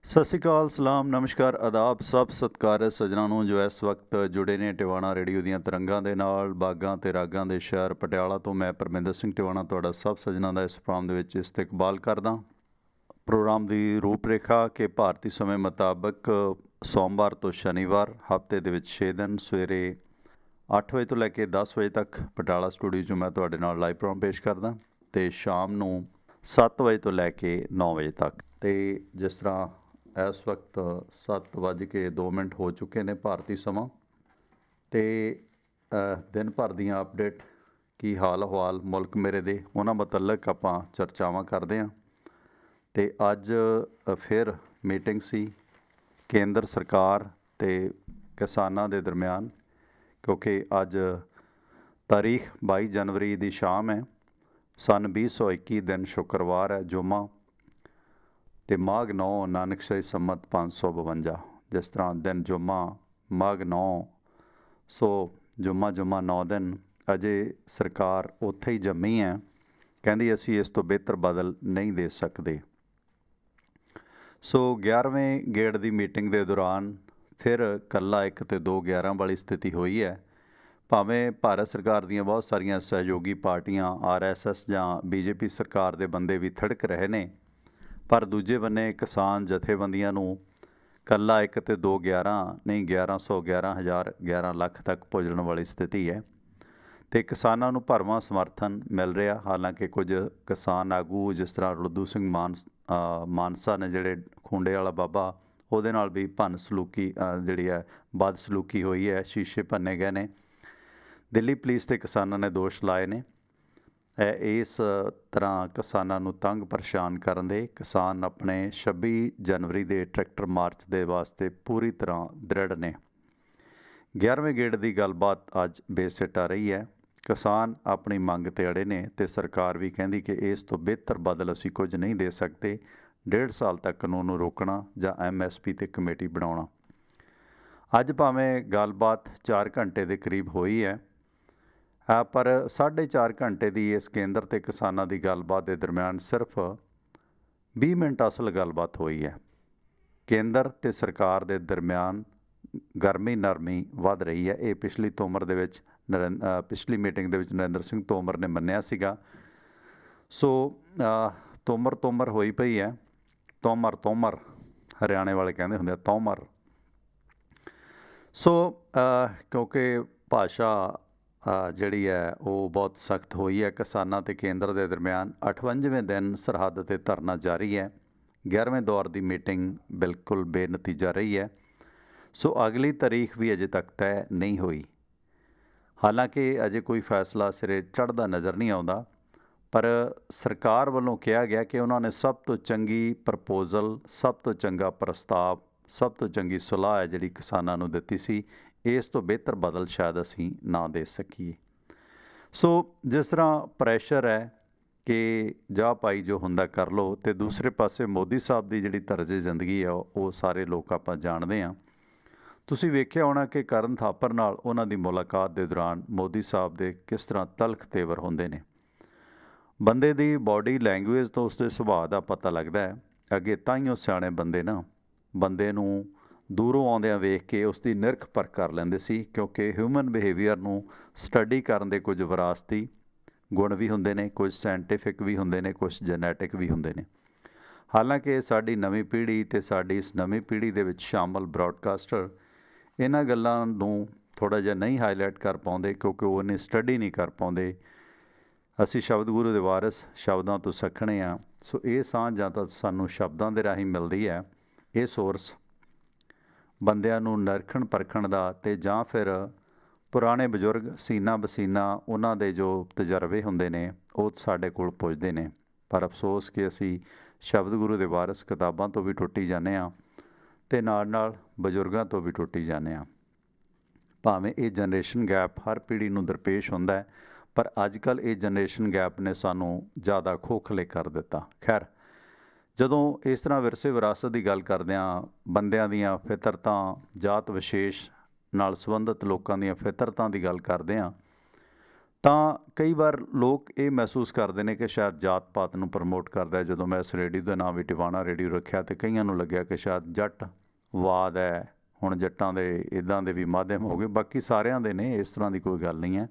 ਸਤਿ ਸ਼੍ਰੀ ਅਕਾਲ, ਸਲਾਮ, ਨਮਸਕਾਰ, ਆਦਾਬ ਸਭ ਸਤਿਕਾਰ ਸੱਜਣਾਂ ਨੂੰ ਜੋ ਇਸ ਵਕਤ ਜੁੜੇ ਨੇ ਟਿਵਾਣਾ ਰੇਡੀਓ ਦੀਆਂ ਤਰੰਗਾਂ ਦੇ ਨਾਲ ਬਾਗਾਂ ਤੇ ਰਾਗਾਂ ਦੇ ਸ਼ਹਿਰ ਪਟਿਆਲਾ ਤੋਂ। ਮੈਂ ਪਰਮਿੰਦਰ ਸਿੰਘ ਟਿਵਾਣਾ ਤੁਹਾਡਾ ਸਭ ਸੱਜਣਾਂ ਦਾ ਇਸ ਪ੍ਰੋਗਰਾਮ ਦੇ ਵਿੱਚ ਇਸਤਕਬਾਲ ਕਰਦਾ। ਪ੍ਰੋਗਰਾਮ ਦੀ ਰੂਪਰੇਖਾ ਕਿ ਭਾਰਤੀ ਸਮੇਂ ਮੁਤਾਬਕ ਸੋਮਵਾਰ ਤੋਂ ਸ਼ਨੀਵਾਰ ਹਫ਼ਤੇ ਦੇ ਵਿੱਚ 6 ਦਿਨ ਸਵੇਰੇ 8 ਵਜੇ ਤੋਂ ਲੈ ਕੇ 10 ਵਜੇ ਤੱਕ ਪਟਿਆਲਾ ਸਟੂਡੀਓ 'ਚੋਂ ਮੈਂ ਤੁਹਾਡੇ ਨਾਲ ਲਾਈਵ ਪ੍ਰੋਗਰਾਮ ਪੇਸ਼ ਕਰਦਾ ਅਤੇ ਸ਼ਾਮ ਨੂੰ 7 ਵਜੇ ਤੋਂ ਲੈ ਕੇ 9 ਵਜੇ ਤੱਕ। ਅਤੇ ਜਿਸ ਤਰ੍ਹਾਂ ਇਸ ਵਕਤ 7:02 ਹੋ ਚੁੱਕੇ ਨੇ ਭਾਰਤੀ ਸਮਾਂ ਅਤੇ ਦਿਨ ਭਰ ਦੀਆਂ ਅਪਡੇਟ ਕੀ ਹਾਲ ਅਹਵਾਲ ਮੁਲਕ ਮੇਰੇ ਦੇ ਉਹਨਾਂ ਮੁਤਲਕ ਆਪਾਂ ਚਰਚਾਵਾਂ ਕਰਦੇ ਹਾਂ। ਅਤੇ ਅੱਜ ਫਿਰ ਮੀਟਿੰਗ ਸੀ ਕੇਂਦਰ ਸਰਕਾਰ ਅਤੇ ਕਿਸਾਨਾਂ ਦੇ ਦਰਮਿਆਨ, ਕਿਉਂਕਿ ਅੱਜ ਤਾਰੀਖ 22 ਜਨਵਰੀ ਦੀ ਸ਼ਾਮ ਹੈ, ਸੰਨ 2021 ਦਿਨ ਸ਼ੁੱਕਰਵਾਰ ਹੈ, ਜੁਮਾ ਅਤੇ ਮਾਘ 9 ਨਾਨਕਸ਼ਾਹੀ ਸੰਮਤ 552। ਜਿਸ ਤਰ੍ਹਾਂ ਦਿਨ ਜੁਮਾ ਮਾਘ 9, ਸੋ ਜੁਮਾ 9 ਦਿਨ ਅਜੇ ਸਰਕਾਰ ਉੱਥੇ ਹੀ ਜੰਮੀ ਹੈ, ਕਹਿੰਦੀ ਅਸੀਂ ਇਸ ਤੋਂ ਬਿਹਤਰ ਬਦਲ ਨਹੀਂ ਦੇ ਸਕਦੇ। ਸੋ 11ਵੇਂ ਗੇੜ ਦੀ ਮੀਟਿੰਗ ਦੇ ਦੌਰਾਨ ਫਿਰ ਇਕੱਲਾ 1 ਅਤੇ 2 11 ਵਾਲੀ ਸਥਿਤੀ ਹੋਈ ਹੈ। ਭਾਵੇਂ ਭਾਰਤ ਸਰਕਾਰ ਦੀਆਂ ਬਹੁਤ ਸਾਰੀਆਂ ਸਹਿਯੋਗੀ ਪਾਰਟੀਆਂ RSS ਜਾਂ BJP ਸਰਕਾਰ ਦੇ ਬੰਦੇ ਵੀ ਥੜਕ ਰਹੇ ਨੇ, ਪਰ ਦੂਜੇ ਬੰਨੇ ਕਿਸਾਨ ਜਥੇਬੰਦੀਆਂ ਨੂੰ ਇਕੱਲਾ 1 ਅਤੇ 2 11 ਨਹੀਂ 1100 11,000 11 ਲੱਖ ਤੱਕ ਪੁੱਜਣ ਵਾਲੀ ਸਥਿਤੀ ਹੈ ਅਤੇ ਕਿਸਾਨਾਂ ਨੂੰ ਭਰਵਾਂ ਸਮਰਥਨ ਮਿਲ ਰਿਹਾ। ਹਾਲਾਂਕਿ ਕੁਝ ਕਿਸਾਨ ਆਗੂ ਜਿਸ ਤਰ੍ਹਾਂ ਰੁੱਦੂ ਸਿੰਘ ਮਾਨਸਾ ਨੇ, ਜਿਹੜੇ ਖੁੰਡੇ ਵਾਲਾ ਬਾਬਾ, ਉਹਦੇ ਨਾਲ ਵੀ ਭੰਨ ਸਲੂਕੀ ਜਿਹੜੀ ਹੈ ਬਦਸਲੂਕੀ ਹੋਈ ਹੈ, ਸ਼ੀਸ਼ੇ ਭੰਨੇ ਗਏ ਨੇ। ਦਿੱਲੀ ਪੁਲਿਸ ਅਤੇ ਕਿਸਾਨਾਂ ਨੇ ਦੋਸ਼ ਲਾਏ ਨੇ। ਇਸ ਤਰ੍ਹਾਂ ਕਿਸਾਨਾਂ ਨੂੰ ਤੰਗ ਪਰੇਸ਼ਾਨ ਕਰਨ ਦੇ ਕਿਸਾਨ ਆਪਣੇ 26 ਜਨਵਰੀ ਦੇ ਟਰੈਕਟਰ ਮਾਰਚ ਦੇ ਵਾਸਤੇ ਪੂਰੀ ਤਰ੍ਹਾਂ ਦ੍ਰਿੜ ਨੇ। 11ਵੇਂ ਗੇੜ ਦੀ ਗੱਲਬਾਤ ਅੱਜ ਬੇਸਿੱਟਾ ਰਹੀ ਹੈ। ਕਿਸਾਨ ਆਪਣੀ ਮੰਗ 'ਤੇ ਅੜੇ ਨੇ ਅਤੇ ਸਰਕਾਰ ਵੀ ਕਹਿੰਦੀ ਕਿ ਇਸ ਤੋਂ ਬਿਹਤਰ ਬਦਲ ਅਸੀਂ ਕੁਝ ਨਹੀਂ ਦੇ ਸਕਦੇ। 1.5 ਸਾਲ ਤੱਕ ਕਾਨੂੰਨ ਨੂੰ ਰੋਕਣਾ ਜਾਂ MSP 'ਤੇ ਕਮੇਟੀ ਬਣਾਉਣਾ। ਅੱਜ ਭਾਵੇਂ ਗੱਲਬਾਤ 4 ਘੰਟੇ ਦੇ ਕਰੀਬ ਹੋਈ ਹੈ, ਪਰ 4.5 ਘੰਟੇ ਦੀ ਇਸ ਕੇਂਦਰ ਅਤੇ ਕਿਸਾਨਾਂ ਦੀ ਗੱਲਬਾਤ ਦੇ ਦਰਮਿਆਨ ਸਿਰਫ 20 ਮਿੰਟ ਅਸਲ ਗੱਲਬਾਤ ਹੋਈ ਹੈ। ਕੇਂਦਰ ਅਤੇ ਸਰਕਾਰ ਦੇ ਦਰਮਿਆਨ ਗਰਮੀ ਨਰਮੀ ਵੱਧ ਰਹੀ ਹੈ। ਇਹ ਪਿਛਲੀ ਪਿਛਲੀ ਮੀਟਿੰਗ ਦੇ ਵਿੱਚ ਨਰਿੰਦਰ ਸਿੰਘ ਤੋਮਰ ਨੇ ਮੰਨਿਆ ਸੀਗਾ। ਸੋ ਤੋਮਰ ਹੋਈ ਪਈ ਹੈ, ਤੋਮਰ ਹਰਿਆਣੇ ਵਾਲੇ ਕਹਿੰਦੇ ਹੁੰਦੇ ਆ ਤੋਮਰ। ਸੋ ਕਿਉਂਕਿ ਭਾਸ਼ਾ ਜਿਹੜੀ ਹੈ ਉਹ ਬਹੁਤ ਸਖਤ ਹੋਈ ਹੈ। ਕਿਸਾਨਾਂ ਅਤੇ ਕੇਂਦਰ ਦੇ ਦਰਮਿਆਨ 58ਵੇਂ ਦਿਨ ਸਰਹੱਦ 'ਤੇ ਧਰਨਾ ਜਾਰੀ ਹੈ। 11ਵੇਂ ਦੌਰ ਦੀ ਮੀਟਿੰਗ ਬਿਲਕੁਲ ਬੇਨਤੀਜਾ ਰਹੀ ਹੈ। ਸੋ ਅਗਲੀ ਤਾਰੀਖ ਵੀ ਅਜੇ ਤੱਕ ਤੈਅ ਨਹੀਂ ਹੋਈ। ਹਾਲਾਂਕਿ ਅਜੇ ਕੋਈ ਫੈਸਲਾ ਸਿਰੇ ਚੜ੍ਹਦਾ ਨਜ਼ਰ ਨਹੀਂ ਆਉਂਦਾ, ਪਰ ਸਰਕਾਰ ਵੱਲੋਂ ਕਿਹਾ ਗਿਆ ਕਿ ਉਹਨਾਂ ਨੇ ਸਭ ਤੋਂ ਚੰਗੀ ਪ੍ਰਪੋਜ਼ਲ, ਸਭ ਤੋਂ ਚੰਗਾ ਪ੍ਰਸਤਾਵ, ਸਭ ਤੋਂ ਚੰਗੀ ਸੁਲਾਹ ਹੈ ਜਿਹੜੀ ਕਿਸਾਨਾਂ ਨੂੰ ਦਿੱਤੀ ਸੀ। ਇਸ ਤੋਂ ਬਿਹਤਰ ਬਦਲ ਸ਼ਾਇਦ ਅਸੀਂ ਨਾ ਦੇ ਸਕੀਏ। ਸੋ ਜਿਸ ਤਰ੍ਹਾਂ ਪ੍ਰੈਸ਼ਰ ਹੈ ਕਿ ਜਾ ਭਾਈ ਜੋ ਹੁੰਦਾ ਕਰ ਲਓ, ਅਤੇ ਦੂਸਰੇ ਪਾਸੇ ਮੋਦੀ ਸਾਹਿਬ ਦੀ ਜਿਹੜੀ ਤਰਜ਼ ਜ਼ਿੰਦਗੀ ਆ ਉਹ ਸਾਰੇ ਲੋਕ ਆਪਾਂ ਜਾਣਦੇ ਹਾਂ। ਤੁਸੀਂ ਵੇਖਿਆ ਹੋਣਾ ਕਿ ਕਰਨ ਥਾਪਰ ਨਾਲ ਉਹਨਾਂ ਦੀ ਮੁਲਾਕਾਤ ਦੇ ਦੌਰਾਨ ਮੋਦੀ ਸਾਹਿਬ ਦੇ ਕਿਸ ਤਰ੍ਹਾਂ ਤਲਖ ਤੇਵਰ ਹੁੰਦੇ ਨੇ। ਬੰਦੇ ਦੀ ਬਾਡੀ ਲੈਂਗੁਏਜ ਤੋਂ ਉਸਦੇ ਸੁਭਾਅ ਦਾ ਪਤਾ ਲੱਗਦਾ ਹੈ। ਅੱਗੇ ਤਾਂਹੀਓ ਸਿਆਣੇ ਬੰਦੇ ਨੂੰ ਦੂਰੋਂ ਆਉਂਦਿਆਂ ਵੇਖ ਕੇ ਉਸ ਦੀ ਨਿਰਖ ਪਰਖ ਕਰ ਲੈਂਦੇ ਸੀ, ਕਿਉਂਕਿ ਹਿਊਮਨ ਬਿਹੇਵੀਅਰ ਨੂੰ ਸਟੱਡੀ ਕਰਨ ਦੇ ਕੁਝ ਵਿਰਾਸਤੀ ਗੁਣ ਵੀ ਹੁੰਦੇ ਨੇ, ਕੁਝ ਸਾਇੰਟੀਫਿਕ ਵੀ ਹੁੰਦੇ ਨੇ, ਕੁਝ ਜੈਨੇਟਿਕ ਵੀ ਹੁੰਦੇ ਨੇ। ਹਾਲਾਂਕਿ ਸਾਡੀ ਨਵੀਂ ਪੀੜ੍ਹੀ ਅਤੇ ਸਾਡੀ ਇਸ ਨਵੀਂ ਪੀੜ੍ਹੀ ਦੇ ਵਿੱਚ ਸ਼ਾਮਲ ਬ੍ਰੌਡਕਾਸਟਰ ਇਹਨਾਂ ਗੱਲਾਂ ਨੂੰ ਥੋੜ੍ਹਾ ਜਿਹਾ ਨਹੀਂ ਹਾਈਲਾਈਟ ਕਰ ਪਾਉਂਦੇ, ਕਿਉਂਕਿ ਉਹ ਇੰਨੀ ਸਟੱਡੀ ਨਹੀਂ ਕਰ ਪਾਉਂਦੇ। ਅਸੀਂ ਸ਼ਬਦ ਗੁਰੂ ਦੇ ਵਾਰਿਸ, ਸ਼ਬਦਾਂ ਤੋਂ ਸੱਖਣੇ ਹਾਂ। ਸੋ ਇਹ ਸਾਂਝ ਜਾਂ ਤਾਂ ਸਾਨੂੰ ਸ਼ਬਦਾਂ ਦੇ ਰਾਹੀਂ ਮਿਲਦੀ ਹੈ, ਇਹ ਸੋਰਸ ਬੰਦਿਆਂ ਨੂੰ ਨਿਰਖਣ ਪਰਖਣ ਦਾ, ਅਤੇ ਜਾਂ ਫਿਰ ਪੁਰਾਣੇ ਬਜ਼ੁਰਗ ਸੀਨਾ ਬਸੀਨਾ ਉਹਨਾਂ ਦੇ ਜੋ ਤਜਰਬੇ ਹੁੰਦੇ ਨੇ ਉਹ ਸਾਡੇ ਕੋਲ ਪੁੱਜਦੇ ਨੇ। ਪਰ ਅਫਸੋਸ ਕਿ ਅਸੀਂ ਸ਼ਬਦ ਗੁਰੂ ਦੇ ਵਾਰਿਸ ਕਿਤਾਬਾਂ ਤੋਂ ਵੀ ਟੁੱਟੀ ਜਾਂਦੇ ਹਾਂ ਅਤੇ ਨਾਲ ਬਜ਼ੁਰਗਾਂ ਤੋਂ ਵੀ ਟੁੱਟੀ ਜਾਂਦੇ ਹਾਂ। ਭਾਵੇਂ ਇਹ ਜਨਰੇਸ਼ਨ ਗੈਪ ਹਰ ਪੀੜ੍ਹੀ ਨੂੰ ਦਰਪੇਸ਼ ਹੁੰਦਾ ਹੈ, ਪਰ ਅੱਜ ਕੱਲ੍ਹ ਇਹ ਜਨਰੇਸ਼ਨ ਗੈਪ ਨੇ ਸਾਨੂੰ ਜ਼ਿਆਦਾ ਖੋਖਲੇ ਕਰ ਦਿੱਤਾ। ਖੈਰ, ਜਦੋਂ ਇਸ ਤਰ੍ਹਾਂ ਵਿਰਸੇ ਵਿਰਾਸਤ ਦੀ ਗੱਲ ਕਰਦੇ ਹਾਂ, ਬੰਦਿਆਂ ਦੀਆਂ ਫਿਤਰਤਾਂ, ਜਾਤ ਵਿਸ਼ੇਸ਼ ਨਾਲ ਸੰਬੰਧਿਤ ਲੋਕਾਂ ਦੀਆਂ ਫਿਤਰਤਾਂ ਦੀ ਗੱਲ ਕਰਦੇ ਹਾਂ, ਤਾਂ ਕਈ ਵਾਰ ਲੋਕ ਇਹ ਮਹਿਸੂਸ ਕਰਦੇ ਨੇ ਕਿ ਸ਼ਾਇਦ ਜਾਤ ਪਾਤ ਨੂੰ ਪ੍ਰਮੋਟ ਕਰਦਾ ਹੈ। ਜਦੋਂ ਮੈਂ ਇਸ ਰੇਡੀਓ ਦਾ ਨਾਮ ਵੀ ਟਿਵਾਣਾ ਰੇਡੀਓ ਰੱਖਿਆ ਤੇ ਕਈਆਂ ਨੂੰ ਲੱਗਿਆ ਕਿ ਸ਼ਾਇਦ ਜੱਟਵਾਦ ਹੈ, ਹੁਣ ਜੱਟਾਂ ਦੇ ਇੱਦਾਂ ਦੇ ਵੀ ਮਾਧਿਅਮ ਹੋ ਗਏ। ਬਾਕੀ ਸਾਰਿਆਂ ਦੇ ਨੇ, ਇਸ ਤਰ੍ਹਾਂ ਦੀ ਕੋਈ ਗੱਲ ਨਹੀਂ ਹੈ,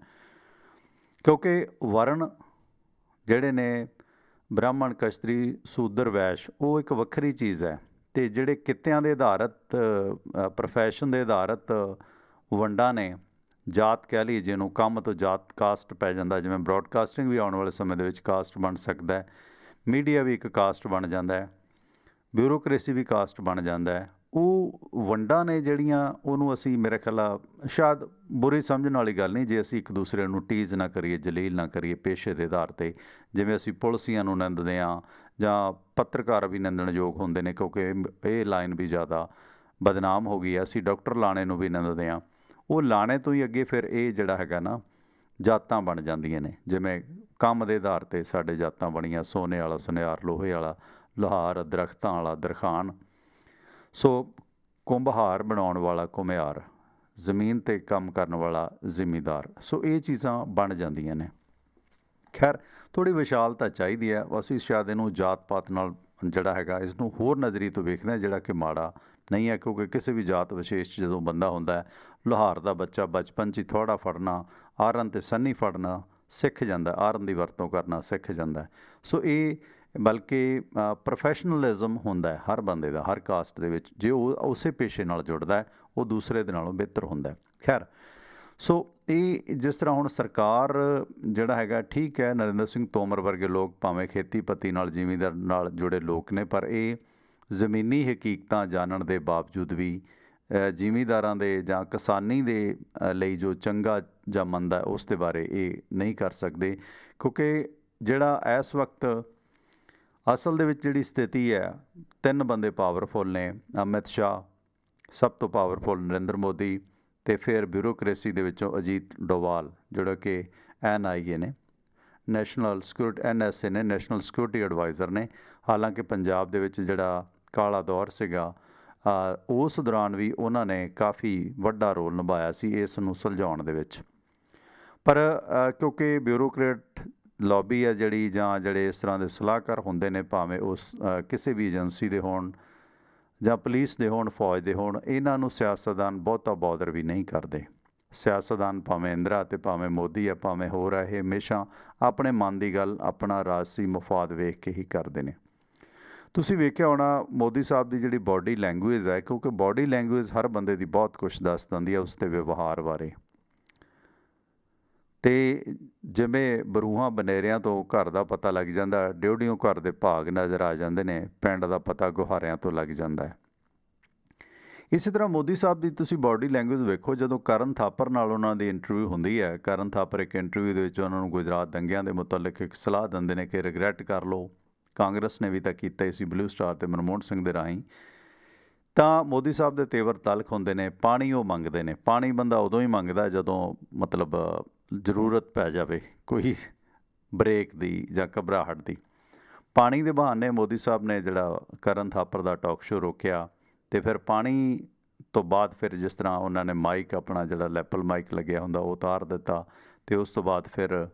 ਕਿਉਂਕਿ ਵਰਨ ਜਿਹੜੇ ਨੇ ਬ੍ਰਾਹਮਣ, ਕਸ਼ਤਰੀ, ਸ਼ੂਦਰ, ਵੈਸ਼, ਉਹ ਇੱਕ ਵੱਖਰੀ ਚੀਜ਼ ਹੈ। ਅਤੇ ਜਿਹੜੇ ਕਿੱਤਿਆਂ ਦੇ ਆਧਾਰਿਤ ਪ੍ਰੋਫੈਸ਼ਨ ਦੇ ਆਧਾਰਿਤ ਵੰਡਾਂ ਨੇ, ਜਾਤ ਕਹਿ ਲਈਏ ਜਿਹਨੂੰ, ਕੰਮ ਤੋਂ ਜਾਤ ਕਾਸਟ ਪੈ ਜਾਂਦਾ। ਜਿਵੇਂ ਬਰੋਡਕਾਸਟਿੰਗ ਵੀ ਆਉਣ ਵਾਲੇ ਸਮੇਂ ਦੇ ਵਿੱਚ ਕਾਸਟ ਬਣ ਸਕਦਾ ਹੈ, ਮੀਡੀਆ ਵੀ ਇੱਕ ਕਾਸਟ ਬਣ ਜਾਂਦਾ ਹੈ, ਬਿਊਰੋਕਰੇਸੀ ਵੀ ਕਾਸਟ ਬਣ ਜਾਂਦਾ ਹੈ। ਉਹ ਵੰਡਾਂ ਨੇ ਜਿਹੜੀਆਂ, ਉਹਨੂੰ ਅਸੀਂ ਮੇਰੇ ਖਿਆਲ ਸ਼ਾਇਦ ਬੁਰੀ ਸਮਝਣ ਵਾਲੀ ਗੱਲ ਨਹੀਂ ਜੇ ਅਸੀਂ ਇੱਕ ਦੂਸਰੇ ਨੂੰ ਟੀਜ਼ ਨਾ ਕਰੀਏ, ਜਲੀਲ ਨਾ ਕਰੀਏ ਪੇਸ਼ੇ ਦੇ ਆਧਾਰ 'ਤੇ। ਜਿਵੇਂ ਅਸੀਂ ਪੁਲਿਸੀਆਂ ਨੂੰ ਨਿੰਦਦੇ ਹਾਂ ਜਾਂ ਪੱਤਰਕਾਰ ਵੀ ਨਿੰਦਣਯੋਗ ਹੁੰਦੇ ਨੇ, ਕਿਉਂਕਿ ਇਹ ਲਾਈਨ ਵੀ ਜ਼ਿਆਦਾ ਬਦਨਾਮ ਹੋ ਗਈ ਹੈ। ਅਸੀਂ ਡਾਕਟਰ ਲਾਣੇ ਨੂੰ ਵੀ ਨਿੰਦਦੇ ਹਾਂ। ਉਹ ਲਾਣੇ ਤੋਂ ਹੀ ਅੱਗੇ ਫਿਰ ਇਹ ਜਿਹੜਾ ਹੈਗਾ ਨਾ, ਜਾਤਾਂ ਬਣ ਜਾਂਦੀਆਂ ਨੇ। ਜਿਵੇਂ ਕੰਮ ਦੇ ਆਧਾਰ 'ਤੇ ਸਾਡੇ ਜਾਤਾਂ ਬਣੀਆਂ, ਸੋਨੇ ਵਾਲਾ ਸੁਨਿਆਰ, ਲੋਹੇ ਵਾਲਾ ਲੁਹਾਰ, ਦਰਖਤਾਂ ਵਾਲਾ ਦਰਖਾਨ, ਸੋ ਕੁੰਭਹਾਰ ਬਣਾਉਣ ਵਾਲਾ ਘੁਮਿਆਰ, ਜ਼ਮੀਨ 'ਤੇ ਕੰਮ ਕਰਨ ਵਾਲਾ ਜ਼ਿਮੀਂਦਾਰ। ਸੋ ਇਹ ਚੀਜ਼ਾਂ ਬਣ ਜਾਂਦੀਆਂ ਨੇ। ਖੈਰ, ਥੋੜ੍ਹੀ ਵਿਸ਼ਾਲਤਾ ਚਾਹੀਦੀ ਹੈ। ਅਸੀਂ ਸ਼ਾਇਦ ਇਹਨੂੰ ਜਾਤ ਪਾਤ ਨਾਲ ਜਿਹੜਾ ਹੈਗਾ, ਇਸ ਨੂੰ ਹੋਰ ਨਜ਼ਰੀਏ ਤੋਂ ਵੇਖਦੇ ਹਾਂ, ਜਿਹੜਾ ਕਿ ਮਾੜਾ ਨਹੀਂ ਹੈ। ਕਿਉਂਕਿ ਕਿਸੇ ਵੀ ਜਾਤ ਵਿਸ਼ੇਸ਼ 'ਚ ਜਦੋਂ ਬੰਦਾ ਹੁੰਦਾ ਹੈ, ਲੁਹਾਰ ਦਾ ਬੱਚਾ ਬਚਪਨ 'ਚ ਹੀ ਥੋੜ੍ਹਾ ਫੜਨਾ, ਆਰਨ ਅਤੇ ਸੰਨੀ ਫੜਨਾ ਸਿੱਖ ਜਾਂਦਾ, ਆਰਨ ਦੀ ਵਰਤੋਂ ਕਰਨਾ ਸਿੱਖ ਜਾਂਦਾ। ਸੋ ਇਹ ਬਲਕਿ ਪ੍ਰੋਫੈਸ਼ਨਲਿਜ਼ਮ ਹੁੰਦਾ ਹੈ ਹਰ ਬੰਦੇ ਦਾ, ਹਰ ਕਾਸਟ ਦੇ ਵਿੱਚ। ਜੇ ਉਹ ਉਸੇ ਪੇਸ਼ੇ ਨਾਲ ਜੁੜਦਾ ਹੈ, ਉਹ ਦੂਸਰੇ ਦੇ ਨਾਲੋਂ ਬਿਹਤਰ ਹੁੰਦਾ। ਖੈਰ, ਸੋ ਇਹ ਜਿਸ ਤਰ੍ਹਾਂ ਹੁਣ ਸਰਕਾਰ ਜਿਹੜਾ ਹੈਗਾ, ਠੀਕ ਹੈ, ਨਰਿੰਦਰ ਸਿੰਘ ਤੋਮਰ ਵਰਗੇ ਲੋਕ ਭਾਵੇਂ ਖੇਤੀਪੱਤੀ ਨਾਲ, ਜ਼ਿਮੀਂਦਾਰ ਨਾਲ ਜੁੜੇ ਲੋਕ ਨੇ, ਪਰ ਇਹ ਜ਼ਮੀਨੀ ਹਕੀਕਤਾਂ ਜਾਣਨ ਦੇ ਬਾਵਜੂਦ ਵੀ ਜ਼ਿਮੀਂਦਾਰਾਂ ਦੇ ਜਾਂ ਕਿਸਾਨੀ ਦੇ ਲਈ ਜੋ ਚੰਗਾ ਜਾਂ ਮੰਦਾ ਉਸ ਦੇ ਬਾਰੇ ਇਹ ਨਹੀਂ ਕਰ ਸਕਦੇ। ਕਿਉਂਕਿ ਜਿਹੜਾ ਇਸ ਵਕਤ ਅਸਲ ਦੇ ਵਿੱਚ ਜਿਹੜੀ ਸਥਿਤੀ ਹੈ, ਤਿੰਨ ਬੰਦੇ ਪਾਵਰਫੁੱਲ ਨੇ। ਅਮਿਤ ਸ਼ਾਹ ਸਭ ਤੋਂ ਪਾਵਰਫੁੱਲ, ਨਰਿੰਦਰ ਮੋਦੀ, ਅਤੇ ਫਿਰ ਬਿਊਰੋਕਰੇਸੀ ਦੇ ਵਿੱਚੋਂ ਅਜੀਤ ਡੋਵਾਲ, ਜਿਹੜਾ ਕਿ NIA ਨੇ, ਨੈਸ਼ਨਲ ਸਿਕਿਉਰਿਟੀ, NSA ਨੇ, ਨੈਸ਼ਨਲ ਸਿਕਿਉਰਿਟੀ ਐਡਵਾਈਜ਼ਰ ਨੇ। ਹਾਲਾਂਕਿ ਪੰਜਾਬ ਦੇ ਵਿੱਚ ਜਿਹੜਾ ਕਾਲਾ ਦੌਰ ਸੀਗਾ, ਉਸ ਦੌਰਾਨ ਵੀ ਉਹਨਾਂ ਨੇ ਕਾਫੀ ਵੱਡਾ ਰੋਲ ਨਿਭਾਇਆ ਸੀ ਇਸ ਨੂੰ ਸੁਲਝਾਉਣ ਦੇ ਵਿੱਚ। ਪਰ ਕਿਉਂਕਿ ਬਿਊਰੋਕਰੇਟ ਲੌਬੀ ਹੈ ਜਿਹੜੀ, ਜਾਂ ਜਿਹੜੇ ਇਸ ਤਰ੍ਹਾਂ ਦੇ ਸਲਾਹਕਾਰ ਹੁੰਦੇ ਨੇ, ਭਾਵੇਂ ਉਸ ਕਿਸੇ ਵੀ ਏਜੰਸੀ ਦੇ ਹੋਣ ਜਾਂ ਪੁਲਿਸ ਦੇ ਹੋਣ, ਫੌਜ ਦੇ ਹੋਣ, ਇਹਨਾਂ ਨੂੰ ਸਿਆਸਤਦਾਨ ਬਹੁਤਾ ਬੌਦਰ ਵੀ ਨਹੀਂ ਕਰਦੇ। ਸਿਆਸਤਦਾਨ ਭਾਵੇਂ ਇੰਦਰਾ ਅਤੇ ਭਾਵੇਂ ਮੋਦੀ ਆ, ਭਾਵੇਂ ਹੋਰ ਆ, ਇਹ ਹਮੇਸ਼ਾ ਆਪਣੇ ਮਨ ਦੀ ਗੱਲ, ਆਪਣਾ ਰਾਜਸੀ ਮਫਾਦ ਵੇਖ ਕੇ ਹੀ ਕਰਦੇ ਨੇ। ਤੁਸੀਂ ਵੇਖਿਆ ਹੋਣਾ ਮੋਦੀ ਸਾਹਿਬ ਦੀ ਜਿਹੜੀ ਬਾਡੀ ਲੈਂਗੁਏਜ ਹੈ, ਕਿਉਂਕਿ ਬਾਡੀ ਲੈਂਗੁਏਜ ਹਰ ਬੰਦੇ ਦੀ ਬਹੁਤ ਕੁਛ ਦੱਸ ਦਿੰਦੀ ਹੈ ਉਸ ਦੇ ਵਿਵਹਾਰ ਬਾਰੇ। ਅਤੇ ਜਿਵੇਂ ਬਰੂਹਾਂ ਬਨੇਰਿਆਂ ਤੋਂ ਘਰ ਦਾ ਪਤਾ ਲੱਗ ਜਾਂਦਾ, ਡਿਉਢੀਓਂ ਘਰ ਦੇ ਭਾਗ ਨਜ਼ਰ ਆ ਜਾਂਦੇ ਨੇ, ਪਿੰਡ ਦਾ ਪਤਾ ਗੁਹਾਰਿਆਂ ਤੋਂ ਲੱਗ ਜਾਂਦਾ ਹੈ। ਇਸੇ ਤਰ੍ਹਾਂ ਮੋਦੀ ਸਾਹਿਬ ਦੀ ਤੁਸੀਂ ਬਾਡੀ ਲੈਂਗੁਏਜ ਵੇਖੋ। ਜਦੋਂ ਕਰਨ ਥਾਪਰ ਨਾਲ ਉਹਨਾਂ ਦੀ ਇੰਟਰਵਿਊ ਹੁੰਦੀ ਹੈ, ਕਰਨ ਥਾਪਰ ਇੱਕ ਇੰਟਰਵਿਊ ਦੇ ਵਿੱਚ ਉਹਨਾਂ ਨੂੰ ਗੁਜਰਾਤ ਦੰਗਿਆਂ ਦੇ ਮੁਤਲਕ ਇੱਕ ਸਲਾਹ ਦਿੰਦੇ ਨੇ ਕਿ ਰਿਗਰੈਟ ਕਰ ਲਓ। ਕਾਂਗਰਸ ਨੇ ਵੀ ਤਾਂ ਕੀਤਾ ਹੀ ਸੀ ਬਲੂ ਸਟਾਰ ਅਤੇ ਮਨਮੋਹਨ ਸਿੰਘ ਦੇ ਰਾਹੀਂ। ਤਾਂ ਮੋਦੀ ਸਾਹਿਬ ਦੇ ਤੇਵਰ ਤਲਖ ਹੁੰਦੇ ਨੇ, ਪਾਣੀ ਉਹ ਮੰਗਦੇ ਨੇ। ਪਾਣੀ ਬੰਦਾ ਉਦੋਂ ਹੀ ਮੰਗਦਾ ਜਦੋਂ ਮਤਲਬ ਜ਼ਰੂਰਤ ਪੈ ਜਾਵੇ ਕੋਈ ਬ੍ਰੇਕ ਦੀ ਜਾਂ ਘਬਰਾਹਟ ਦੀ। ਪਾਣੀ ਦੇ ਬਹਾਨੇ ਮੋਦੀ ਸਾਹਿਬ ਨੇ ਜਿਹੜਾ ਕਰਨ ਥਾਪਰ ਦਾ ਟਾਕ ਸ਼ੋ ਰੋਕਿਆ, ਅਤੇ ਫਿਰ ਪਾਣੀ ਤੋਂ ਬਾਅਦ ਫਿਰ ਜਿਸ ਤਰ੍ਹਾਂ ਉਹਨਾਂ ਨੇ ਮਾਈਕ ਆਪਣਾ ਜਿਹੜਾ ਲੈਪਲ ਮਾਈਕ ਲੱਗਿਆ ਹੁੰਦਾ ਉਹ ਉਤਾਰ ਦਿੱਤਾ। ਅਤੇ ਉਸ ਤੋਂ ਬਾਅਦ ਫਿਰ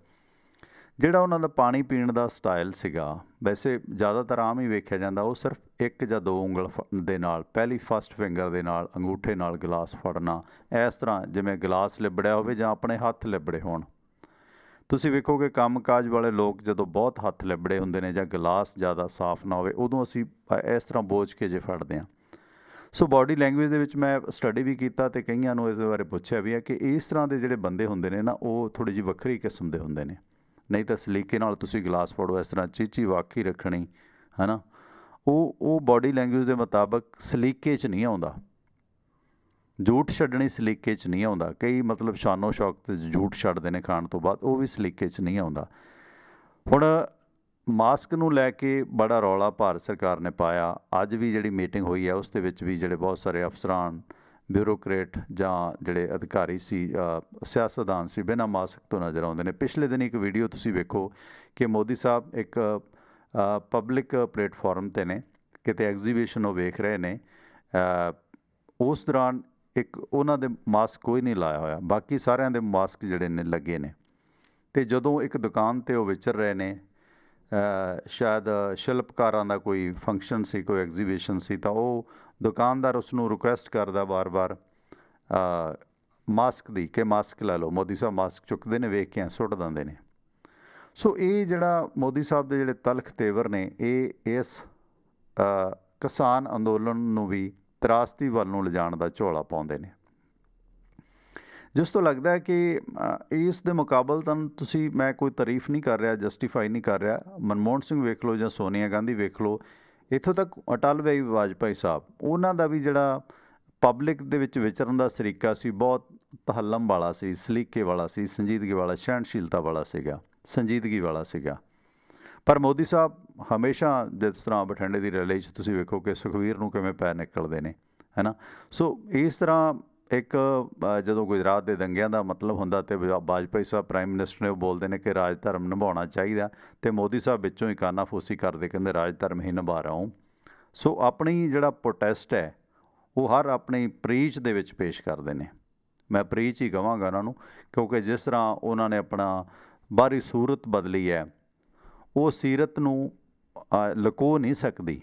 ਜਿਹੜਾ ਉਹਨਾਂ ਦਾ ਪਾਣੀ ਪੀਣ ਦਾ ਸਟਾਈਲ ਸੀਗਾ, ਵੈਸੇ ਜ਼ਿਆਦਾਤਰ ਆਮ ਹੀ ਵੇਖਿਆ ਜਾਂਦਾ, ਉਹ ਸਿਰਫ 1 ਜਾਂ 2 ਉਂਗਲ ਦੇ ਨਾਲ, ਪਹਿਲੀ ਫਸਟ ਫਿੰਗਰ ਦੇ ਨਾਲ, ਅੰਗੂਠੇ ਨਾਲ ਗਲਾਸ ਫੜਨਾ, ਇਸ ਤਰ੍ਹਾਂ ਜਿਵੇਂ ਗਲਾਸ ਲਿਬੜਿਆ ਹੋਵੇ ਜਾਂ ਆਪਣੇ ਹੱਥ ਲਿਬੜੇ ਹੋਣ। ਤੁਸੀਂ ਵੇਖੋਗੇ ਕੰਮ ਕਾਜ ਵਾਲੇ ਲੋਕ ਜਦੋਂ ਬਹੁਤ ਹੱਥ ਲਿਬੜੇ ਹੁੰਦੇ ਨੇ ਜਾਂ ਗਲਾਸ ਜ਼ਿਆਦਾ ਸਾਫ਼ ਨਾ ਹੋਵੇ, ਉਦੋਂ ਅਸੀਂ ਇਸ ਤਰ੍ਹਾਂ ਬੋਝ ਕੇ ਜੇ ਫੜਦੇ ਹਾਂ। ਸੋ ਬਾਡੀ ਲੈਂਗੁਏਜ ਦੇ ਵਿੱਚ ਮੈਂ ਸਟੱਡੀ ਵੀ ਕੀਤਾ ਅਤੇ ਕਈਆਂ ਨੂੰ ਇਸ ਬਾਰੇ ਪੁੱਛਿਆ ਵੀ ਹੈ ਕਿ ਇਸ ਤਰ੍ਹਾਂ ਦੇ ਜਿਹੜੇ ਬੰਦੇ ਹੁੰਦੇ ਨੇ ਨਾ, ਉਹ ਥੋੜ੍ਹੀ ਜਿਹੀ ਵੱਖਰੀ ਕਿਸਮ ਦੇ ਹੁੰਦੇ ਨੇ। ਨਹੀਂ ਤਾਂ ਸਲੀਕੇ ਨਾਲ ਤੁਸੀਂ ਗਲਾਸ ਫੜੋ, ਇਸ ਤਰ੍ਹਾਂ ਚੀਚੀ ਵਾਖੀ ਰੱਖਣੀ, ਹੈ ਨਾ, ਉਹ ਬਾਡੀ ਲੈਂਗੁਏਜ ਦੇ ਮੁਤਾਬਕ ਸਲੀਕੇ 'ਚ ਨਹੀਂ ਆਉਂਦਾ। ਝੂਠ ਛੱਡਣੀ ਸਲੀਕੇ 'ਚ ਨਹੀਂ ਆਉਂਦਾ। ਕਈ ਮਤਲਬ ਸ਼ਾਨੋ ਸ਼ੌਕ 'ਤੇ ਝੂਠ ਛੱਡਦੇ ਨੇ ਖਾਣ ਤੋਂ ਬਾਅਦ, ਉਹ ਵੀ ਸਲੀਕੇ 'ਚ ਨਹੀਂ ਆਉਂਦਾ। ਹੁਣ ਮਾਸਕ ਨੂੰ ਲੈ ਕੇ ਬੜਾ ਰੌਲਾ ਭਾਰਤ ਸਰਕਾਰ ਨੇ ਪਾਇਆ। ਅੱਜ ਵੀ ਜਿਹੜੀ ਮੀਟਿੰਗ ਹੋਈ ਹੈ ਉਸ ਦੇ ਵਿੱਚ ਵੀ ਜਿਹੜੇ ਬਹੁਤ ਸਾਰੇ ਅਫਸਰਾਨ, ਬਿਊਰੋਕਰੇਟ ਜਾਂ ਜਿਹੜੇ ਅਧਿਕਾਰੀ ਸੀ, ਸਿਆਸਤਦਾਨ ਸੀ, ਬਿਨਾਂ ਮਾਸਕ ਤੋਂ ਨਜ਼ਰ ਆਉਂਦੇ ਨੇ। ਪਿਛਲੇ ਦਿਨ ਇੱਕ ਵੀਡੀਓ ਤੁਸੀਂ ਵੇਖੋ ਕਿ ਮੋਦੀ ਸਾਹਿਬ ਇੱਕ ਪਬਲਿਕ ਪਲੇਟਫਾਰਮ 'ਤੇ ਨੇ, ਕਿਤੇ ਐਗਜ਼ੀਬਿਸ਼ਨ ਉਹ ਵੇਖ ਰਹੇ ਨੇ। ਉਸ ਦੌਰਾਨ ਇੱਕ ਉਹਨਾਂ ਦੇ ਮਾਸਕ ਕੋਈ ਨਹੀਂ ਲਾਇਆ ਹੋਇਆ, ਬਾਕੀ ਸਾਰਿਆਂ ਦੇ ਮਾਸਕ ਜਿਹੜੇ ਨੇ ਲੱਗੇ ਨੇ। ਤੇ ਜਦੋਂ ਇੱਕ ਦੁਕਾਨ ਤੇ ਉਹ ਵਿਚਰ ਰਹੇ ਨੇ, ਸ਼ਾਇਦ ਸ਼ਿਲਪਕਾਰਾਂ ਦਾ ਕੋਈ ਫੰਕਸ਼ਨ ਸੀ, ਕੋਈ ਐਗਜ਼ੀਬਿਸ਼ਨ ਸੀ, ਤਾਂ ਉਹ ਦੁਕਾਨਦਾਰ ਉਸ ਨੂੰ ਰਿਕੁਐਸਟ ਕਰਦਾ ਵਾਰ-ਵਾਰ ਮਾਸਕ ਦੀ, ਕਿ ਮਾਸਕ ਲੈ ਲਓ। ਮੋਦੀ ਸਾਹਿਬ ਮਾਸਕ ਚੁੱਕਦੇ ਨੇ, ਵੇਖ ਕੇ ਸੁੱਟ ਦਿੰਦੇ ਨੇ। ਸੋ ਇਹ ਜਿਹੜਾ ਮੋਦੀ ਸਾਹਿਬ ਦੇ ਜਿਹੜੇ ਤਲਖ ਤੇਵਰ ਨੇ, ਇਹ ਇਸ ਕਿਸਾਨ ਅੰਦੋਲਨ ਨੂੰ ਵੀ ਤਰਾਸਦੀ ਵੱਲ ਨੂੰ ਲਿਜਾਣ ਦਾ ਝੋਲਾ ਪਾਉਂਦੇ ਨੇ, ਜਿਸ ਤੋਂ ਲੱਗਦਾ ਹੈ ਕਿ ਇਸ ਦੇ ਮੁਕਾਬਲਤਨ ਤੁਸੀਂ, ਮੈਂ ਕੋਈ ਤਾਰੀਫ ਨਹੀਂ ਕਰ ਰਿਹਾ, ਜਸਟੀਫਾਈ ਨਹੀਂ ਕਰ ਰਿਹਾ, ਮਨਮੋਹਨ ਸਿੰਘ ਵੇਖ ਲਓ ਜਾਂ ਸੋਨੀਆ ਗਾਂਧੀ ਵੇਖ ਲਓ, ਇੱਥੋਂ ਤੱਕ ਅਟਲ ਬਿਹਾਰੀ ਵਾਜਪਾਈ ਸਾਹਿਬ, ਉਹਨਾਂ ਦਾ ਵੀ ਜਿਹੜਾ ਪਬਲਿਕ ਦੇ ਵਿੱਚ ਵਿਚਰਨ ਦਾ ਤਰੀਕਾ ਸੀ, ਬਹੁਤ ਤਹੱਲਮ ਵਾਲਾ ਸੀ, ਸਲੀਕੇ ਵਾਲਾ ਸੀ, ਸੰਜੀਦਗੀ ਵਾਲਾ, ਸਹਿਣਸ਼ੀਲਤਾ ਵਾਲਾ ਸੀਗਾ, ਸੰਜੀਦਗੀ ਵਾਲਾ ਸੀਗਾ। ਪਰ ਮੋਦੀ ਸਾਹਿਬ ਹਮੇਸ਼ਾ, ਜਿਸ ਤਰ੍ਹਾਂ ਬਠਿੰਡੇ ਦੀ ਰੈਲੀ 'ਚ ਤੁਸੀਂ ਵੇਖੋ ਕਿ ਸੁਖਵੀਰ ਨੂੰ ਕਿਵੇਂ ਪੈਰ ਨਿਕਲਦੇ ਨੇ, ਹੈ ਨਾ। ਸੋ ਇਸ ਤਰ੍ਹਾਂ ਇੱਕ ਜਦੋਂ ਗੁਜਰਾਤ ਦੇ ਦੰਗਿਆਂ ਦਾ ਮਤਲਬ ਹੁੰਦਾ ਤੇ ਵਾਜਪਾਈ ਸਾਹਿਬ ਪ੍ਰਾਈਮ ਮਿਨਿਸਟਰ ਨੇ ਉਹ ਬੋਲਦੇ ਨੇ ਕਿ ਰਾਜ ਧਰਮ ਨਿਭਾਉਣਾ ਚਾਹੀਦਾ, ਅਤੇ ਮੋਦੀ ਸਾਹਿਬ ਵਿੱਚੋਂ ਹੀ ਕਾਨਾਫੂਸੀ ਕਰਦੇ, ਕਹਿੰਦੇ ਰਾਜ ਧਰਮ ਹੀ ਨਿਭਾ ਰਹਾ ਹੂੰ। ਸੋ ਆਪਣੀ ਜਿਹੜਾ ਪ੍ਰੋਟੈਸਟ ਹੈ ਉਹ ਹਰ ਆਪਣੀ ਪ੍ਰੀਚ ਦੇ ਵਿੱਚ ਪੇਸ਼ ਕਰਦੇ ਨੇ। ਮੈਂ ਪ੍ਰੀਚ ਹੀ ਕਹਾਂਗਾ ਉਹਨਾਂ ਨੂੰ, ਕਿਉਂਕਿ ਜਿਸ ਤਰ੍ਹਾਂ ਉਹਨਾਂ ਨੇ ਆਪਣਾ ਬਾਹਰੀ ਸੂਰਤ ਬਦਲੀ ਹੈ, ਉਹ ਸੀਰਤ ਨੂੰ ਲੁਕੋ ਨਹੀਂ ਸਕਦੀ।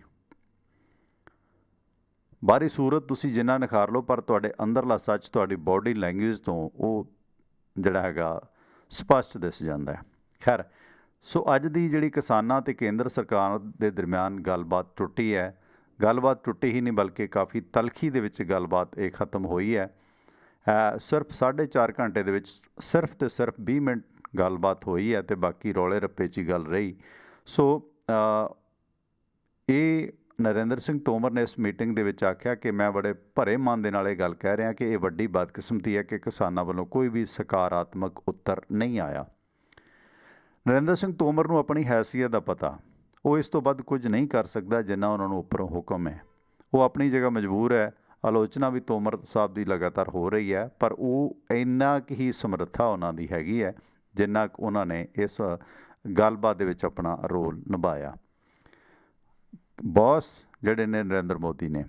ਬਾਹਰੀ ਸੂਰਤ ਤੁਸੀਂ ਜਿੰਨਾ ਨਿਖਾਰ ਲਓ, ਪਰ ਤੁਹਾਡੇ ਅੰਦਰਲਾ ਸੱਚ ਤੁਹਾਡੀ ਬੋਡੀ ਲੈਂਗੁਏਜ ਤੋਂ ਉਹ ਜਿਹੜਾ ਹੈਗਾ ਸਪਸ਼ਟ ਦਿਸ ਜਾਂਦਾ ਹੈ। ਖੈਰ, ਸੋ ਅੱਜ ਦੀ ਜਿਹੜੀ ਕਿਸਾਨਾਂ ਅਤੇ ਕੇਂਦਰ ਸਰਕਾਰ ਦੇ ਦਰਮਿਆਨ ਗੱਲਬਾਤ ਟੁੱਟੀ ਹੈ, ਗੱਲਬਾਤ ਟੁੱਟੀ ਹੀ ਨਹੀਂ ਬਲਕਿ ਕਾਫੀ ਤਲਖੀ ਦੇ ਵਿੱਚ ਗੱਲਬਾਤ ਇਹ ਖਤਮ ਹੋਈ ਹੈ। ਸਿਰਫ 4.5 ਘੰਟੇ ਦੇ ਵਿੱਚ ਸਿਰਫ ਅਤੇ ਸਿਰਫ 20 ਮਿੰਟ ਗੱਲਬਾਤ ਹੋਈ ਹੈ, ਅਤੇ ਬਾਕੀ ਰੌਲੇ ਰੱਪੇ 'ਚ ਹੀ ਗੱਲ ਰਹੀ। ਸੋ ਇਹ ਨਰਿੰਦਰ ਸਿੰਘ ਤੋਮਰ ਨੇ ਇਸ ਮੀਟਿੰਗ ਦੇ ਵਿੱਚ ਆਖਿਆ ਕਿ ਮੈਂ ਬੜੇ ਭਰੇ ਮਨ ਦੇ ਨਾਲ ਇਹ ਗੱਲ ਕਹਿ ਰਿਹਾ ਕਿ ਇਹ ਵੱਡੀ ਬਦਕਿਸਮਤੀ ਹੈ ਕਿ ਕਿਸਾਨਾਂ ਵੱਲੋਂ ਕੋਈ ਵੀ ਸਕਾਰਾਤਮਕ ਉੱਤਰ ਨਹੀਂ ਆਇਆ। ਨਰਿੰਦਰ ਸਿੰਘ ਤੋਮਰ ਨੂੰ ਆਪਣੀ ਹੈਸੀਅਤ ਦਾ ਪਤਾ, ਉਹ ਇਸ ਤੋਂ ਵੱਧ ਕੁਝ ਨਹੀਂ ਕਰ ਸਕਦਾ ਜਿੰਨਾ ਉਹਨਾਂ ਨੂੰ ਉੱਪਰੋਂ ਹੁਕਮ ਹੈ। ਉਹ ਆਪਣੀ ਜਗ੍ਹਾ ਮਜਬੂਰ ਹੈ। ਆਲੋਚਨਾ ਵੀ ਤੋਮਰ ਸਾਹਿਬ ਦੀ ਲਗਾਤਾਰ ਹੋ ਰਹੀ ਹੈ, ਪਰ ਉਹ ਇੰਨਾ ਕੁ ਹੀ ਸਮਰੱਥਾ ਉਹਨਾਂ ਦੀ ਹੈਗੀ ਹੈ ਜਿੰਨਾ ਕੁ ਉਹਨਾਂ ਨੇ ਇਸ ਗੱਲਬਾਤ ਦੇ ਵਿੱਚ ਆਪਣਾ ਰੋਲ ਨਿਭਾਇਆ। ਬੌਸ ਜਿਹੜੇ ਨੇ ਨਰਿੰਦਰ ਮੋਦੀ ਨੇ,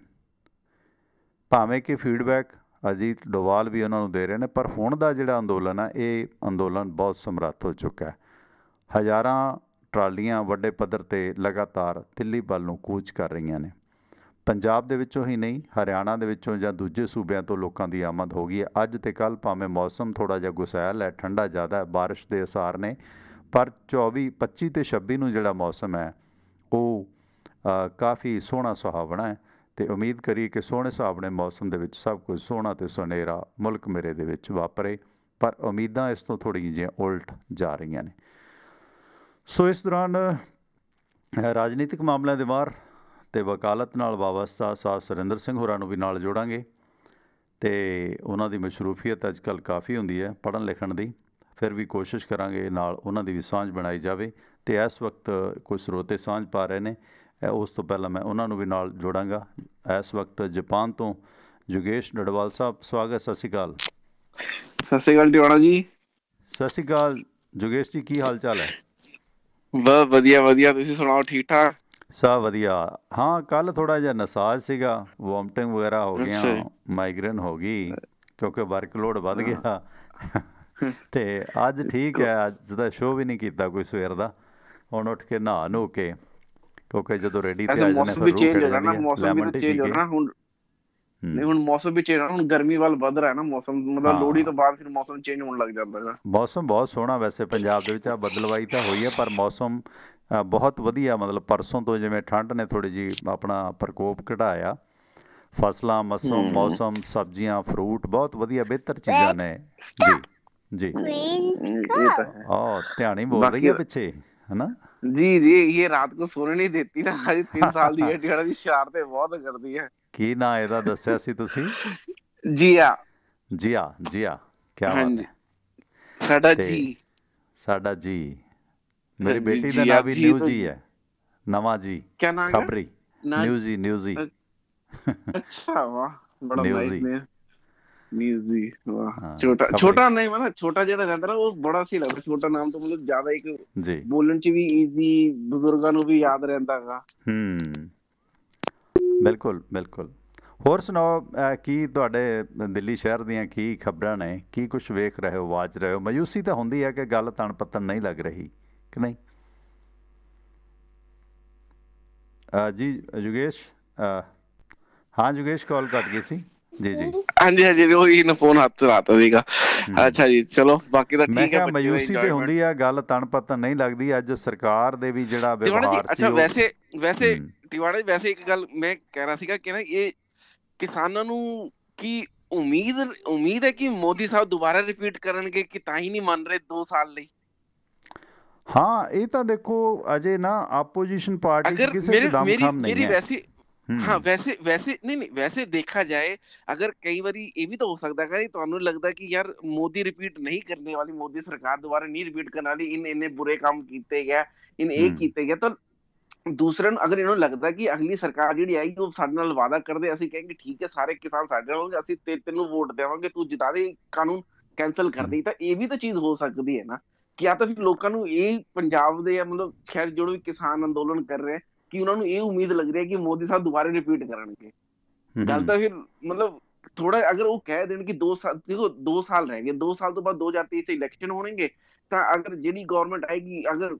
ਭਾਵੇਂ ਕਿ ਫੀਡਬੈਕ ਅਜੀਤ ਡੋਵਾਲ ਵੀ ਉਹਨਾਂ ਨੂੰ ਦੇ ਰਹੇ ਨੇ, ਪਰ ਹੁਣ ਦਾ ਜਿਹੜਾ ਅੰਦੋਲਨ ਹੈ, ਇਹ ਅੰਦੋਲਨ ਬਹੁਤ ਸਮਰੱਥ ਹੋ ਚੁੱਕਾ ਹੈ। ਹਜ਼ਾਰਾਂ ਟਰਾਲੀਆਂ ਵੱਡੇ ਪੱਧਰ 'ਤੇ ਲਗਾਤਾਰ ਦਿੱਲੀ ਵੱਲ ਨੂੰ ਕੂਚ ਕਰ ਰਹੀਆਂ ਨੇ। ਪੰਜਾਬ ਦੇ ਵਿੱਚੋਂ ਹੀ ਨਹੀਂ, ਹਰਿਆਣਾ ਦੇ ਵਿੱਚੋਂ ਜਾਂ ਦੂਜੇ ਸੂਬਿਆਂ ਤੋਂ ਲੋਕਾਂ ਦੀ ਆਮਦ ਹੋ ਗਈ ਹੈ। ਅੱਜ ਅਤੇ ਕੱਲ੍ਹ ਭਾਵੇਂ ਮੌਸਮ ਥੋੜ੍ਹਾ ਜਿਹਾ ਗੁਸੈਲ ਹੈ, ਠੰਡਾ ਜ਼ਿਆਦਾ ਹੈ, ਬਾਰਿਸ਼ ਦੇ ਅਸਾਰ ਨੇ, ਪਰ 24, 25 ਅਤੇ 26 ਨੂੰ ਜਿਹੜਾ ਮੌਸਮ ਹੈ ਉਹ ਕਾਫੀ ਸੋਹਣਾ ਸੁਹਾਵਣਾ ਹੈ, ਅਤੇ ਉਮੀਦ ਕਰੀਏ ਕਿ ਸੋਹਣੇ ਸੁਹਾਵਣੇ ਮੌਸਮ ਦੇ ਵਿੱਚ ਸਭ ਕੁਝ ਸੋਹਣਾ ਅਤੇ ਸੁਨਹਿਰਾ ਮੁਲਕ ਮੇਰੇ ਦੇ ਵਿੱਚ ਵਾਪਰੇ। ਪਰ ਉਮੀਦਾਂ ਇਸ ਤੋਂ ਥੋੜ੍ਹੀਆਂ ਜਿਹੀਆਂ ਉਲਟ ਜਾ ਰਹੀਆਂ ਨੇ। ਸੋ ਇਸ ਦੌਰਾਨ ਰਾਜਨੀਤਿਕ ਮਾਮਲਿਆਂ ਦੇ ਮਾਹਰ ਅਤੇ ਵਕਾਲਤ ਨਾਲ ਵਾਬਸਤਾ ਸਾਧ ਸੁਰਿੰਦਰ ਸਿੰਘ ਹੋਰਾਂ ਨੂੰ ਵੀ ਨਾਲ ਜੋੜਾਂਗੇ, ਅਤੇ ਉਹਨਾਂ ਦੀ ਮਸ਼ਰੂਫੀਅਤ ਅੱਜ ਕੱਲ੍ਹ ਕਾਫੀ ਹੁੰਦੀ ਹੈ ਪੜ੍ਹਨ ਲਿਖਣ ਦੀ। ਫਿਰ ਵੀ ਕੋਸ਼ਿਸ਼ ਕਰਾਂਗੇ ਨਾਲ ਉਹਨਾਂ ਦੀ ਵੀ ਸਾਂਝ ਬਣਾਈ ਜਾਵੇ, ਅਤੇ ਇਸ ਵਕਤ ਕੁਝ ਸਰੋਤੇ ਸਾਂਝ ਪਾ ਰਹੇ ਨੇ, ਉਸ ਤੋਂ ਪਹਿਲਾਂ ਮੈਂ ਉਹਨਾਂ ਨੂੰ ਵੀ ਨਾਲ ਜੋੜਾਂਗਾ। ਇਸ ਵਕਤ ਜਾਪਾਨ ਤੋਂ ਯੋਗੇਸ਼ ਡਡਵਾਲ ਸਾਹਿਬ, ਸਵਾਗਤ। ਸਤਿ ਸ਼੍ਰੀ ਅਕਾਲ। ਸਤਿ ਸ਼੍ਰੀ ਅਕਾਲ ਟਿਵਾਣਾ ਜੀ। ਸਤਿ ਸ਼੍ਰੀ ਅਕਾਲ ਯੋਗੇਸ਼ ਜੀ, ਕੀ ਹਾਲ ਚਾਲ ਹੈ? ਬਸ ਵਧੀਆ ਵਧੀਆ, ਤੁਸੀਂ ਸੁਣਾਓ? ਠੀਕ ਠਾਕ? ਸਭ ਵਧੀਆ। ਹਾਂ, ਕੱਲ੍ਹ ਥੋੜ੍ਹਾ ਜਿਹਾ ਨਸਾਜ ਸੀਗਾ, ਵੋਮਟਿੰਗ ਵਗੈਰਾ ਹੋ ਗਈਆਂ, ਮਾਈਗ੍ਰੇਨ ਹੋ ਗਈ ਕਿਉਂਕਿ ਵਰਕਲੋਡ ਵੱਧ ਗਿਆ, ਅਤੇ ਅੱਜ ਠੀਕ ਹੈ। ਅੱਜ ਦਾ ਸ਼ੋਅ ਵੀ ਨਹੀਂ ਕੀਤਾ ਕੋਈ ਸਵੇਰ ਦਾ, ਹੁਣ ਉੱਠ ਕੇ ਨਹਾ ਨੂ ਕੇ, ਕਿਉਂਕਿ ਜਦੋਂ ਰੈਡੀ ਤੇ ਆ ਜਾਂਦੇ ਫਿਰ ਰੂਹ ਖਿੜ ਜਾਂਦੀ ਹੈ, ਲੈਮਨ ਟੀ ਪੀ ਕੇ। ਹੁਣ ਮੌਸਮ ਵੀ ਚੇਂਜ, ਹੁਣ ਗਰਮੀ ਵੱਲ ਵੱਧ ਰਿਹਾ ਨਾ ਮੌਸਮ, ਮਤਲਬ ਲੋਹੜੀ ਤੋਂ ਬਾਅਦ ਫਿਰ ਮੌਸਮ ਚੇਂਜ ਹੋਣ ਲੱਗ ਜਾਂਦਾ ਹੈ। ਮੌਸਮ ਬਹੁਤ ਸੋਹਣਾ ਵੈਸੇ ਪੰਜਾਬ ਦੇ ਵਿੱਚ, ਆ ਬਦਲਵਾਈ ਤਾਂ ਹੋਈ ਹੈ, ਪਰ ਮੌਸਮ ਬਹੁਤ ਵਧੀਆ। ਮਤਲਬ ਪਰਸੋਂ ਤੋਂ ਜਿਵੇਂ ਠੰਡ ਨੇ ਥੋੜ੍ਹੀ ਜਿਹੀ ਆਪਣਾ ਪ੍ਰਕੋਪ ਘਟਾਇਆ, ਫਸਲਾਂ, ਮੌਸਮ, ਸਬਜ਼ੀਆਂ, ਫਰੂਟ ਬਹੁਤ ਵਧੀਆ ਬਿਹਤਰ ਚੀਜ਼ਾਂ ਨੇ। ਜੀ ਜੀ, ਧਿਆਨ ਹੀ ਬੋਲ ਰਹੀ ਹੈ ਪਿੱਛੇ, ਹੈ ਨਾ? जी जी, ये रात को सोने नहीं देती ना, आज 3 साल ਦੀ ਹੈ ਦੀ ਸ਼ਰਾਰਤੇ ਬਹੁਤ ਕਰਦੀ ਹੈ। ਕੀ ਨਾਂ ਇਹਦਾ ਦੱਸਿਆ ਸੀ ਤੁਸੀਂ? ਜੀਆ। ਜੀਆ, ਜੀਆ, ਕੀ ਬਾਤ ਹੈ। ਸਾਡਾ ਜੀ, ਮੇਰੀ ਬੇਟੀ ਦਾ ਨਾਂ ਵੀ ਨਿਊ ਜੀ ਹੈ, ਨਵਾਂ ਜੀ, ਖਬਰੀ, ਨਿਊਜ਼ੀ। ਅੱਛਾ, ਵਾਹ, ਬੜਾ ਨਾਈਸ ਨੇ। ਨਿਊਜ਼ੀ, ਵਾਹ। ਛੋਟਾ ਨਹੀਂ, ਮਤਲਬ ਛੋਟਾ ਜਿਹੜਾ ਰਹਿੰਦਾ ਨਾ ਉਹ ਬੜਾ ਸਹੀ ਲੱਗਦਾ। ਛੋਟਾ ਨਾਮ ਤੋਂ ਮਤਲਬ ਜ਼ਿਆਦਾ ਇੱਕ ਬੋਲਣ ਚ ਵੀ ਈਜ਼ੀ, ਬਜ਼ੁਰਗਾਂ ਨੂੰ ਵੀ ਯਾਦ ਰਹਿੰਦਾ ਹੈਗਾ। ਬਿਲਕੁਲ ਬਿਲਕੁਲ। ਹੋਰ ਸੁਣਾਓ, ਕੀ ਤੁਹਾਡੇ ਦਿੱਲੀ ਸ਼ਹਿਰ ਦੀਆਂ ਕੀ ਖਬਰਾਂ ਨੇ? ਕੀ ਕੁਝ ਵੇਖ ਰਹੇ ਹੋ, ਵਾਚ ਰਹੇ ਹੋ? ਮਾਯੂਸੀ ਤਾਂ ਹੁੰਦੀ ਹੈ ਕਿ ਗੱਲ ਤਣ ਪੱਤਣ ਨਹੀਂ ਲੱਗ ਰਹੀ ਕਿ ਨਹੀਂ? ਜੀ ਯੋਗੇਸ਼, ਹਾਂ ਯੋਗੇਸ਼ ਕਾਲ ਕੱਟ ਗਈ ਸੀ ਜੀ। ਜੀ ਹਾਂਜੀ ਹਾਂਜੀ, ਉਹੀ ਨਾ ਫੋਨ ਹੱਥ ਲਾਤਾ ਸੀਗਾ। ਅੱਛਾ ਜੀ, ਚਲੋ ਬਾਕੀ ਤਾਂ ਮੈਂ ਠੀਕ ਹੈ। ਕਿਹਾ ਮਾਯੂਸੀ ਤੇ ਹੁੰਦੀ ਆ, ਗੱਲ ਤਣ ਪੱਤਣ ਨਹੀਂ ਲੱਗਦੀ। ਅੱਜ ਸਰਕਾਰ ਦੇ ਵੀ ਜਿਹੜਾ ਵਿਵਹਾਰ ਸੀ। ਅੱਛਾ ਵੈਸੇ ਟਿਵਾੜਾ ਜੀ, ਵੈਸੇ ਇੱਕ ਗੱਲ ਮੈਂ ਕਹਿ ਰਿਹਾ ਸੀਗਾ ਕਿ ਨਾ ਇਹ ਕਿਸਾਨਾਂ ਨੂੰ ਕੀ ਉਮੀਦ ਹੈ ਕਿ ਮੋਦੀ ਸਾਹਿਬ ਦੁਬਾਰਾ ਰਿਪੀਟ ਕਰਨਗੇ ਕਿ ਤਾਂ ਹੀ ਨਹੀਂ ਮੰਨ ਰਹੇ 2 ਸਾਲ ਲਈ? ਹਾਂ, ਇਹ ਤਾਂ ਦੇਖੋ ਅਜੇ ਨਾ ਆਪੋਜੀਸ਼ਨ ਪਾਰਟੀ ਚ ਕਿਸੇ ਦੇ ਦਮਖਮ ਨਹੀਂ ਹੈ। ਵੈਸੇ ਨਹੀਂ, ਵੈਸੇ ਦੇਖਾ ਜਾਏ, ਅਗਰ ਕਈ ਵਾਰੀ ਇਹ ਵੀ ਤਾਂ ਹੋ ਸਕਦਾ ਹੈ ਤੁਹਾਨੂੰ ਲੱਗਦਾ ਕਿ ਯਾਰ ਮੋਦੀ ਰਿਪੀਟ ਨਹੀਂ ਕਰਨੇ ਵਾਲੀ, ਮੋਦੀ ਸਰਕਾਰ ਦੁਬਾਰਾ ਨਹੀਂ ਰਿਪੀਟ ਕਰਨ ਵਾਲੀ, ਇੰਨੇ ਬੁਰੇ ਕੰਮ ਕੀਤੇ ਗਿਆ, ਇਹ ਕੀਤੇ ਗਿਆ, ਤਾਂ ਦੂਸਰੇ ਨੂੰ ਅਗਰ ਇਹਨਾਂ ਨੂੰ ਲੱਗਦਾ ਕਿ ਅਗਲੀ ਸਰਕਾਰ ਜਿਹੜੀ ਆਏਗੀ ਉਹ ਸਾਡੇ ਨਾਲ ਵਾਅਦਾ ਕਰਦੇ, ਅਸੀਂ ਕਹਾਂਗੇ ਠੀਕ ਹੈ ਸਾਰੇ ਕਿਸਾਨ ਸਾਡੇ ਨਾਲ ਹੋਣਗੇ, ਅਸੀਂ ਤੈਨੂੰ ਵੋਟ ਦੇਵਾਂਗੇ, ਤੂੰ ਜਿਤਾ ਦੇ, ਕਾਨੂੰਨ ਕੈਂਸਲ ਕਰ ਦੇ, ਤਾਂ ਇਹ ਵੀ ਤਾਂ ਚੀਜ਼ ਹੋ ਸਕਦੀ ਹੈ ਨਾ। ਕਿ ਜਾਂ ਤਾਂ ਫਿਰ ਲੋਕਾਂ ਨੂੰ ਇਹ ਪੰਜਾਬ ਦੇ ਮਤਲਬ ਖੈਰ ਜਿਹੜੇ ਵੀ ਕਿਸਾਨ ਅੰਦੋਲਨ ਕਰ ਰਹੇ ਕਿ ਉਹਨਾਂ ਨੂੰ ਇਹ ਉਮੀਦ ਲੱਗ ਰਹੀ ਹੈ ਕਿ ਮੋਦੀ ਸਾਹਿਬ ਦੁਬਾਰਾ ਰਿਪੀਟ ਕਰਨਗੇ। ਗੱਲ ਤਾਂ ਫਿਰ ਮਤਲਬ ਥੋੜਾ ਅਗਰ ਉਹ ਕਹਿ ਦੇਣ ਕਿ 2 ਸਾਲ, ਦੇਖੋ 2 ਸਾਲ ਰਹਿ ਗਏ, 2 ਸਾਲ ਤੋਂ ਬਾਅਦ 2023 ਚ ਇਲੈਕਸ਼ਨ ਹੋਣਗੇ, ਤਾਂ ਅਗਰ ਜਿਹੜੀ ਗਵਰਨਮੈਂਟ ਆਏਗੀ, ਅਗਰ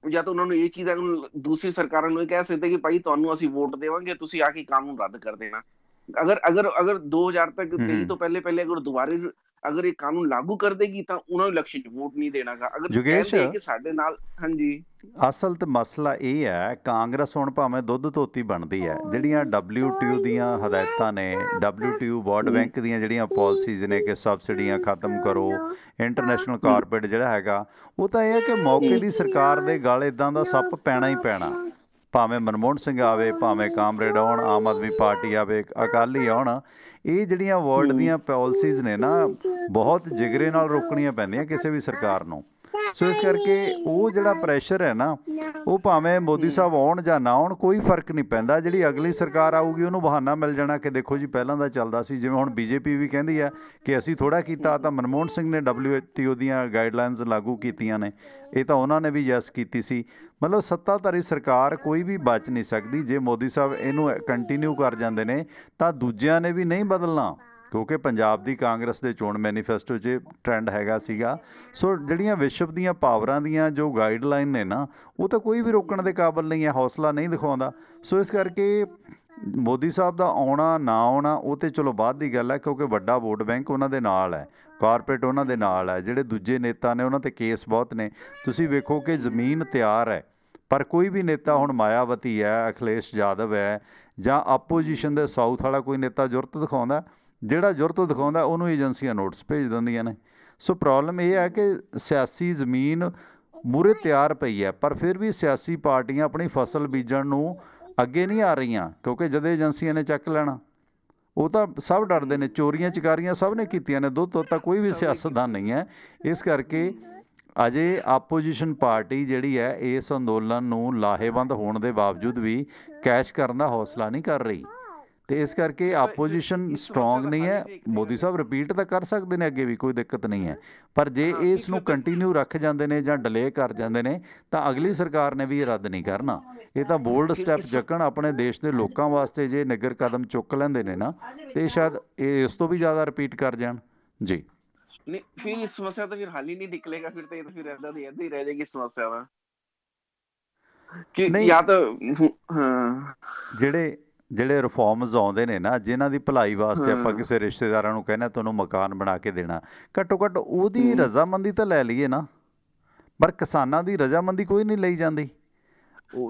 ਜਾਂ ਤਾਂ ਉਹਨਾਂ ਨੂੰ ਇਹ ਚੀਜ਼ ਦੂਸਰੀ ਸਰਕਾਰਾਂ ਨੂੰ ਇਹ ਕਹਿ ਸਕਦੇ ਕਿ ਭਾਈ ਤੁਹਾਨੂੰ ਅਸੀਂ ਵੋਟ ਦੇਵਾਂਗੇ, ਤੁਸੀਂ ਆ ਕੇ ਕਾਨੂੰਨ ਰੱਦ ਕਰ ਦੇਣਾ। ਅਗਰ 2000 ਤੱਕ 23 ਤੋਂ ਪਹਿਲੇ ਅਗਰ ਦੁਬਾਰੇ ਅਗਰ ਇਹ ਕਾਨੂੰਨ ਲਾਗੂ ਕਰ ਦੇਗੀ ਤਾਂ ਉਹਨਾਂ ਨੂੰ ਇਲੈਕਸ਼ਨ 'ਚ ਵੋਟ ਨਹੀਂ ਦੇਣਾਗਾ। ਅਗਰ ਕਹਿੰਦੇ ਕਿ ਸਾਡੇ ਨਾਲ, ਹਾਂਜੀ, ਅਸਲ ਤੇ ਮਸਲਾ ਇਹ ਹੈ, ਕਾਂਗਰਸ ਹੁਣ ਭਾਵੇਂ ਦੁੱਧ ਧੋਤੀ ਬਣਦੀ ਹੈ, ਜਿਹੜੀਆਂ WTO ਦੀਆਂ ਹਦਾਇਤਾਂ ਨੇ, WTO ਵਰਲਡ ਬੈਂਕ ਦੀਆਂ ਜਿਹੜੀਆਂ ਪਾਲਿਸੀਜ਼ ਨੇ ਕਿ ਸਬਸਿਡੀਆਂ ਖਤਮ ਕਰੋ, ਇੰਟਰਨੈਸ਼ਨਲ ਕਾਰਪੋਰੇਟ ਜਿਹੜਾ ਹੈਗਾ, ਉਹ ਤਾਂ ਇਹ ਹੈ ਕਿ ਮੌਕੇ ਦੀ ਸਰਕਾਰ ਦੇ ਗਲ ਇੱਦਾਂ ਦਾ ਸੱਪ ਪੈਣਾ ਹੀ ਪੈਣਾ। ਭਾਵੇਂ ਮਨਮੋਹਨ ਸਿੰਘ ਆਵੇ, ਭਾਵੇਂ ਕਾਮਰੇਡ ਆਉਣ, ਆਮ ਆਦਮੀ ਪਾਰਟੀ ਆਵੇ, ਅਕਾਲੀ ਆਉਣ, ਇਹ ਜਿਹੜੀਆਂ ਵਰਲਡ ਦੀਆਂ ਪਾਲਿਸੀਜ਼ ਨੇ ਨਾ, ਬਹੁਤ ਜਿਗਰੇ ਨਾਲ ਰੋਕਣੀਆਂ ਪੈਂਦੀਆਂ ਕਿਸੇ ਵੀ ਸਰਕਾਰ ਨੂੰ। ਸੋ ਇਸ ਕਰਕੇ ਉਹ ਜਿਹੜਾ ਪ੍ਰੈਸ਼ਰ ਹੈ ਨਾ, ਉਹ ਭਾਵੇਂ ਮੋਦੀ ਸਾਹਿਬ ਆਉਣ ਜਾਂ ਨਾ ਆਉਣ, ਕੋਈ ਫਰਕ ਨਹੀਂ ਪੈਂਦਾ। ਜਿਹੜੀ ਅਗਲੀ ਸਰਕਾਰ ਆਊਗੀ ਉਹਨੂੰ ਬਹਾਨਾ ਮਿਲ ਜਾਣਾ ਕਿ ਦੇਖੋ ਜੀ ਪਹਿਲਾਂ ਦਾ ਚੱਲਦਾ ਸੀ। ਜਿਵੇਂ ਹੁਣ BJP ਵੀ ਕਹਿੰਦੀ ਹੈ ਕਿ ਅਸੀਂ ਥੋੜ੍ਹਾ ਕੀਤਾ, ਤਾਂ ਮਨਮੋਹਨ ਸਿੰਘ ਨੇ WTO ਦੀਆਂ ਗਾਈਡਲਾਈਨਸ ਲਾਗੂ ਕੀਤੀਆਂ ਨੇ, ਇਹ ਤਾਂ ਉਹਨਾਂ ਨੇ ਵੀ ਯੈਸ ਕੀਤੀ ਸੀ। ਮਤਲਬ ਸੱਤਾਧਾਰੀ ਸਰਕਾਰ ਕੋਈ ਵੀ ਬਚ ਨਹੀਂ ਸਕਦੀ। ਜੇ ਮੋਦੀ ਸਾਹਿਬ ਇਹਨੂੰ ਕੰਟੀਨਿਊ ਕਰ ਜਾਂਦੇ ਨੇ ਤਾਂ ਦੂਜਿਆਂ ਨੇ ਵੀ ਨਹੀਂ ਬਦਲਣਾ, ਕਿਉਂਕਿ ਪੰਜਾਬ ਦੀ ਕਾਂਗਰਸ ਦੇ ਚੋਣ ਮੈਨੀਫੈਸਟੋ 'ਚ ਟਰੈਂਡ ਹੈਗਾ ਸੀਗਾ। ਸੋ ਜਿਹੜੀਆਂ ਵਿਸ਼ਵ ਦੀਆਂ ਪਾਵਰਾਂ ਦੀਆਂ ਜੋ ਗਾਈਡਲਾਈਨ ਨੇ ਨਾ, ਉਹ ਤਾਂ ਕੋਈ ਵੀ ਰੋਕਣ ਦੇ ਕਾਬਲ ਨਹੀਂ ਹੈ, ਹੌਸਲਾ ਨਹੀਂ ਦਿਖਾਉਂਦਾ। ਸੋ ਇਸ ਕਰਕੇ ਮੋਦੀ ਸਾਹਿਬ ਦਾ ਆਉਣਾ ਨਾ ਆਉਣਾ ਉਹ ਤਾਂ ਚਲੋ ਬਾਅਦ ਦੀ ਗੱਲ ਹੈ, ਕਿਉਂਕਿ ਵੱਡਾ ਵੋਟ ਬੈਂਕ ਉਹਨਾਂ ਦੇ ਨਾਲ ਹੈ, ਕਾਰਪੋਰੇਟ ਉਹਨਾਂ ਦੇ ਨਾਲ ਹੈ। ਜਿਹੜੇ ਦੂਜੇ ਨੇਤਾ ਨੇ ਉਹਨਾਂ 'ਤੇ ਕੇਸ ਬਹੁਤ ਨੇ। ਤੁਸੀਂ ਵੇਖੋ ਕਿ ਜ਼ਮੀਨ ਤਿਆਰ ਹੈ, ਪਰ ਕੋਈ ਵੀ ਨੇਤਾ, ਹੁਣ ਮਾਇਆਵਤੀ ਹੈ, ਅਖਿਲੇਸ਼ ਯਾਦਵ ਹੈ, ਜਾਂ ਆਪੋਜੀਸ਼ਨ ਦੇ ਸਾਊਥ ਵਾਲਾ ਕੋਈ ਨੇਤਾ ਜੁਰਤ ਦਿਖਾਉਂਦਾ, ਜਿਹੜਾ ਜੁਰਤ ਦਿਖਾਉਂਦਾ ਉਹਨੂੰ ਏਜੰਸੀਆਂ ਨੋਟਿਸ ਭੇਜ ਦਿੰਦੀਆਂ ਨੇ। ਸੋ ਪ੍ਰੋਬਲਮ ਇਹ ਹੈ ਕਿ ਸਿਆਸੀ ਜ਼ਮੀਨ ਮੂਹਰੇ ਤਿਆਰ ਪਈ ਹੈ, ਪਰ ਫਿਰ ਵੀ ਸਿਆਸੀ ਪਾਰਟੀਆਂ ਆਪਣੀ ਫਸਲ ਬੀਜਣ ਨੂੰ ਅੱਗੇ ਨਹੀਂ ਆ ਰਹੀਆਂ, ਕਿਉਂਕਿ ਜਦ ਏਜੰਸੀਆਂ ਨੇ ਚੱਕ ਲੈਣਾ, ਉਹ ਤਾਂ ਸਭ ਡਰਦੇ ਨੇ। ਚੋਰੀਆਂ ਚਕਾਰੀਆਂ ਸਭ ਨੇ ਕੀਤੀਆਂ ਨੇ, ਦੁੱਧ ਤਾਂ ਕੋਈ ਵੀ ਸਿਆਸਤਦਾਨ ਨਹੀਂ ਹੈ। ਇਸ ਕਰਕੇ ਅਜੇ ਆਪੋਜੀਸ਼ਨ ਪਾਰਟੀ ਜਿਹੜੀ ਹੈ ਇਸ ਅੰਦੋਲਨ ਨੂੰ ਲਾਹੇਵੰਦ ਹੋਣ ਦੇ ਬਾਵਜੂਦ ਵੀ ਕੈਸ਼ ਕਰਨ ਦਾ ਹੌਸਲਾ ਨਹੀਂ ਕਰ ਰਹੀ, ਅਤੇ ਇਸ ਕਰਕੇ ਆਪੋਜੀਸ਼ਨ ਸਟਰੋਂਗ ਨਹੀਂ ਹੈ। ਮੋਦੀ ਸਾਹਿਬ ਰਿਪੀਟ ਤਾਂ ਕਰ ਸਕਦੇ ਨੇ ਅੱਗੇ ਵੀ, ਕੋਈ ਦਿੱਕਤ ਨਹੀਂ ਹੈ, ਪਰ ਜੇ ਇਸ ਨੂੰ ਕੰਟੀਨਿਊ ਰੱਖ ਜਾਂਦੇ ਨੇ ਜਾਂ ਡਿਲੇ ਕਰ ਜਾਂਦੇ ਨੇ ਤਾਂ ਅਗਲੀ ਸਰਕਾਰ ਨੇ ਵੀ ਇਹ ਰੱਦ ਨਹੀਂ ਕਰਨਾ। ਇਹ ਤਾਂ ਬੋਲਡ ਸਟੈਪ ਚੱਕਣ ਆਪਣੇ ਦੇਸ਼ ਦੇ ਲੋਕਾਂ ਵਾਸਤੇ, ਜੇ ਨਿੱਗਰ ਕਦਮ ਚੁੱਕ ਲੈਂਦੇ ਨੇ ਨਾ, ਤੇ ਸ਼ਾਇਦ ਇਹ ਇਸ ਤੋਂ ਵੀ ਜ਼ਿਆਦਾ ਰਿਪੀਟ ਕਰ ਜਾਣ ਜੀ। ਨਹੀਂ, ਫਿਰ ਇਸ ਸਮੱਸਿਆ ਤਾਂ ਫਿਰ ਹੱਲ ਹੀ ਨਹੀਂ ਨਿਕਲੇਗਾ, ਫਿਰ ਤਾਂ ਇਹ ਤਾਂ ਫਿਰ ਏਦਾਂ ਹੀ ਰਹਿ ਜਾਏਗੀ ਸਮੱਸਿਆ ਦਾ। ਕਿ ਜਾਂ ਤਾਂ ਜਿਹੜੇ ਰਿਫਾਰਮਸ ਆਉਂਦੇ ਨੇ ਨਾ, ਜਿਨ੍ਹਾਂ ਦੀ ਭਲਾਈ ਵਾਸਤੇ ਆਪਾਂ ਕਿਸੇ ਰਿਸ਼ਤੇਦਾਰਾਂ ਨੂੰ ਕਹਿੰਦੇ ਤੁਹਾਨੂੰ ਮਕਾਨ ਬਣਾ ਕੇ ਦੇਣਾ, ਘੱਟੋ ਘੱਟ ਉਹਦੀ ਰਜ਼ਾਮੰਦੀ ਤਾਂ ਲੈ ਲਈਏ ਨਾ। ਪਰ ਕਿਸਾਨਾਂ ਦੀ ਰਜ਼ਾਮੰਦੀ ਕੋਈ ਨਹੀਂ ਲਈ ਜਾਂਦੀ।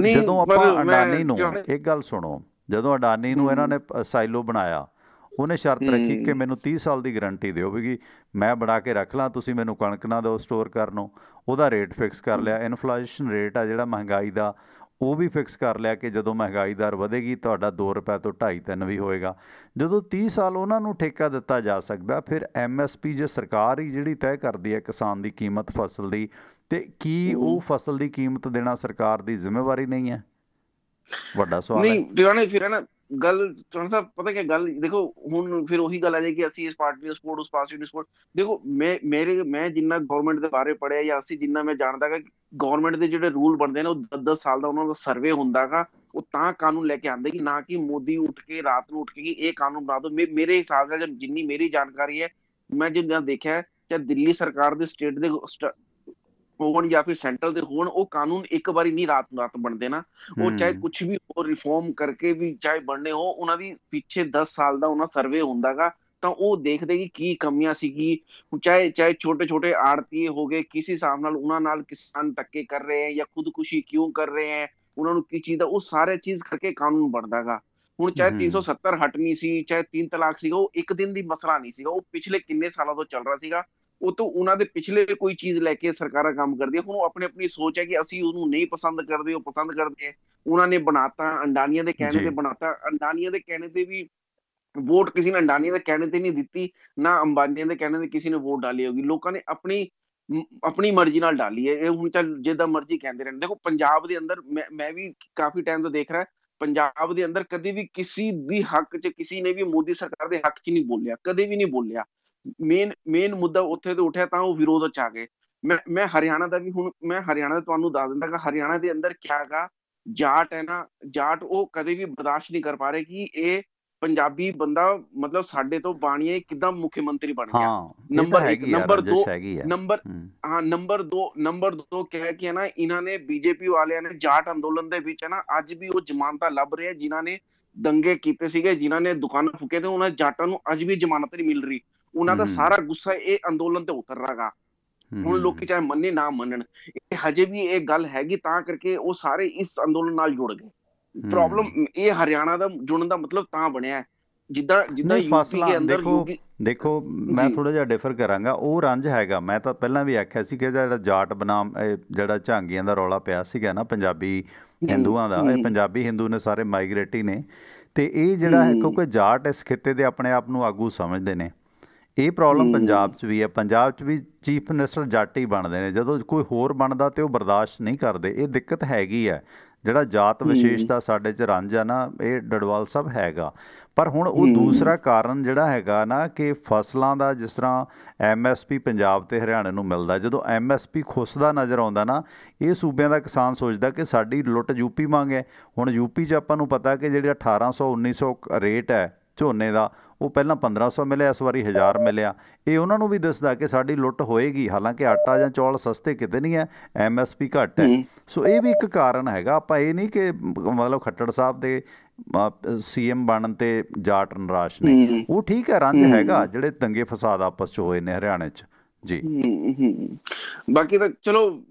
ਜਦੋਂ ਆਪਾਂ ਅਡਾਨੀ ਨੂੰ, ਇੱਕ ਗੱਲ ਸੁਣੋ, ਜਦੋਂ ਅਡਾਨੀ ਨੂੰ ਇਹਨਾਂ ਨੇ ਸਾਈਲੋ ਬਣਾਇਆ, ਉਹਨੇ ਸ਼ਰਤ ਰੱਖੀ ਕਿ ਮੈਨੂੰ 30 ਸਾਲ ਦੀ ਗਰੰਟੀ ਦਿਓ ਵੀ ਮੈਂ ਬਣਾ ਕੇ ਰੱਖ ਲਾਂ, ਤੁਸੀਂ ਮੈਨੂੰ ਕਣਕ ਨਾ ਦਿਓ ਸਟੋਰ ਕਰਨ ਨੂੰ। ਉਹਦਾ ਰੇਟ ਫਿਕਸ ਕਰ ਲਿਆ। ਇਨਫਲੇਸ਼ਨ ਰੇਟ ਆ ਜਿਹੜਾ ਮਹਿੰਗਾਈ ਦਾ, ਉਹ ਵੀ ਫਿਕਸ ਕਰ ਲਿਆ ਕਿ ਜਦੋਂ ਮਹਿੰਗਾਈ ਦਰ ਵਧੇਗੀ ਤੁਹਾਡਾ 2 ਰੁਪਏ ਤੋਂ 2.5-3 ਵੀ ਹੋਏਗਾ। ਜਦੋਂ 30 ਸਾਲ ਉਹਨਾਂ ਨੂੰ ਠੇਕਾ ਦਿੱਤਾ ਜਾ ਸਕਦਾ, ਫਿਰ MSP ਜੇ ਸਰਕਾਰ ਹੀ ਜਿਹੜੀ ਤੈਅ ਕਰਦੀ ਹੈ ਕਿਸਾਨ ਦੀ ਕੀਮਤ ਫਸਲ ਦੀ, ਤੇ ਕੀ ਉਹ ਫਸਲ ਦੀ ਕੀਮਤ ਦੇਣਾ ਸਰਕਾਰ ਦੀ ਜ਼ਿੰਮੇਵਾਰੀ ਨਹੀਂ ਹੈ? ਵੱਡਾ ਸਵਾਲ ਹੈ। ਫਿਰ ਨਾ ਗੱਲ ਸਾਹਿਬ, ਪਤਾ ਕੀ ਗੱਲ, ਦੇਖੋ ਹੁਣ ਫਿਰ ਉਹੀ ਗੱਲ ਆ ਜਾਏ ਕਿ ਅਸੀਂ ਇਸ ਪਾਰਟੀ ਨੂੰ ਸਪੋਰਟ, ਉਸ ਪਾਰਟੀ ਨੂੰ ਸਪੋਰਟ। ਦੇਖੋ ਮੈਂ ਜਿੰਨਾ ਗਵਰਨਮੈਂਟ ਦੇ ਬਾਰੇ ਪੜ੍ਹਿਆ ਜਾਂ ਅਸੀਂ ਜਿੰਨਾ ਮੈਂ ਜਾਣਦਾ ਗਾ, ਗਵਰਨਮੈਂਟ ਦੇ ਜਿਹੜੇ ਰੂਲ ਬਣਦੇ ਨੇ ਉਹ 10-10 ਸਾਲ ਦਾ ਉਹਨਾਂ ਦਾ ਸਰਵੇ ਹੁੰਦਾ ਗਾ, ਉਹ ਤਾਂ ਕਾਨੂੰਨ ਲੈ ਕੇ ਆਉਂਦੇ ਕਿ ਨਾ ਕਿ ਮੋਦੀ ਉੱਠ ਕੇ ਰਾਤ ਨੂੰ ਉੱਠ ਕੇ ਕਿ ਇਹ ਕਾਨੂੰਨ ਬਣਾ ਦੋ। ਮੇਰੇ ਹਿਸਾਬ ਨਾਲ ਜਿੰਨੀ ਮੇਰੀ ਜਾਣਕਾਰੀ ਹੈ, ਮੈਂ ਜਿੰਨਾ ਦੇਖਿਆ, ਚਾਹੇ ਦਿੱਲੀ ਸਰਕਾਰ ਦੇ ਸਟੇਟ ਦੇ ਹੋਣ ਜਾਂ ਫਿਰ ਸੈਂਟਰ ਦੇ ਹੋਣ, ਉਹ ਕਾਨੂੰਨ ਇੱਕ ਵਾਰੀ ਨਹੀਂ ਰਾਤ ਨੂੰ ਰਾਤ ਬਣਦੇ ਨਾ। ਉਹ ਚਾਹੇ ਕੁਝ ਵੀ ਹੋਰ ਰਿਫਾਰਮ ਕਰਕੇ ਵੀ ਚਾਹੇ ਬਣਨੇ ਹੋ, ਉਹਨਾਂ ਦੀ ਪਿੱਛੇ 10 ਸਾਲ ਦਾ ਉਹਨਾਂ ਸਰਵੇ ਹੁੰਦਾਗਾ, ਤਾਂ ਉਹ ਦੇਖਦੇ ਕਿ ਕੀ ਕਮੀਆਂ ਸੀਗੀ। ਚਾਹੇ ਛੋਟੇ ਛੋਟੇ ਆੜਤੀਏ ਹੋ ਗਏ, ਕਿਸ ਹਿਸਾਬ ਨਾਲ ਉਹਨਾਂ ਨਾਲ ਕਿਸਾਨ ਧੱਕੇ ਕਰ ਰਹੇ ਹੈ ਜਾਂ ਖੁਦਕੁਸ਼ੀ ਕਿਉਂ ਕਰ ਰਹੇ ਹੈ, ਉਹਨਾਂ ਨੂੰ ਕੀ ਚੀਜ਼ ਦਾ, ਉਹ ਸਾਰੇ ਚੀਜ਼ ਕਰਕੇ ਕਾਨੂੰਨ ਬਣਦਾਗਾ। ਹੁਣ ਚਾਹੇ 370 ਹਟਣੀ ਸੀ, ਚਾਹੇ 3 ਤਲਾਕ ਸੀਗਾ, ਉਹ ਇੱਕ ਦਿਨ ਦੀ ਮਸਲਾ ਨਹੀਂ ਸੀਗਾ, ਉਹ ਪਿਛਲੇ ਕਿੰਨੇ ਸਾਲਾਂ ਤੋਂ ਚੱਲ ਰਿਹਾ ਸੀਗਾ। ਉਹ ਤੋਂ ਉਹਨਾਂ ਦੇ ਪਿਛਲੇ ਕੋਈ ਚੀਜ਼ ਲੈ ਕੇ ਸਰਕਾਰਾਂ ਕੰਮ ਕਰਦੀਆਂ। ਹੁਣ ਉਹ ਆਪਣੀ ਆਪਣੀ ਸੋਚ ਹੈ ਕਿ ਅਸੀਂ ਉਹਨੂੰ ਨਹੀਂ ਪਸੰਦ ਕਰਦੇ, ਉਹ ਪਸੰਦ ਕਰਦੇ ਹੈ। ਉਹਨਾਂ ਨੇ ਬਣਾਤਾ, ਅੰਡਾਨੀਆਂ ਦੇ ਕਹਿਣੇ ਤੇ ਬਣਾਤਾ। ਅੰਡਾਨੀਆਂ ਦੇ ਕਹਿਣੇ ਤੇ ਵੀ ਵੋਟ ਕਿਸੇ ਨੇ ਅੰਡਾਨੀਆਂ ਦੇ ਕਹਿਣੇ ਤੇ ਨਹੀਂ ਦਿੱਤੀ, ਨਾ ਅੰਬਾਨੀਆਂ ਦੇ ਕਹਿਣੇ ਤੇ ਕਿਸੇ ਨੇ ਵੋਟ ਡਾਲੀ ਹੋਗੀ। ਲੋਕਾਂ ਨੇ ਆਪਣੀ ਮਰਜ਼ੀ ਨਾਲ ਡਾਲੀ ਹੈ। ਇਹ ਹੁਣ ਚੱਲ ਜਿੱਦਾਂ ਮਰਜ਼ੀ ਕਹਿੰਦੇ ਰਹਿਣ। ਦੇਖੋ ਪੰਜਾਬ ਦੇ ਅੰਦਰ ਮੈਂ ਵੀ ਕਾਫੀ ਟਾਈਮ ਤੋਂ ਦੇਖ ਰਿਹਾ, ਪੰਜਾਬ ਦੇ ਅੰਦਰ ਕਦੇ ਵੀ ਕਿਸੇ ਵੀ ਹੱਕ 'ਚ ਕਿਸੇ ਨੇ ਵੀ ਮੋਦੀ ਸਰਕਾਰ ਦੇ ਹੱਕ 'ਚ ਨਹੀਂ ਬੋਲਿਆ, ਕਦੇ ਵੀ ਨਹੀਂ ਬੋਲਿਆ। ਮੇਨ ਮੁੱਦਾ ਉੱਥੇ ਤੋਂ ਉੱਠਿਆ ਤਾਂ ਉਹ ਵਿਰੋਧ 'ਚ ਆ ਗਏ। ਮੈਂ ਹਰਿਆਣਾ ਦਾ ਵੀ, ਹੁਣ ਮੈਂ ਹਰਿਆਣਾ ਦਾ ਤੁਹਾਨੂੰ ਦੱਸ ਦਿੰਦਾ ਕਿ ਹਰਿਆਣਾ ਦੇ ਅੰਦਰ ਕਿਆ ਹੈਗਾ, ਜਾਟ ਹੈ ਨਾ, ਜਾਟ ਉਹ ਕਦੇ ਵੀ ਬਰਦਾਸ਼ਤ ਨਹੀਂ ਕਰ ਪਾ ਰਹੇ ਕਿ ਇਹ ਪੰਜਾਬੀ ਬੰਦਾ ਮਤਲਬ ਸਾਡੇ ਤੋਂ ਬਾਣੀਏ ਕਿੱਦਾਂ ਮੁੱਖ ਮੰਤਰੀ ਬਣ ਗਿਆ। ਨੰਬਰ 1 ਨੰਬਰ 2 ਕਹਿ ਕੇ ਨਾ, ਇਹਨਾਂ ਨੇ ਬੀਜੇਪੀ ਵਾਲਿਆਂ ਨੇ ਜਾਟ ਅੰਦੋਲਨ ਦੇ ਵਿੱਚ ਹੈ ਨਾ, ਅੱਜ ਵੀ ਉਹ ਜ਼ਮਾਨਤਾਂ ਲੱਭ ਰਹੇ, ਜਿਨ੍ਹਾਂ ਨੇ ਦੰਗੇ ਕੀਤੇ ਸੀਗੇ, ਜਿਨ੍ਹਾਂ ਨੇ ਦੁਕਾਨਾਂ ਫੂਕੇ ਤੇ, ਉਹਨਾਂ ਜਾਟਾਂ ਨੂੰ ਅੱਜ ਵੀ ਜ਼ਮਾਨਤ ਨਹੀਂ ਮਿਲ ਰਹੀ। ਉਹਨਾਂ ਦਾ ਸਾਰਾ ਗੁੱਸਾ ਇਹ ਅੰਦੋਲਨ ਤੇ ਉਤਰ ਰਹਾਗਾ। ਹੁਣ ਲੋਕੀ ਚਾਹੇ ਮੰਨੇ ਨਾ ਮੰਨਣ, ਇਹ ਹਜੇ ਵੀ ਇਹ ਗੱਲ ਹੈਗੀ, ਤਾਂ ਕਰਕੇ ਉਹ ਸਾਰੇ ਇਸ ਅੰਦੋਲਨ ਨਾਲ ਜੁੜ ਗਏ। ਪ੍ਰੋਬਲਮ ਇਹ ਹਰਿਆਣਾ ਦਾ ਜੁੜਨ ਦਾ ਮਤਲਬ ਤਾਂ ਬਣਿਆ ਜਿੱਦਾਂ ਯੂਪੀ ਦੇ ਅੰਦਰ ਦੇਖੋ ਮੈਂ ਥੋੜਾ ਜਿਹਾ ਡਿਫਰ ਕਰਾਂਗਾ। ਉਹ ਰੰਜ ਹੈਗਾ, ਮੈਂ ਤਾਂ ਪਹਿਲਾਂ ਵੀ ਆਖਿਆ ਸੀ ਕਿ ਜਿਹੜਾ ਜਾਟ ਬਨਾਮ ਜਿਹੜਾ ਝਾਂਗੀਆਂ ਦਾ ਰੌਲਾ ਪਿਆ ਸੀਗਾ ਨਾ ਪੰਜਾਬੀ ਹਿੰਦੂਆਂ ਦਾ, ਇਹ ਪੰਜਾਬੀ ਹਿੰਦੂ ਨੇ ਸਾਰੇ ਮਾਈਗ੍ਰੇਟੀ ਨੇ, ਤੇ ਇਹ ਜਿਹੜਾ ਹੈ ਕਿਉਂਕਿ ਜਾਟ ਇਸ ਖਿੱਤੇ ਦੇ ਆਪਣੇ ਆਪ ਨੂੰ ਆਗੂ ਸਮਝਦੇ ਨੇ। ਇਹ ਪ੍ਰੋਬਲਮ ਪੰਜਾਬ 'ਚ ਵੀ ਹੈ। ਪੰਜਾਬ 'ਚ ਵੀ ਚੀਫ ਮਿਨਿਸਟਰ ਜੱਟ ਹੀ ਬਣਦੇ ਨੇ, ਜਦੋਂ ਕੋਈ ਹੋਰ ਬਣਦਾ ਤੇ ਉਹ ਬਰਦਾਸ਼ਤ ਨਹੀਂ ਕਰਦੇ। ਇਹ ਦਿੱਕਤ ਹੈਗੀ ਹੈ। ਜਿਹੜਾ ਜਾਤ ਵਿਸ਼ੇਸ਼ ਦਾ ਸਾਡੇ 'ਚ ਰੰਜ ਆ ਨਾ, ਇਹ ਡਡਵਾਲ ਸਾਹਿਬ ਹੈਗਾ। ਪਰ ਹੁਣ ਉਹ ਦੂਸਰਾ ਕਾਰਨ ਜਿਹੜਾ ਹੈਗਾ ਨਾ ਕਿ ਫਸਲਾਂ ਦਾ, ਜਿਸ ਤਰ੍ਹਾਂ MSP ਪੰਜਾਬ ਤੇ ਹਰਿਆਣੇ ਨੂੰ ਮਿਲਦਾ, ਜਦੋਂ MSP ਖੁੱਸਦਾ ਨਜ਼ਰ ਆਉਂਦਾ ਨਾ, ਇਹ ਸੂਬਿਆਂ ਦਾ ਕਿਸਾਨ ਸੋਚਦਾ ਕਿ ਸਾਡੀ ਲੁੱਟ ਯੂਪੀ ਮੰਗ ਹੈ। ਹੁਣ ਯੂਪੀ 'ਚ ਆਪਾਂ ਨੂੰ ਪਤਾ ਕਿ ਜਿਹੜੀ 1800-1900 ਰੇਟ ਹੈ ਝੋਨੇ ਦਾ, ਉਹ ਪਹਿਲਾਂ 1500 ਮਿਲਿਆ, ਇਸ ਵਾਰੀ 1000 ਮਿਲਿਆ। ਇਹ ਉਹਨਾਂ ਨੂੰ ਵੀ ਦੱਸਦਾ ਕਿ ਸਾਡੀ ਲੁੱਟ ਹੋਏਗੀ। ਹਾਲਾਂਕਿ ਆਟਾ ਜਾਂ ਚੌਲ ਸਸਤੇ ਕਿਤੇ ਨਹੀਂ ਹੈ, MSP ਘੱਟ ਹੈ। ਸੋ ਇਹ ਵੀ ਇੱਕ ਕਾਰਨ ਹੈਗਾ। ਆਪਾਂ ਇਹ ਨਹੀਂ ਕਿ ਮਤਲਬ ਖੱਟੜ ਸਾਹਿਬ ਦੇ CM ਬਣਨ ਤੇ ਜਾਟ ਨਿਰਾਸ਼ ਨੇ, ਉਹ ਠੀਕ ਹੈ, ਰੰਜ ਹੈਗਾ ਜਿਹੜੇ ਦੰਗੇ ਫਸਾਦ ਆਪਸ 'ਚ ਹੋਏ ਨੇ ਹਰਿਆਣੇ 'ਚ ਜੀ। ਬਾਕੀ ਤਾਂ ਚਲੋ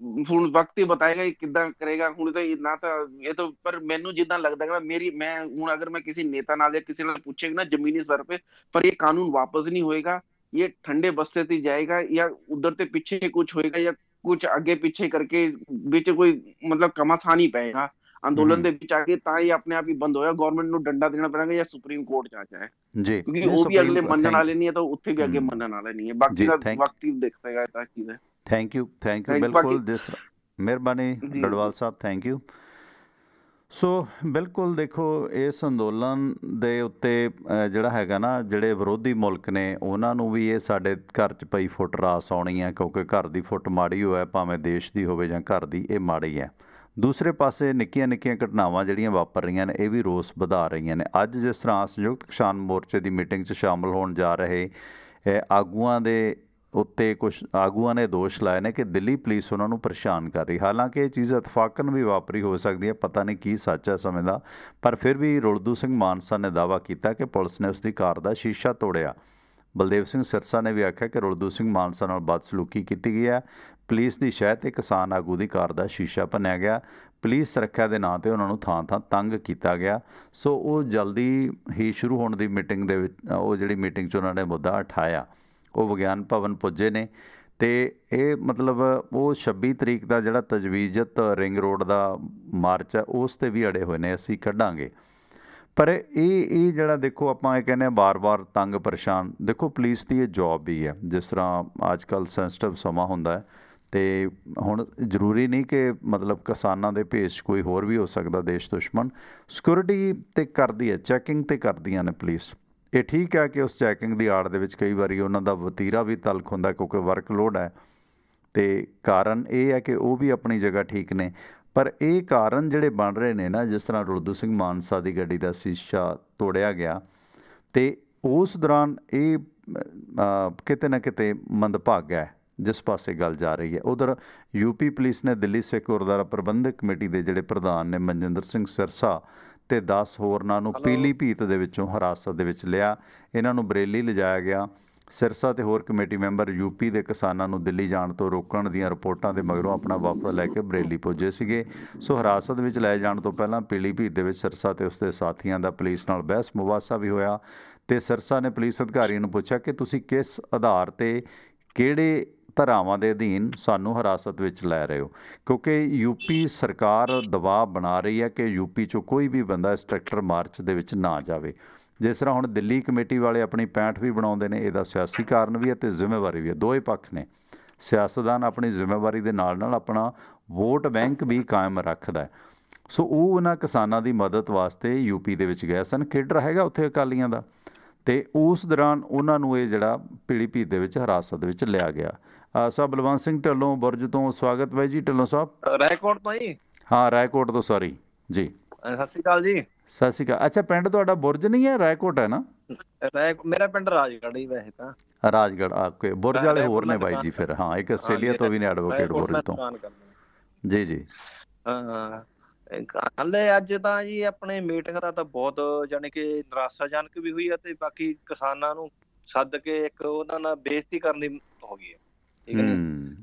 ਹੁਣ ਵਕਤ ਹੀ ਬਤਾਏਗਾ ਕਿੱਦਾਂ ਕਰੇਗਾ। ਹੁਣ ਤਾਂ ਨਾ ਤਾਂ ਇਹ ਤਾਂ, ਪਰ ਮੈਨੂੰ ਜਿੱਦਾਂ ਲੱਗਦਾ ਹੈ ਮੈਂ ਹੁਣ ਅਗਰ ਮੈਂ ਕਿਸੇ ਨੇਤਾ ਨਾਲ ਜਾਂ ਕਿਸੇ ਨਾਲ ਪੁੱਛੇਗਾ ਨਾ ਜ਼ਮੀਨੀ ਸਤਰ पे, पर ये कानून वापस नहीं होएगा, ये ठंडे बस्ते से जाएगा या उधर से पीछे कुछ होएगा या कुछ आगे पीछे करके बीच कोई मतलब घमासान ही पेगा ਅੰਦੋਲਨ ਦੇ ਵਿੱਚ ਆ ਕੇ, ਤਾਂ ਹੀ ਆਪਣੇ ਆਪ ਹੀ ਬੰਦ ਹੋਇਆ। ਗਵਰਨਮੈਂਟ ਨੂੰ ਡੰਡਾ ਦੇਣਾ ਪੈਣਾ ਜਾਂ ਸੁਪਰੀਮ ਕੋਰਟ ਚ ਆ ਜਾਏ ਜੀ, ਕਿਉਂਕਿ ਉਹ ਵੀ ਅਗਲੇ ਮੰਨਣ ਵਾਲੇ ਨਹੀਂ ਹੈ, ਤਾਂ ਉੱਥੇ ਵੀ ਅੱਗੇ ਮੰਨਣ ਵਾਲੇ ਨਹੀਂ ਹੈ। ਬਾਕੀ ਦਾ ਵਕਤ ਹੀ ਦੇਖੇਗਾ ਇਹ ਤਾਂ ਚੀਜ਼ ਹੈ। ਥੈਂਕ ਯੂ ਬਿਲਕੁਲ, ਜਿਸ ਤਰ੍ਹਾਂ ਮਿਹਰਬਾਨੀ ਡਡਵਾਲ ਸਾਹਿਬ, ਥੈਂਕ ਯੂ। ਸੋ ਬਿਲਕੁਲ ਦੇਖੋ, ਇਸ ਅੰਦੋਲਨ ਦੇ ਉੱਤੇ ਜਿਹੜਾ ਹੈਗਾ ਨਾ, ਜਿਹੜੇ ਵਿਰੋਧੀ ਮੁਲਕ ਨੇ ਉਹਨਾਂ ਨੂੰ ਵੀ ਇਹ ਸਾਡੇ ਘਰ 'ਚ ਪਈ ਫੁੱਟ ਰਾਸ ਆਉਣੀ ਹੈ, ਕਿਉਂਕਿ ਘਰ ਦੀ ਫੁੱਟ ਮਾੜੀ ਹੋਇਆ, ਭਾਵੇਂ ਦੇਸ਼ ਦੀ ਹੋਵੇ ਜਾਂ ਘਰ ਦੀ, ਇਹ ਮਾੜੀ ਹੈ। ਦੂਸਰੇ ਪਾਸੇ ਨਿੱਕੀਆਂ ਨਿੱਕੀਆਂ ਘਟਨਾਵਾਂ ਜਿਹੜੀਆਂ ਵਾਪਰ ਰਹੀਆਂ ਨੇ, ਇਹ ਵੀ ਰੋਸ ਵਧਾ ਰਹੀਆਂ ਨੇ। ਅੱਜ ਜਿਸ ਤਰ੍ਹਾਂ ਸੰਯੁਕਤ ਕਿਸਾਨ ਮੋਰਚੇ ਦੀ ਮੀਟਿੰਗ 'ਚ ਸ਼ਾਮਲ ਹੋਣ ਜਾ ਰਹੇ ਆਗੂਆਂ ਦੇ ਉੱਤੇ ਕੁਛ ਆਗੂਆਂ ਨੇ ਦੋਸ਼ ਲਾਏ ਨੇ ਕਿ ਦਿੱਲੀ ਪੁਲਿਸ ਉਹਨਾਂ ਨੂੰ ਪਰੇਸ਼ਾਨ ਕਰ ਰਹੀ। ਹਾਲਾਂਕਿ ਇਹ ਚੀਜ਼ ਇਤਫਾਕਨ ਵੀ ਵਾਪਰੀ ਹੋ ਸਕਦੀ ਹੈ, ਪਤਾ ਨਹੀਂ ਕੀ ਸੱਚ ਹੈ ਸਮੇਂ ਦਾ। ਪਰ ਫਿਰ ਵੀ ਰੁਲਦੂ ਸਿੰਘ ਮਾਨਸਾ ਨੇ ਦਾਅਵਾ ਕੀਤਾ ਕਿ ਪੁਲਿਸ ਨੇ ਉਸ ਦੀ ਕਾਰ ਦਾ ਸ਼ੀਸ਼ਾ ਤੋੜਿਆ। ਬਲਦੇਵ ਸਿੰਘ ਸਿਰਸਾ ਨੇ ਵੀ ਆਖਿਆ ਕਿ ਰੁਲਦੂ ਸਿੰਘ ਮਾਨਸਾ ਨਾਲ ਬਦਸਲੂਕੀ ਕੀਤੀ ਗਈ ਹੈ। ਪੁਲਿਸ ਦੀ ਸ਼ਹਿ 'ਤੇ ਕਿਸਾਨ ਆਗੂ ਦੀ ਕਾਰ ਦਾ ਸ਼ੀਸ਼ਾ ਭੰਨਿਆ ਗਿਆ। ਪੁਲਿਸ ਸੁਰੱਖਿਆ ਦੇ ਨਾਂ 'ਤੇ ਉਹਨਾਂ ਨੂੰ ਥਾਂ ਥਾਂ ਤੰਗ ਕੀਤਾ ਗਿਆ। ਸੋ ਉਹ ਜਲਦੀ ਹੀ ਸ਼ੁਰੂ ਹੋਣ ਦੀ ਮੀਟਿੰਗ ਦੇ ਵਿੱਚ, ਉਹ ਜਿਹੜੀ ਮੀਟਿੰਗ 'ਚ ਉਹਨਾਂ ਨੇ ਮੁੱਦਾ ਉਠਾਇਆ, ਉਹ ਵਿਗਿਆਨ ਭਵਨ ਪੁੱਜੇ ਨੇ। ਅਤੇ ਇਹ ਮਤਲਬ ਉਹ 26 ਤਰੀਕ ਦਾ ਜਿਹੜਾ ਤਜਵੀਜ਼ਤ ਰਿੰਗ ਰੋਡ ਦਾ ਮਾਰਚ ਹੈ, ਉਸ 'ਤੇ ਵੀ ਅੜੇ ਹੋਏ ਨੇ, ਅਸੀਂ ਕੱਢਾਂਗੇ। ਪਰ ਇਹ ਜਿਹੜਾ ਦੇਖੋ, ਆਪਾਂ ਇਹ ਕਹਿੰਦੇ ਹਾਂ ਬਾਰ-ਬਾਰ ਤੰਗ ਪਰੇਸ਼ਾਨ, ਦੇਖੋ ਪੁਲਿਸ ਦੀ ਇਹ ਜੋਬ ਵੀ ਹੈ। ਜਿਸ ਤਰ੍ਹਾਂ ਅੱਜ ਕੱਲ੍ਹ ਸੈਂਸਿਟਿਵ ਸਮਾਂ ਹੁੰਦਾ ਹੈ, ਅਤੇ ਹੁਣ ਜ਼ਰੂਰੀ ਨਹੀਂ ਕਿ ਮਤਲਬ ਕਿਸਾਨਾਂ ਦੇ ਭੇਸ 'ਚ ਕੋਈ ਹੋਰ ਵੀ ਹੋ ਸਕਦਾ ਦੇਸ਼ ਦੁਸ਼ਮਣ। ਸਿਕਿਉਰਿਟੀ 'ਤੇ ਕਰਦੀ ਹੈ, ਚੈਕਿੰਗ 'ਤੇ ਕਰਦੀਆਂ ਨੇ ਪੁਲਿਸ। ਇਹ ਠੀਕ ਹੈ ਕਿ ਉਸ ਚੈਕਿੰਗ ਦੀ ਆੜ ਦੇ ਵਿੱਚ ਕਈ ਵਾਰੀ ਉਹਨਾਂ ਦਾ ਵਤੀਰਾ ਵੀ ਤਲਖ ਹੁੰਦਾ, ਕਿਉਂਕਿ ਵਰਕਲੋਡ ਹੈ। ਅਤੇ ਕਾਰਨ ਇਹ ਹੈ ਕਿ ਉਹ ਵੀ ਆਪਣੀ ਜਗ੍ਹਾ ਠੀਕ ਨੇ। ਪਰ ਇਹ ਕਾਰਨ ਜਿਹੜੇ ਬਣ ਰਹੇ ਨੇ ਨਾ, ਜਿਸ ਤਰ੍ਹਾਂ ਰੁਲਦੂ ਸਿੰਘ ਮਾਨਸਾ ਦੀ ਗੱਡੀ ਦਾ ਸ਼ੀਸ਼ਾ ਤੋੜਿਆ ਗਿਆ, ਤੇ ਉਸ ਦੌਰਾਨ ਇਹ ਕਿਤੇ ਨਾ ਕਿਤੇ ਮੰਦਭਾਗਾ ਹੈ ਜਿਸ ਪਾਸੇ ਗੱਲ ਜਾ ਰਹੀ ਹੈ। ਉਧਰ ਯੂਪੀ ਪੁਲਿਸ ਨੇ ਦਿੱਲੀ ਸਿੱਖ ਗੁਰਦੁਆਰਾ ਪ੍ਰਬੰਧਕ ਕਮੇਟੀ ਦੇ ਜਿਹੜੇ ਪ੍ਰਧਾਨ ਨੇ ਮਨਜਿੰਦਰ ਸਿੰਘ ਸਿਰਸਾ ਤੇ 10 ਹੋਰਨਾਂ ਨੂੰ ਪੀਲੀਭੀਤ ਦੇ ਵਿੱਚੋਂ ਹਿਰਾਸਤ ਦੇ ਵਿੱਚ ਲਿਆ। ਇਹਨਾਂ ਨੂੰ ਬਰੇਲੀ ਲਿਜਾਇਆ ਗਿਆ। ਸਿਰਸਾ ਤੇ ਹੋਰ ਕਮੇਟੀ ਮੈਂਬਰ ਯੂਪੀ ਦੇ ਕਿਸਾਨਾਂ ਨੂੰ ਦਿੱਲੀ ਜਾਣ ਤੋਂ ਰੋਕਣ ਦੀਆਂ ਰਿਪੋਰਟਾਂ ਦੇ ਮਗਰੋਂ ਆਪਣਾ ਵਫਦ ਲੈ ਕੇ ਬਰੇਲੀ ਪੁੱਜੇ ਸੀਗੇ। ਸੋ ਹਿਰਾਸਤ ਵਿੱਚ ਲੈ ਜਾਣ ਤੋਂ ਪਹਿਲਾਂ ਪੀਲੀਭੀਤ ਦੇ ਵਿੱਚ ਸਿਰਸਾ ਤੇ ਉਸਦੇ ਸਾਥੀਆਂ ਦਾ ਪੁਲਿਸ ਨਾਲ ਬਹਿਸ ਮੁਬਾਸਾ ਵੀ ਹੋਇਆ ਤੇ ਸਿਰਸਾ ਨੇ ਪੁਲਿਸ ਅਧਿਕਾਰੀਆਂ ਨੂੰ ਪੁੱਛਿਆ ਕਿ ਤੁਸੀਂ ਕਿਸ ਆਧਾਰ ਤੇ ਕਿਹੜੇ ਧਾਰਾਵਾਂ ਦੇ ਅਧੀਨ ਸਾਨੂੰ ਹਿਰਾਸਤ ਵਿੱਚ ਲੈ ਰਹੇ ਹੋ, ਕਿਉਂਕਿ ਯੂਪੀ ਸਰਕਾਰ ਦਬਾਅ ਬਣਾ ਰਹੀ ਹੈ ਕਿ ਯੂਪੀ 'ਚੋਂ ਕੋਈ ਵੀ ਬੰਦਾ ਇਸ ਟਰੈਕਟਰ ਮਾਰਚ ਦੇ ਵਿੱਚ ਨਾ ਜਾਵੇ। ਜਿਸ ਤਰ੍ਹਾਂ ਹੁਣ ਦਿੱਲੀ ਕਮੇਟੀ ਵਾਲੇ ਆਪਣੀ ਪੈਂਠ ਵੀ ਬਣਾਉਂਦੇ ਨੇ, ਇਹਦਾ ਸਿਆਸੀ ਕਾਰਨ ਵੀ ਹੈ ਅਤੇ ਜ਼ਿੰਮੇਵਾਰੀ ਵੀ ਹੈ। ਦੋਵੇਂ ਪੱਖ ਨੇ। ਸਿਆਸਤਦਾਨ ਆਪਣੀ ਜ਼ਿੰਮੇਵਾਰੀ ਦੇ ਨਾਲ ਨਾਲ ਆਪਣਾ ਵੋਟ ਬੈਂਕ ਵੀ ਕਾਇਮ ਰੱਖਦਾ ਹੈ। ਸੋ ਉਹ ਉਹਨਾਂ ਕਿਸਾਨਾਂ ਦੀ ਮਦਦ ਵਾਸਤੇ ਯੂਪੀ ਦੇ ਵਿੱਚ ਗਏ ਸਨ। ਖੇਡਰ ਹੈਗਾ ਉੱਥੇ ਅਕਾਲੀਆਂ ਦਾ, ਅਤੇ ਉਸ ਦੌਰਾਨ ਉਹਨਾਂ ਨੂੰ ਇਹ ਜਿਹੜਾ ਪੀਲੀਭੀਤ ਦੇ ਵਿੱਚ ਹਿਰਾਸਤ ਵਿੱਚ ਲਿਆ ਗਿਆ। ਸਾਹਿਬ ਬਲਵੰਤ ਸਿੰਘ ਢਿੱਲੋਂ ਬੁਰਜ ਤੋਂ ਸਵਾਗਤ ਬਾਈ ਜੀ। ਢਿੱਲੋਂ ਸਾਹਿਬ ਰਾਏਕੋਟ ਤੋਂ ਜੀ? ਹਾਂ ਰਾਏਕੋਟ ਤੋਂ, ਸੌਰੀ ਜੀ। ਸਤਿ ਸ਼੍ਰੀ ਅਕਾਲ ਜੀ। ਸਤਿ ਸ਼੍ਰੀ ਅਕਾਲ। ਅੱਛਾ, ਪਿੰਡ ਤੁਹਾਡਾ ਬੁਰਜ ਨਹੀਂ ਹੈ, ਰਾਏਕੋਟ ਹੈ ਨਾ? ਮੇਰਾ ਪਿੰਡ ਰਾਜਗੜ੍ਹ ਹੀ ਵੈਸੇ ਤਾਂ। ਰਾਜਗੜ੍ਹ ਓਕੇ। ਬੁਰਜ ਵਾਲੇ ਹੋਰ ਨੇ ਬਾਈ ਜੀ ਫਿਰ। ਹਾਂ, ਇੱਕ ਆਸਟ੍ਰੇਲੀਆ ਤੋਂ ਵੀ ਨੇ ਐਡਵੋਕੇਟ ਬੁਰਜ ਤੋਂ। ਜੀ ਜੀ। ਹਾਲੇ ਅੱਜ ਤਾਂ ਜੀ ਆਪਣੇ ਮੀਟਿੰਗ ਦਾ ਤਾਂ ਬਹੁਤ ਜਾਣੀ ਕਿ ਨਿਰਾਸ਼ਾਜਨਕ ਵੀ ਹੋਈ ਹੈ ਤੇ ਬਾਕੀ ਕਿਸਾਨਾਂ ਨੂੰ ਸੱਦ ਕੇ ਇੱਕ ਉਹਨਾਂ ਨਾਲ ਬੇਇੱਜ਼ਤੀ ਕਰਨੀ ਹੋ ਗਈ ਹੈ, ਠੀਕ ਹੈ ਨੀ?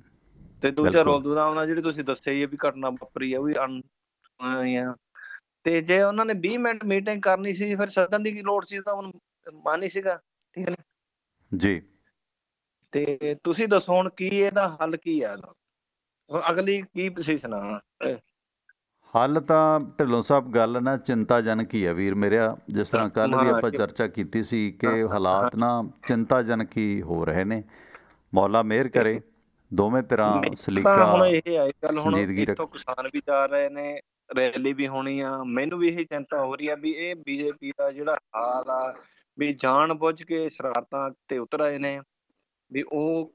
ਤੇ ਦੂਜਾ ਰੋਲਦੂ ਦਾ ਉਹਨਾਂ ਜਿਹੜੀ ਤੁਸੀਂ ਦੱਸਿਆ ਹੀ ਵੀ ਘਟਨਾ ਵਾਪਰੀ ਹੈ ਉਹ ਵੀ ਤੇ ਜੇ ਉਹਨਾਂ ਨੇ 20 ਮਿੰਟ ਮੀਟਿੰਗ ਕਰਨੀ ਸੀ ਫਿਰ ਸੱਦਣ ਦੀ ਕੀ ਲੋੜ ਸੀ? ਤਾਂ ਹੁਣ ਮਨ ਹੀ ਸੀਗਾ, ਠੀਕ ਹੈ ਜੀ। ਤੇ ਤੁਸੀਂ ਦੱਸੋ ਹੁਣ ਕੀ ਇਹਦਾ ਹੱਲ ਕੀ ਹੈ, ਅਗਲੀ ਕੀ ਪੋਜੀਸ਼ਨ ਆ? ਹੱਲ ਤਾਂ ਢਿੱਲੋਂ ਸਾਹਿਬ ਗੱਲ ਨਾ ਚਿੰਤਾਜਨਕ ਹੀ ਹੈ ਵੀਰ ਮੇਰਿਆ। ਜਿਸ ਤਰ੍ਹਾਂ ਕੱਲ੍ਹ ਵੀ ਆਪਾਂ ਚਰਚਾ ਕੀਤੀ ਸੀ ਕਿ ਹਾਲਾਤ ਨਾ ਚਿੰਤਾਜਨਕ ਹੀ ਹੋ ਰਹੇ ਨੇ। ਮੌਲਾ ਮਿਹਰ ਕਰੇ, ਦੋਵੇਂ ਤਰ੍ਹਾਂ ਸਲੀਕਾ ਹੁਣ ਇਹ ਹੈ ਗੱਲ, ਹੁਣ ਇੱਥੋਂ ਕਿਸਾਨ ਵੀ ਜਾ ਰਹੇ ਨੇ, ਰੈਲੀ ਵੀ ਹੋਣੀ ਆ। ਮੈਨੂੰ ਵੀ ਇਹੀ ਚਿੰਤਾ ਹੋ ਰਹੀ ਆ ਵੀ ਇਹ ਬੀਜੇਪੀ ਦਾ ਜਿਹੜਾ ਹਾਲ ਆ ਵੀ ਜਾਣ ਬੁੱਝ ਕੇ ਸ਼ਰਾਰਤਾਂ ਤੇ ਉਤਰ ਆਏ ਨੇ, ਵੀ ਉਹ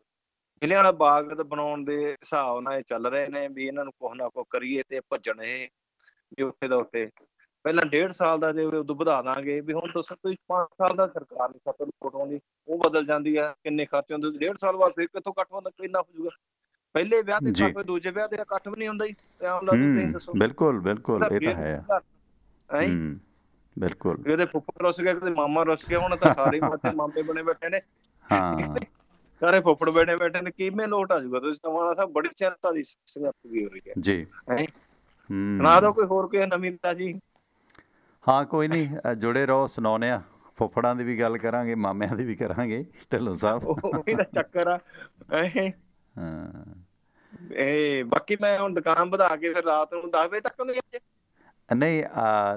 ਜ਼ਿਲ੍ਹਿਆਂ ਬਾਗ ਬਣਾਉਣ ਦੇ ਹਿਸਾਬ ਨਾਲ ਚੱਲ ਰਹੇ ਨੇ ਵੀ ਇਹਨਾਂ ਨੂੰ ਕੁਛ ਨਾ ਕੁਛ ਕਰੀਏ ਤੇ ਭੱਜਣ ਇਹ ਵੀ ਉੱਥੇ ਦਾ ਉੱਥੇ। ਪਹਿਲਾਂ 1.5 ਸਾਲ ਦਾ ਜੇ ਉਦੋਂ ਵਧਾ ਦਾਂਗੇ ਵੀ ਹੁਣ ਦੱਸੋ ਤੁਸੀਂ 5 ਸਾਲ ਦਾ ਸਰਕਾਰ ਦੀ ਫਸਲ ਆਉਂਦੀ ਉਹ ਬਦਲ ਜਾਂਦੀ ਆ, ਕਿੰਨੇ ਖਰਚੇ ਹੁੰਦੇ? 1.5 ਸਾਲ ਬਾਅਦ ਫਿਰ ਕਿੱਥੋਂ ਇਕੱਠ ਹੁੰਦਾ, ਕਿੰਨਾ ਹੋ ਜਾਊਗਾ? ਪਹਿਲੇ ਵਿਆਹ ਤੇ ਇਕੱਠ, ਦੂਜੇ ਵਿਆਹ ਤੇ ਇਕੱਠ ਵੀ ਨਹੀਂ ਹੁੰਦਾ ਜੀ। ਬਿਲਕੁਲ ਬਿਲਕੁਲ, ਇਹ ਤਾਂ ਹੈ। ਬਿਲਕੁਲ, ਇਹਦੇ ਫੁੱਫੜ ਰੁੱਸ ਗਏ, ਕਦੇ ਮਾਮਾ ਰੁੱਸ ਗਿਆ, ਹੁਣ ਤਾਂ ਸਾਰੇ ਮਾਮੇ ਬਣੇ ਬੈਠੇ ਨੇ, ਸਾਰੇ ਫੁੱਫੜ ਬੈਠੇ ਨੇ। ਕਿਵੇਂ ਲੋਟ ਆ ਜਾਊਗਾ? ਤੁਸੀਂ ਸਮਾਣਾ ਸਾਹਿਬ ਬੜੀ ਚਿੰਤਾ ਦੀ ਸੰਗਤ ਵੀ ਹੋ ਰਹੀ ਹੈ ਜੀ। ਸੁਣਾ ਦਿਓ ਕੋਈ ਹੋਰ ਕੋਈ ਨਵੀਂ ਤਾਜੀ। ਹਾਂ ਕੋਈ ਨਹੀਂ, ਜੁੜੇ ਰਹੋ, ਸੁਣਾਉਂਦੇ ਆ। ਫੁੱਫੜਾਂ ਦੀ ਵੀ ਗੱਲ ਕਰਾਂਗੇ, ਮਾਮਿਆਂ ਦੀ ਵੀ ਕਰਾਂਗੇ ਢਿੱਲੋਂ ਸਾਹਿਬ। ਉਹੀ ਤਾਂ ਚੱਕਰ ਆ। ਇਹ ਬਾਕੀ ਮੈਂ ਹੁਣ ਦੁਕਾਨ ਵਧਾ ਕੇ ਫਿਰ ਰਾਤ ਨੂੰ 10 ਵਜੇ ਤੱਕ ਨਹੀਂ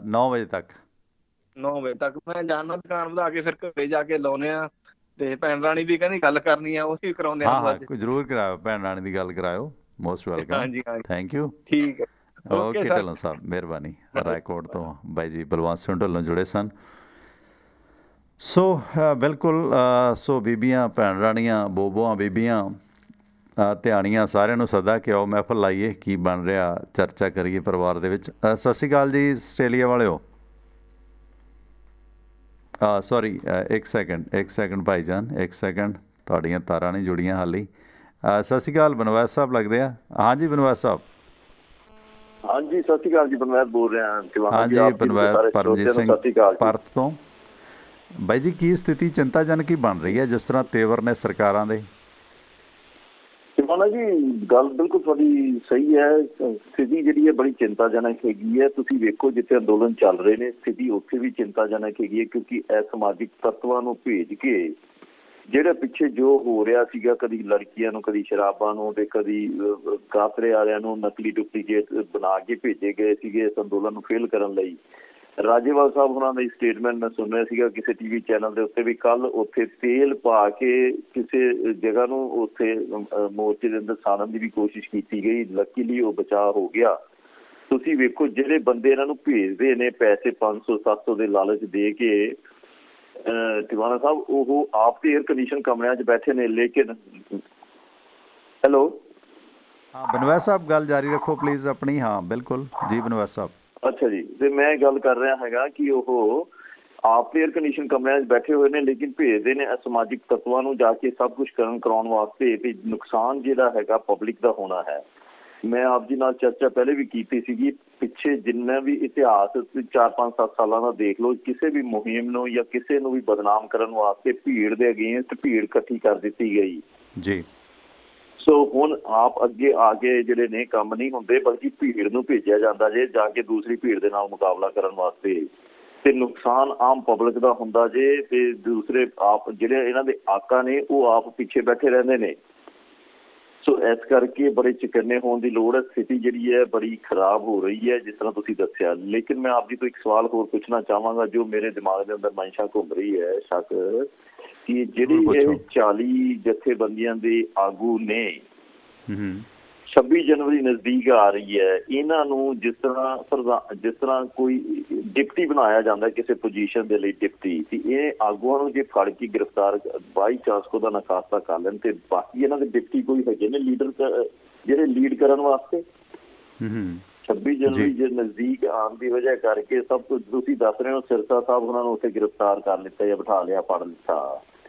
9 ਵਜੇ ਤੱਕ। 9 ਵਜੇ ਤੱਕ ਮੈਂ ਜਾਣਾ ਦੁਕਾਨ ਵਧਾ ਕੇ, ਫਿਰ ਘਰੇ ਜਾ ਕੇ ਲਾਉਨੇ ਆ। ਤੇ ਭੈਣ ਰਾਣੀ ਵੀ ਕਹਿੰਦੀ ਗੱਲ ਕਰਨੀ ਆ, ਉਹ ਵੀ ਕਰਾਉਂਦੇ ਆ। ਹਾਂ ਜ਼ਰੂਰ ਕਰਾਇਓ, ਭੈਣ ਰਾਣੀ ਦੀ ਗੱਲ ਕਰਾਇਓ। Most welcome. ਹਾਂਜੀ ਥੈਂਕ ਯੂ। ਠੀਕ ਹੈ, ਓਕੇ ਢਿੱਲੋਂ ਸਾਹਿਬ, ਮਿਹਰਬਾਨੀ। ਰਾਏਕੋਟ ਤੋਂ ਬਾਈ ਜੀ ਬਲਵੰਤ ਸਿੰਘ ਢਿੱਲੋਂ ਜੁੜੇ ਸਨ। ਸੋ ਬਿਲਕੁਲ, ਸੋ ਬੀਬੀਆਂ, ਭੈਣ ਰਾਣੀਆਂ, ਬੋਬੋਆਂ, ਬੀਬੀਆਂ, ਧਿਆਣੀਆਂ, ਸਾਰਿਆਂ ਨੂੰ ਸੱਦਾ ਕਿ ਆਓ ਮਹਿਫਲ ਲਾਈਏ, ਕੀ ਬਣ ਰਿਹਾ, ਚਰਚਾ ਕਰੀਏ ਪਰਿਵਾਰ ਦੇ ਵਿੱਚ। ਸਤਿ ਸ਼੍ਰੀ ਅਕਾਲ ਜੀ ਆਸਟ੍ਰੇਲੀਆ ਵਾਲਿਓ। ਸੌਰੀ, ਇੱਕ ਸੈਕਿੰਡ ਭਾਈ ਜਾਨ, ਇੱਕ ਸੈਕਿੰਡ, ਤੁਹਾਡੀਆਂ ਤਾਰਾਂ ਨਹੀਂ ਜੁੜੀਆਂ ਹਾਲੀ। ਸਤਿ ਸ਼੍ਰੀ ਅਕਾਲ ਬਨਵਾਸ ਸਾਹਿਬ ਲੱਗਦੇ ਆ। ਹਾਂਜੀ ਬਨਵਾਸ ਸਾਹਿਬ। ਹਾਂਜੀ ਸਤਿ ਸ਼੍ਰੀ ਅਕਾਲ ਜੀ, ਬਨਵਾਸ ਬੋਲ ਰਿਹਾ। ਹਾਂਜੀ ਬਨਵਾਸ, ਪਰਮਜੀਤ ਸਿੰਘ ਪਰਤ ਤੋਂ। ਬਾਈ ਜੀ ਕੀ ਸਥਿਤੀ ਚਿੰਤਾਜਨਕ ਹੀ ਬਣ ਰਹੀ ਹੈ ਜਿਸ ਤਰ੍ਹਾਂ ਤੇਵਰ ਨੇ ਸਰਕਾਰਾਂ ਦੇ? ਜੀ ਗੱਲ ਬਿਲਕੁਲ ਤੁਹਾਡੀ ਸਹੀ ਹੈ। ਸਥਿਤੀ ਜਿਹੜੀ ਹੈ ਬੜੀ ਚਿੰਤਾਜਨਕ ਹੈਗੀ ਹੈ। ਤੁਸੀਂ ਵੇਖੋ ਜਿੱਥੇ ਅੰਦੋਲਨ ਚੱਲ ਰਹੇ ਨੇ, ਸਥਿਤੀ ਉੱਥੇ ਵੀ ਚਿੰਤਾਜਨਕ ਹੈਗੀ ਹੈ, ਕਿਉਂਕਿ ਇਹ ਸਮਾਜਿਕ ਤੱਤਵਾਂ ਨੂੰ ਭੇਜ ਕੇ ਜਿਹੜਾ ਪਿੱਛੇ ਜੋ ਹੋ ਰਿਹਾ ਸੀਗਾ, ਕਦੀ ਲੜਕੀਆਂ ਨੂੰ, ਕਦੀ ਸ਼ਰਾਬਾਂ ਨੂੰ, ਤੇ ਕਦੀ ਕਾਤਰੇ ਵਾਲਿਆਂ ਨੂੰ ਨਕਲੀ ਡੁਪਲੀਕੇਟ ਬਣਾ ਕੇ ਭੇਜੇ ਗਏ ਸੀਗੇ ਇਸ ਅੰਦੋਲਨ ਨੂੰ ਫੇਲ ਕਰਨ ਲਈ। ਰਾਜੇਵਾਲ ਸਾਹਿਬ ਉਹਨਾਂ ਦੀ ਸਟੇਟਮੈਂਟ ਮੈਂ ਸੁਣ ਰਿਹਾ ਸੀਗਾ ਕਿਸੇ ਟੀਵੀ ਚੈਨਲ ਦੇ ਉੱਤੇ ਵੀ, ਕੱਲ੍ਹ ਉੱਥੇ ਤੇਲ ਪਾ ਕੇ ਕਿਸੇ ਜਗ੍ਹਾ ਨੂੰ ਉੱਥੇ ਮੋਰਚੇ ਦੇ ਅੰਦਰ ਸਾੜਨ ਦੀ ਵੀ ਕੋਸ਼ਿਸ਼ ਕੀਤੀ ਗਈ। ਲੱਕੀਲੀ ਉਹ ਬਚਾਅ ਹੋ ਗਿਆ। ਤੁਸੀਂ ਵੇਖੋ ਜਿਹੜੇ ਬੰਦੇ ਇਹਨਾਂ ਨੂੰ ਭੇਜਦੇ ਨੇ ਪੈਸੇ 500-700 ਦੇ ਲਾਲਚ ਦੇ ਕੇ, ਟਿਵਾਣਾ ਸਾਹਿਬ, ਉਹ ਆਪ ਤੇ ਏਅਰ ਕੰਡੀਸ਼ਨ ਕਮਰਿਆਂ 'ਚ ਬੈਠੇ ਨੇ, ਲੇਕਿਨ ਹੈਲੋ हाँ बनवैस साहब गल जारी रखो प्लीज़ अपनी। हाँ बिल्कुल जी बनवैस साहब। ਅੱਛਾ ਜੀ, ਤੇ ਮੈਂ ਗੱਲ ਕਰ ਰਿਹਾ ਹੈਗਾ ਕਿ ਉਹ ਆਪ ਏਅਰ ਕੰਡੀਸ਼ਨ ਕਮਰਿਆਂ 'ਚ ਬੈਠੇ ਹੋਏ ਨੇ, ਲੇਕਿਨ ਭੇਜਦੇ ਨੇ ਅਸਮਾਜਿਕ ਤੱਤਵਾਂ ਨੂੰ ਜਾ ਕੇ ਸਭ ਕੁਝ ਕਰਾਉਣ ਵਾਸਤੇ, ਤੇ ਨੁਕਸਾਨ ਜਿਹੜਾ ਹੈਗਾ ਪਬਲਿਕ ਦਾ ਹੋਣਾ ਹੈ। ਮੈਂ ਆਪ ਜੀ ਨਾਲ ਚਰਚਾ ਪਹਿਲੇ ਵੀ ਕੀਤੀ ਸੀਗੀ, ਪਿੱਛੇ ਜਿੰਨਾ ਵੀ ਇਤਿਹਾਸ 4 5 7 ਸਾਲਾਂ ਦਾ ਦੇਖ ਲਓ, ਕਿਸੇ ਵੀ ਮੁਹਿੰਮ ਨੂੰ ਜਾਂ ਕਿਸੇ ਨੂੰ ਵੀ ਬਦਨਾਮ ਕਰਨ ਵਾਸਤੇ ਭੀੜ ਦੇ ਅਗੇਂਸਟ ਭੀੜ ਇਕੱਠੀ ਕਰ ਦਿੱਤੀ ਗਈ ਜੀ। ਸੋ ਹੁਣ ਆਪ ਅੱਗੇ ਆ ਕੇ ਜਿਹੜੇ ਨੇ ਕੰਮ ਨਹੀਂ ਹੁੰਦੇ, ਬਲਕਿ ਭੀੜ ਨੂੰ ਭੇਜਿਆ ਜਾਂਦਾ ਜੇ ਜਾ ਕੇ ਦੂਸਰੀ ਭੀੜ ਦੇ ਨਾਲ ਮੁਕਾਬਲਾ ਕਰਨ ਵਾਸਤੇ, ਤੇ ਨੁਕਸਾਨ ਆਮ ਪਬਲਿਕ ਦਾ ਹੁੰਦਾ ਜੇ, ਤੇ ਦੂਸਰੇ ਆਪ ਜਿਹੜੇ ਇਹਨਾਂ ਦੇ ਆਕਾ ਨੇ ਉਹ ਆਪ ਪਿੱਛੇ ਬੈਠੇ ਰਹਿੰਦੇ ਨੇ। ਸੋ ਇਸ ਕਰਕੇ ਬੜੇ ਚੁਕੰਨੇ ਹੋਣ ਦੀ ਲੋੜ ਹੈ। ਸਥਿਤੀ ਜਿਹੜੀ ਹੈ ਬੜੀ ਖਰਾਬ ਹੋ ਰਹੀ ਹੈ ਜਿਸ ਤਰ੍ਹਾਂ ਤੁਸੀਂ ਦੱਸਿਆ। ਲੇਕਿਨ ਮੈਂ ਆਪ ਜੀ ਤੋਂ ਇੱਕ ਸਵਾਲ ਹੋਰ ਪੁੱਛਣਾ ਚਾਹਾਂਗਾ ਜੋ ਮੇਰੇ ਦਿਮਾਗ ਦੇ ਅੰਦਰ ਮਨਸ਼ਾ ਘੁੰਮ ਰਹੀ ਹੈ ਸ਼ੱਕ, ਕਿ ਜਿਹੜੇ ਇਹ 40 ਜਥੇਬੰਦੀਆਂ ਦੇ ਆਗੂ ਨੇ, 26 ਜਨਵਰੀ ਨਜ਼ਦੀਕ ਆ ਰਹੀ ਹੈ, ਇਹਨਾਂ ਨੂੰ ਜਿਸ ਤਰ੍ਹਾਂ ਕੋਈ ਡਿਪਟੀ ਬਣਾਇਆ ਜਾਂਦਾ ਕਿਸੇ ਪੋਜੀਸ਼ਨ ਦੇ ਲਈ ਡਿਪਟੀ, ਤੇ ਇਹ ਆਗੂਆਂ ਨੂੰ ਜੇ ਫੜ ਕੇ ਗ੍ਰਿਫਤਾਰ ਬਾਈ ਚਾਂਸ ਕੋ ਦਾ ਨਕਾਸਤਾ ਕਰ ਲੈਣ, ਤੇ ਬਾਕੀ ਇਹਨਾਂ ਦੇ ਡਿਪਟੀ ਕੋਈ ਹੈਗੇ ਨੇ ਲੀਡਰ ਜਿਹੜੇ ਲੀਡ ਕਰਨ ਵਾਸਤੇ। 26 ਜਨਵਰੀ ਜੇ ਨਜ਼ਦੀਕ ਆਉਣ ਦੀ ਵਜ੍ਹਾ ਕਰਕੇ ਸਭ ਕੁਝ ਤੁਸੀਂ ਦੱਸ ਰਹੇ ਹੋ, ਸਿਰਸਾ ਸਾਹਿਬ ਉਹਨਾਂ ਨੂੰ ਉੱਥੇ ਗ੍ਰਿਫਤਾਰ ਕਰ ਲਿੱਤਾ ਜਾਂ ਬਿਠਾ ਲਿਆ, ਫੜ ਲਿੱਤਾ।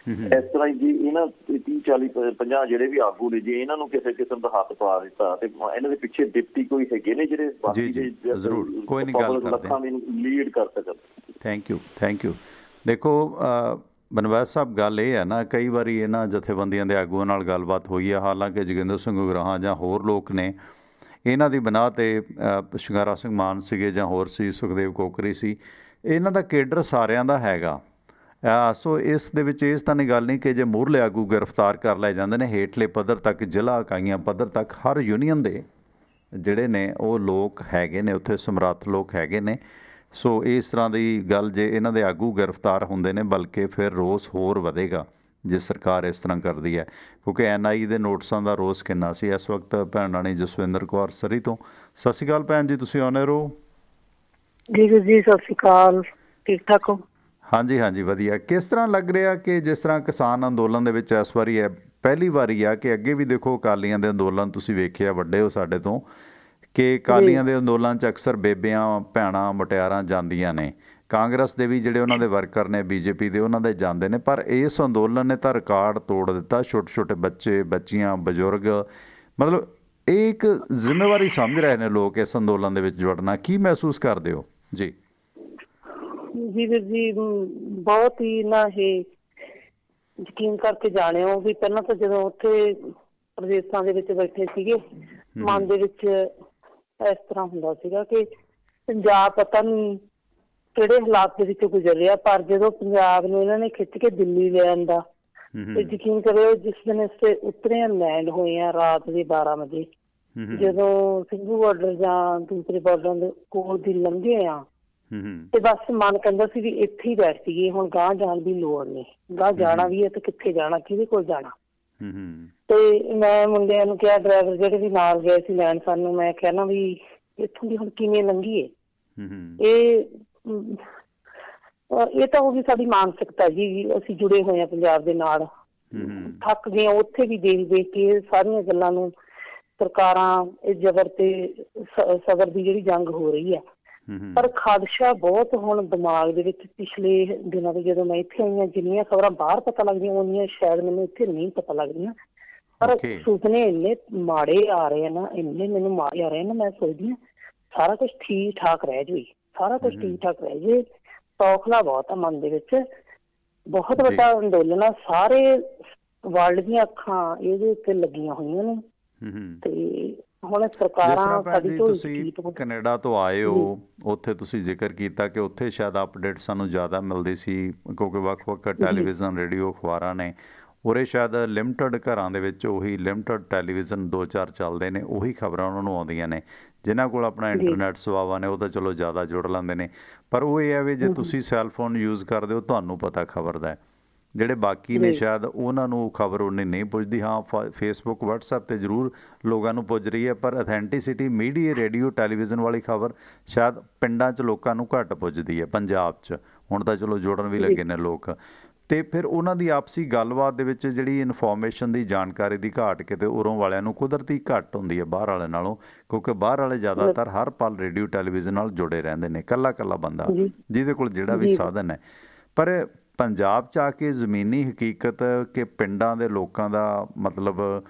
ਇਸ ਤਰ੍ਹਾਂ ਹੀ ਜੀ ਇਹਨਾਂ 30 40 50 ਜਿਹੜੇ ਵੀ ਆਗੂ ਨੇ ਜੀ, ਇਹਨਾਂ ਨੂੰ ਕਿਸੇ ਕਿਸਮ ਦਾ ਹੱਥ ਪਾ ਦਿੱਤਾ, ਤੇ ਇਹਨਾਂ ਦੇ ਪਿੱਛੇ ਡਿਪਟੀ ਕੋਈ ਹੈਗੇ ਨੇ ਜਿਹੜੇ ਬਾਕੀ ਦੇ ਲੱਖਾਂ ਦੀ ਲੀਡ ਕਰ ਸਕਣ। Thank you. ਦੇਖੋ ਬਨਵਾਸ ਸਾਹਿਬ ਗੱਲ ਇਹ ਹੈ ਨਾ, ਕਈ ਵਾਰੀ ਇਹਨਾਂ ਜਥੇਬੰਦੀਆਂ ਦੇ ਆਗੂਆਂ ਨਾਲ ਗੱਲਬਾਤ ਹੋਈ ਹੈ, ਹਾਲਾਂਕਿ ਜੋਗਿੰਦਰ ਸਿੰਘ ਉਗਰਾਹਾਂ ਜਾਂ ਹੋਰ ਲੋਕ ਨੇ ਇਹਨਾਂ ਦੀ ਬਨਾਹ 'ਤੇ, ਸ਼ਿੰਗਾਰਾ ਸਿੰਘ ਮਾਨ ਸੀਗੇ ਜਾਂ ਹੋਰ ਸੀ, ਸੁਖਦੇਵ ਕੋਕਰੀ ਸੀ, ਇਹਨਾਂ ਦਾ ਕੇਡਰ ਸਾਰਿਆਂ ਦਾ ਹੈਗਾ। ਸੋ ਇਸ ਦੇ ਵਿੱਚ ਇਸ ਤਾਂ ਨਹੀਂ ਗੱਲ ਨਹੀਂ ਕਿ ਜੇ ਮੂਹਰਲੇ ਆਗੂ ਗ੍ਰਿਫਤਾਰ ਕਰ ਲਏ ਜਾਂਦੇ ਨੇ, ਹੇਠਲੇ ਪੱਧਰ ਤੱਕ, ਜ਼ਿਲ੍ਹਾ ਇਕਾਈਆਂ ਪੱਧਰ ਤੱਕ ਹਰ ਯੂਨੀਅਨ ਦੇ ਜਿਹੜੇ ਨੇ ਉਹ ਲੋਕ ਹੈਗੇ ਨੇ, ਉੱਥੇ ਸਮਰੱਥ ਲੋਕ ਹੈਗੇ ਨੇ। ਸੋ ਇਸ ਤਰ੍ਹਾਂ ਦੀ ਗੱਲ ਜੇ ਇਹਨਾਂ ਦੇ ਆਗੂ ਗ੍ਰਿਫਤਾਰ ਹੁੰਦੇ ਨੇ, ਬਲਕਿ ਫਿਰ ਰੋਸ ਹੋਰ ਵਧੇਗਾ ਜੇ ਸਰਕਾਰ ਇਸ ਤਰ੍ਹਾਂ ਕਰਦੀ ਹੈ, ਕਿਉਂਕਿ NIA ਦੇ ਨੋਟਿਸਾਂ ਦਾ ਰੋਸ ਕਿੰਨਾ ਸੀ। ਇਸ ਵਕਤ ਭੈਣ ਰਾਣੀ ਜਸਵਿੰਦਰ ਕੌਰ ਸਰੀ ਤੋਂ। ਸਤਿ ਸ਼੍ਰੀ ਅਕਾਲ ਭੈਣ ਜੀ, ਤੁਸੀਂ ਆਉਂਦੇ ਰਹੋ। ਜੀ ਜੀ ਸਤਿ ਸ਼੍ਰੀ ਅਕਾਲ, ਠੀਕ ਠਾਕ ਹੋ? ਹਾਂਜੀ ਹਾਂਜੀ ਵਧੀਆ। ਕਿਸ ਤਰ੍ਹਾਂ ਲੱਗ ਰਿਹਾ ਕਿ ਜਿਸ ਤਰ੍ਹਾਂ ਕਿਸਾਨ ਅੰਦੋਲਨ ਦੇ ਵਿੱਚ ਇਸ ਵਾਰੀ ਹੈ, ਪਹਿਲੀ ਵਾਰੀ ਆ ਕਿ ਅੱਗੇ ਵੀ ਦੇਖੋ ਅਕਾਲੀਆਂ ਦੇ ਅੰਦੋਲਨ ਤੁਸੀਂ ਵੇਖਿਆ, ਵੱਡੇ ਹੋ ਸਾਡੇ ਤੋਂ, ਕਿ ਅਕਾਲੀਆਂ ਦੇ ਅੰਦੋਲਨ 'ਚ ਅਕਸਰ ਬੇਬਿਆਂ, ਭੈਣਾਂ, ਮੁਟਿਆਰਾਂ ਜਾਂਦੀਆਂ ਨੇ। ਕਾਂਗਰਸ ਦੇ ਵੀ ਜਿਹੜੇ ਉਹਨਾਂ ਦੇ ਵਰਕਰ ਨੇ, BJP ਦੇ, ਉਹਨਾਂ ਦੇ ਜਾਂਦੇ ਨੇ। ਪਰ ਇਸ ਅੰਦੋਲਨ ਨੇ ਤਾਂ ਰਿਕਾਰਡ ਤੋੜ ਦਿੱਤਾ। ਛੋਟੇ ਛੋਟੇ ਬੱਚੇ, ਬੱਚੀਆਂ, ਬਜ਼ੁਰਗ, ਮਤਲਬ ਇਹ ਇੱਕ ਜ਼ਿੰਮੇਵਾਰੀ ਸਮਝ ਰਹੇ ਨੇ ਲੋਕ ਇਸ ਅੰਦੋਲਨ ਦੇ ਵਿੱਚ ਜੁੜਨਾ। ਕੀ ਮਹਿਸੂਸ ਕਰਦੇ ਹੋ ਜੀ? ਜੀ ਵੀਰ ਜੀ, ਬਹੁਤ ਹੀ ਨਾ ਇਹ ਯਕੀਨ ਕਰਕੇ ਜਾਣਿਓ ਵੀ ਪਹਿਲਾਂ ਤਾਂ ਜਦੋਂ ਉੱਥੇ ਪ੍ਰਦੇਸ਼ਾਂ ਦੇ ਵਿੱਚ ਬੈਠੇ ਸੀਗੇ, ਮਨ ਦੇ ਵਿੱਚ ਇਸ ਤਰ੍ਹਾਂ ਹੁੰਦਾ ਸੀਗਾ ਕਿ ਪੰਜਾਬ ਪਤਾ ਨਹੀਂ ਕਿਹੜੇ ਹਾਲਾਤ ਦੇ ਵਿੱਚ ਗੁਜ਼ਰ ਰਿਹਾ, ਪਰ ਜਦੋਂ ਪੰਜਾਬ ਨੂੰ ਇਹਨਾਂ ਨੇ ਖਿੱਚ ਕੇ ਦਿੱਲੀ ਲੈ ਆਂਦਾ, ਤੇ ਯਕੀਨ ਕਰਿਓ ਜਿਸ ਦਿਨ ਇਸ ਉਤਰੇ ਲੈਂਡ ਹੋਏ ਆ ਰਾਤ ਦੇ 12 ਵਜੇ, ਜਦੋਂ ਸਿੰਘੂ ਬਾਰਡਰ ਜਾਂ ਦੂਸਰੇ ਬਾਰਡਰਾਂ ਦੇ ਕੋਲ ਦੀ ਲੰਘੇ ਆ, ਤੇ ਬਸ ਮਨ ਕਹਿੰਦਾ ਸੀ ਵੀ ਇੱਥੇ ਹੀ ਬੈਠ ਸੀਗੇ, ਹੁਣ ਗਾਂਹ ਜਾਣ ਦੀ ਲੋੜ ਨਹੀਂ, ਗਾਂਹ ਜਾਣਾ ਵੀ ਹੈ ਤੇ ਕਿੱਥੇ ਜਾਣਾ, ਕਿਹਦੇ ਕੋਲ ਜਾਣਾ। ਤੇ ਮੈਂ ਮੁੰਡਿਆਂ ਨੂੰ ਕਿਹਾ, ਡਰਾਈਵਰ ਜਿਹੜੇ ਵੀ ਨਾਲ ਗਏ ਸੀ ਲੈਣ ਸਾਨੂੰ, ਮੈਂ ਕਹਿਣਾ ਵੀ ਇੱਥੋਂ ਦੀ ਹੁਣ ਕਿਵੇਂ ਲੰਘੀਏ। ਇਹ ਤਾਂ ਉਹ ਵੀ ਸਾਡੀ ਮਾਨਸਿਕਤਾ ਜੀ, ਅਸੀਂ ਜੁੜੇ ਹੋਏ ਹਾਂ ਪੰਜਾਬ ਦੇ ਨਾਲ, ਥੱਕ ਗਏ ਉੱਥੇ ਵੀ ਦੇਖ ਦੇਖ ਕੇ ਸਾਰੀਆਂ ਗੱਲਾਂ ਨੂੰ। ਸਰਕਾਰਾਂ ਇਹ ਜ਼ਬਰ ਤੇ ਸਬਰ ਦੀ ਜਿਹੜੀ ਜੰਗ ਹੋ ਰਹੀ ਹੈ, ਪਰ ਖਦਸ਼ਾ ਬਹੁਤ ਹੁਣ ਦਿਮਾਗ ਦੇ ਵਿੱਚ। ਪਿਛਲੇ ਦਿਨਾਂ ਤੋਂ ਜਦੋਂ ਮੈਂ ਇੱਥੇ ਆਈ ਹਾਂ, ਜਿੰਨੀਆਂ ਖਬਰਾਂ ਬਾਹਰ ਪਤਾ ਲੱਗਦੀਆਂ ਉਨੀਆਂ ਸ਼ਾਇਦ ਮੈਨੂੰ ਇੱਥੇ ਨਹੀਂ ਪਤਾ ਲੱਗਦੀਆਂ, ਪਰ ਸੁਪਨੇ ਇੰਨੇ ਮਾੜੇ ਆ ਰਹੇ ਨਾ, ਇੰਨੇ ਮੈਨੂੰ ਮਾੜੇ ਆ ਰਹੇ ਨਾ, ਮੈਂ ਸੋਚਦੀ ਹਾਂ ਸਾਰਾ ਕੁਛ ਠੀਕ ਠਾਕ ਰਹਿ ਜਾਵੇ, ਸਾਰਾ ਕੁਛ ਠੀਕ ਠਾਕ ਰਹਿ ਜਾਵੇ। ਸੌਖਲਾ ਬਹੁਤ ਆ ਮਨ ਦੇ ਵਿੱਚ, ਬਹੁਤ ਵੱਡਾ ਅੰਦੋਲਨ ਆ, ਸਾਰੇ ਵਰਲਡ ਦੀਆਂ ਅੱਖਾਂ ਇਹਦੇ ਉੱਤੇ ਲੱਗੀਆਂ ਹੋਈਆਂ ਨੇ। ਤੇ ਹੁਣ ਸਰਕਾਰਾਂ ਸਾਡੀ ਤੋਂ, ਤੁਸੀਂ ਕੈਨੇਡਾ ਤੋਂ ਆਏ ਹੋ, ਉੱਥੇ ਤੁਸੀਂ ਜ਼ਿਕਰ ਕੀਤਾ ਕਿ ਉੱਥੇ ਸ਼ਾਇਦ ਅਪਡੇਟ ਸਾਨੂੰ ਜ਼ਿਆਦਾ ਮਿਲਦੀ ਸੀ ਕਿਉਂਕਿ ਵੱਖ-ਵੱਖ ਟੈਲੀਵਿਜ਼ਨ, ਰੇਡੀਓ, ਅਖਬਾਰਾਂ ਨੇ। ਉਰੇ ਸ਼ਾਇਦ ਲਿਮਟਡ ਘਰਾਂ ਦੇ ਵਿੱਚ ਉਹੀ ਲਿਮਟਡ ਟੈਲੀਵਿਜ਼ਨ 2-4 ਚੱਲਦੇ ਨੇ, ਉਹੀ ਖਬਰਾਂ ਉਹਨਾਂ ਨੂੰ ਆਉਂਦੀਆਂ ਨੇ। ਜਿਨ੍ਹਾਂ ਕੋਲ ਆਪਣਾ ਇੰਟਰਨੈਟ ਸੇਵਾਵਾਂ ਨੇ ਉਹ ਤਾਂ ਚਲੋ ਜ਼ਿਆਦਾ ਜੁੜ ਲੈਂਦੇ ਨੇ, ਪਰ ਉਹ ਇਹ ਹੈ ਵੀ ਜੇ ਤੁਸੀਂ ਸੈੱਲਫੋਨ ਯੂਜ਼ ਕਰਦੇ ਹੋ ਤੁਹਾਨੂੰ ਪਤਾ ਖਬਰ ਦਾ। ਜਿਹੜੇ ਬਾਕੀ ਨੇ ਸ਼ਾਇਦ ਉਹਨਾਂ ਨੂੰ ਖਬਰ ਉਨੀ ਨਹੀਂ ਪੁੱਜਦੀ। ਹਾਂ, ਫੇਸਬੁੱਕ, WhatsApp 'ਤੇ ਜ਼ਰੂਰ ਲੋਕਾਂ ਨੂੰ ਪੁੱਜ ਰਹੀ ਹੈ, ਪਰ ਅਥੈਂਟਿਸਿਟੀ ਮੀਡੀਆ, ਰੇਡੀਓ, ਟੈਲੀਵਿਜ਼ਨ ਵਾਲੀ ਖਬਰ ਸ਼ਾਇਦ ਪਿੰਡਾਂ 'ਚ ਲੋਕਾਂ ਨੂੰ ਘੱਟ ਪੁੱਜਦੀ ਹੈ। ਪੰਜਾਬ 'ਚ ਹੁਣ ਤਾਂ ਚਲੋ ਜੁੜਨ ਵੀ ਲੱਗੇ ਨੇ ਲੋਕ। ਤੇ ਫਿਰ ਉਹਨਾਂ ਦੀ ਆਪਸੀ ਗੱਲਬਾਤ ਦੇ ਵਿੱਚ ਜਿਹੜੀ ਇਨਫੋਰਮੇਸ਼ਨ ਦੀ ਜਾਣਕਾਰੀ ਦੀ ਘਾਟ ਕਿਤੇ ਉਰੋਂ ਵਾਲਿਆਂ ਨੂੰ ਕੁਦਰਤੀ ਘੱਟ ਹੁੰਦੀ ਹੈ ਬਾਹਰ ਵਾਲਿਆਂ ਨਾਲੋਂ, ਕਿਉਂਕਿ ਬਾਹਰ ਵਾਲੇ ਜ਼ਿਆਦਾਤਰ ਹਰ ਪਲ ਰੇਡੀਓ ਟੈਲੀਵਿਜ਼ਨ ਨਾਲ ਜੁੜੇ ਰਹਿੰਦੇ ਨੇ, ਇਕੱਲਾ ਬੰਦਾ ਜਿਹਦੇ ਕੋਲ ਜਿਹੜਾ ਵੀ ਸਾਧਨ ਹੈ। ਪਰ ਪੰਜਾਬ 'ਚ ਆ ਕੇ ਜ਼ਮੀਨੀ ਹਕੀਕਤ ਕਿ ਪਿੰਡਾਂ ਦੇ ਲੋਕਾਂ ਦਾ ਮਤਲਬ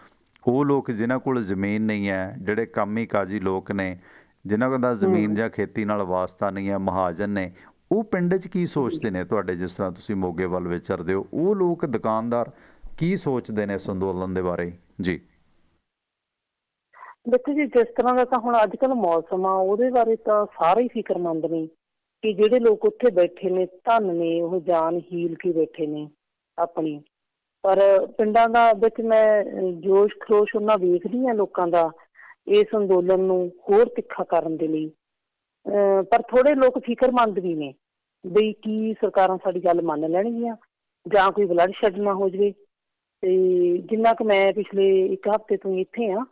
ਉਹ ਲੋਕ ਜਿਨ੍ਹਾਂ ਕੋਲ ਜ਼ਮੀਨ ਨਹੀਂ ਹੈ, ਜਿਹੜੇ ਕਾਮੀ ਕਾਜੀ ਲੋਕ ਨੇ, ਜਿਨ੍ਹਾਂ ਕੋਲ ਦਾ ਜ਼ਮੀਨ ਜਾਂ ਖੇਤੀ ਨਾਲ ਵਾਸਤਾ ਨਹੀਂ ਹੈ, ਮਹਾਜਨ ਨੇ, ਉਹ ਪਿੰਡ 'ਚ ਕੀ ਸੋਚਦੇ ਨੇ ਤੁਹਾਡੇ? ਜਿਸ ਤਰ੍ਹਾਂ ਤੁਸੀਂ ਮੋਗੇ ਵੱਲ ਵਿਚਰਦੇ ਹੋ, ਉਹ ਲੋਕ ਦੁਕਾਨਦਾਰ ਕੀ ਸੋਚਦੇ ਨੇ ਇਸ ਅੰਦੋਲਨ ਦੇ ਬਾਰੇ? ਜੀ ਦੇਖੋ ਜੀ, ਜਿਸ ਤਰ੍ਹਾਂ ਦਾ ਤਾਂ ਹੁਣ ਅੱਜ ਕੱਲ੍ਹ ਮੌਸਮ ਆ, ਉਹਦੇ ਬਾਰੇ ਤਾਂ ਸਾਰੇ ਹੀ ਫਿਕਰਮੰਦ ਨੇ ਕਿ ਜਿਹੜੇ ਲੋਕ ਉੱਥੇ ਬੈਠੇ ਨੇ, ਧਨ ਨੇ, ਉਹ ਜਾਨ ਹੀਲ ਕੇ ਬੈਠੇ ਨੇ ਆਪਣੀ। ਪਰ ਪਿੰਡਾਂ ਦਾ ਵਿੱਚ ਮੈਂ ਜੋਸ਼ ਖਰੋਸ਼ ਉਹਨਾਂ ਵੇਖਦੀ ਹਾਂ ਲੋਕਾਂ ਦਾ ਇਸ ਅੰਦੋਲਨ ਨੂੰ ਹੋਰ ਤਿੱਖਾ ਕਰਨ ਦੇ ਲਈ। ਪਰ ਥੋੜ੍ਹੇ ਲੋਕ ਫਿਕਰਮੰਦ ਵੀ ਨੇ ਬਈ ਕੀ ਸਰਕਾਰਾਂ ਸਾਡੀ ਗੱਲ ਮੰਨ ਲੈਣਗੀਆਂ ਜਾਂ ਕੋਈ ਬਲੱਡ ਸ਼ੈਡ ਨਾ ਹੋ ਜਾਵੇ। ਤੇ ਜਿੰਨਾ ਕੁ ਮੈਂ ਪਿਛਲੇ 1 ਹਫ਼ਤੇ ਤੋਂ ਇੱਥੇ ਹਾਂ,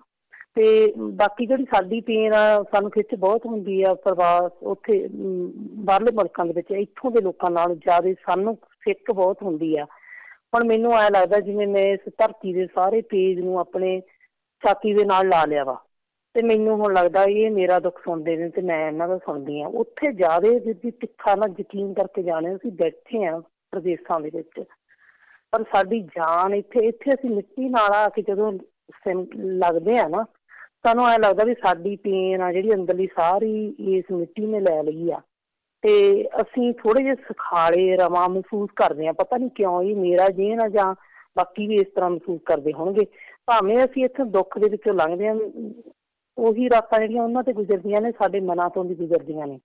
ਤੇ ਬਾਕੀ ਜਿਹੜੀ ਸਾਡੀ ਪੇਨ ਆ, ਸਾਨੂੰ ਖਿੱਚ ਬਹੁਤ ਹੁੰਦੀ ਆ ਪ੍ਰਵਾਸ ਉੱਥੇ ਬਾਹਰਲੇ ਮੁਲਕਾਂ ਦੇ ਵਿੱਚ, ਇੱਥੋਂ ਦੇ ਲੋਕਾਂ ਨਾਲੋਂ ਜ਼ਿਆਦਾ ਸਾਨੂੰ ਫਿੱਕ ਬਹੁਤ ਹੁੰਦੀ ਆ। ਹੁਣ ਮੈਨੂੰ ਐਂ ਲੱਗਦਾ ਜਿਵੇਂ ਮੈਂ ਇਸ ਧਰਤੀ ਦੇ ਸਾਰੇ ਪੇਜ ਨੂੰ ਆਪਣੇ ਛਾਤੀ ਦੇ ਨਾਲ ਲਾ ਲਿਆ ਵਾ, ਤੇ ਮੈਨੂੰ ਹੁਣ ਲੱਗਦਾ ਇਹ ਮੇਰਾ ਦੁੱਖ ਸੁਣਦੇ ਨੇ ਤੇ ਮੈਂ ਇਹਨਾਂ ਦਾ ਸੁਣਦੀ ਹਾਂ। ਉੱਥੇ ਜ਼ਿਆਦਾ ਵੀ ਤਿੱਖਾ ਨਾਲ ਯਕੀਨ ਕਰਕੇ ਜਾਣੇ, ਅਸੀਂ ਬੈਠੇ ਹਾਂ ਪ੍ਰਦੇਸ਼ਾਂ ਦੇ ਵਿੱਚ, ਪਰ ਸਾਡੀ ਜਾਨ ਇੱਥੇ ਅਸੀਂ ਮਿੱਟੀ ਨਾਲ ਆ ਕੇ ਜਦੋਂ ਲੱਗਦੇ ਆ ਨਾ, ਸਾਨੂੰ ਐਂ ਲੱਗਦਾ ਵੀ ਸਾਡੀ ਪੇਨ ਆ ਜਿਹੜੀ ਅੰਦਰਲੀ ਸਾਰੀ ਇਸ ਮਿੱਟੀ ਨੇ ਲੈ ਲਈ ਆ, ਤੇ ਅਸੀਂ ਥੋੜ੍ਹੇ ਜਿਹੇ ਸੁਖਾਲੇ ਰਵਾਂ ਮਹਿਸੂਸ ਕਰਦੇ ਹਾਂ। ਪਤਾ ਨਹੀਂ ਕਿਉਂ, ਇਹ ਮੇਰਾ ਜੇਨ ਆ ਜਾਂ ਬਾਕੀ ਵੀ ਇਸ ਤਰ੍ਹਾਂ ਮਹਿਸੂਸ ਕਰਦੇ ਹੋਣਗੇ। ਭਾਵੇਂ ਅਸੀਂ ਇੱਥੇ ਦੁੱਖ ਦੇ ਵਿੱਚੋਂ ਲੰਘਦੇ ਹਾਂ, ਉਹੀ ਰਾਤਾਂ ਜਿਹੜੀਆਂ ਉਹਨਾਂ ਤੇ ਗੁਜ਼ਰਦੀਆਂ ਨੇ, ਸਾਡੇ ਮਨਾਂ ਤੋਂ ਵੀ ਗੁਜ਼ਰਦੀਆਂ ਨੇ।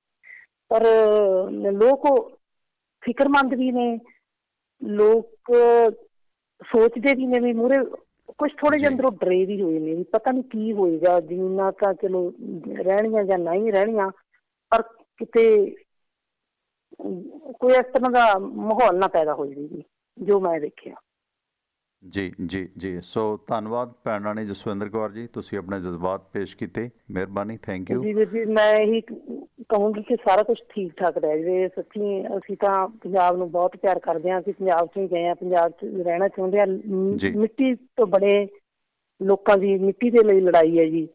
ਪਰ ਲੋਕ ਫਿਕਰਮੰਦ ਵੀ ਨੇ, ਲੋਕ ਸੋਚਦੇ ਵੀ ਨੇ ਵੀ ਮੂਹਰੇ ਕੁਛ ਥੋੜ੍ਹੇ ਜਿਹੇ ਅੰਦਰੋਂ ਡਰੇ ਵੀ ਹੋਏ ਨੇ ਵੀ ਪਤਾ ਨਹੀਂ ਕੀ ਹੋਏਗਾ, ਜ਼ਮੀਨਾਂ ਤਾਂ ਚਲੋ ਰਹਿਣੀਆਂ ਜਾਂ ਨਹੀਂ ਰਹਿਣੀਆਂ, ਪਰ ਕਿਤੇ ਕੋਈ ਇਸ ਤਰ੍ਹਾਂ ਦਾ ਮਾਹੌਲ ਨਾ ਪੈਦਾ ਹੋ ਜਾਵੇ ਜੋ ਮੈਂ ਦੇਖਿਆ। ਜੀ ਸੋ ਧੰਨਵਾਦ ਭੈਣ ਰਾਣੀ ਜਸਵਿੰਦਰ ਕੌਰ ਜੀ, ਤੁਸੀਂ ਆਪਣੇ ਜਜ਼ਬਾਤ ਪੇਸ਼ ਕੀਤੇ, ਮਿਹਰਬਾਨੀ, ਥੈਂਕ ਯੂ। ਜੀ ਵੀਰ ਜੀ, ਮੈਂ ਇਹੀ ਕਹੂੰਗੀ ਕਿ ਸਾਰਾ ਕੁਛ ਠੀਕ ਠਾਕ ਰਹਿ ਜਾਵੇ। ਸੱਚੀ ਅਸੀਂ ਤਾਂ ਪੰਜਾਬ ਨੂੰ ਬਹੁਤ ਪਿਆਰ ਕਰਦੇ ਹਾਂ, ਅਸੀਂ ਪੰਜਾਬ 'ਚ ਹੀ ਗਏ ਹਾਂ, ਪੰਜਾਬ 'ਚ ਰਹਿਣਾ ਚਾਹੁੰਦੇ ਹਾਂ। ਮਿੱਟੀ ਤੋਂ ਬਣੇ ਲੋਕਾਂ ਦੀ ਮਿੱਟੀ ਦੇ ਲਈ ਲੜਾਈ ਹੈ ਜੀ,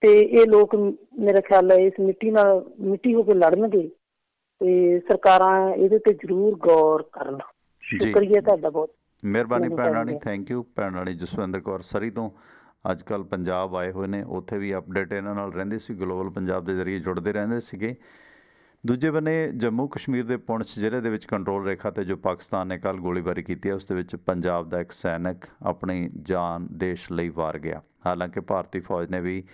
ਤੇ ਇਹ ਲੋਕ ਮੇਰਾ ਖਿਆਲ ਹੈ ਇਸ ਮਿੱਟੀ ਨਾਲ ਮਿੱਟੀ ਹੋ ਕੇ ਲੜਨਗੇ, ਤੇ ਸਰਕਾਰਾਂ ਇਹਦੇ ਤੇ ਜ਼ਰੂਰ ਗੌਰ ਕਰਨ। ਸ਼ੁਕਰੀਆ ਤੁਹਾਡਾ ਬਹੁਤ, ਮਿਹਰਬਾਨੀ ਭੈਣ ਰਾਣੀ, ਥੈਂਕ ਯੂ। ਭੈਣ ਰਾਣੀ ਜਸਵਿੰਦਰ ਕੌਰ ਸਰੀ ਤੋਂ ਅੱਜ ਕੱਲ੍ਹ ਪੰਜਾਬ ਆਏ ਹੋਏ ਨੇ, ਉੱਥੇ ਵੀ ਅਪਡੇਟ ਇਹਨਾਂ ਨਾਲ ਰਹਿੰਦੇ ਸੀ, ਗਲੋਬਲ ਪੰਜਾਬ ਦੇ ਜ਼ਰੀਏ ਜੁੜਦੇ ਰਹਿੰਦੇ ਸੀਗੇ। ਦੂਜੇ ਬੰਨੇ ਜੰਮੂ ਕਸ਼ਮੀਰ ਦੇ ਪੁੰਛ ਜ਼ਿਲ੍ਹੇ ਦੇ ਵਿੱਚ ਕੰਟਰੋਲ ਰੇਖਾ 'ਤੇ ਜੋ ਪਾਕਿਸਤਾਨ ਨੇ ਕੱਲ੍ਹ ਗੋਲੀਬਾਰੀ ਕੀਤੀ ਹੈ, ਉਸ ਦੇ ਵਿੱਚ ਪੰਜਾਬ ਦਾ ਇੱਕ ਸੈਨਿਕ ਆਪਣੀ ਜਾਨ ਦੇਸ਼ ਲਈ ਵਾਰ ਗਿਆ। ਹਾਲਾਂਕਿ ਭਾਰਤੀ ਫੌਜ ਨੇ ਵੀ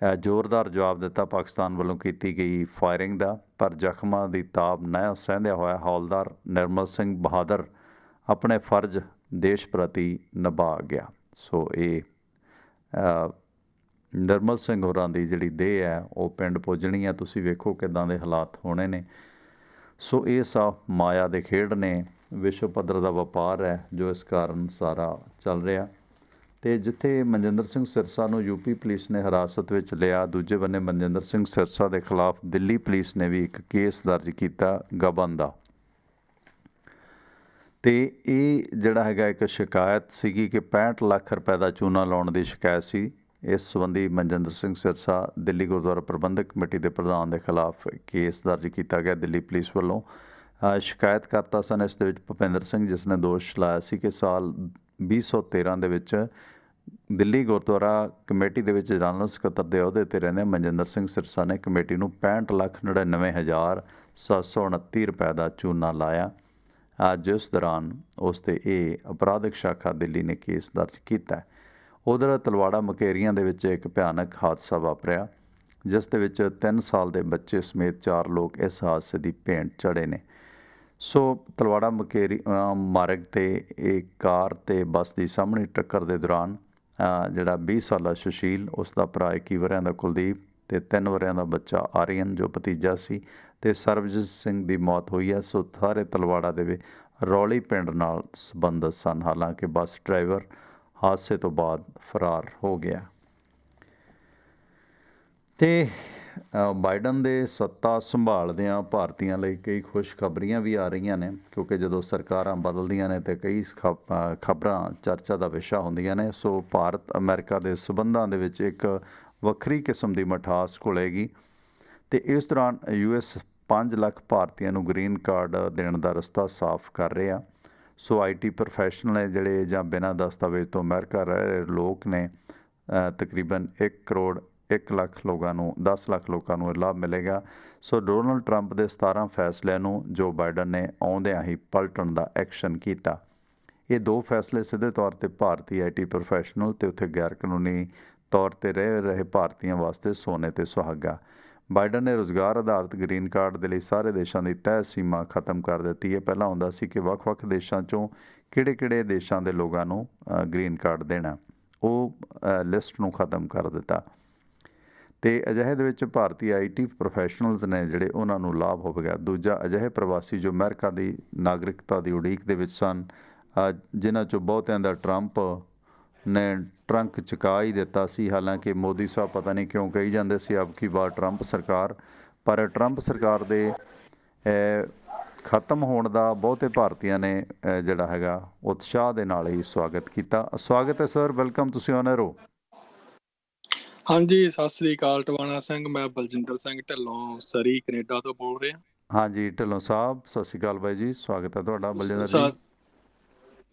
ਜ਼ੋਰਦਾਰ ਜਵਾਬ ਦਿੱਤਾ ਪਾਕਿਸਤਾਨ ਵੱਲੋਂ ਕੀਤੀ ਗਈ ਫਾਇਰਿੰਗ ਦਾ, ਪਰ ਜ਼ਖਮਾਂ ਦੀ ਤਾਬ ਨਾ ਸਹਿੰਦਿਆਂ ਹੋਇਆ ਹੌਲਦਾਰ ਨਿਰਮਲ ਸਿੰਘ ਬਹਾਦਰ ਆਪਣੇ ਫਰਜ਼ ਦੇਸ਼ ਪ੍ਰਤੀ ਨਿਭਾ ਗਿਆ। ਸੋ ਇਹ ਨਿਰਮਲ ਸਿੰਘ ਹੋਰਾਂ ਦੀ ਜਿਹੜੀ ਦੇਹ ਹੈ ਉਹ ਪਿੰਡ ਪੁੱਜਣੀ ਹੈ। ਤੁਸੀਂ ਵੇਖੋ ਕਿੱਦਾਂ ਦੇ ਹਾਲਾਤ ਹੋਣੇ ਨੇ। ਸੋ ਇਹ ਸਭ ਮਾਇਆ ਦੇ ਖੇਡ ਨੇ, ਵਿਸ਼ਵ ਪੱਧਰ ਦਾ ਵਪਾਰ ਹੈ ਜੋ ਇਸ ਕਾਰਨ ਸਾਰਾ ਚੱਲ ਰਿਹਾ। ਅਤੇ ਜਿੱਥੇ ਮਨਜਿੰਦਰ ਸਿੰਘ ਸਿਰਸਾ ਨੂੰ ਯੂਪੀ ਪੁਲਿਸ ਨੇ ਹਿਰਾਸਤ ਵਿੱਚ ਲਿਆ, ਦੂਜੇ ਬੰਨੇ ਮਨਜਿੰਦਰ ਸਿੰਘ ਸਿਰਸਾ ਦੇ ਖਿਲਾਫ ਦਿੱਲੀ ਪੁਲਿਸ ਨੇ ਵੀ ਇੱਕ ਕੇਸ ਦਰਜ ਕੀਤਾ ਗਬਨ ਦਾ। ਅਤੇ ਇਹ ਜਿਹੜਾ ਹੈਗਾ ਇੱਕ ਸ਼ਿਕਾਇਤ ਸੀਗੀ ਕਿ 65 ਲੱਖ ਰੁਪਏ ਦਾ ਚੂਨਾ ਲਾਉਣ ਦੀ ਸ਼ਿਕਾਇਤ ਸੀ। ਇਸ ਸੰਬੰਧੀ ਮਨਜਿੰਦਰ ਸਿੰਘ ਸਿਰਸਾ ਦਿੱਲੀ ਗੁਰਦੁਆਰਾ ਪ੍ਰਬੰਧਕ ਕਮੇਟੀ ਦੇ ਪ੍ਰਧਾਨ ਦੇ ਖਿਲਾਫ ਕੇਸ ਦਰਜ ਕੀਤਾ ਗਿਆ ਦਿੱਲੀ ਪੁਲਿਸ ਵੱਲੋਂ। ਸ਼ਿਕਾਇਤਕਰਤਾ ਸਨ ਇਸ ਦੇ ਵਿੱਚ ਭੁਪਿੰਦਰ ਸਿੰਘ, ਜਿਸ ਨੇ ਦੋਸ਼ ਲਾਇਆ ਸੀ ਕਿ ਸਾਲ 2013 ਦੇ ਵਿੱਚ ਦਿੱਲੀ ਗੁਰਦੁਆਰਾ ਕਮੇਟੀ ਦੇ ਵਿੱਚ ਜਨਰਲ ਸਕੱਤਰ ਦੇ ਅਹੁਦੇ 'ਤੇ ਰਹਿੰਦੇ ਮਨਜਿੰਦਰ ਸਿੰਘ ਸਿਰਸਾ ਨੇ ਕਮੇਟੀ ਨੂੰ 65,99,729 ਰੁਪਏ ਦਾ ਚੂਨਾ ਲਾਇਆ, ਜਿਸ ਦੌਰਾਨ ਉਸ 'ਤੇ ਇਹ ਅਪਰਾਧਿਕ ਸ਼ਾਖਾ ਦਿੱਲੀ ਨੇ ਕੇਸ ਦਰਜ ਕੀਤਾ। ਉਧਰ ਤਲਵਾੜਾ ਮੁਕੇਰੀਆਂ ਦੇ ਵਿੱਚ ਇੱਕ ਭਿਆਨਕ ਹਾਦਸਾ ਵਾਪਰਿਆ, ਜਿਸ ਦੇ ਵਿੱਚ 3 ਸਾਲ ਦੇ ਬੱਚੇ ਸਮੇਤ 4 ਲੋਕ ਇਸ ਹਾਦਸੇ ਦੀ ਭੇਂਟ ਚੜ੍ਹੇ ਨੇ। ਸੋ ਤਲਵਾੜਾ ਮੁਕੇਰੀ ਮਾਰਗ 'ਤੇ ਇਹ ਕਾਰ ਅਤੇ ਬੱਸ ਦੀ ਸਾਹਮਣੀ ਟੱਕਰ ਦੇ ਦੌਰਾਨ ਜਿਹੜਾ 20 ਸਾਲਾ ਸੁਸ਼ੀਲ, ਉਸ ਦਾ ਭਰਾ 21 ਵਰ੍ਹਿਆਂ ਦਾ ਕੁਲਦੀਪ ਅਤੇ 3 ਵਰ੍ਹਿਆਂ ਦਾ ਬੱਚਾ ਆਰੀਅਨ ਜੋ ਭਤੀਜਾ ਸੀ, ਅਤੇ ਸਰਬਜੀਤ ਸਿੰਘ ਦੀ ਮੌਤ ਹੋਈ ਹੈ। ਸੋ ਸਾਰੇ ਤਲਵਾੜਾ ਦੇ ਵਿੱਚ ਰੌਲੀ ਪਿੰਡ ਨਾਲ ਸੰਬੰਧਿਤ ਸਨ। ਹਾਲਾਂਕਿ ਬੱਸ ਡਰਾਈਵਰ ਹਾਦਸੇ ਤੋਂ ਬਾਅਦ ਫਰਾਰ ਹੋ ਗਿਆ। ਅਤੇ ਬਾਈਡਨ ਦੇ ਸੱਤਾ ਸੰਭਾਲਦਿਆਂ ਭਾਰਤੀਆਂ ਲਈ ਕਈ ਖੁਸ਼ਖਬਰੀਆਂ ਵੀ ਆ ਰਹੀਆਂ ਨੇ, ਕਿਉਂਕਿ ਜਦੋਂ ਸਰਕਾਰਾਂ ਬਦਲਦੀਆਂ ਨੇ ਤੇ ਕਈ ਖਬਰਾਂ ਚਰਚਾ ਦਾ ਵਿਸ਼ਾ ਹੁੰਦੀਆਂ ਨੇ। ਸੋ ਭਾਰਤ ਅਮਰੀਕਾ ਦੇ ਸਬੰਧਾਂ ਦੇ ਵਿੱਚ ਇੱਕ ਵੱਖਰੀ ਕਿਸਮ ਦੀ ਮਿਠਾਸ ਘੁਲੇਗੀ ਤੇ ਇਸ ਦੌਰਾਨ US 5 ਲੱਖ ਭਾਰਤੀਆਂ ਨੂੰ ਗ੍ਰੀਨ ਕਾਰਡ ਦੇਣ ਦਾ ਰਸਤਾ ਸਾਫ਼ ਕਰ ਰਿਹਾ। ਸੋ IT ਪ੍ਰੋਫੈਸ਼ਨਲ ਨੇ ਜਿਹੜੇ ਜਾਂ ਬਿਨਾਂ ਦਸਤਾਵੇਜ਼ ਤੋਂ ਅਮਰੀਕਾ ਰਹਿ ਰਹੇ ਲੋਕ ਨੇ, ਤਕਰੀਬਨ 1 ਕਰੋੜ 1 ਲੱਖ ਲੋਕਾਂ ਨੂੰ 10 ਲੱਖ ਲੋਕਾਂ ਨੂੰ ਇਹ ਲਾਭ ਮਿਲੇਗਾ। ਸੋ ਡੋਨਲਡ ਟਰੰਪ ਦੇ 17 ਫੈਸਲਿਆਂ ਨੂੰ ਜੋ ਬਾਈਡਨ ਨੇ ਆਉਂਦਿਆਂ ਹੀ ਪਲਟਣ ਦਾ ਐਕਸ਼ਨ ਕੀਤਾ। ਇਹ 2 ਫੈਸਲੇ ਸਿੱਧੇ ਤੌਰ 'ਤੇ ਭਾਰਤੀ IT ਪ੍ਰੋਫੈਸ਼ਨਲ ਅਤੇ ਉੱਥੇ ਗੈਰ ਕਾਨੂੰਨੀ ਤੌਰ 'ਤੇ ਰਹਿ ਰਹੇ ਭਾਰਤੀਆਂ ਵਾਸਤੇ ਸੋਨੇ 'ਤੇ ਸੁਹਾਗਾ। ਬਾਈਡਨ ਨੇ ਰੁਜ਼ਗਾਰ ਆਧਾਰਿਤ ਗ੍ਰੀਨ ਕਾਰਡ ਦੇ ਲਈ ਸਾਰੇ ਦੇਸ਼ਾਂ ਦੀ ਤੈਅ ਸੀਮਾ ਖਤਮ ਕਰ ਦਿੱਤੀ ਹੈ। ਪਹਿਲਾਂ ਹੁੰਦਾ ਸੀ ਕਿ ਵੱਖ-ਵੱਖ ਦੇਸ਼ਾਂ 'ਚੋਂ ਕਿਹੜੇ-ਕਿਹੜੇ ਦੇਸ਼ਾਂ ਦੇ ਲੋਕਾਂ ਨੂੰ ਗ੍ਰੀਨ ਕਾਰਡ ਦੇਣਾ, ਉਹ ਲਿਸਟ ਨੂੰ ਖਤਮ ਕਰ ਦਿੱਤਾ ਅਤੇ ਅਜਿਹੇ ਦੇ ਵਿੱਚ ਭਾਰਤੀ IT ਪ੍ਰੋਫੈਸ਼ਨਲਜ਼ ਨੇ ਜਿਹੜੇ ਉਹਨਾਂ ਨੂੰ ਲਾਭ ਹੋਵੇਗਾ। ਦੂਜਾ, ਅਜਿਹੇ ਪ੍ਰਵਾਸੀ ਜੋ ਅਮਰੀਕਾ ਦੀ ਨਾਗਰਿਕਤਾ ਦੀ ਉਡੀਕ ਦੇ ਵਿੱਚ ਸਨ, ਜਿਨ੍ਹਾਂ 'ਚੋਂ ਬਹੁਤਿਆਂ ਦਾ ਟਰੰਪ ਨੇ ਟਰੰਕ ਚੁਕਾ ਹੀ ਦਿੱਤਾ ਸੀ। ਹਾਲਾਂਕਿ ਮੋਦੀ ਸਾਹਿਬ ਪਤਾ ਨਹੀਂ ਕਿਉਂ ਕਹੀ ਜਾਂਦੇ ਸੀ ਅਬ ਕੀ ਬਾਰ ਟਰੰਪ ਸਰਕਾਰ, ਪਰ ਟਰੰਪ ਸਰਕਾਰ ਦੇ ਖਤਮ ਹੋਣ ਦਾ ਬਹੁਤੇ ਭਾਰਤੀਆਂ ਨੇ ਜਿਹੜਾ ਹੈਗਾ ਉਤਸ਼ਾਹ ਦੇ ਨਾਲ ਹੀ ਸਵਾਗਤ ਕੀਤਾ। ਸਵਾਗਤ ਹੈ ਸਰ, ਵੈਲਕਮ, ਤੁਸੀਂ ਔਨ ਏਅਰ ਹੋ। ਹਾਂਜੀ, ਸਤਿ ਸ੍ਰੀ ਅਕਾਲ ਟਵਾਣਾ ਸਿੰਘ, ਮੈਂ ਬਲਜਿੰਦਰ ਸਿੰਘ ਢਿੱਲੋਂ ਸਰੀ ਕੈਨੇਡਾ ਤੋਂ ਬੋਲ ਰਿਹਾ। ਹਾਂਜੀ ਢਿੱਲੋਂ ਸਾਹਿਬ, ਸਤਿ ਸ਼੍ਰੀ ਅਕਾਲ ਬਾਈ ਜੀ, ਸਵਾਗਤ ਹੈ ਤੁਹਾਡਾ। ਬਲਜਿੰਦਰ ਜੀ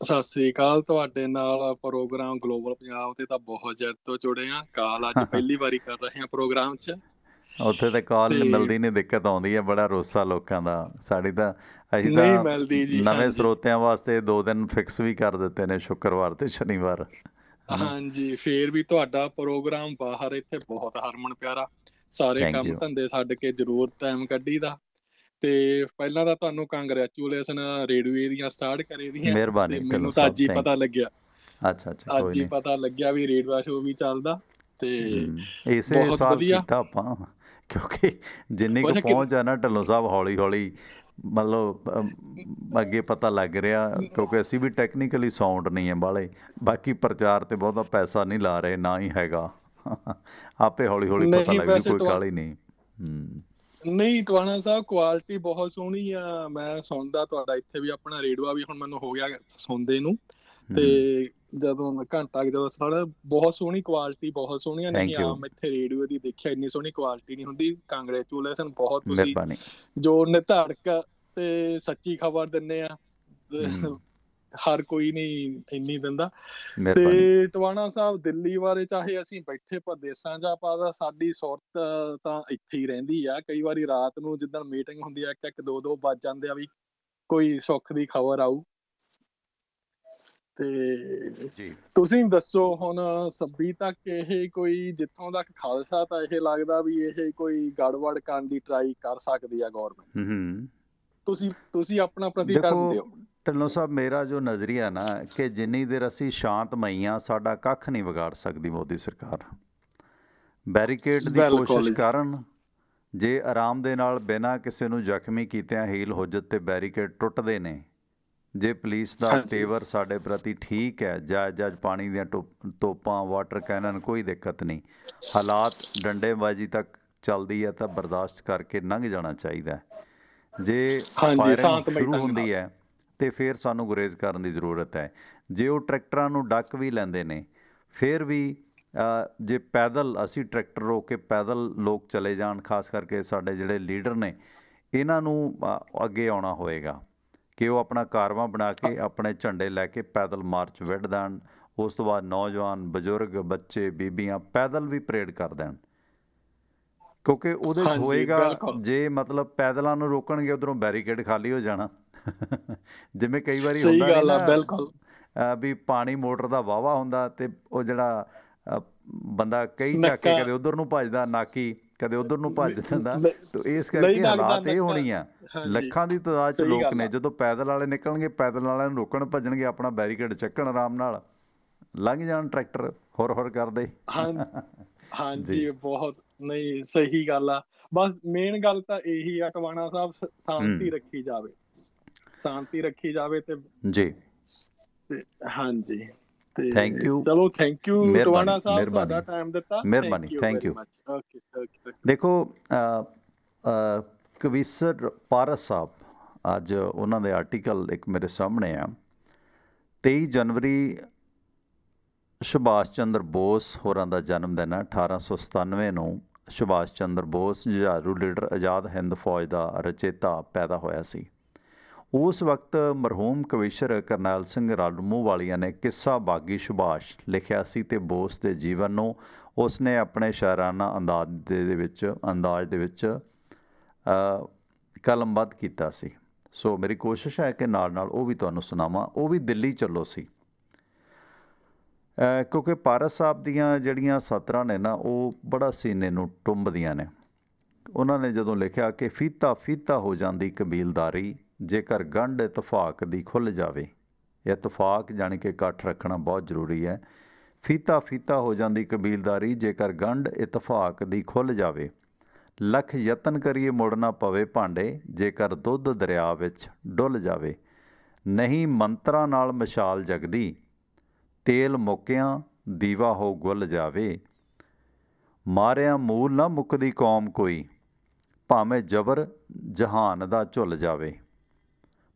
ਸਤਿ ਸ੍ਰੀ ਅਕਾਲ। ਤੁਹਾਡੇ ਨਾਲ ਪ੍ਰੋਗਰਾਮ ਗਲੋਬਲ ਪੰਜਾਬ ਤੇ ਤਾਂ ਬਹੁਤ ਚਿਰ ਤੋਂ ਜੁੜੇ ਆ, ਕਾਲ ਅੱਜ ਪਹਿਲੀ ਵਾਰੀ ਕਰ ਰਹੇ ਆ ਪ੍ਰੋਗਰਾਮ 'ਚ। ਉੱਥੇ ਤਾਂ ਕਾਲ ਮਿਲਦੀ ਨਹੀਂ, ਦਿੱਕਤ ਆਉਂਦੀ ਹੈ, ਬੜਾ ਰੋਸਾ ਲੋਕਾਂ ਦਾ। ਸਾਡੀ ਤਾਂ ਅਸੀਂ ਨਹੀਂ ਮਿਲਦੀ ਜੀ। ਨਵੇਂ ਸਰੋਤਿਆਂ ਵਾਸਤੇ 2 ਦਿਨ ਫਿਕਸ ਵੀ ਕਰ ਦਿੱਤੇ ਨੇ, ਸ਼ੁੱਕਰਵਾਰ ਤੇ ਸ਼ਨੀਵਾਰ। ਹਾਂਜੀ, ਫੇਰ ਵੀ ਤੁਹਾਡਾ ਪ੍ਰੋਗਰਾਮ ਬਾਹਰ ਇੱਥੇ ਬਹੁਤ ਹਰਮਨ ਪਿਆਰਾ, ਸਾਰੇ ਕੰਮ ਧੰਦੇ ਛੱਡ ਕੇ ਜ਼ਰੂਰ ਟਾਈਮ ਕੱਢੀ ਦਾ। ਤੇ ਪਹਿਲਾਂ ਤਾਂ ਤੁਹਾਨੂੰ ਕੰਗਰੈਚੂਲੇਸ਼ਨ ਰੇਡੀਓ ਦੀਆਂ ਸਟਾਰਟ ਕਰੇ ਦੀਆਂ। ਮਿਹਰਬਾਨੀ। ਮੈਨੂੰ ਤਾਂ ਅੱਜ ਹੀ ਪਤਾ ਲੱਗਿਆ, ਅੱਛਾ ਅੱਜ ਹੀ ਪਤਾ ਲੱਗਿਆ ਵੀ ਰੇਡੀਓ ਸ਼ੋਅ ਵੀ ਚੱਲਦਾ ਤੇ ਇਸੇ ਹਿਸਾਬ ਕੀਤਾ ਆਪਾਂ, ਕਿਉਂਕਿ ਜਿੰਨੀ ਕੁ ਪਹੁੰਚ ਹੈ ਨਾ ਢਿੱਲੋਂ ਸਾਹਿਬ, ਹੌਲੀ ਹੌਲੀ ਮਤਲਬ ਅੱਗੇ ਪਤਾ ਲੱਗ ਰਿਹਾ, ਕਿਉਂਕਿ ਅਸੀਂ ਵੀ ਟੈਕਨੀਕਲੀ ਸਾਊਂਡ ਨਹੀਂ ਹੈ ਬਾਹਲੇ, ਬਾਕੀ ਪ੍ਰਚਾਰ ਤੇ ਬਹੁਤਾ ਪੈਸਾ ਨਹੀਂ ਲਾ ਰਹੇ, ਨਾ ਹੀ ਹੈਗਾ, ਆਪੇ ਹੌਲੀ ਹੌਲੀ ਪਤਾ ਲੱਗ ਜੂ, ਕੋਈ ਕਾਹਲੀ ਨਹੀਂ। ਨਹੀਂ ਟਵਾਣਾ ਸਾਹਿਬ, ਕੁਆਲਿਟੀ ਬਹੁਤ ਸੋਹਣੀ ਆ। ਮੈਂ ਸੁਣਦਾ ਤੁਹਾਡਾ ਇੱਥੇ ਵੀ ਆਪਣਾ ਰੇਡੀਓ ਵੀ ਹੁਣ ਮੈਨੂੰ ਹੋ ਗਿਆ ਸੁਣਦੇ ਨੂੰ, ਤੇ ਜਦੋਂ ਘੰਟਾ ਜਦੋਂ ਸਾਡਾ ਬਹੁਤ ਸੋਹਣੀ ਕੁਆਲਿਟੀ, ਬਹੁਤ ਸੋਹਣੀਆਂ ਨਹੀਂ ਆਮ ਇੱਥੇ ਰੇਡੀਓ ਦੀ ਦੇਖਿਆ ਇੰਨੀ ਸੋਹਣੀ ਕੁਆਲਿਟੀ ਨਹੀਂ ਹੁੰਦੀ। ਕੰਗਰੈਚੂਲੇਸ਼ਨ ਬਹੁਤ, ਤੁਸੀਂ ਜੋ ਨਿਧੜਕ ਤੇ ਸੱਚੀ ਖਬਰ ਦਿੰਦੇ ਆ, ਹਰ ਕੋਈ ਨਹੀਂ ਇੰਨੀ ਦਿੰਦਾ। ਤੇ ਟਵਾਣਾ ਸਾਹਿਬ, ਦਿੱਲੀ ਬਾਰੇ ਚਾਹੇ ਅਸੀਂ ਬੈਠੇ ਪ੍ਰਦੇਸਾਂ 'ਚ, ਪਰ ਸਾਡੀ ਸੁਰਤ ਤਾਂ ਇੱਥੇ ਹੀ ਰਹਿੰਦੀ ਆ। ਕਈ ਵਾਰੀ ਰਾਤ ਨੂੰ ਜਿੱਦਣ ਮੀਟਿੰਗ ਹੁੰਦੀ ਆ, 1-1 2-2 ਵੱਜ ਜਾਂਦੇ ਆ ਵੀ ਕੋਈ ਸੁੱਖ ਦੀ ਖਬਰ ਆਊ। ਤੇ ਤੁਸੀਂ ਦੱਸੋ ਹੁਣ 26 ਤੱਕ ਇਹ ਕੋਈ, ਜਿੱਥੋਂ ਤੱਕ ਖਾਲਸਾ ਤਾਂ ਇਹ ਲੱਗਦਾ ਵੀ ਇਹ ਕੋਈ ਗੜਬੜ ਕਰਨ ਦੀ ਟਰਾਈ ਕਰ ਸਕਦੀ ਆ ਗੌਰਮੈਂਟ। ਤੁਸੀਂ ਆਪਣਾ ਪ੍ਰਤੀਕਰਮ ਦਿਓ। ਢਿੱਲੋਂ ਸਾਹਿਬ, ਮੇਰਾ ਜੋ ਨਜ਼ਰੀਆ ਨਾ, ਕਿ ਜਿੰਨੀ ਦੇਰ ਅਸੀਂ ਸ਼ਾਂਤਮਈ ਹਾਂ, ਸਾਡਾ ਕੱਖ ਨਹੀਂ ਵਿਗਾੜ ਸਕਦੀ ਮੋਦੀ ਸਰਕਾਰ। ਬੈਰੀਕੇਡ ਦੀ ਕੋਸ਼ਿਸ਼ ਕਰਨ, ਜੇ ਆਰਾਮ ਦੇ ਨਾਲ ਬਿਨਾਂ ਕਿਸੇ ਨੂੰ ਜ਼ਖਮੀ ਕੀਤਿਆਂ ਹੀਲ ਹੁੱਜਤ ਤੇ ਬੈਰੀਕੇਡ ਟੁੱਟਦੇ ਨੇ, ਜੇ ਪੁਲਿਸ ਦਾ ਤੇਵਰ ਸਾਡੇ ਪ੍ਰਤੀ ਠੀਕ ਹੈ, ਜਾਇਜ਼ ਪਾਣੀ ਦੀਆਂ ਤੋਪਾਂ, ਵਾਟਰ ਕੈਨਨ, ਕੋਈ ਦਿੱਕਤ ਨਹੀਂ, ਹਾਲਾਤ ਡੰਡੇਬਾਜ਼ੀ ਤੱਕ ਚੱਲਦੀ ਹੈ ਤਾਂ ਬਰਦਾਸ਼ਤ ਕਰਕੇ ਲੰਘ ਜਾਣਾ ਚਾਹੀਦਾ। ਜੇ ਫਾਇਰਿੰਗ ਸ਼ੁਰੂ ਹੁੰਦੀ ਹੈ ਤੇ ਫਿਰ ਸਾਨੂੰ ਗੁਰੇਜ਼ ਕਰਨ ਦੀ ਜ਼ਰੂਰਤ ਹੈ। ਜੇ ਉਹ ਟਰੈਕਟਰਾਂ ਨੂੰ ਡੱਕ ਵੀ ਲੈਂਦੇ ਨੇ, ਫਿਰ ਵੀ ਜੇ ਪੈਦਲ ਅਸੀਂ ਟਰੈਕਟਰ ਰੋਕ ਕੇ ਪੈਦਲ ਲੋਕ ਚਲੇ ਜਾਣ, ਖਾਸ ਕਰਕੇ ਸਾਡੇ ਜਿਹੜੇ ਲੀਡਰ ਨੇ, ਇਹਨਾਂ ਨੂੰ ਅੱਗੇ ਆਉਣਾ ਹੋਏਗਾ ਕਿ ਉਹ ਆਪਣਾ ਕਾਰਵਾਂ ਬਣਾ ਕੇ ਆਪਣੇ ਝੰਡੇ ਲੈ ਕੇ ਪੈਦਲ ਮਾਰਚ ਵਿੱਢ ਦੇਣ। ਉਸ ਤੋਂ ਬਾਅਦ ਨੌਜਵਾਨ, ਬਜ਼ੁਰਗ, ਬੱਚੇ, ਬੀਬੀਆਂ ਪੈਦਲ ਵੀ ਪਰੇਡ ਕਰ ਦੇਣ, ਕਿਉਂਕਿ ਉਹਦੇ 'ਚ ਹੋਏਗਾ, ਜੇ ਮਤਲਬ ਪੈਦਲਾਂ ਨੂੰ ਰੋਕਣਗੇ, ਉੱਧਰੋਂ ਬੈਰੀਕੇਡ ਖਾਲੀ ਹੋ ਜਾਣਾ। ਜਿਵੇਂ ਕਈ ਵਾਰੀ ਹੁੰਦਾ ਵੀ ਪਾਣੀ ਮੋਟਰ ਦਾ ਵਾਹਵਾ ਹੁੰਦਾ ਤੇ ਉਹ ਜਿਹੜਾ ਬੰਦਾ ਕਈ ਚੱਕ ਕੇ ਕਦੇ ਉੱਧਰ ਨੂੰ ਭੱਜਦਾ, ਨਾਕੀ ਕਦੇ ਉੱਧਰ ਨੂੰ ਭੱਜ ਦਿੰਦਾ। ਤੇ ਇਸ ਕਰਕੇ ਹਾਲਾਤ ਇਹ ਹੋਣੀ ਆ, ਲੱਖਾਂ ਦੀ ਤਾਦਾਦ 'ਚ ਲੋਕ ਨੇ, ਜਦੋਂ ਪੈਦਲ ਵਾਲੇ ਨਿਕਲਣਗੇ, ਪੈਦਲ ਵਾਲਿਆਂ ਨੂੰ ਰੋਕਣ ਭੱਜਣਗੇ, ਆਪਣਾ ਬੈਰੀਕੇਡ ਚੱਕਣ, ਆਰਾਮ ਨਾਲ ਲੰਘ ਜਾਣ ਟਰੈਕਟਰ ਹੋਰ ਕਰਦੇ। ਹਾਂਜੀ, ਬਹੁਤ ਨਹੀਂ, ਸਹੀ ਗੱਲ ਆ। ਬਸ ਮੇਨ ਗੱਲ ਤਾਂ ਇਹੀ ਆ ਟਵਾਣਾ ਸਾਹਿਬ, ਸ਼ਾਂਤੀ ਰੱਖੀ ਜਾਵੇ, ਸ਼ਾਂਤੀ ਰੱਖੀ ਜਾਵੇ ਤੇ ਜੀ। ਹਾਂਜੀ, ਤੇ ਥੈਂਕ ਯੂ, ਚਲੋ ਥੈਂਕ ਯੂ ਮਿਹਰਬਾਨੀ ਟਵਾਣਾ ਸਾਹਿਬ, ਮਿਹਰਬਾਨੀ ਤੁਹਾਡਾ ਟਾਈਮ ਦਿੱਤਾ। ਮਿਹਰਬਾਨੀ, thank very you. Much. Okay okay. ਦੇਖੋ ਕਵੀਸਰ ਪਾਰਸ ਸਾਹਿਬ, ਅੱਜ ਉਹਨਾਂ ਦੇ ਆਰਟੀਕਲ ਇੱਕ ਮੇਰੇ ਸਾਹਮਣੇ ਆ। 23 ਜਨਵਰੀ ਸੁਭਾਸ਼ ਚੰਦਰ ਬੋਸ ਹੋਰਾਂ ਦਾ ਜਨਮ ਦਿਨ ਹੈ। 1897 ਨੂੰ ਸੁਭਾਸ਼ ਚੰਦਰ ਬੋਸ ਜੁਝਾਰੂ ਲੀਡਰ ਆਜ਼ਾਦ ਹਿੰਦ ਫੌਜ ਦਾ ਰਚੇਤਾ ਪੈਦਾ ਹੋਇਆ ਸੀ। ਉਸ ਵਕਤ ਮਰਹੂਮ ਕਵੀਸ਼ਰ ਕਰਨੈਲ ਸਿੰਘ ਰਾਲਮੂਵਾਲੀਆ ਨੇ ਕਿੱਸਾ ਬਾਗੀ ਸੁਭਾਸ਼ ਲਿਖਿਆ ਸੀ ਅਤੇ ਬੋਸ ਦੇ ਜੀਵਨ ਨੂੰ ਉਸਨੇ ਆਪਣੇ ਸ਼ਾਇਰਾਨਾ ਅੰਦਾਜ਼ ਦੇ ਵਿੱਚ ਕਲਮਬੱਧ ਕੀਤਾ ਸੀ। ਸੋ ਮੇਰੀ ਕੋਸ਼ਿਸ਼ ਹੈ ਕਿ ਨਾਲ ਨਾਲ ਉਹ ਵੀ ਤੁਹਾਨੂੰ ਸੁਣਾਵਾਂ। ਉਹ ਵੀ ਦਿੱਲੀ ਚੱਲੋ ਸੀ, ਕਿਉਂਕਿ ਪਾਰਸ ਸਾਹਿਬ ਦੀਆਂ ਜਿਹੜੀਆਂ ਸਤਰਾਂ ਨੇ ਨਾ, ਉਹ ਬੜਾ ਸੀਨੇ ਨੂੰ ਟੁੰਬਦੀਆਂ ਨੇ। ਉਹਨਾਂ ਨੇ ਜਦੋਂ ਲਿਖਿਆ ਕਿ ਫੀਤਾ ਫੀਤਾ ਹੋ ਜਾਂਦੀ ਕਬੀਲਦਾਰੀ, ਜੇਕਰ ਗੰਢ ਇਤਫਾਕ ਦੀ ਖੁੱਲ੍ਹ ਜਾਵੇ। ਇਤਫਾਕ ਜਾਣੀ ਕਿ ਇਕੱਠ ਰੱਖਣਾ ਬਹੁਤ ਜ਼ਰੂਰੀ ਹੈ। ਫੀਤਾ ਫੀਤਾ ਹੋ ਜਾਂਦੀ ਕਬੀਲਦਾਰੀ, ਜੇਕਰ ਗੰਢ ਇਤਫਾਕ ਦੀ ਖੁੱਲ੍ਹ ਜਾਵੇ। ਲੱਖ ਯਤਨ ਕਰੀਏ ਮੁੜ ਨਾ ਪਵੇ ਭਾਂਡੇ, ਜੇਕਰ ਦੁੱਧ ਦਰਿਆ ਵਿੱਚ ਡੁੱਲ ਜਾਵੇ। ਨਹੀਂ ਮੰਤਰਾਂ ਨਾਲ ਮਸ਼ਾਲ ਜਗਦੀ, ਤੇਲ ਮੁੱਕਿਆਂ ਦੀਵਾ ਹੋ ਗੁੱਲ ਜਾਵੇ। ਮਾਰਿਆ ਮੂਲ ਨਾ ਮੁੱਕਦੀ ਕੌਮ ਕੋਈ, ਭਾਵੇਂ ਜਬਰ ਜਹਾਨ ਦਾ ਝੁੱਲ ਜਾਵੇ।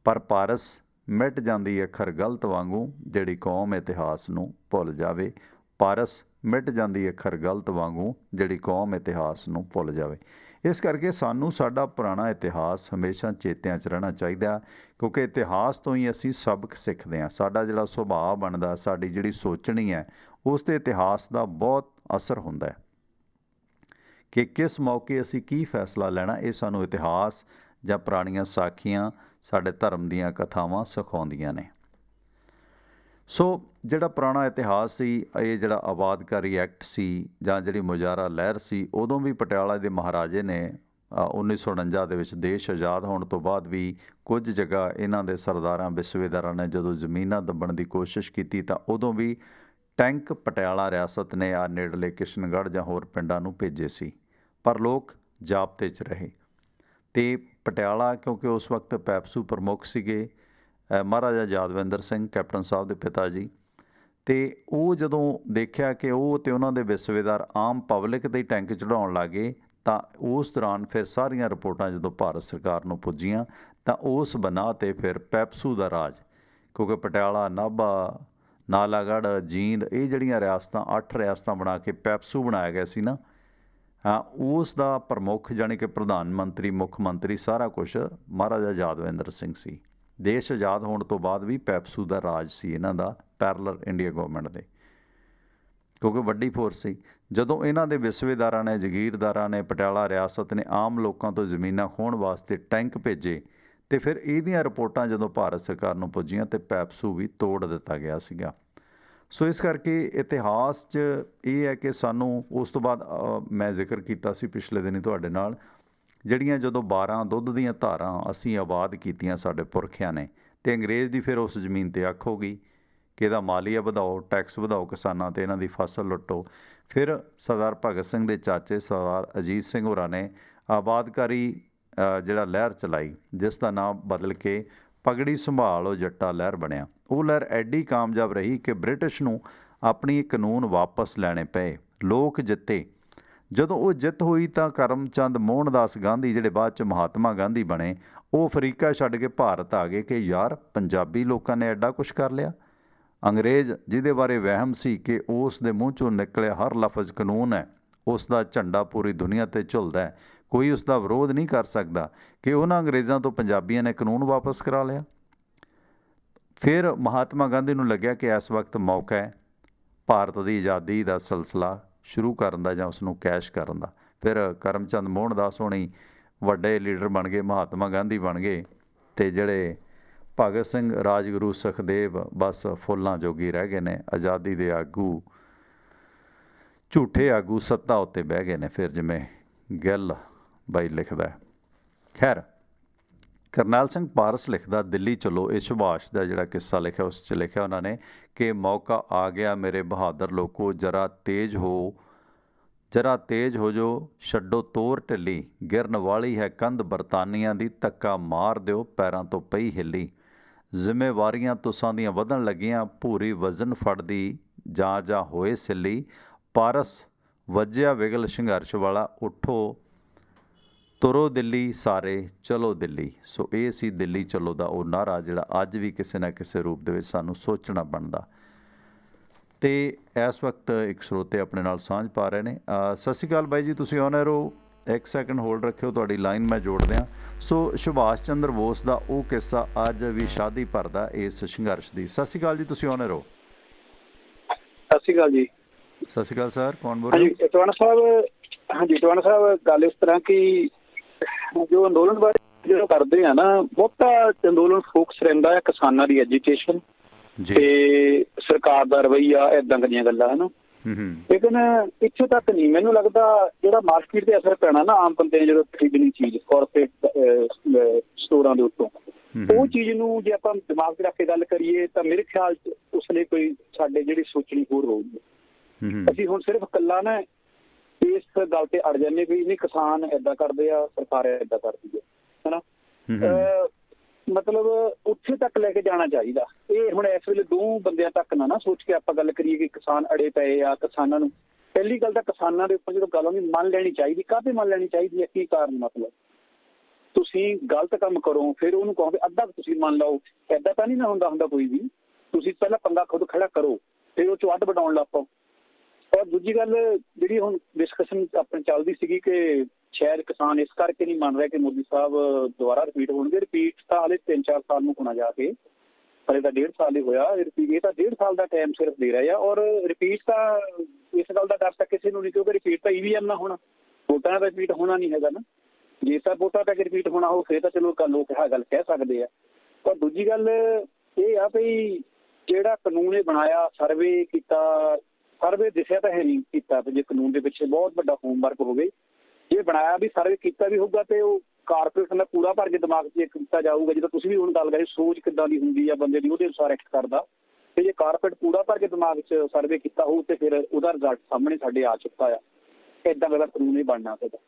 ਪਰ ਪਾਰਸ ਮਿਟ ਜਾਂਦੀ ਅੱਖਰ ਗਲਤ ਵਾਂਗੂ, ਜਿਹੜੀ ਕੌਮ ਇਤਿਹਾਸ ਨੂੰ ਭੁੱਲ ਜਾਵੇ। ਪਾਰਸ ਮਿਟ ਜਾਂਦੀ ਅੱਖਰ ਗਲਤ ਵਾਂਗੂ, ਜਿਹੜੀ ਕੌਮ ਇਤਿਹਾਸ ਨੂੰ ਭੁੱਲ ਜਾਵੇ। ਇਸ ਕਰਕੇ ਸਾਨੂੰ ਸਾਡਾ ਪੁਰਾਣਾ ਇਤਿਹਾਸ ਹਮੇਸ਼ਾ ਚੇਤਿਆਂ 'ਚ ਰਹਿਣਾ ਚਾਹੀਦਾ, ਕਿਉਂਕਿ ਇਤਿਹਾਸ ਤੋਂ ਹੀ ਅਸੀਂ ਸਬਕ ਸਿੱਖਦੇ ਹਾਂ। ਸਾਡਾ ਜਿਹੜਾ ਸੁਭਾਅ ਬਣਦਾ, ਸਾਡੀ ਜਿਹੜੀ ਸੋਚਣੀ ਹੈ, ਉਸ 'ਤੇ ਇਤਿਹਾਸ ਦਾ ਬਹੁਤ ਅਸਰ ਹੁੰਦਾ ਹੈ ਕਿ ਕਿਸ ਮੌਕੇ ਅਸੀਂ ਕੀ ਫੈਸਲਾ ਲੈਣਾ। ਇਹ ਸਾਨੂੰ ਇਤਿਹਾਸ ਜਾਂ ਪੁਰਾਣੀਆਂ ਸਾਖੀਆਂ, ਸਾਡੇ ਧਰਮ ਦੀਆਂ ਕਥਾਵਾਂ ਸਿਖਾਉਂਦੀਆਂ ਨੇ। ਸੋ ਜਿਹੜਾ ਪੁਰਾਣਾ ਇਤਿਹਾਸ ਸੀ, ਇਹ ਜਿਹੜਾ ਆਬਾਦਕਾਰੀ ਐਕਟ ਸੀ ਜਾਂ ਜਿਹੜੀ ਮੁਜ਼ਾਹਰਾ ਲਹਿਰ ਸੀ, ਉਦੋਂ ਵੀ ਪਟਿਆਲਾ ਦੇ ਮਹਾਰਾਜੇ ਨੇ 1949 ਦੇ ਵਿੱਚ ਦੇਸ਼ ਆਜ਼ਾਦ ਹੋਣ ਤੋਂ ਬਾਅਦ ਵੀ ਕੁਝ ਜਗ੍ਹਾ ਇਹਨਾਂ ਦੇ ਸਰਦਾਰਾਂ ਵਿਸਵੇਦਾਰਾਂ ਨੇ ਜਦੋਂ ਜ਼ਮੀਨਾਂ ਦੱਬਣ ਦੀ ਕੋਸ਼ਿਸ਼ ਕੀਤੀ, ਤਾਂ ਉਦੋਂ ਵੀ ਟੈਂਕ ਪਟਿਆਲਾ ਰਿਆਸਤ ਨੇ ਆ ਨੇੜਲੇ ਕਿਸ਼ਨਗੜ੍ਹ ਜਾਂ ਹੋਰ ਪਿੰਡਾਂ ਨੂੰ ਭੇਜੇ ਸੀ, ਪਰ ਲੋਕ ਜਾਬਤੇ 'ਚ ਰਹੇ। ਅਤੇ ਪਟਿਆਲਾ, ਕਿਉਂਕਿ ਉਸ ਵਕਤ ਪੈਪਸੂ ਪ੍ਰਮੁੱਖ ਸੀਗੇ ਮਹਾਰਾਜਾ ਯਾਦਵਿੰਦਰ ਸਿੰਘ, ਕੈਪਟਨ ਸਾਹਿਬ ਦੇ ਪਿਤਾ ਜੀ, ਅਤੇ ਉਹ ਜਦੋਂ ਦੇਖਿਆ ਕਿ ਉਹ ਅਤੇ ਉਹਨਾਂ ਦੇ ਵਿਸਵੇਦਾਰ ਆਮ ਪਬਲਿਕ ਦੇ ਟੈਂਕ ਚੜ੍ਹਾਉਣ ਲੱਗ ਗਏ, ਤਾਂ ਉਸ ਦੌਰਾਨ ਫਿਰ ਸਾਰੀਆਂ ਰਿਪੋਰਟਾਂ ਜਦੋਂ ਭਾਰਤ ਸਰਕਾਰ ਨੂੰ ਪੁੱਜੀਆਂ, ਤਾਂ ਉਸ ਬਨਾਹ 'ਤੇ ਫਿਰ ਪੈਪਸੂ ਦਾ ਰਾਜ, ਕਿਉਂਕਿ ਪਟਿਆਲਾ, ਨਾਭਾ, ਨਾਲਾਗੜ੍ਹ, ਜੀਂਦ, ਇਹ ਜਿਹੜੀਆਂ ਰਿਆਸਤਾਂ 8 ਰਿਆਸਤਾਂ ਬਣਾ ਕੇ ਪੈਪਸੂ ਬਣਾਇਆ ਗਿਆ ਸੀ ਨਾ, ਉਸ ਦਾ ਪ੍ਰਮੁੱਖ ਜਾਣੀ ਕਿ ਪ੍ਰਧਾਨ ਮੰਤਰੀ, ਮੁੱਖ ਮੰਤਰੀ, ਸਾਰਾ ਕੁਛ ਮਹਾਰਾਜਾ ਯਾਦਵਿੰਦਰ ਸਿੰਘ ਸੀ। ਦੇਸ਼ ਆਜ਼ਾਦ ਹੋਣ ਤੋਂ ਬਾਅਦ ਵੀ ਪੈਪਸੂ ਦਾ ਰਾਜ ਸੀ ਇਹਨਾਂ ਦਾ, ਪੈਰਲਰ ਇੰਡੀਆ ਗੌਰਮੈਂਟ ਦੇ, ਕਿਉਂਕਿ ਵੱਡੀ ਫੋਰਸ ਸੀ। ਜਦੋਂ ਇਹਨਾਂ ਦੇ ਵਿਸਵੇਦਾਰਾਂ ਨੇ, ਜਗੀਰਦਾਰਾਂ ਨੇ, ਪਟਿਆਲਾ ਰਿਆਸਤ ਨੇ ਆਮ ਲੋਕਾਂ ਤੋਂ ਜ਼ਮੀਨਾਂ ਖੋਹਣ ਵਾਸਤੇ ਟੈਂਕ ਭੇਜੇ, ਅਤੇ ਫਿਰ ਇਹਦੀਆਂ ਰਿਪੋਰਟਾਂ ਜਦੋਂ ਭਾਰਤ ਸਰਕਾਰ ਨੂੰ ਪੁੱਜੀਆਂ, ਅਤੇ ਪੈਪਸੂ ਵੀ ਤੋੜ ਦਿੱਤਾ ਗਿਆ ਸੀਗਾ। ਸੋ ਇਸ ਕਰਕੇ ਇਤਿਹਾਸ 'ਚ ਇਹ ਹੈ ਕਿ ਸਾਨੂੰ ਉਸ ਤੋਂ ਬਾਅਦ ਮੈਂ ਜ਼ਿਕਰ ਕੀਤਾ ਸੀ ਪਿਛਲੇ ਦਿਨੀ ਤੁਹਾਡੇ ਨਾਲ, ਜਿਹੜੀਆਂ ਜਦੋਂ 12 ਦੁੱਧ ਦੀਆਂ ਧਾਰਾਂ ਅਸੀਂ ਆਬਾਦ ਕੀਤੀਆਂ ਸਾਡੇ ਪੁਰਖਿਆਂ ਨੇ, ਅਤੇ ਅੰਗਰੇਜ਼ ਦੀ ਫਿਰ ਉਸ ਜ਼ਮੀਨ 'ਤੇ ਅੱਖ ਹੋ ਗਈ ਕਿ ਇਹਦਾ ਮਾਲੀਆ ਵਧਾਓ, ਟੈਕਸ ਵਧਾਓ ਕਿਸਾਨਾਂ 'ਤੇ, ਇਹਨਾਂ ਦੀ ਫਸਲ ਲੁੱਟੋ। ਫਿਰ ਸਰਦਾਰ ਭਗਤ ਸਿੰਘ ਦੇ ਚਾਚੇ ਸਰਦਾਰ ਅਜੀਤ ਸਿੰਘ ਹੋਰਾਂ ਨੇ ਆਬਾਦਕਾਰੀ ਜਿਹੜਾ ਲਹਿਰ ਚਲਾਈ, ਜਿਸ ਦਾ ਨਾਮ ਬਦਲ ਕੇ ਪਗੜੀ ਸੰਭਾਲੋ ਜੱਟਾ ਲਹਿਰ ਬਣਿਆ। ਉਹ ਲਹਿਰ ਐਡੀ ਕਾਮਯਾਬ ਰਹੀ ਕਿ ਬ੍ਰਿਟਿਸ਼ ਨੂੰ ਆਪਣੀ ਕਾਨੂੰਨ ਵਾਪਸ ਲੈਣੇ ਪਏ। ਲੋਕ ਜਿੱਤੇ। ਜਦੋਂ ਉਹ ਜਿੱਤ ਹੋਈ ਤਾਂ ਕਰਮਚੰਦ ਮੋਹਨਦਾਸ ਗਾਂਧੀ, ਜਿਹੜੇ ਬਾਅਦ 'ਚ ਮਹਾਤਮਾ ਗਾਂਧੀ ਬਣੇ, ਉਹ ਅਫਰੀਕਾ ਛੱਡ ਕੇ ਭਾਰਤ ਆ ਗਏ ਕਿ ਯਾਰ ਪੰਜਾਬੀ ਲੋਕਾਂ ਨੇ ਐਡਾ ਕੁਛ ਕਰ ਲਿਆ। ਅੰਗਰੇਜ਼, ਜਿਹਦੇ ਬਾਰੇ ਵਹਿਮ ਸੀ ਕਿ ਉਸ ਦੇ ਮੂੰਹ 'ਚੋਂ ਨਿਕਲਿਆ ਹਰ ਲਫ਼ਜ਼ ਕਾਨੂੰਨ ਹੈ, ਉਸ ਦਾ ਝੰਡਾ ਪੂਰੀ ਦੁਨੀਆ 'ਤੇ ਝੁਲਦਾ ਹੈ, ਕੋਈ ਉਸ ਦਾ ਵਿਰੋਧ ਨਹੀਂ ਕਰ ਸਕਦਾ, ਕਿ ਉਹਨਾਂ ਅੰਗਰੇਜ਼ਾਂ ਤੋਂ ਪੰਜਾਬੀਆਂ ਨੇ ਕਾਨੂੰਨ ਵਾਪਸ ਕਰਾ ਲਿਆ। ਫਿਰ ਮਹਾਤਮਾ ਗਾਂਧੀ ਨੂੰ ਲੱਗਿਆ ਕਿ ਇਸ ਵਕਤ ਮੌਕਾ ਹੈ ਭਾਰਤ ਦੀ ਆਜ਼ਾਦੀ ਦਾ ਸਿਲਸਿਲਾ ਸ਼ੁਰੂ ਕਰਨ ਦਾ ਜਾਂ ਉਸ ਨੂੰ ਕੈਸ਼ ਕਰਨ ਦਾ। ਫਿਰ ਕਰਮਚੰਦ ਮੋਹਨਦਾਸ ਹੋਣੀ ਵੱਡੇ ਲੀਡਰ ਬਣ ਗਏ, ਮਹਾਤਮਾ ਗਾਂਧੀ ਬਣ ਗਏ, ਅਤੇ ਜਿਹੜੇ ਭਗਤ ਸਿੰਘ, ਰਾਜਗੁਰੂ, ਸੁਖਦੇਵ ਬਸ ਫੁੱਲਾਂ ਜੋਗੀ ਰਹਿ ਗਏ ਨੇ। ਆਜ਼ਾਦੀ ਦੇ ਆਗੂ, ਝੂਠੇ ਆਗੂ ਸੱਤਾ ਉੱਤੇ ਬਹਿ ਗਏ ਨੇ। ਫਿਰ ਜਿਵੇਂ ਗਿੱਲ ਬਾਈ ਲਿਖਦਾ। ਖੈਰ, ਕਰਨੈਲ ਸਿੰਘ ਪਾਰਸ ਲਿਖਦਾ ਦਿੱਲੀ ਚਲੋ, ਇਹ ਸੁਭਾਸ਼ ਦਾ ਜਿਹੜਾ ਕਿੱਸਾ ਲਿਖਿਆ ਉਸ 'ਚ ਲਿਖਿਆ ਉਹਨਾਂ ਨੇ ਕਿ ਮੌਕਾ ਆ ਗਿਆ ਮੇਰੇ ਬਹਾਦਰ ਲੋਕੋ, ਜਰਾ ਤੇਜ਼ ਹੋ ਜੋ, ਛੱਡੋ ਤੋਰ ਢਿੱਲੀ, ਗਿਰਨ ਵਾਲੀ ਹੈ ਕੰਧ ਬਰਤਾਨੀਆਂ ਦੀ, ਧੱਕਾ ਮਾਰ ਦਿਓ ਪੈਰਾਂ ਤੋਂ ਪਈ ਹਿੱਲੀ। ਜ਼ਿੰਮੇਵਾਰੀਆਂ ਤੁਸਾਂ ਦੀਆਂ ਵਧਣ ਲੱਗੀਆਂ, ਭੂਰੀ ਵਜ਼ਨ ਫੜਦੀ ਜਾਂ ਹੋਏ ਸਿੱਲੀ, ਪਾਰਸ ਵੱਜਿਆ ਵਿਗਲ ਸੰਘਰਸ਼ ਵਾਲਾ, ਉੱਠੋ ਤੁਰੋ ਦਿੱਲੀ ਸਾਰੇ, ਚਲੋ ਦਿੱਲੀ। ਸੋ ਇਹ ਸੀ ਦਿੱਲੀ ਚਲੋ ਦਾ ਉਹ ਨਾਅਰਾ ਜਿਹੜਾ ਅੱਜ ਵੀ ਕਿਸੇ ਨਾ ਕਿਸੇ ਰੂਪ ਦੇ ਵਿੱਚ ਸਾਨੂੰ ਸੋਚਣਾ ਬਣਦਾ। ਤੇ ਇਸ ਵਕਤ ਇੱਕ ਸਰੋਤੇ ਆਪਣੇ ਨਾਲ ਸਾਂਝ ਪਾ ਰਹੇ ਨੇ। ਸਤਿ ਸ਼੍ਰੀ ਅਕਾਲ ਬਾਈ ਜੀ, ਤੁਸੀਂ ਔਨ 에ਅਰ ਹੋ, 1 ਸੈਕਿੰਡ ਹੋਲਡ ਰੱਖਿਓ, ਤੁਹਾਡੀ ਲਾਈਨ ਮੈਂ ਜੋੜ ਦਿਆਂ। ਸੋ ਸੁਭਾਸ਼ ਚੰਦਰ ਬੋਸ ਦਾ ਉਹ ਕਿੱਸਾ ਅੱਜ ਵੀ ਸ਼ਾਦੀ ਭਰਦਾ ਇਸ ਸੰਘਰਸ਼ ਦੀ। ਸਤਿ ਸ਼੍ਰੀ ਅਕਾਲ ਜੀ, ਤੁਸੀਂ ਔਨ 에ਅਰ ਹੋ। ਸਤਿ ਸ਼੍ਰੀ ਅਕਾਲ ਜੀ। ਸਤਿ ਸ਼੍ਰੀ ਅਕਾਲ ਸਰ, ਕੌਣ ਬੋਲ ਰਹੇ ਹੋ? ਟਵਾਣਾ ਸਾਹਿਬ। ਹਾਂਜੀ ਟਵਾਣਾ ਸਾਹਿਬ, ਗੱਲ ਇਸ ਤਰ੍ਹਾਂ ਕਿ ਜੋ ਅੰਦੋਲਨ ਬਾਰੇ ਜਦੋਂ ਕਰਦੇ ਆ ਨਾ, ਬਹੁਤਾ ਅੰਦੋਲਨ ਫੋਕਸ ਰਹਿੰਦਾ ਹੈ ਕਿਸਾਨਾਂ ਦੀ ਐਜੂਕੇਸ਼ਨ ਤੇ ਸਰਕਾਰ ਦਾ ਰਵੱਈਆ, ਏਦਾਂ ਦੀਆਂ ਗੱਲਾਂ ਹਨ। ਲੇਕਿਨ ਇੱਥੇ ਤੱਕ ਨਹੀਂ ਮੈਨੂੰ ਲੱਗਦਾ ਜਿਹੜਾ ਮਾਰਕੀਟ ਤੇ ਅਸਰ ਪੈਣਾ ਨਾ ਆਮ ਬੰਦੇ ਨੇ ਜਦੋਂ ਖਰੀਦਣੀ ਚੀਜ਼ ਕਾਰਪੋਰੇਟ ਸਟੋਰਾਂ ਦੇ ਉੱਤੋਂ, ਉਹ ਚੀਜ਼ ਨੂੰ ਜੇ ਆਪਾਂ ਦਿਮਾਗ 'ਚ ਰੱਖ ਕੇ ਗੱਲ ਕਰੀਏ ਤਾਂ ਮੇਰੇ ਖਿਆਲ 'ਚ ਉਸ ਲਈ ਕੋਈ ਸਾਡੇ ਜਿਹੜੀ ਸੋਚਣੀ ਹੋਰ ਹੋਊਗੀ। ਅਸੀਂ ਹੁਣ ਸਿਰਫ ਇਕੱਲਾ ਨਾ ਇਸ ਗੱਲ ਤੇ ਅੜ ਜਾਂਦੇ ਵੀ ਨਹੀਂ ਕਿਸਾਨ ਏਦਾਂ ਕਰਦੇ ਆ, ਸਰਕਾਰ ਏਦਾਂ ਕਰਦੀ ਹੈ ਹਨਾ। ਮਤਲਬ ਉੱਥੇ ਤੱਕ ਲੈ ਕੇ ਜਾਣਾ ਚਾਹੀਦਾ। ਇਹ ਹੁਣ ਇਸ ਵੇਲੇ ਦੋ ਬੰਦਿਆਂ ਤੱਕ ਨਾ ਸੋਚ ਕੇ ਆਪਾਂ ਗੱਲ ਕਰੀਏ ਕਿ ਕਿਸਾਨ ਅੜੇ ਪਏ ਆ। ਕਿਸਾਨਾਂ ਨੂੰ ਪਹਿਲੀ ਗੱਲ ਤਾਂ ਕਿਸਾਨਾਂ ਦੇ ਉੱਪਰ ਜਦੋਂ ਗੱਲ ਆਉਂਦੀ ਮੰਨ ਲੈਣੀ ਚਾਹੀਦੀ। ਕਾਹਤੇ ਮੰਨ ਲੈਣੀ ਚਾਹੀਦੀ ਹੈ, ਕੀ ਕਾਰਨ? ਮਤਲਬ ਤੁਸੀਂ ਗਲਤ ਕੰਮ ਕਰੋ ਫਿਰ ਉਹਨੂੰ ਕਹੋ ਅੱਧਾ ਤੁਸੀਂ ਮੰਨ ਲਓ, ਏਦਾਂ ਤਾਂ ਨਹੀਂ ਨਾ ਹੁੰਦਾ ਕੋਈ ਵੀ। ਤੁਸੀਂ ਪਹਿਲਾਂ ਪੰਗਾ ਖੁਦ ਖੜਾ ਕਰੋ, ਫਿਰ ਉਹ 'ਚੋਂ ਅੱਧ ਵਡਾਉਣ ਲੱਗ ਪਓ। ਔਰ ਦੂਜੀ ਗੱਲ ਜਿਹੜੀ ਹੁਣ ਡਿਸਕਸ਼ਨ ਆਪਣੀ ਚੱਲਦੀ ਸੀਗੀ ਕਿ ਸ਼ਾਇਦ ਕਿਸਾਨ ਇਸ ਕਰਕੇ ਨਹੀਂ ਮੰਨ ਰਿਹਾ ਕਿ ਮੋਦੀ ਸਾਹਿਬ ਦੁਬਾਰਾ ਰਿਪੀਟ ਹੋਣਗੇ। ਰਿਪੀਟ ਤਾਂ ਹਾਲੇ 3-4 ਸਾਲ ਨੂੰ ਹੋਣਾ ਜਾ ਕੇ, ਹਲੇ ਤਾਂ 1.5 ਸਾਲ ਹੀ ਹੋਇਆ। ਇਹ ਤਾਂ 1.5 ਸਾਲ ਦਾ ਟਾਈਮ ਸਿਰਫ ਦੇ ਰਹੇ ਆ। ਔਰ ਰਿਪੀਟ ਤਾਂ ਇਸ ਗੱਲ ਦਾ ਡਰ ਤਾਂ ਕਿਸੇ ਨੂੰ ਨਹੀਂ, ਕਿਉਂਕਿ ਰਿਪੀਟ ਤਾਂ EVM ਨਾਲ ਹੋਣਾ, ਵੋਟਾਂ ਦਾ ਰਿਪੀਟ ਹੋਣਾ ਨਹੀਂ ਹੈਗਾ ਨਾ। ਜੇ ਤਾਂ ਵੋਟਾਂ ਤੱਕ ਰਿਪੀਟ ਹੋਣਾ ਹੋ ਫਿਰ ਤਾਂ ਚਲੋ ਲੋਕ ਇਹ ਗੱਲ ਕਹਿ ਸਕਦੇ ਆ। ਪਰ ਦੂਜੀ ਗੱਲ ਇਹ ਆ ਵੀ ਜਿਹੜਾ ਕਾਨੂੰਨ ਇਹ ਬਣਾਇਆ, ਸਰਵੇ ਕੀਤਾ, ਸਰਵੇ ਦਿਸਿਆ ਤਾਂ ਹੈ ਨਹੀਂ ਕੀਤਾ। ਜੇ ਕਾਨੂੰਨ ਦੇ ਪਿੱਛੇ ਬਹੁਤ ਵੱਡਾ ਹੋਮਵਰਕ ਹੋਵੇ, ਜੇ ਬਣਾਇਆ ਵੀ ਸਰਵੇ ਕੀਤਾ ਵੀ ਹੋਊਗਾ ਤੇ ਉਹ ਕਾਰਪੋਰੇਸ਼ਨ ਦਾ ਪੂਰਾ ਭਰ ਕੇ ਦਿਮਾਗ 'ਚ ਕੀਤਾ ਜਾਊਗਾ। ਜਦੋਂ ਤੁਸੀਂ ਵੀ ਹੁਣ ਗੱਲ ਕਰੀ ਸੋਚ ਕਿੱਦਾਂ ਦੀ ਹੁੰਦੀ ਆ ਬੰਦੇ ਦੀ, ਉਹਦੇ ਅਨੁਸਾਰ ਐਕਟ ਕਰਦਾ। ਤੇ ਜੇ ਕਾਰਪੋਰੇਟ ਪੂਰਾ ਭਰ ਕੇ ਦਿਮਾਗ 'ਚ ਸਰਵੇ ਕੀਤਾ ਹੋਊ ਤੇ ਫਿਰ ਉਹਦਾ ਰਿਜ਼ਲਟ ਸਾਹਮਣੇ ਸਾਡੇ ਆ ਚੁੱਕਾ ਆ। ਏਦਾਂ ਦਾ ਕਾਨੂੰਨ ਹੀ ਬਣਨਾ ਚਾਹੀਦਾ।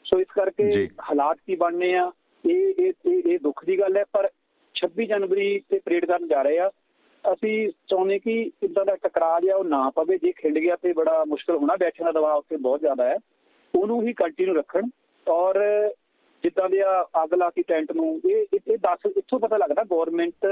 ਸੋ ਇਸ ਕਰਕੇ ਹਾਲਾਤ ਕੀ ਬਣਨੇ ਆ, ਇਹ ਦੁੱਖ ਦੀ ਗੱਲ ਹੈ। ਪਰ 26 ਜਨਵਰੀ ਤੇ ਪਰੇਡ ਕਰਨ ਜਾ ਰਹੇ ਆ। ਅਸੀਂ ਚਾਹੁੰਦੇ ਕਿ ਇੱਦਾਂ ਦਾ ਟਕਰਾਅ ਜਿਹਾ ਉਹ ਨਾ ਪਵੇ। ਜੇ ਖਿੰਡ ਗਿਆ ਤੇ ਬੜਾ ਮੁਸ਼ਕਿਲ ਹੋਣਾ, ਬੈਠਣ ਦਾ ਦਬਾਅ ਉੱਥੇ ਬਹੁਤ ਜ਼ਿਆਦਾ ਹੈ। ਉਹਨੂੰ ਹੀ ਕੰਟੀਨਿਊ ਰੱਖਣ। ਔਰ ਜਿੱਦਾਂ ਦੇ ਅੱਗ ਲਾ ਕੇ ਟੈਂਟ ਨੂੰ ਇਹ ਦੱਸ ਇੱਥੋਂ ਪਤਾ ਲੱਗਦਾ ਗੌਰਮੈਂਟ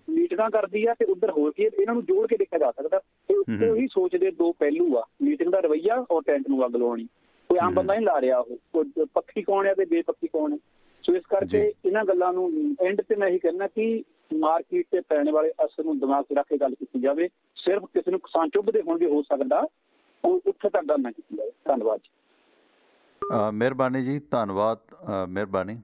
ਮੀਟਿੰਗਾਂ ਕਰਦੀ ਆ ਤੇ ਉੱਧਰ ਹੋਰ ਕੀ ਇਹਨਾਂ ਨੂੰ ਜੋੜ ਕੇ ਦੇਖਿਆ ਜਾ ਸਕਦਾ। ਤੇ ਉੱਥੇ ਹੀ ਸੋਚ ਦੇ ਦੋ ਪਹਿਲੂ ਆ, ਮੀਟਿੰਗ ਦਾ ਰਵੱਈਆ ਔਰ ਟੈਂਟ ਨੂੰ ਅੱਗ ਲਾਉਣੀ। ਕੋਈ ਆਮ ਬੰਦਾ ਨਹੀਂ ਲਾ ਰਿਹਾ, ਉਹ ਪੱਖੀ ਕੌਣ ਹੈ ਤੇ ਬੇਪੱਖੀ ਕੌਣ ਹੈ। ਸੋ ਇਸ ਕਰਕੇ ਇਹਨਾਂ ਗੱਲਾਂ ਨੂੰ ਐਂਡ ਤੇ ਮੈਂ ਇਹੀ ਕਹਿਣਾ ਕਿ ਮਾਰਕੀਟ ਤੇ ਪੈਣ ਵਾਲੇ ਅਸਰ ਨੂੰ ਦਿਮਾਗ 'ਚ ਰੱਖ ਕੇ ਗੱਲ ਕੀਤੀ ਜਾਵੇ। ਸਿਰਫ ਕਿਸੇ ਨੂੰ ਕਿਸਾਨ ਚੁੱਭਦੇ ਹੋਣਗੇ ਹੋ ਸਕਦਾ, ਉਹ ਉੱਥੇ ਤੱਕ ਗੱਲ ਨਾ ਕੀਤੀ ਜਾਵੇ। ਧੰਨਵਾਦ ਜੀ। ਮਿਹਰਬਾਨੀ ਜੀ, ਧੰਨਵਾਦ, ਮਿਹਰਬਾਨੀ।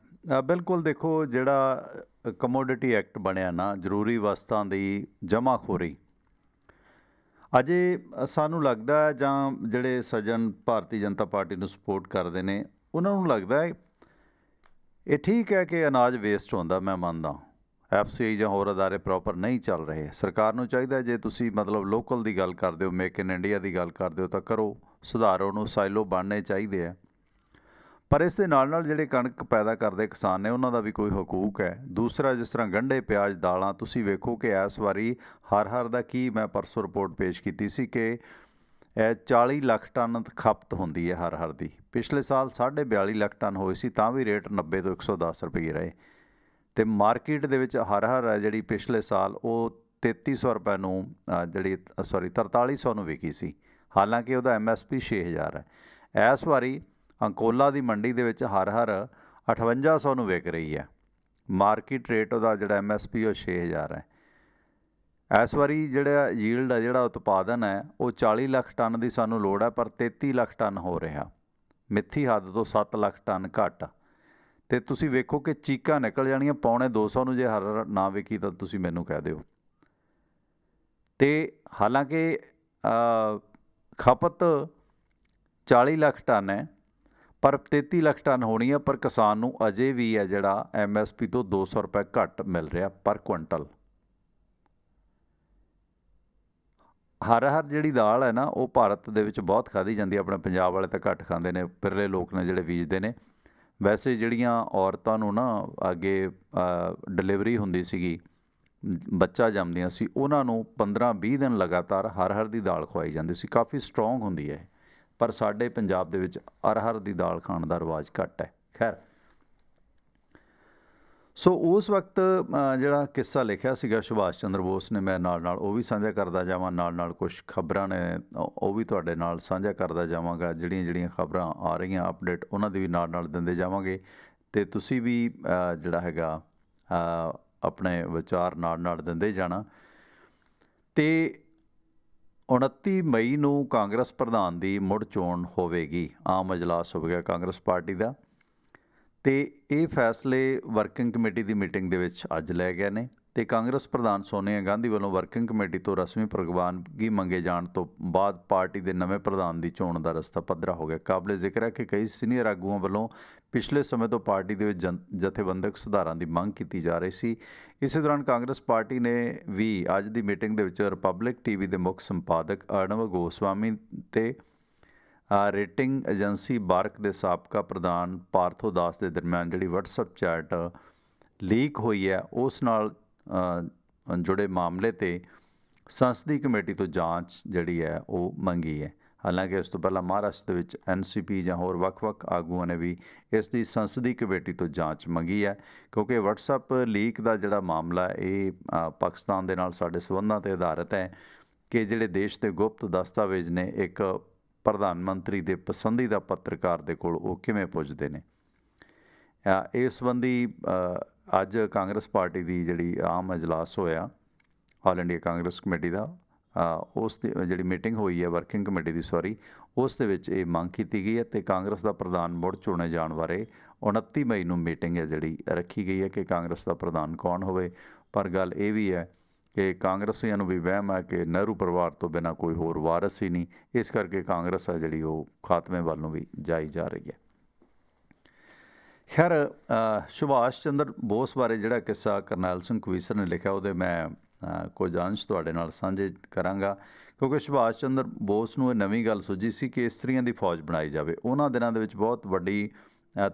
ਬਿਲਕੁਲ ਦੇਖੋ, ਜਿਹੜਾ ਕਮੋਡਿਟੀ ਐਕਟ ਬਣਿਆ ਨਾ, ਜ਼ਰੂਰੀ ਵਸਤਾਂ ਦੀ ਜਮ੍ਹਾਂਖੋਰੀ, ਅਜੇ ਸਾਨੂੰ ਲੱਗਦਾ ਜਾਂ ਜਿਹੜੇ ਸੱਜਣ ਭਾਰਤੀ ਜਨਤਾ ਪਾਰਟੀ ਨੂੰ ਸਪੋਰਟ ਕਰਦੇ ਨੇ ਉਹਨਾਂ ਨੂੰ ਲੱਗਦਾ ਹੈ ਇਹ ਠੀਕ ਹੈ ਕਿ ਅਨਾਜ ਵੇਸਟ ਹੁੰਦਾ। ਮੈਂ ਮੰਨਦਾ FCI ਜਾਂ ਹੋਰ ਅਦਾਰੇ ਪ੍ਰੋਪਰ ਨਹੀਂ ਚੱਲ ਰਹੇ। ਸਰਕਾਰ ਨੂੰ ਚਾਹੀਦਾ ਜੇ ਤੁਸੀਂ ਮਤਲਬ ਲੋਕਲ ਦੀ ਗੱਲ ਕਰਦੇ ਹੋ, ਮੇਕ ਇਨ ਇੰਡੀਆ ਦੀ ਗੱਲ ਕਰਦੇ ਹੋ ਤਾਂ ਕਰੋ, ਸੁਧਾਰੋ ਨੂੰ, ਸਾਈਲੋ ਬਣਨੇ ਚਾਹੀਦੇ ਆ। ਪਰ ਇਸ ਦੇ ਨਾਲ ਜਿਹੜੇ ਕਣਕ ਪੈਦਾ ਕਰਦੇ ਕਿਸਾਨ ਨੇ ਉਹਨਾਂ ਦਾ ਵੀ ਕੋਈ ਹਕੂਕ ਹੈ। ਦੂਸਰਾ, ਜਿਸ ਤਰ੍ਹਾਂ ਗੰਢੇ, ਪਿਆਜ਼, ਦਾਲਾਂ, ਤੁਸੀਂ ਵੇਖੋ ਕਿ ਇਸ ਵਾਰੀ ਹਰ ਦਾ ਕੀ, ਮੈਂ ਪਰਸੋਂ ਰਿਪੋਰਟ ਪੇਸ਼ ਕੀਤੀ ਸੀ ਕਿ 40 ਲੱਖ ਟਨ ਖਪਤ ਹੁੰਦੀ ਹੈ ਹਰ ਦੀ। ਪਿਛਲੇ ਸਾਲ 42.5 ਲੱਖ ਟਨ ਹੋਏ ਸੀ, ਤਾਂ ਵੀ ਰੇਟ 90 ਤੋਂ 110 ਰੁਪਏ ਰਹੇ। ਅਤੇ ਮਾਰਕੀਟ ਦੇ ਵਿੱਚ ਹਰ ਹੈ ਜਿਹੜੀ ਪਿਛਲੇ ਸਾਲ ਉਹ 3300 ਰੁਪਏ ਨੂੰ 4300 ਨੂੰ ਵਿਕੀ ਸੀ, ਹਾਲਾਂਕਿ ਉਹਦਾ MSP 6000 ਹੈ। ਇਸ ਵਾਰੀ ਅੰਕੋਲਾ ਦੀ ਮੰਡੀ ਦੇ ਵਿੱਚ ਹਰ 5800 ਨੂੰ ਵਿਕ ਰਹੀ ਹੈ। ਮਾਰਕੀਟ ਰੇਟ ਉਹਦਾ ਜਿਹੜਾ MSP ਉਹ 6000 ਹੈ। ਇਸ ਵਾਰੀ ਜਿਹੜਾ ਯੀਲਡ ਹੈ, ਜਿਹੜਾ ਉਤਪਾਦਨ ਹੈ, ਉਹ 40 ਲੱਖ ਟਨ ਦੀ ਸਾਨੂੰ ਲੋੜ ਹੈ, ਪਰ 33 ਲੱਖ ਟਨ ਹੋ ਰਿਹਾ, ਮਿੱਥੀ ਹੱਦ ਤੋਂ 7 ਲੱਖ ਟਨ ਘੱਟ। ਅਤੇ ਤੁਸੀਂ ਵੇਖੋ ਕਿ ਚੀਕਾਂ ਨਿਕਲ ਜਾਣੀਆਂ। 250 ਨੂੰ ਜੇ ਹਰ ਨਾ ਵਿਕੀ ਤਾਂ ਤੁਸੀਂ ਮੈਨੂੰ ਕਹਿ ਦਿਓ। ਅਤੇ ਹਾਲਾਂਕਿ ਖਪਤ 40 ਲੱਖ ਟਨ ਹੈ, ਪਰ 33 ਲੱਖ ਟਨ ਹੋਣੀ ਹੈ। ਪਰ ਕਿਸਾਨ ਨੂੰ ਅਜੇ ਵੀ ਹੈ ਜਿਹੜਾ MSP ਤੋਂ 200 ਰੁਪਏ ਘੱਟ ਮਿਲ ਰਿਹਾ ਪਰ ਕੁਇੰਟਲ। ਹਰ ਜਿਹੜੀ ਦਾਲ ਹੈ ਨਾ, ਉਹ ਭਾਰਤ ਦੇ ਵਿੱਚ ਬਹੁਤ ਖਾਧੀ ਜਾਂਦੀ ਹੈ। ਆਪਣੇ ਪੰਜਾਬ ਵਾਲੇ ਤਾਂ ਘੱਟ ਖਾਂਦੇ ਨੇ, ਪਿਰਲੇ ਲੋਕ ਨੇ ਜਿਹੜੇ ਬੀਜਦੇ ਨੇ। ਵੈਸੇ ਜਿਹੜੀਆਂ ਔਰਤਾਂ ਨੂੰ ਨਾ ਅੱਗੇ ਡਿਲੀਵਰੀ ਹੁੰਦੀ ਸੀਗੀ, ਬੱਚਾ ਜੰਮਦੀਆਂ ਸੀ ਉਹਨਾਂ ਨੂੰ 15-20 ਦਿਨ ਲਗਾਤਾਰ ਹਰ ਦੀ ਦਾਲ ਖਵਾਈ ਜਾਂਦੀ ਸੀ। ਕਾਫੀ ਸਟਰੋਂਗ ਹੁੰਦੀ ਹੈ, ਪਰ ਸਾਡੇ ਪੰਜਾਬ ਦੇ ਵਿੱਚ ਅਰਹਰ ਦੀ ਦਾਲ ਖਾਣ ਦਾ ਰਿਵਾਜ ਘੱਟ ਹੈ। ਖੈਰ, ਸੋ ਉਸ ਵਕਤ ਜਿਹੜਾ ਕਿੱਸਾ ਲਿਖਿਆ ਸੀਗਾ ਸੁਭਾਸ਼ ਚੰਦਰ ਬੋਸ ਨੇ, ਮੈਂ ਨਾਲ ਉਹ ਵੀ ਸਾਂਝਾ ਕਰਦਾ ਜਾਵਾਂ, ਨਾਲ ਕੁਛ ਖਬਰਾਂ ਨੇ ਉਹ ਵੀ ਤੁਹਾਡੇ ਨਾਲ ਸਾਂਝਾ ਕਰਦਾ ਜਾਵਾਂਗਾ। ਜਿਹੜੀਆਂ ਖਬਰਾਂ ਆ ਰਹੀਆਂ ਅਪਡੇਟ ਉਹਨਾਂ ਦੀ ਵੀ ਨਾਲ ਦਿੰਦੇ ਜਾਵਾਂਗੇ, ਅਤੇ ਤੁਸੀਂ ਵੀ ਜਿਹੜਾ ਹੈਗਾ ਆਪਣੇ ਵਿਚਾਰ ਨਾਲ ਦਿੰਦੇ ਜਾਣਾ। ਅਤੇ 29 ਮਈ ਨੂੰ ਕਾਂਗਰਸ ਪ੍ਰਧਾਨ ਦੀ ਮੁੜ ਚੋਣ ਹੋਵੇਗੀ, ਆਮ ਅਜਲਾਸ ਹੋਵੇਗਾ ਕਾਂਗਰਸ ਪਾਰਟੀ ਦਾ, ਅਤੇ ਇਹ ਫੈਸਲੇ ਵਰਕਿੰਗ ਕਮੇਟੀ ਦੀ ਮੀਟਿੰਗ ਦੇ ਵਿੱਚ ਅੱਜ ਲੈ ਗਏ ਨੇ। ਅਤੇ ਕਾਂਗਰਸ ਪ੍ਰਧਾਨ ਸੋਨੀਆ ਗਾਂਧੀ ਵੱਲੋਂ ਵਰਕਿੰਗ ਕਮੇਟੀ ਤੋਂ ਰਸਮੀ ਪ੍ਰਵਾਨਗੀ ਮੰਗੇ ਜਾਣ ਤੋਂ ਬਾਅਦ ਪਾਰਟੀ ਦੇ ਨਵੇਂ ਪ੍ਰਧਾਨ ਦੀ ਚੋਣ ਦਾ ਰਸਤਾ ਪੱਧਰਾ ਹੋ ਗਿਆ। ਕਾਬਲੇ ਜ਼ਿਕਰ ਹੈ ਕਿ ਕਈ ਸੀਨੀਅਰ ਆਗੂਆਂ ਵੱਲੋਂ ਪਿਛਲੇ ਸਮੇਂ ਤੋਂ ਪਾਰਟੀ ਦੇ ਵਿੱਚ ਜਥੇਬੰਦਕ ਸੁਧਾਰਾਂ ਦੀ ਮੰਗ ਕੀਤੀ ਜਾ ਰਹੀ ਸੀ। ਇਸੇ ਦੌਰਾਨ ਕਾਂਗਰਸ ਪਾਰਟੀ ਨੇ ਵੀ ਅੱਜ ਦੀ ਮੀਟਿੰਗ ਦੇ ਵਿੱਚ ਰਿਪਬਲਿਕ TV ਦੇ ਮੁੱਖ ਸੰਪਾਦਕ ਅਰਨਵ ਗੋਸਵਾਮੀ ਅਤੇ ਰੇਟਿੰਗ ਏਜੰਸੀ ਬਾਰਕ ਦੇ ਸਾਬਕਾ ਪ੍ਰਧਾਨ ਪਾਰਥੋ ਦਾਸ ਦੇ ਦਰਮਿਆਨ ਜਿਹੜੀ WhatsApp ਚੈਟ ਲੀਕ ਹੋਈ ਹੈ ਉਸ ਨਾਲ ਜੁੜੇ ਮਾਮਲੇ 'ਤੇ ਸੰਸਦੀ ਕਮੇਟੀ ਤੋਂ ਜਾਂਚ ਜਿਹੜੀ ਹੈ ਉਹ ਮੰਗੀ ਹੈ। ਹਾਲਾਂਕਿ ਇਸ ਤੋਂ ਪਹਿਲਾਂ ਮਹਾਰਾਸ਼ਟਰ ਦੇ ਵਿੱਚ NCP ਜਾਂ ਹੋਰ ਵੱਖ ਆਗੂਆਂ ਨੇ ਵੀ ਇਸ ਦੀ ਸੰਸਦੀ ਕਮੇਟੀ ਤੋਂ ਜਾਂਚ ਮੰਗੀ ਹੈ, ਕਿਉਂਕਿ WhatsApp ਲੀਕ ਦਾ ਜਿਹੜਾ ਮਾਮਲਾ ਇਹ ਪਾਕਿਸਤਾਨ ਦੇ ਨਾਲ ਸਾਡੇ ਸਬੰਧਾਂ 'ਤੇ ਆਧਾਰਿਤ ਹੈ ਕਿ ਜਿਹੜੇ ਦੇਸ਼ ਦੇ ਗੁਪਤ ਦਸਤਾਵੇਜ਼ ਨੇ ਇੱਕ ਪ੍ਰਧਾਨ ਮੰਤਰੀ ਦੇ ਪਸੰਦੀਦਾ ਪੱਤਰਕਾਰ ਦੇ ਕੋਲ ਉਹ ਕਿਵੇਂ ਪੁੱਜਦੇ ਨੇ। ਇਸ ਸੰਬੰਧੀ ਅੱਜ ਕਾਂਗਰਸ ਪਾਰਟੀ ਦੀ ਜਿਹੜੀ ਆਮ ਅਜਲਾਸ ਹੋਇਆ ਆਲ ਇੰਡੀਆ ਕਾਂਗਰਸ ਕਮੇਟੀ ਦਾ, ਉਸ ਦੀ ਜਿਹੜੀ ਮੀਟਿੰਗ ਹੋਈ ਹੈ ਵਰਕਿੰਗ ਕਮੇਟੀ ਦੀ ਉਸ ਦੇ ਵਿੱਚ ਇਹ ਮੰਗ ਕੀਤੀ ਗਈ ਹੈ ਅਤੇ ਕਾਂਗਰਸ ਦਾ ਪ੍ਰਧਾਨ ਮੁੜ ਚੁਣੇ ਜਾਣ ਬਾਰੇ 29 ਮਈ ਨੂੰ ਮੀਟਿੰਗ ਹੈ ਜਿਹੜੀ ਰੱਖੀ ਗਈ ਹੈ ਕਿ ਕਾਂਗਰਸ ਦਾ ਪ੍ਰਧਾਨ ਕੌਣ ਹੋਵੇ। ਪਰ ਗੱਲ ਇਹ ਵੀ ਹੈ ਕਿ ਕਾਂਗਰਸੀਆਂ ਨੂੰ ਵੀ ਵਹਿਮ ਹੈ ਕਿ ਨਹਿਰੂ ਪਰਿਵਾਰ ਤੋਂ ਬਿਨਾਂ ਕੋਈ ਹੋਰ ਵਾਰਸ ਹੀ ਨਹੀਂ, ਇਸ ਕਰਕੇ ਕਾਂਗਰਸ ਹੈ ਜਿਹੜੀ ਉਹ ਖਾਤਮੇ ਵੱਲ ਨੂੰ ਵੀ ਜਾਈ ਜਾ ਰਹੀ ਹੈ। ਖੈਰ, ਸੁਭਾਸ਼ ਚੰਦਰ ਬੋਸ ਬਾਰੇ ਜਿਹੜਾ ਕਿੱਸਾ ਕਰਨੈਲ ਸਿੰਘ ਕਵੀਸਰ ਨੇ ਲਿਖਿਆ ਉਹਦੇ ਮੈਂ ਕੁਝ ਅੰਸ਼ ਤੁਹਾਡੇ ਨਾਲ ਸਾਂਝੇ ਕਰਾਂਗਾ, ਕਿਉਂਕਿ ਸੁਭਾਸ਼ ਚੰਦਰ ਬੋਸ ਨੂੰ ਇਹ ਨਵੀਂ ਗੱਲ ਸੁੱਝੀ ਸੀ ਕਿ ਇਸਤਰੀਆਂ ਦੀ ਫੌਜ ਬਣਾਈ ਜਾਵੇ। ਉਹਨਾਂ ਦਿਨਾਂ ਦੇ ਵਿੱਚ ਬਹੁਤ ਵੱਡੀ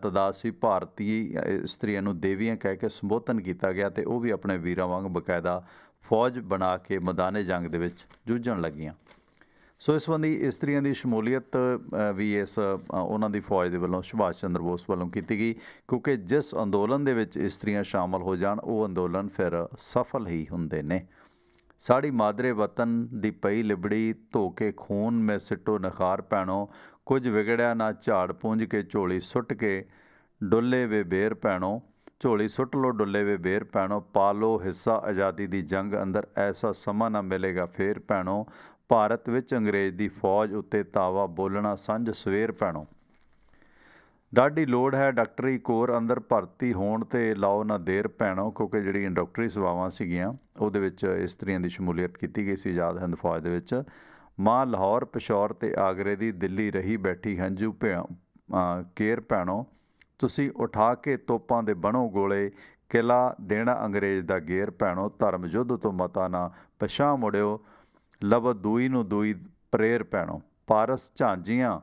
ਤਾਦਾਦ ਸੀ, ਭਾਰਤੀ ਇਸਤਰੀਆਂ ਨੂੰ ਦੇਵੀਆਂ ਕਹਿ ਕੇ ਸੰਬੋਧਨ ਕੀਤਾ ਗਿਆ ਅਤੇ ਉਹ ਵੀ ਆਪਣੇ ਵੀਰਾਂ ਵਾਂਗ ਬਕਾਇਦਾ ਫੌਜ ਬਣਾ ਕੇ ਮੈਦਾਨੇ ਜੰਗ ਦੇ ਵਿੱਚ ਜੂਝਣ ਲੱਗੀਆਂ। ਸੋ ਇਸ ਸੰਬੰਧੀ ਇਸਤਰੀਆਂ ਦੀ ਸ਼ਮੂਲੀਅਤ ਵੀ ਇਸ ਉਹਨਾਂ ਦੀ ਫੌਜ ਦੇ ਵੱਲੋਂ ਸੁਭਾਸ਼ ਚੰਦਰ ਬੋਸ ਵੱਲੋਂ ਕੀਤੀ ਗਈ, ਕਿਉਂਕਿ ਜਿਸ ਅੰਦੋਲਨ ਦੇ ਵਿੱਚ ਇਸਤਰੀਆਂ ਸ਼ਾਮਲ ਹੋ ਜਾਣ ਉਹ ਅੰਦੋਲਨ ਫਿਰ ਸਫਲ ਹੀ ਹੁੰਦੇ ਨੇ। ਸਾੜੀ ਮਾਦਰੇ ਵਤਨ ਦੀ ਪਈ ਲਿਬੜੀ, ਧੋ ਕੇ ਖੂਨ ਮੈਂ ਸਿੱਟੋ ਨਖਾਰ ਭੈਣੋ, ਕੁਝ ਵਿਗੜਿਆ ਨਾ ਝਾੜ ਪੁੰਜ ਕੇ ਝੋਲੀ ਸੁੱਟ ਕੇ ਡੁੱਲੇ ਵੇ ਬੇਰ ਭੈਣੋ, ਝੋਲੀ ਸੁੱਟ ਲੋ ਡੁੱਲੇ ਵੇ ਬੇਰ ਭੈਣੋ, ਪਾ ਲੋ ਹਿੱਸਾ ਆਜ਼ਾਦੀ ਦੀ ਜੰਗ ਅੰਦਰ, ਐਸਾ ਸਮਾਂ ਨਾ ਮਿਲੇਗਾ ਫੇਰ ਭੈਣੋ, ਭਾਰਤ ਵਿੱਚ ਅੰਗਰੇਜ਼ ਦੀ ਫੌਜ ਉੱਤੇ ਤਾਵਾ ਬੋਲਣਾ ਸਾਂਝ ਸਵੇਰ ਭੈਣੋ। ਡਾਢੀ ਲੋੜ ਹੈ ਡਾਕਟਰੀ ਕੋਰ ਅੰਦਰ ਭਰਤੀ ਹੋਣ ਤੇ ਲਾਓ ਨਾ ਦੇਰ ਭੈਣੋ, ਕਿਉਂਕਿ ਜਿਹੜੀ ਡਾਕਟਰੀ ਸੇਵਾਵਾਂ ਸੀਗੀਆਂ ਉਹਦੇ ਵਿੱਚ ਇਸਤਰੀਆਂ ਦੀ ਸ਼ਮੂਲੀਅਤ ਕੀਤੀ ਗਈ ਸੀ ਆਜ਼ਾਦ ਹਿੰਦ ਫੌਜ ਦੇ ਵਿੱਚ। ਮਾਂ ਲਾਹੌਰ ਪਿਸ਼ੌਰ ਤੇ ਆਗਰੇ ਦੀ, ਦਿੱਲੀ ਰਹੀ ਬੈਠੀ ਹੰਝੂ ਕੇਰ ਭੈਣੋ, ਤੁਸੀਂ ਉਠਾ ਕੇ ਤੋਪਾਂ ਦੇ ਬਣੋ ਗੋਲੇ, ਕਿਲਾ ਦੇਣਾ ਅੰਗਰੇਜ਼ ਦਾ ਗੇਰ ਭੈਣੋ, ਧਰਮ ਯੁੱਧ ਤੋਂ ਮਤਾ ਨਾ ਪਛਾਂ ਮੁੜਿਓ, ਲਵ ਦੂਈ ਨੂੰ ਦੂਈ ਪ੍ਰੇਰ ਭੈਣੋ, ਪਾਰਸ ਝਾਂਜੀਆਂ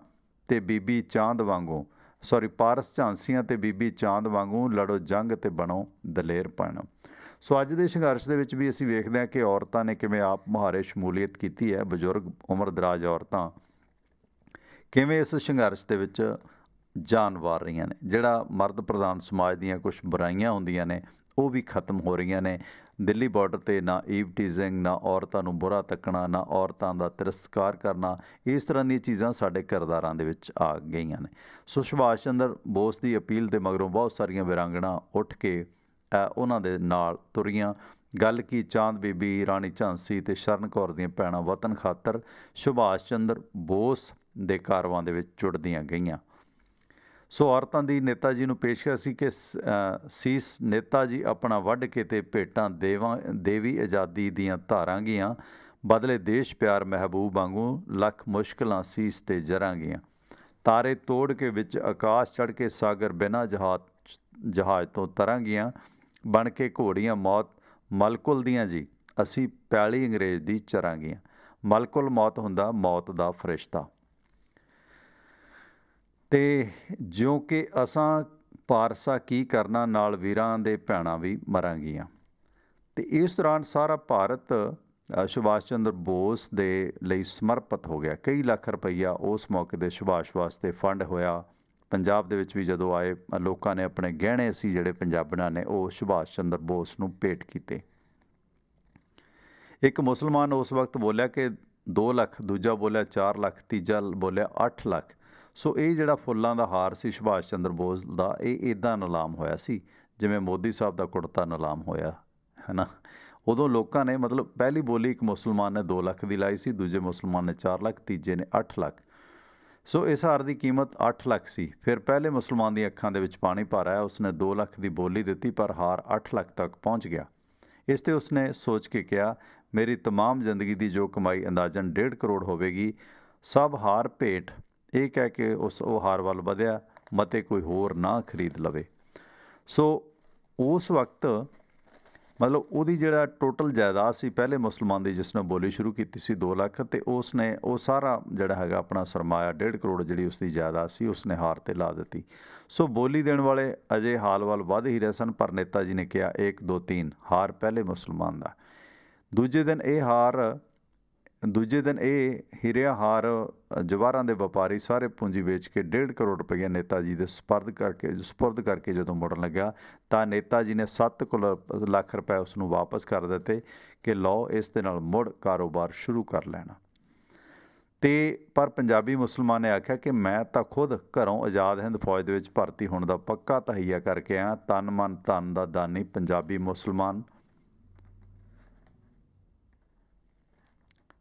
ਤੇ ਬੀਬੀ ਚਾਂਦ ਵਾਂਗੂ ਪਾਰਸ ਝਾਂਸੀਆਂ ਤੇ ਬੀਬੀ ਚਾਂਦ ਵਾਂਗੂ ਲੜੋ ਜੰਗ ਤੇ ਬਣੋ ਦਲੇਰ ਭੈਣੋ। ਸੋ ਅੱਜ ਦੇ ਸੰਘਰਸ਼ ਦੇ ਵਿੱਚ ਵੀ ਅਸੀਂ ਵੇਖਦੇ ਹਾਂ ਕਿ ਔਰਤਾਂ ਨੇ ਕਿਵੇਂ ਆਪ ਮੁਹਾਰੇ ਸ਼ਮੂਲੀਅਤ ਕੀਤੀ ਹੈ। ਬਜ਼ੁਰਗ ਉਮਰ ਦਰਾਜ਼ ਔਰਤਾਂ ਕਿਵੇਂ ਇਸ ਸੰਘਰਸ਼ ਦੇ ਵਿੱਚ ਜਾਨ ਵਾਰ ਰਹੀਆਂ ਨੇ। ਜਿਹੜਾ ਮਰਦ ਪ੍ਰਧਾਨ ਸਮਾਜ ਦੀਆਂ ਕੁਛ ਬੁਰਾਈਆਂ ਹੁੰਦੀਆਂ ਨੇ ਉਹ ਵੀ ਖਤਮ ਹੋ ਰਹੀਆਂ ਨੇ। ਦਿੱਲੀ ਬਾਰਡਰ 'ਤੇ ਨਾ ਈਵ ਟੀਜ਼ਿੰਗ, ਨਾ ਔਰਤਾਂ ਨੂੰ ਬੁਰਾ ਤੱਕਣਾ, ਨਾ ਔਰਤਾਂ ਦਾ ਤਿਰਸਕਾਰ ਕਰਨਾ, ਇਸ ਤਰ੍ਹਾਂ ਦੀਆਂ ਚੀਜ਼ਾਂ ਸਾਡੇ ਕਿਰਦਾਰਾਂ ਦੇ ਵਿੱਚ ਆ ਗਈਆਂ ਨੇ। ਸੋ ਸੁਭਾਸ਼ ਚੰਦਰ ਬੋਸ ਦੀ ਅਪੀਲ ਦੇ ਮਗਰੋਂ ਬਹੁਤ ਸਾਰੀਆਂ ਵੀਰਾਂਗਣਾ ਉੱਠ ਕੇ ਉਹਨਾਂ ਦੇ ਨਾਲ ਤੁਰੀਆਂ। ਗੱਲ ਕੀ ਚਾਂਦ ਬੀਬੀ, ਰਾਣੀ ਝਾਂਸੀ ਅਤੇ ਸ਼ਰਨ ਕੌਰ ਦੀਆਂ ਭੈਣਾਂ ਵਤਨ ਖਾਤਰ ਸੁਭਾਸ਼ ਚੰਦਰ ਬੋਸ ਦੇ ਕਾਰਵਾਂ ਦੇ ਵਿੱਚ ਜੁੜਦੀਆਂ ਗਈਆਂ। ਸੋ ਔਰਤਾਂ ਦੀ ਨੇਤਾ ਜੀ ਨੂੰ ਪੇਸ਼ਕਸ਼ ਸੀ ਕਿ ਸੀਸ ਨੇਤਾ ਜੀ ਆਪਣਾ ਵੱਢ ਕੇ ਤੇ ਭੇਟਾਂ ਦੇਵੀ ਆਜ਼ਾਦੀ ਦੀਆਂ ਧਾਰਾਂਗੀਆਂ, ਬਦਲੇ ਦੇਸ਼ ਪਿਆਰ ਮਹਿਬੂਬ ਵਾਂਗੂ ਲੱਖ ਮੁਸ਼ਕਿਲਾਂ ਸੀਸ ਤੇ ਜਰਾਂਗੀਆਂ, ਤਾਰੇ ਤੋੜ ਕੇ ਵਿੱਚ ਆਕਾਸ਼ ਚੜ੍ਹ ਕੇ ਸਾਗਰ ਬਿਨਾਂ ਜਹਾਜ਼ ਤੋਂ ਤਰਾਂਗੀਆਂ, ਬਣ ਕੇ ਘੋੜੀਆਂ ਮੌਤ ਮਲਕੁਲ ਦੀਆਂ ਜੀ, ਅਸੀਂ ਪੈਲੀ ਅੰਗਰੇਜ਼ ਦੀ ਚਰਾਂਗੀਆਂ। ਮਲਕੁਲ ਮੌਤ ਹੁੰਦਾ ਮੌਤ ਦਾ ਫਰਿਸ਼ਤਾ। ਅਤੇ ਜਿਉਂ ਕਿ ਅਸਾਂ ਪਾਰਸਾ ਕੀ ਕਰਨਾ, ਨਾਲ ਵੀਰਾਂ ਦੇ ਭੈਣਾਂ ਵੀ ਮਰਾਂਗੀਆਂ। ਤੇ ਇਸ ਦੌਰਾਨ ਸਾਰਾ ਭਾਰਤ ਸੁਭਾਸ਼ ਚੰਦਰ ਬੋਸ ਦੇ ਲਈ ਸਮਰਪਿਤ ਹੋ ਗਿਆ। ਕਈ ਲੱਖ ਰੁਪਈਆ ਉਸ ਮੌਕੇ ਦੇ ਸੁਭਾਸ਼ ਵਾਸਤੇ ਫੰਡ ਹੋਇਆ। ਪੰਜਾਬ ਦੇ ਵਿੱਚ ਵੀ ਜਦੋਂ ਆਏ ਲੋਕਾਂ ਨੇ ਆਪਣੇ ਗਹਿਣੇ ਸੀ ਜਿਹੜੇ ਪੰਜਾਬਣਾਂ ਨੇ ਉਹ ਸੁਭਾਸ਼ ਚੰਦਰ ਬੋਸ ਨੂੰ ਭੇਟ ਕੀਤੇ। ਇੱਕ ਮੁਸਲਮਾਨ ਉਸ ਵਕਤ ਬੋਲਿਆ ਕਿ 2 ਲੱਖ, ਦੂਜਾ ਬੋਲਿਆ 4 ਲੱਖ, ਤੀਜਾ ਬੋਲਿਆ 8 ਲੱਖ। ਸੋ ਇਹ ਜਿਹੜਾ ਫੁੱਲਾਂ ਦਾ ਹਾਰ ਸੀ ਸੁਭਾਸ਼ ਚੰਦਰ ਬੋਸ ਦਾ, ਇਹ ਇੱਦਾਂ ਨਿਲਾਮ ਹੋਇਆ ਸੀ ਜਿਵੇਂ ਮੋਦੀ ਸਾਹਿਬ ਦਾ ਕੁੜਤਾ ਨਿਲਾਮ ਹੋਇਆ ਹੈ ਨਾ। ਉਦੋਂ ਲੋਕਾਂ ਨੇ ਮਤਲਬ ਪਹਿਲੀ ਬੋਲੀ ਇੱਕ ਮੁਸਲਮਾਨ ਨੇ 2 ਲੱਖ ਦੀ ਲਾਈ ਸੀ, ਦੂਜੇ ਮੁਸਲਮਾਨ ਨੇ 4 ਲੱਖ, ਤੀਜੇ ਨੇ 8 ਲੱਖ। ਸੋ ਇਸ ਹਾਰ ਦੀ ਕੀਮਤ 8 ਲੱਖ ਸੀ। ਫਿਰ ਪਹਿਲੇ ਮੁਸਲਮਾਨ ਦੀਆਂ ਅੱਖਾਂ ਦੇ ਵਿੱਚ ਪਾਣੀ ਭਰ ਆਇਆ। ਉਸਨੇ 2 ਲੱਖ ਦੀ ਬੋਲੀ ਦਿੱਤੀ ਪਰ ਹਾਰ 8 ਲੱਖ ਤੱਕ ਪਹੁੰਚ ਗਿਆ। ਇਸ 'ਤੇ ਉਸਨੇ ਸੋਚ ਕੇ ਕਿਹਾ, ਮੇਰੀ ਤਮਾਮ ਜ਼ਿੰਦਗੀ ਦੀ ਜੋ ਕਮਾਈ ਅੰਦਾਜ਼ਨ 1.5 ਕਰੋੜ ਹੋਵੇਗੀ, ਸਭ ਹਾਰ ਭੇਟ। ਇਹ ਕਹਿ ਕੇ ਉਹ ਹਾਰ ਵੱਲ ਵਧਿਆ, ਮਤੇ ਕੋਈ ਹੋਰ ਨਾ ਖਰੀਦ ਲਵੇ। ਸੋ ਉਸ ਵਕਤ ਮਤਲਬ ਉਹਦੀ ਜਿਹੜਾ ਟੋਟਲ ਜਾਇਦਾਦ ਸੀ ਪਹਿਲੇ ਮੁਸਲਮਾਨ ਦੀ ਜਿਸ ਨੇ ਬੋਲੀ ਸ਼ੁਰੂ ਕੀਤੀ ਸੀ 2 ਲੱਖ, ਅਤੇ ਉਸਨੇ ਉਹ ਸਾਰਾ ਜਿਹੜਾ ਹੈਗਾ ਆਪਣਾ ਸਰਮਾਇਆ 1.5 ਕਰੋੜ ਜਿਹੜੀ ਉਸਦੀ ਜਾਇਦਾਦ ਸੀ ਉਸਨੇ ਹਾਰ 'ਤੇ ਲਾ ਦਿੱਤੀ। ਸੋ ਬੋਲੀ ਦੇਣ ਵਾਲੇ ਅਜੇ ਹਾਲ ਵੱਲ ਵੱਧ ਹੀ ਰਹੇ ਸਨ, ਪਰ ਨੇਤਾ ਜੀ ਨੇ ਕਿਹਾ 1 2 3 ਹਾਰ ਪਹਿਲੇ ਮੁਸਲਮਾਨ ਦਾ। ਦੂਜੇ ਦਿਨ ਇਹ ਹੀਰਿਆ ਹਾਰ ਜਵਾਹਰਾਂ ਦੇ ਵਪਾਰੀ ਸਾਰੇ ਪੂੰਜੀ ਵੇਚ ਕੇ 1.5 ਕਰੋੜ ਰੁਪਈਆ ਨੇਤਾ ਜੀ ਦੇ ਸਪੁਰਦ ਕਰਕੇ ਜਦੋਂ ਮੁੜਨ ਲੱਗਾ ਤਾਂ ਨੇਤਾ ਜੀ ਨੇ 7 ਲੱਖ ਰੁਪਏ ਉਸ ਨੂੰ ਵਾਪਸ ਕਰ ਦਿੱਤੇ ਕਿ ਲਓ ਇਸ ਦੇ ਨਾਲ ਮੁੜ ਕਾਰੋਬਾਰ ਸ਼ੁਰੂ ਕਰ ਲੈਣਾ। ਤੇ ਪਰ ਪੰਜਾਬੀ ਮੁਸਲਮਾਨ ਨੇ ਆਖਿਆ ਕਿ ਮੈਂ ਤਾਂ ਖੁਦ ਘਰੋਂ ਆਜ਼ਾਦ ਹਿੰਦ ਫੌਜ ਦੇ ਵਿੱਚ ਭਰਤੀ ਹੋਣ ਦਾ ਪੱਕਾ ਤਹਈਆ ਕਰਕੇ ਆਇਆ। ਤਨ ਮਨ ਧਨ ਦਾ ਦਾਨੀ ਪੰਜਾਬੀ ਮੁਸਲਮਾਨ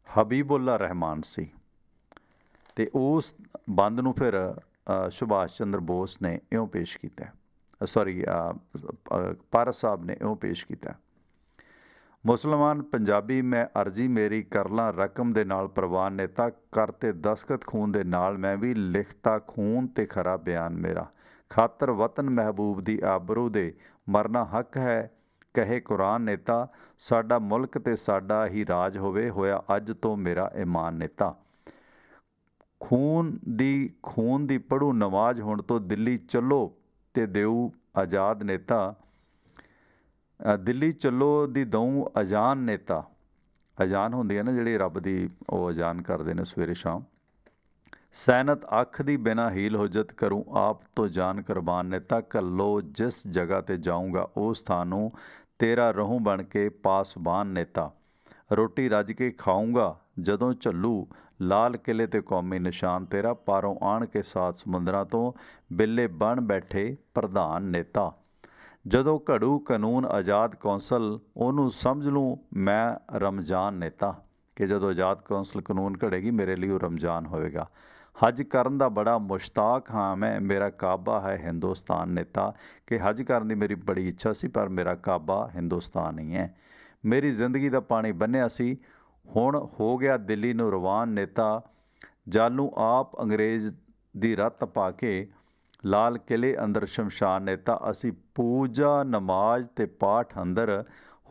ਹਬੀਬੁੱਲਾ ਰਹਿਮਾਨ ਸੀ। ਤੇ ਉਸ ਬੰਦ ਨੂੰ ਫਿਰ ਸੁਭਾਸ਼ ਚੰਦਰ ਬੋਸ ਨੇ ਇਉਂ ਪੇਸ਼ ਕੀਤਾ, ਪਾਰਸ ਸਾਹਿਬ ਨੇ ਇਉਂ ਪੇਸ਼ ਕੀਤਾ, ਮੁਸਲਮਾਨ ਪੰਜਾਬੀ ਮੈਂ ਅਰਜੀ ਮੇਰੀ ਕਰ ਲਾਂ ਰਕਮ ਦੇ ਨਾਲ ਪ੍ਰਵਾਨ ਨੇਤਾ, ਕਰਤੇ ਦਸਖਤ ਖੂਨ ਦੇ ਨਾਲ ਮੈਂ ਵੀ ਲਿਖਤਾ ਖੂਨ ਤੇ ਖਰਾ ਬਿਆਨ ਮੇਰਾ, ਖਾਤਰ ਵਤਨ ਮਹਿਬੂਬ ਦੀ ਆਬਰੂ ਦੇ ਮਰਨਾ ਹੱਕ ਹੈ ਕਹੇ ਕੁਰਾਨ ਨੇਤਾ, ਸਾਡਾ ਮੁਲਕ ਤੇ ਸਾਡਾ ਹੀ ਰਾਜ ਹੋਵੇ ਹੋਇਆ ਅੱਜ ਤੋਂ ਮੇਰਾ ਈਮਾਨ ਨੇਤਾ, ਖੂਨ ਦੀ ਪੜ੍ਹੂ ਨਮਾਜ਼ ਹੁਣ ਤੋਂ ਦਿੱਲੀ ਚੱਲੋ ਤੇ ਦਿਉ ਆਜ਼ਾਦ ਨੇਤਾ, ਦਿੱਲੀ ਚੱਲੋ ਦੀ ਦਊਂ ਅਜ਼ਾਨ ਨੇਤਾ। ਅਜ਼ਾਨ ਹੁੰਦੀ ਹੈ ਨਾ ਜਿਹੜੀ ਰੱਬ ਦੀ, ਉਹ ਅਜ਼ਾਨ ਕਰਦੇ ਨੇ ਸਵੇਰੇ ਸ਼ਾਮ। ਸੈਨਤ ਅੱਖ ਦੀ ਬਿਨਾ ਹੀਲ ਹੁਜਤ ਕਰੂੰ ਆਪ ਤੋਂ ਜਾਨ ਕੁਰਬਾਨ ਨੇਤਾ, ਕੱਲੋ ਜਿਸ ਜਗ੍ਹਾ ਤੇ ਜਾਊਂਗਾ ਉਸ ਥਾਂ ਨੂੰ ਤੇਰਾ ਰਹੂੰ ਬਣ ਕੇ ਪਾਸਬਾਨ ਨੇਤਾ, ਰੋਟੀ ਰੱਜ ਕੇ ਖਾਊਂਗਾ ਜਦੋਂ ਝੱਲੂ ਲਾਲ ਕਿਲੇ ਤੇ ਕੌਮੀ ਨਿਸ਼ਾਨ ਤੇਰਾ, ਪਾਰੋਂ ਆਣ ਕੇ 7 ਸਮੁੰਦਰਾਂ ਤੋਂ ਬਿੱਲੇ ਬਣ ਬੈਠੇ ਪ੍ਰਧਾਨ ਨੇਤਾ, ਜਦੋਂ ਘੜੂ ਕਾਨੂੰਨ ਆਜ਼ਾਦ ਕੌਂਸਲ ਉਹਨੂੰ ਸਮਝ ਲੂੰ ਮੈਂ ਰਮਜ਼ਾਨ ਨੇਤਾ, ਕਿ ਜਦੋਂ ਆਜ਼ਾਦ ਕੌਂਸਲ ਕਾਨੂੰਨ ਘੜੇਗੀ ਮੇਰੇ ਲਈ ਉਹ ਰਮਜ਼ਾਨ ਹੋਵੇਗਾ, ਹਜ ਕਰਨ ਦਾ ਬੜਾ ਮੁਸ਼ਤਾਕ ਹਾਂ ਮੈਂ, ਮੇਰਾ ਕਾਬਾ ਹੈ ਹਿੰਦੁਸਤਾਨ ਨੇਤਾ, ਕਿ ਹਜ ਕਰਨ ਦੀ ਮੇਰੀ ਬੜੀ ਇੱਛਾ ਸੀ ਪਰ ਮੇਰਾ ਕਾਬਾ ਹਿੰਦੁਸਤਾਨ ਹੀ ਹੈ, ਮੇਰੀ ਜ਼ਿੰਦਗੀ ਦਾ ਪਾਣੀ ਬੰਨਿਆ ਸੀ ਹੁਣ ਹੋ ਗਿਆ ਦਿੱਲੀ ਨੂੰ ਰਵਾਨ ਨੇਤਾ, ਜਾਲੂ ਆਪ ਅੰਗਰੇਜ਼ ਦੀ ਰੱਤ ਪਾ ਕੇ ਲਾਲ ਕਿਲੇ ਅੰਦਰ ਸ਼ਮਸ਼ਾਨ ਨੇਤਾ, ਅਸੀਂ ਪੂਜਾ ਨਮਾਜ਼ ਤੇ ਪਾਠ ਅੰਦਰ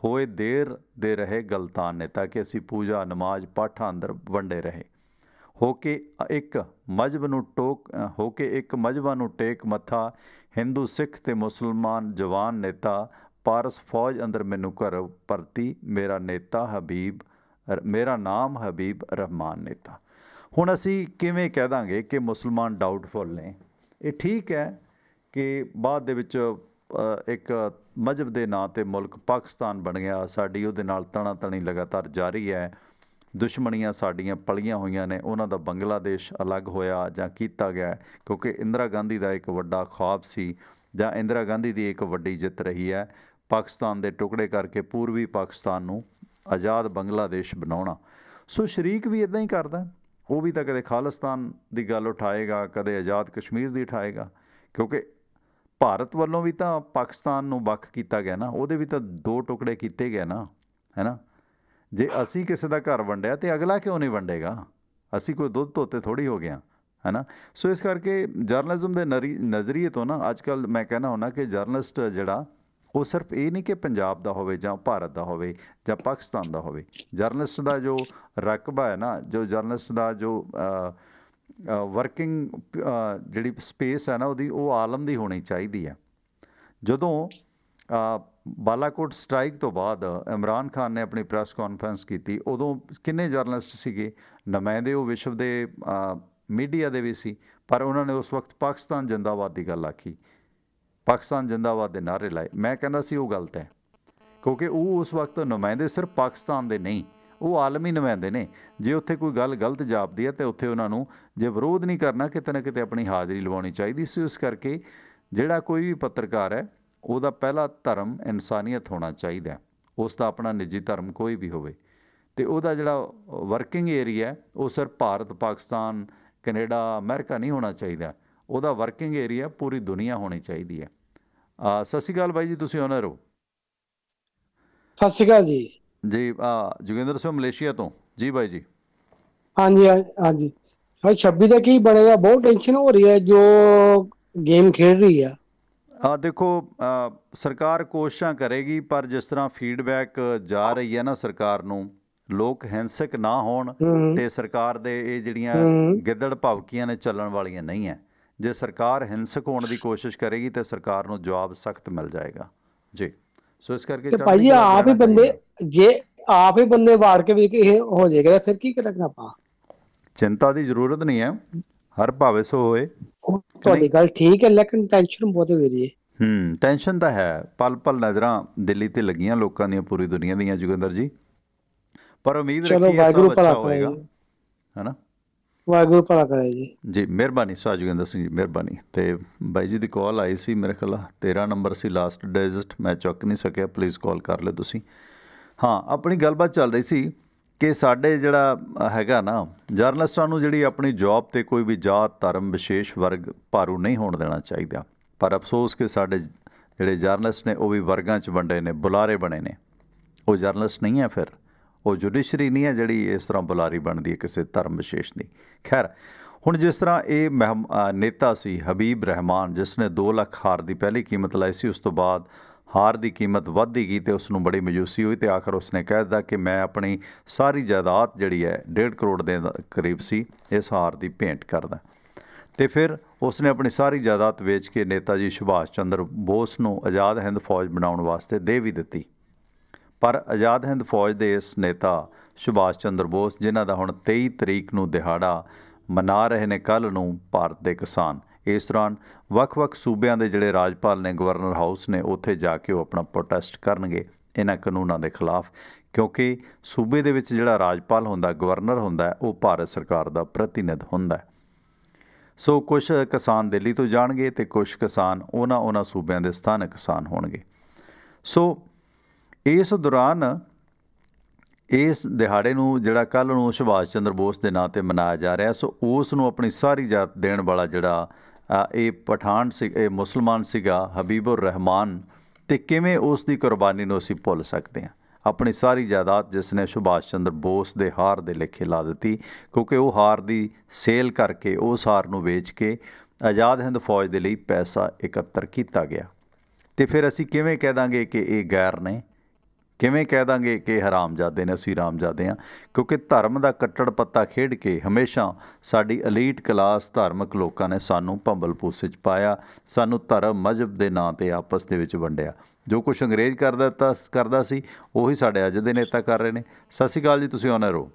ਹੋਏ ਦੇਰ ਦੇ ਰਹੇ ਗਲਤਾਨ ਨੇਤਾ, ਕਿ ਅਸੀਂ ਪੂਜਾ ਨਮਾਜ਼ ਪਾਠਾਂ ਅੰਦਰ ਵੰਡੇ ਰਹੇ, ਹੋ ਕੇ ਇੱਕ ਮਜ਼ਹਬਾਂ ਨੂੰ ਟੇਕ ਮੱਥਾ, ਹਿੰਦੂ ਸਿੱਖ ਤੇ ਮੁਸਲਮਾਨ ਜਵਾਨ ਨੇਤਾ, ਪਾਰਸ ਫੌਜ ਅੰਦਰ ਮੈਨੂੰ ਘਰ ਭਰਤੀ, ਮੇਰਾ ਨਾਮ ਹਬੀਬ ਰਹਿਮਾਨ ਨੇਤਾ। ਹੁਣ ਅਸੀਂ ਕਿਵੇਂ ਕਹਿ ਦਾਂਗੇ ਕਿ ਮੁਸਲਮਾਨ ਡਾਊਟਫੁਲ ਨੇ? ਇਹ ਠੀਕ ਹੈ ਕਿ ਬਾਅਦ ਦੇ ਵਿੱਚ ਇੱਕ ਮਜ਼ਹਬ ਦੇ ਨਾਂ 'ਤੇ ਮੁਲਕ ਪਾਕਿਸਤਾਨ ਬਣ ਗਿਆ, ਸਾਡੀ ਉਹਦੇ ਨਾਲ ਤਣਾਤਣੀ ਲਗਾਤਾਰ ਜਾਰੀ ਹੈ, ਦੁਸ਼ਮਣੀਆਂ ਸਾਡੀਆਂ ਪਲੀਆਂ ਹੋਈਆਂ ਨੇ, ਉਹਨਾਂ ਦਾ ਬੰਗਲਾਦੇਸ਼ ਅਲੱਗ ਹੋਇਆ ਜਾਂ ਕੀਤਾ ਗਿਆ ਕਿਉਂਕਿ ਇੰਦਰਾ ਗਾਂਧੀ ਦਾ ਇੱਕ ਵੱਡਾ ਖ਼ਵਾਬ ਸੀ ਜਾਂ ਇੰਦਰਾ ਗਾਂਧੀ ਦੀ ਇੱਕ ਵੱਡੀ ਜਿੱਤ ਰਹੀ ਹੈ ਪਾਕਿਸਤਾਨ ਦੇ ਟੁਕੜੇ ਕਰਕੇ ਪੂਰਬੀ ਪਾਕਿਸਤਾਨ ਨੂੰ ਆਜ਼ਾਦ ਬੰਗਲਾਦੇਸ਼ ਬਣਾਉਣਾ। ਸੋ ਸ਼ਰੀਕ ਵੀ ਇੱਦਾਂ ਹੀ ਕਰਦਾ, ਉਹ ਵੀ ਤਾਂ ਕਦੇ ਖਾਲਿਸਤਾਨ ਦੀ ਗੱਲ ਉਠਾਏਗਾ, ਕਦੇ ਆਜ਼ਾਦ ਕਸ਼ਮੀਰ ਦੀ ਉਠਾਏਗਾ, ਕਿਉਂਕਿ ਭਾਰਤ ਵੱਲੋਂ ਵੀ ਤਾਂ ਪਾਕਿਸਤਾਨ ਨੂੰ ਵੱਖ ਕੀਤਾ ਗਿਆ ਨਾ, ਉਹਦੇ ਵੀ ਤਾਂ 2 ਟੁਕੜੇ ਕੀਤੇ ਗਏ ਨਾ, ਹੈ ਨਾ। ਜੇ ਅਸੀਂ ਕਿਸੇ ਦਾ ਘਰ ਵੰਡਿਆ ਤਾਂ ਅਗਲਾ ਕਿਉਂ ਨਹੀਂ ਵੰਡੇਗਾ? ਅਸੀਂ ਕੋਈ ਦੁੱਧ ਧੋਤੇ ਥੋੜ੍ਹੀ ਹੋ ਗਿਆ, ਹੈ ਨਾ। ਸੋ ਇਸ ਕਰਕੇ ਜਰਨਲਿਜ਼ਮ ਦੇ ਨਜ਼ਰੀਏ ਤੋਂ ਨਾ ਅੱਜ ਕੱਲ੍ਹ ਮੈਂ ਕਹਿਣਾ ਹੁੰਦਾ ਕਿ ਜਰਨਲਿਸਟ ਜਿਹੜਾ ਉਹ ਸਿਰਫ ਇਹ ਨਹੀਂ ਕਿ ਪੰਜਾਬ ਦਾ ਹੋਵੇ ਜਾਂ ਭਾਰਤ ਦਾ ਹੋਵੇ ਜਾਂ ਪਾਕਿਸਤਾਨ ਦਾ ਹੋਵੇ, ਜਰਨਲਿਸਟ ਦਾ ਜੋ ਰਕਬਾ ਹੈ ਨਾ, ਜੋ ਜਰਨਲਿਸਟ ਦਾ ਜੋ ਵਰਕਿੰਗ ਜਿਹੜੀ ਸਪੇਸ ਹੈ ਨਾ ਉਹਦੀ, ਉਹ ਆਲਮ ਦੀ ਹੋਣੀ ਚਾਹੀਦੀ ਹੈ। ਜਦੋਂ ਬਾਲਾਕੋਟ ਸਟ੍ਰਾਈਕ ਤੋਂ ਬਾਅਦ ਇਮਰਾਨ ਖਾਨ ਨੇ ਆਪਣੀ ਪ੍ਰੈਸ ਕਾਨਫਰੰਸ ਕੀਤੀ। ਉਦੋਂ ਕਿੰਨੇ ਜਰਨਲਿਸਟ ਸੀਗੇ, ਨੁਮਾਇੰਦੇ ਉਹ ਵਿਸ਼ਵ ਦੇ ਮੀਡੀਆ ਦੇ ਵੀ ਸੀ, ਪਰ ਉਹਨਾਂ ਨੇ ਉਸ ਵਕਤ ਪਾਕਿਸਤਾਨ ਜਿੰਦਾਬਾਦ ਦੀ ਗੱਲ ਆਖੀ, ਪਾਕਿਸਤਾਨ ਜਿੰਦਾਬਾਦ ਦੇ ਨਾਅਰੇ ਲਾਏ। ਮੈਂ ਕਹਿੰਦਾ ਸੀ ਉਹ ਗਲਤ ਹੈ, ਕਿਉਂਕਿ ਉਹ ਉਸ ਵਕਤ ਨੁਮਾਇੰਦੇ ਸਿਰਫ ਪਾਕਿਸਤਾਨ ਦੇ ਨਹੀਂ, ਉਹ ਆਲਮੀ ਨੁਮਾਇੰਦੇ ਨੇ। ਜੇ ਉੱਥੇ ਕੋਈ ਗੱਲ ਗਲਤ ਜਾਪਦੀ ਹੈ ਤਾਂ ਉੱਥੇ ਉਹਨਾਂ ਨੂੰ ਜੇ ਵਿਰੋਧ ਨਹੀਂ ਕਰਨਾ, ਕਿਤੇ ਨਾ ਕਿਤੇ ਆਪਣੀ ਹਾਜ਼ਰੀ ਲਵਾਉਣੀ ਚਾਹੀਦੀ ਸੀ। ਇਸ ਕਰਕੇ ਜਿਹੜਾ ਕੋਈ ਵੀ ਪੱਤਰਕਾਰ ਹੈ ਉਹਦਾ ਪਹਿਲਾ ਧਰਮ ਇਨਸਾਨੀਅਤ ਹੋਣਾ ਚਾਹੀਦਾ, ਉਸ ਦਾ ਆਪਣਾ ਨਿੱਜੀ ਧਰਮ ਕੋਈ ਵੀ ਹੋਵੇ, ਅਤੇ ਉਹਦਾ ਜਿਹੜਾ ਵਰਕਿੰਗ ਏਰੀਆ ਉਹ ਸਿਰਫ ਭਾਰਤ, ਪਾਕਿਸਤਾਨ, ਕੈਨੇਡਾ, ਅਮਰੀਕਾ ਨਹੀਂ ਹੋਣਾ ਚਾਹੀਦਾ, ਉਹਦਾ ਵਰਕਿੰਗ ਏਰੀਆ ਪੂਰੀ ਦੁਨੀਆ ਹੋਣੀ ਚਾਹੀਦੀ ਹੈ। ਸਤਿ ਸ਼੍ਰੀ ਅਕਾਲ ਬਾਈ ਜੀ, ਤੁਸੀਂ ਓਨਰ ਹੋ? ਸਤਿ ਸ਼੍ਰੀ ਅਕਾਲ ਜੀ। ਜੀ ਜੋਗਿੰਦਰ ਸਿੰਘ ਮਲੇਸ਼ੀਆ ਤੋਂ। ਜੀ ਬਾਈ ਜੀ। ਹਾਂਜੀ ਹਾਂਜੀ। 26 ਦਾ ਕੀ ਬਣੇਗਾ? ਬਹੁਤ ਟੈਨਸ਼ਨ ਹੋ ਰਹੀ ਹੈ ਜੋ ਗੇਮ ਖੇਡ ਰਹੀ ਆ। ਦੇਖੋ ਸਰਕਾਰ ਕੋਸ਼ਿਸ਼ਾਂ ਕਰੇਗੀ, ਪਰ ਜਿਸ ਤਰ੍ਹਾਂ ਫੀਡਬੈਕ ਜਾ ਰਹੀ ਹੈ ਨਾ ਸਰਕਾਰ ਨੂੰ, ਲੋਕ ਹਿੰਸਕ ਨਾ ਹੋਣ ਤੇ ਸਰਕਾਰ ਦੇ ਇਹ ਜਿਹੜੀਆਂ ਗਿੱਦੜ ਭਵਕੀਆਂ ਨੇ ਚੱਲਣ ਵਾਲੀਆਂ ਨਹੀਂ ਹੈ। ਜੇ ਸਰਕਾਰ ਹਿੰਸਕ ਹੋਣ ਦੀ ਕੋਸ਼ਿਸ਼ ਕਰੇਗੀ ਤੇ ਸਰਕਾਰ ਨੂੰ ਜਵਾਬ ਸਖਤ ਮਿਲ ਜਾਏਗਾ ਜੀ। ਸੋ ਇਸ ਕਰਕੇ ਭਾਈ ਜੀ ਆਪ ਹੀ ਬੰਦੇ, ਜੇ ਆਪ ਹੀ ਬੰਦੇ ਵਾਰ ਕੇ ਵੀ ਇਹ ਹੋ ਜਾਏਗਾ ਫਿਰ ਕੀ ਕਰਾਂਗੇ ਆਪਾਂ? ਚਿੰਤਾ ਦੀ ਜ਼ਰੂਰਤ ਨਹੀਂ ਹੈ, ਹਰ ਭਾਵੇਂ ਸੋ ਹੋਏ। ਤੁਹਾਡੀ ਗੱਲ ਠੀਕ ਹੈ, ਲੇਕਿਨ ਟੈਨਸ਼ਨ ਬਹੁਤ ਹੋ ਰਹੀ ਹੈ। ਟੈਨਸ਼ਨ ਤਾਂ ਹੈ, ਪਲ ਪਲ ਨਜ਼ਰਾਂ ਦਿੱਲੀ ਤੇ ਲੱਗੀਆਂ ਲੋਕਾਂ ਦੀਆਂ, ਪੂਰੀ ਦੁਨੀਆ ਦੀਆਂ ਜੋਗਿੰਦਰ ਜੀ, ਪਰ ਉਮੀਦ ਰੱਖੀਏ ਸਭ ਅੱਛਾ ਹੋਏਗਾ, ਹੈ ਨਾ? ਵਾਹਿਗੁਰੂ ਭਲਾ ਕਰੇ ਜੀ। ਜੀ ਮਿਹਰਬਾਨੀ ਸਾਹ ਜੋਗਿੰਦਰ ਸਿੰਘ ਜੀ, ਮਿਹਰਬਾਨੀ। ਅਤੇ ਬਾਈ ਜੀ ਦੀ ਕਾਲ ਆਈ ਸੀ, ਮੇਰੇ ਖਿਆਲ 13 ਨੰਬਰ ਸੀ ਲਾਸਟ ਡਿਜਿਟ, ਮੈਂ ਚੁੱਕ ਨਹੀਂ ਸਕਿਆ, ਪਲੀਜ਼ ਕਾਲ ਕਰ ਲਿਓ ਤੁਸੀਂ। ਹਾਂ, ਆਪਣੀ ਗੱਲਬਾਤ ਚੱਲ ਰਹੀ ਸੀ ਕਿ ਸਾਡੇ ਜਿਹੜਾ ਹੈਗਾ ਨਾ ਜਰਨਲਿਸਟਾਂ ਨੂੰ ਜਿਹੜੀ ਆਪਣੀ ਜੋਬ 'ਤੇ ਕੋਈ ਵੀ ਜਾਤ, ਧਰਮ, ਵਿਸ਼ੇਸ਼ ਵਰਗ ਭਾਰੂ ਨਹੀਂ ਹੋਣ ਦੇਣਾ ਚਾਹੀਦਾ। ਪਰ ਅਫਸੋਸ ਕਿ ਸਾਡੇ ਜਿਹੜੇ ਜਰਨਲਿਸਟ ਨੇ ਉਹ ਵੀ ਵਰਗਾਂ 'ਚ ਵੰਡੇ ਨੇ, ਬੁਲਾਰੇ ਬਣੇ ਨੇ। ਉਹ ਜਰਨਲਿਸਟ ਨਹੀਂ ਹੈ, ਫਿਰ ਉਹ ਜੁਡੀਸ਼ਰੀ ਨਹੀਂ ਹੈ ਜਿਹੜੀ ਇਸ ਤਰ੍ਹਾਂ ਬੁਲਾਰੀ ਬਣਦੀ ਹੈ ਕਿਸੇ ਧਰਮ ਵਿਸ਼ੇਸ਼ ਦੀ। ਖੈਰ, ਹੁਣ ਜਿਸ ਤਰ੍ਹਾਂ ਇਹ ਨੇਤਾ ਸੀ ਹਬੀਬ ਰਹਿਮਾਨ, ਜਿਸ ਨੇ 2 ਲੱਖ ਹਾਰ ਦੀ ਪਹਿਲੀ ਕੀਮਤ ਲਾਈ ਸੀ, ਉਸ ਤੋਂ ਬਾਅਦ ਹਾਰ ਦੀ ਕੀਮਤ ਵੱਧਦੀ ਗਈ ਅਤੇ ਉਸ ਨੂੰ ਬੜੀ ਮਾਯੂਸੀ ਹੋਈ ਅਤੇ ਆਖਰ ਉਸਨੇ ਕਹਿ ਦਿੱਤਾ ਕਿ ਮੈਂ ਆਪਣੀ ਸਾਰੀ ਜਾਇਦਾਦ ਜਿਹੜੀ ਹੈ 1.5 ਕਰੋੜ ਦੇ ਕਰੀਬ ਸੀ, ਇਸ ਹਾਰ ਦੀ ਭੇਂਟ ਕਰਦਾ। ਅਤੇ ਫਿਰ ਉਸਨੇ ਆਪਣੀ ਸਾਰੀ ਜਾਇਦਾਦ ਵੇਚ ਕੇ ਨੇਤਾ ਜੀ ਸੁਭਾਸ਼ ਚੰਦਰ ਬੋਸ ਨੂੰ ਆਜ਼ਾਦ ਹਿੰਦ ਫੌਜ ਬਣਾਉਣ ਵਾਸਤੇ ਦੇ ਵੀ ਦਿੱਤੀ। ਪਰ ਆਜ਼ਾਦ ਹਿੰਦ ਫੌਜ ਦੇ ਇਸ ਨੇਤਾ ਸੁਭਾਸ਼ ਚੰਦਰ ਬੋਸ, ਜਿਨ੍ਹਾਂ ਦਾ ਹੁਣ 23 ਤਰੀਕ ਨੂੰ ਦਿਹਾੜਾ ਮਨਾ ਰਹੇ ਨੇ, ਕੱਲ੍ਹ ਨੂੰ ਭਾਰਤ ਦੇ ਕਿਸਾਨ, ਇਸ ਦੌਰਾਨ ਵੱਖ-ਵੱਖ ਸੂਬਿਆਂ ਦੇ ਜਿਹੜੇ ਰਾਜਪਾਲ ਨੇ, ਗਵਰਨਰ ਹਾਊਸ ਨੇ, ਉੱਥੇ ਜਾ ਕੇ ਉਹ ਆਪਣਾ ਪ੍ਰੋਟੈਸਟ ਕਰਨਗੇ ਇਹਨਾਂ ਕਾਨੂੰਨਾਂ ਦੇ ਖਿਲਾਫ, ਕਿਉਂਕਿ ਸੂਬੇ ਦੇ ਵਿੱਚ ਜਿਹੜਾ ਰਾਜਪਾਲ ਹੁੰਦਾ, ਗਵਰਨਰ ਹੁੰਦਾ, ਉਹ ਭਾਰਤ ਸਰਕਾਰ ਦਾ ਪ੍ਰਤੀਨਿਧ ਹੁੰਦਾ। ਸੋ ਕੁਛ ਕਿਸਾਨ ਦਿੱਲੀ ਤੋਂ ਜਾਣਗੇ ਅਤੇ ਕੁਛ ਕਿਸਾਨ ਉਹਨਾਂ ਸੂਬਿਆਂ ਦੇ ਸਥਾਨਕ ਕਿਸਾਨ ਹੋਣਗੇ। ਸੋ ਇਸ ਦੌਰਾਨ ਇਸ ਦਿਹਾੜੇ ਨੂੰ ਜਿਹੜਾ ਕੱਲ੍ਹ ਨੂੰ ਸੁਭਾਸ਼ ਚੰਦਰ ਬੋਸ ਦੇ ਨਾਂ 'ਤੇ ਮਨਾਇਆ ਜਾ ਰਿਹਾ, ਸੋ ਉਸ ਨੂੰ ਆਪਣੀ ਸਾਰੀ ਜਾਤ ਦੇਣ ਵਾਲਾ ਜਿਹੜਾ ਇਹ ਪਠਾਨ ਸੀ, ਇਹ ਮੁਸਲਮਾਨ ਸੀਗਾ ਹਬੀਬੁਰ ਰਹਿਮਾਨ, ਅਤੇ ਕਿਵੇਂ ਉਸ ਦੀ ਕੁਰਬਾਨੀ ਨੂੰ ਅਸੀਂ ਭੁੱਲ ਸਕਦੇ ਹਾਂ? ਆਪਣੀ ਸਾਰੀ ਜਾਇਦਾਦ ਜਿਸ ਨੇ ਸੁਭਾਸ਼ ਚੰਦਰ ਬੋਸ ਦੇ ਹਾਰ ਦੇ ਲੇਖੇ ਲਾ ਦਿੱਤੀ, ਕਿਉਂਕਿ ਉਹ ਹਾਰ ਦੀ ਸੇਲ ਕਰਕੇ, ਉਸ ਹਾਰ ਨੂੰ ਵੇਚ ਕੇ ਆਜ਼ਾਦ ਹਿੰਦ ਫੌਜ ਦੇ ਲਈ ਪੈਸਾ ਇਕੱਤਰ ਕੀਤਾ ਗਿਆ। ਅਤੇ ਫਿਰ ਅਸੀਂ ਕਿਵੇਂ ਕਹਿ ਦਾਂਗੇ ਕਿ ਇਹ ਗੈਰ ਨੇ? ਕਿਵੇਂ ਕਹਿ ਦਾਂਗੇ ਕਿ ਹਰਾਮਜ਼ਾਦੇ ਨੇ, ਅਸੀਂ ਹਰਾਮਜ਼ਾਦੇ ਹਾਂ? ਕਿਉਂਕਿ ਧਰਮ ਦਾ ਕੱਟੜ ਪੱਤਾ ਖੇਡ ਕੇ ਹਮੇਸ਼ਾ ਸਾਡੀ ਅਲੀਟ ਕਲਾਸ, ਧਾਰਮਿਕ ਲੋਕਾਂ ਨੇ ਸਾਨੂੰ ਭੰਬਲ ਭੂਸੇ 'ਚ ਪਾਇਆ, ਸਾਨੂੰ ਧਰਮ ਮਜ਼ਹਬ ਦੇ ਨਾਂ 'ਤੇ ਆਪਸ ਦੇ ਵਿੱਚ ਵੰਡਿਆ। ਜੋ ਕੁਛ ਅੰਗਰੇਜ਼ ਕਰਦਾ ਸੀ ਉਹੀ ਸਾਡੇ ਅੱਜ ਦੇ ਨੇਤਾ ਕਰ ਰਹੇ ਨੇ। ਸਤਿ ਸ਼੍ਰੀ ਅਕਾਲ ਜੀ, ਤੁਸੀਂ ਓਨਰ ਹੋ?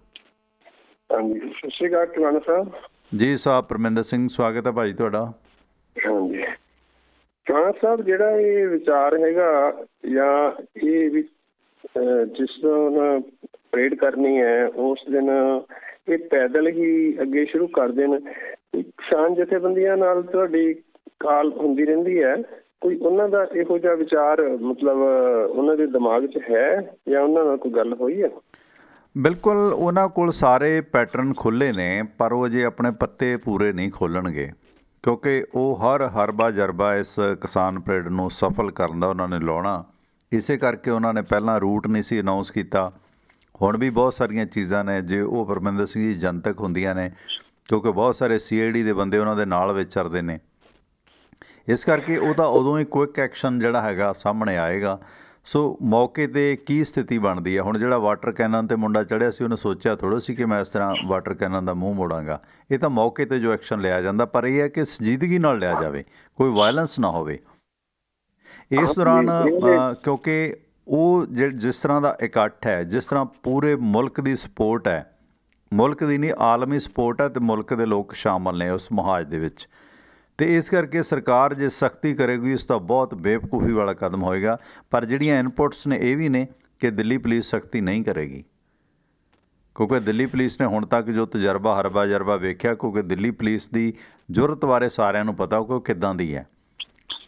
ਹਾਂਜੀ, ਸਤਿ ਸ਼੍ਰੀ ਅਕਾਲ ਟਿਵਾਣਾ ਸਾਹਿਬ। ਜੀ ਸਾਹਿਬ, ਪਰਮਿੰਦਰ ਸਿੰਘ, ਸਵਾਗਤ ਹੈ ਭਾਜੀ ਤੁਹਾਡਾ। ਹਾਂਜੀ ਟਿਵਾਣਾ ਸਾਹਿਬ, ਜਿਹੜਾ ਇਹ ਵਿਚਾਰ ਹੈਗਾ ਜਾਂ ਇਹ ਵੀ ਜਿਸ ਦਿਨ ਪਰੇਡ ਕਰਨੀ ਹੈ ਉਸ ਦਿਨ ਇਹ ਪੈਦਲ ਹੀ ਅੱਗੇ ਸ਼ੁਰੂ ਕਰ ਦੇਣ, ਕਿਸਾਨ ਜਥੇਬੰਦੀਆਂ ਨਾਲ ਤੁਹਾਡੀ ਕਾਲ ਹੁੰਦੀ ਰਹਿੰਦੀ ਹੈ, ਕੋਈ ਉਹਨਾਂ ਦਾ ਇਹੋ ਜਿਹਾ ਵਿਚਾਰ ਮਤਲਬ ਉਹਨਾਂ ਦੇ ਦਿਮਾਗ 'ਚ ਹੈ ਜਾਂ ਉਹਨਾਂ ਨਾਲ ਕੋਈ ਗੱਲ ਹੋਈ ਹੈ? ਬਿਲਕੁਲ, ਉਹਨਾਂ ਕੋਲ ਸਾਰੇ ਪੈਟਰਨ ਖੁੱਲ੍ਹੇ ਨੇ, ਪਰ ਉਹ ਜੇ ਆਪਣੇ ਪੱਤੇ ਪੂਰੇ ਨਹੀਂ ਖੋਲ੍ਹਣਗੇ, ਕਿਉਂਕਿ ਉਹ ਹਰ ਹਰਬਾ ਜਰਬਾ ਇਸ ਕਿਸਾਨ ਪਰੇਡ ਨੂੰ ਸਫਲ ਕਰਨ ਦਾ ਉਹਨਾਂ ਨੇ ਲਾਉਣਾ। ਇਸੇ ਕਰਕੇ ਉਹਨਾਂ ਨੇ ਪਹਿਲਾਂ ਰੂਟ ਨਹੀਂ ਸੀ ਅਨਾਊਂਸ ਕੀਤਾ। ਹੁਣ ਵੀ ਬਹੁਤ ਸਾਰੀਆਂ ਚੀਜ਼ਾਂ ਨੇ ਜੇ ਉਹ ਪਰਮਿੰਦਰ ਸਿੰਘ ਜੀ ਜਨਤਕ ਹੁੰਦੀਆਂ ਨੇ, ਕਿਉਂਕਿ ਬਹੁਤ ਸਾਰੇ CID ਦੇ ਬੰਦੇ ਉਹਨਾਂ ਦੇ ਨਾਲ ਵਿਚਰਦੇ ਨੇ, ਇਸ ਕਰਕੇ ਉਹਦਾ ਉਦੋਂ ਹੀ ਕੁਇੱਕ ਐਕਸ਼ਨ ਜਿਹੜਾ ਹੈਗਾ ਸਾਹਮਣੇ ਆਏਗਾ। ਸੋ ਮੌਕੇ 'ਤੇ ਕੀ ਸਥਿਤੀ ਬਣਦੀ ਹੈ? ਹੁਣ ਜਿਹੜਾ ਵਾਟਰ ਕੈਨਨ 'ਤੇ ਮੁੰਡਾ ਚੜ੍ਹਿਆ ਸੀ, ਉਹਨੇ ਸੋਚਿਆ ਥੋੜ੍ਹਾ ਸੀ ਕਿ ਮੈਂ ਇਸ ਤਰ੍ਹਾਂ ਵਾਟਰ ਕੈਨਨ ਦਾ ਮੂੰਹ ਮੋੜਾਂਗਾ। ਇਹ ਤਾਂ ਮੌਕੇ 'ਤੇ ਜੋ ਐਕਸ਼ਨ ਲਿਆ ਜਾਂਦਾ, ਪਰ ਇਹ ਹੈ ਕਿ ਸੰਜੀਦਗੀ ਨਾਲ ਲਿਆ ਜਾਵੇ, ਕੋਈ ਵਾਇਲੈਂਸ ਨਾ ਹੋਵੇ। ਇਸ ਦੌਰਾਨ ਕਿਉਂਕਿ ਉਹ ਜਿਸ ਤਰ੍ਹਾਂ ਦਾ ਇਕੱਠ ਹੈ, ਜਿਸ ਤਰ੍ਹਾਂ ਪੂਰੇ ਮੁਲਕ ਦੀ ਸਪੋਰਟ ਹੈ, ਮੁਲਕ ਦੀ ਨਹੀਂ ਆਲਮੀ ਸਪੋਰਟ ਹੈ, ਅਤੇ ਮੁਲਕ ਦੇ ਲੋਕ ਸ਼ਾਮਲ ਨੇ ਉਸ ਮੁਹਾਜ਼ ਦੇ ਵਿੱਚ, ਅਤੇ ਇਸ ਕਰਕੇ ਸਰਕਾਰ ਜੇ ਸਖਤੀ ਕਰੇਗੀ ਉਸ ਦਾ ਬਹੁਤ ਬੇਵਕੂਫੀ ਵਾਲਾ ਕਦਮ ਹੋਏਗਾ। ਪਰ ਜਿਹੜੀਆਂ ਇਨਪੁਟਸ ਨੇ ਇਹ ਵੀ ਨੇ ਕਿ ਦਿੱਲੀ ਪੁਲਿਸ ਸਖਤੀ ਨਹੀਂ ਕਰੇਗੀ, ਕਿਉਂਕਿ ਦਿੱਲੀ ਪੁਲਿਸ ਨੇ ਹੁਣ ਤੱਕ ਜੋ ਤਜਰਬਾ ਵੇਖਿਆ, ਕਿਉਂਕਿ ਦਿੱਲੀ ਪੁਲਿਸ ਦੀ ਜੁਰਤ ਬਾਰੇ ਸਾਰਿਆਂ ਨੂੰ ਪਤਾ ਕਿ ਉਹ ਕਿੱਦਾਂ ਦੀ ਹੈ।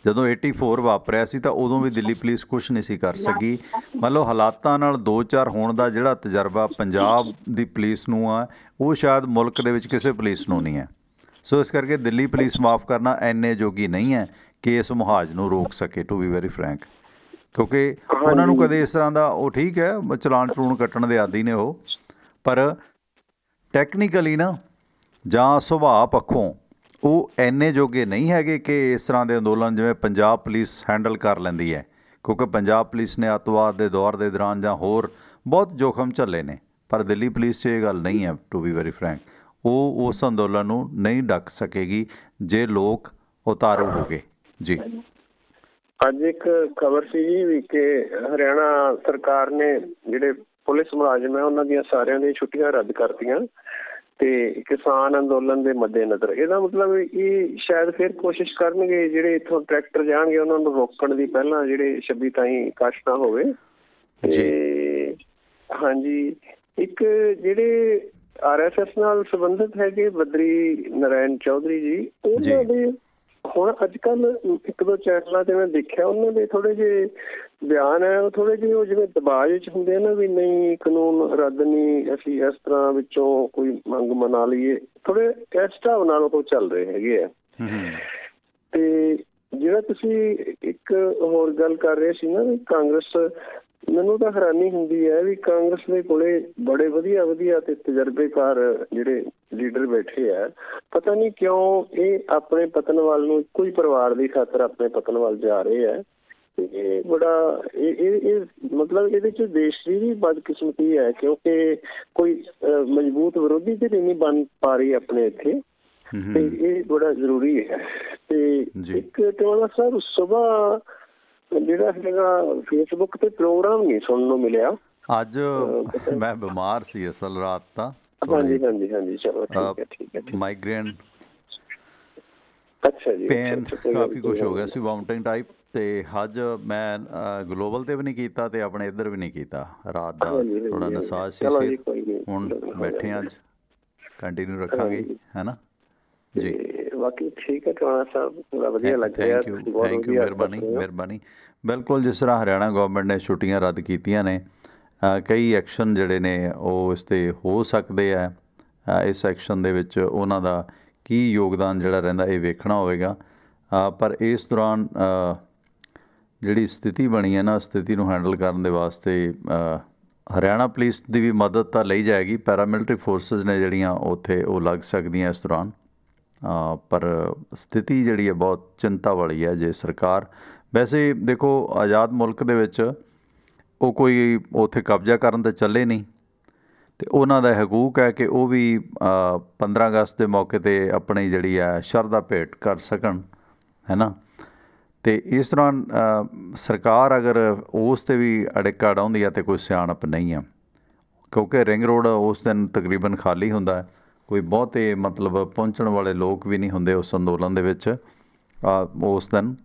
ਜਦੋਂ 84 ਵਾਪਰਿਆ ਸੀ ਤਾਂ ਉਦੋਂ ਵੀ ਦਿੱਲੀ ਪੁਲਿਸ ਕੁਛ ਨਹੀਂ ਸੀ ਕਰ ਸਕੀ। ਮਤਲਬ ਹਾਲਾਤਾਂ ਨਾਲ 2-4 ਹੋਣ ਦਾ ਜਿਹੜਾ ਤਜਰਬਾ ਪੰਜਾਬ ਦੀ ਪੁਲਿਸ ਨੂੰ ਆ, ਉਹ ਸ਼ਾਇਦ ਮੁਲਕ ਦੇ ਵਿੱਚ ਕਿਸੇ ਪੁਲਿਸ ਨੂੰ ਨਹੀਂ ਹੈ। ਸੋ ਇਸ ਕਰਕੇ ਦਿੱਲੀ ਪੁਲਿਸ ਮਾफ़ ਕਰਨਾ ਇੰਨੇ ਜੋਗੀ ਨਹੀਂ ਹੈ ਕਿ ਇਸ ਮੁਹਾਜ਼ ਨੂੰ ਰੋਕ ਸਕੇ, ਟੂ ਬੀ ਵੈਰੀ ਫਰੈਂਕ, ਕਿਉਂਕਿ ਉਹਨਾਂ ਨੂੰ ਕਦੇ ਇਸ ਤਰ੍ਹਾਂ ਦਾ, ਉਹ ਠੀਕ ਹੈ ਚਲਾਨ ਚਲੂਣ ਕੱਟਣ ਦੇ ਆਦੀ ਨੇ ਉਹ, ਪਰ ਟੈਕਨੀਕਲੀ ਨਾ ਜਾਂ ਸੁਭਾਅ ਪੱਖੋਂ ਉਹ ਇੰਨੇ ਜੋਗੇ ਨਹੀਂ ਹੈਗੇ ਕਿ ਇਸ ਤਰ੍ਹਾਂ ਦੇ ਅੰਦੋਲਨ ਜਿਵੇਂ ਪੰਜਾਬ ਪੁਲਿਸ ਹੈਂਡਲ ਕਰ ਲੈਂਦੀ ਹੈ, ਕਿਉਂਕਿ ਪੰਜਾਬ ਪੁਲਿਸ ਨੇ ਅੱਤਵਾਦ ਦੇ ਦੌਰ ਦੇ ਦੌਰਾਨ ਜਾਂ ਹੋਰ ਬਹੁਤ ਜੋਖਮ ਝੱਲੇ ਨੇ, ਪਰ ਦਿੱਲੀ ਪੁਲਿਸ 'ਚ ਇਹ ਗੱਲ ਨਹੀਂ ਹੈ, ਟੂ ਬੀ ਵੈਰੀ ਫਰੈਂਕ। ਉਹ ਉਸ ਅੰਦੋਲਨ ਨੂੰ ਨਹੀਂ ਡੱਕ ਸਕੇਗੀ ਜੇ ਲੋਕ ਉਤਾਰੂ ਹੋ ਗਏ। ਜੀ ਅੱਜ ਇੱਕ ਖਬਰ ਸੀ ਜੀ ਵੀ ਕਿ ਹਰਿਆਣਾ ਸਰਕਾਰ ਨੇ ਜਿਹੜੇ ਪੁਲਿਸ ਮੁਲਾਜ਼ਮ ਹੈ ਉਹਨਾਂ ਦੀਆਂ ਸਾਰਿਆਂ ਦੀਆਂ ਛੁੱਟੀਆਂ ਰੱਦ ਕਰਤੀਆਂ ਤੇ ਕਿਸਾਨ ਅੰਦੋਲਨ ਦੇ ਮੱਦੇਨਜ਼ਰ। ਇਹਦਾ ਮਤਲਬ ਇਹ ਸ਼ਾਇਦ ਫਿਰ ਕੋਸ਼ਿਸ਼ ਕਰਨਗੇ ਜਿਹੜੇ ਇੱਥੋਂ ਟਰੈਕਟਰ ਜਾਣਗੇ ਉਹਨਾਂ ਨੂੰ ਰੋਕਣ ਦੀ, ਪਹਿਲਾਂ ਜਿਹੜੇ 26 ਤਾਈਂ ਕਾਸ਼ ਨਾ ਹੋਵੇ। ਤੇ ਹਾਂਜੀ, ਇੱਕ ਜਿਹੜੇ RSS ਨਾਲ ਸੰਬੰਧਿਤ ਹੈਗੇ ਬਦਰੀ ਨਾਰਾਇਣ ਚੌਧਰੀ ਜੀ, ਉਹਨਾਂ ਦੇ ਹੁਣ ਅੱਜ ਕੱਲ 1-2 ਚੈਨਲਾਂ ਤੇ ਮੈਂ ਦੇਖਿਆ ਉਹਨਾਂ ਦੇ ਥੋੜੇ ਜਿਹੇ ਬਿਆਨ ਹੈ, ਉਹ ਥੋੜੇ ਜਿਹੇ ਉਹ ਜਿਵੇਂ ਦਬਾਅ ਵਿੱਚ ਹੁੰਦੇ ਆ ਨਾ ਵੀ ਨਹੀਂ ਕਾਨੂੰਨ ਰੱਦ ਨਹੀਂ, ਅਸੀਂ ਇਸ ਤਰ੍ਹਾਂ ਵਿੱਚੋਂ ਕੋਈ ਮੰਗ ਮਨਾ ਲਈਏ, ਥੋੜੇ ਇਸ ਹਿਸਾਬ ਨਾਲ ਉਹ ਚੱਲ ਰਹੇ ਹੈਗੇ ਆ। ਤੇ ਜਿਹੜਾ ਤੁਸੀਂ ਇੱਕ ਹੋਰ ਗੱਲ ਕਰ ਰਹੇ ਸੀ ਨਾ ਵੀ ਕਾਂਗਰਸ, ਮੈਨੂੰ ਤਾਂ ਹੈਰਾਨੀ ਹੁੰਦੀ ਹੈ ਵੀ ਕਾਂਗਰਸ ਦੇ ਕੋਲੇ ਬੜੇ ਵਧੀਆ ਤੇ ਤਜਰਬੇਕਾਰ ਜਿਹੜੇ ਲੀਡਰ ਬੈਠੇ ਆ, ਪਤਾ ਨਹੀਂ ਕਿਉਂ ਇਹ ਆਪਣੇ ਪਤਨ ਵੱਲ ਨੂੰ ਇੱਕੋ ਹੀ ਪਰਿਵਾਰ ਦੀ ਖਾਤਰ ਆਪਣੇ ਪਤਨ ਵੱਲ ਜਾ ਰਹੇ ਆ। ਇਹ ਬੜਾ ਇਹ ਮਤਲਬ ਇਹਦੇ 'ਚ ਦੇਸ਼ ਦੀ ਵੀ ਬਦਕਿਸਮਤੀ ਹੈ, ਕਿਉਂਕਿ ਕੋਈ ਮਜ਼ਬੂਤ ਵਿਰੋਧੀ ਤੇ ਨਹੀਂ ਬਣ ਪਾ ਰਹੀ ਆਪਣੇ ਇੱਥੇ, ਤੇ ਇਹ ਬੜਾ ਜ਼ਰੂਰੀ ਹੈ। ਤੇ ਇੱਕ ਟਿਵਾਣਾ ਸਾਹਿਬ ਸੁਬਾਹ ਜਿਹੜਾ ਹੈਗਾ ਫੇਸਬੁੱਕ ਤੇ ਪ੍ਰੋਗਰਾਮ ਨਹੀਂ ਸੁਣਨ ਨੂੰ ਮਿਲਿਆ ਅੱਜ, ਮੈਂ ਬਿਮਾਰ ਸੀ ਅਸਲ ਰਾਤ ਤਾਂ। ਹਾਂਜੀ ਚਲੋ ਠੀਕ ਹੈ ਮਾਈਗ੍ਰੇਨ, ਅੱਛਾ ਜੀ, ਪੇਨ ਕਾਫੀ ਕੁਛ ਹੋ ਗਿਆ ਸੀ, ਵਾਮਟਿੰਗ ਟਾਈਪ। ਤੇ ਅੱਜ ਮੈਂ ਗਲੋਬਲ ਤੇ ਵੀ ਨਹੀਂ ਕੀਤਾ ਤੇ ਆਪਣੇ ਇੱਧਰ ਵੀ ਨਹੀਂ ਕੀਤਾ, ਰਾਤ ਦਾ ਥੋੜਾ ਨਸਾਜ ਸੀ। ਹੁਣ ਬੈਠੇ ਹਾਂ, ਅੱਜ ਕੰਟੀਨਿਊ ਰੱਖਾਂਗੇ, ਹੈ ਨਾ ਜੀ। ਬਾਕੀ ਠੀਕ ਹੈ ਟਿਵਾਣਾ ਸਾਹਿਬ, ਬੜਾ ਵਧੀਆ ਲੱਗਿਆ। ਥੈਂਕ ਯੂ, ਮਿਹਰਬਾਨੀ। ਬਿਲਕੁਲ, ਜਿਸ ਤਰ੍ਹਾਂ ਹਰਿਆਣਾ ਗੌਰਮੈਂਟ ਨੇ ਛੁੱਟੀਆਂ ਰੱਦ ਕੀਤੀਆਂ ਨੇ, ਕਈ ਐਕਸ਼ਨ ਜਿਹੜੇ ਨੇ ਉਹ ਇਸ 'ਤੇ ਹੋ ਸਕਦੇ ਆ। ਇਸ ਐਕਸ਼ਨ ਦੇ ਵਿੱਚ ਉਹਨਾਂ ਦਾ ਕੀ ਯੋਗਦਾਨ ਜਿਹੜਾ ਰਹਿੰਦਾ ਇਹ ਵੇਖਣਾ ਹੋਵੇਗਾ। ਪਰ ਇਸ ਦੌਰਾਨ ਜਿਹੜੀ ਸਥਿਤੀ ਬਣੀ ਹੈ ਨਾ, ਸਥਿਤੀ ਨੂੰ ਹੈਂਡਲ ਕਰਨ ਦੇ ਵਾਸਤੇ ਹਰਿਆਣਾ ਪੁਲਿਸ ਦੀ ਵੀ ਮਦਦ ਤਾਂ ਲਈ ਜਾਏਗੀ। ਪੈਰਾਮਿਲਟਰੀ ਫੋਰਸਿਸ ਨੇ ਜਿਹੜੀਆਂ ਉੱਥੇ ਉਹ ਲੱਗ ਸਕਦੀਆਂ ਇਸ ਦੌਰਾਨ, ਪਰ ਸਥਿਤੀ ਜਿਹੜੀ ਹੈ ਬਹੁਤ ਚਿੰਤਾ ਵਾਲੀ ਹੈ। ਜੇ ਸਰਕਾਰ, ਵੈਸੇ ਦੇਖੋ ਆਜ਼ਾਦ ਮੁਲਕ ਦੇ ਵਿੱਚ ਉਹ ਕੋਈ ਉੱਥੇ ਕਬਜ਼ਾ ਕਰਨ ਤਾਂ ਚੱਲੇ ਨਹੀਂ, ਅਤੇ ਉਹਨਾਂ ਦਾ ਹਕੂਕ ਹੈ ਕਿ ਉਹ ਵੀ 15 ਅਗਸਤ ਦੇ ਮੌਕੇ 'ਤੇ ਆਪਣੀ ਜਿਹੜੀ ਹੈ ਸ਼ਰਧਾ ਭੇਟ ਕਰ ਸਕਣ, ਹੈ ਨਾ। ਅਤੇ ਇਸ ਦੌਰਾਨ ਸਰਕਾਰ ਅਗਰ ਉਸ 'ਤੇ ਵੀ ਅੜਿੱਕਾ ਅੜਾਉਂਦੀ ਹੈ ਤਾਂ ਕੋਈ ਸਿਆਣਪ ਨਹੀਂ ਹੈ, ਕਿਉਂਕਿ ਰਿੰਗ ਰੋਡ ਉਸ ਦਿਨ ਤਕਰੀਬਨ ਖਾਲੀ ਹੁੰਦਾ, ਕੋਈ ਬਹੁਤੇ ਮਤਲਬ ਪਹੁੰਚਣ ਵਾਲੇ ਲੋਕ ਵੀ ਨਹੀਂ ਹੁੰਦੇ ਉਸ ਅੰਦੋਲਨ ਦੇ ਵਿੱਚ ਉਸ ਦਿਨ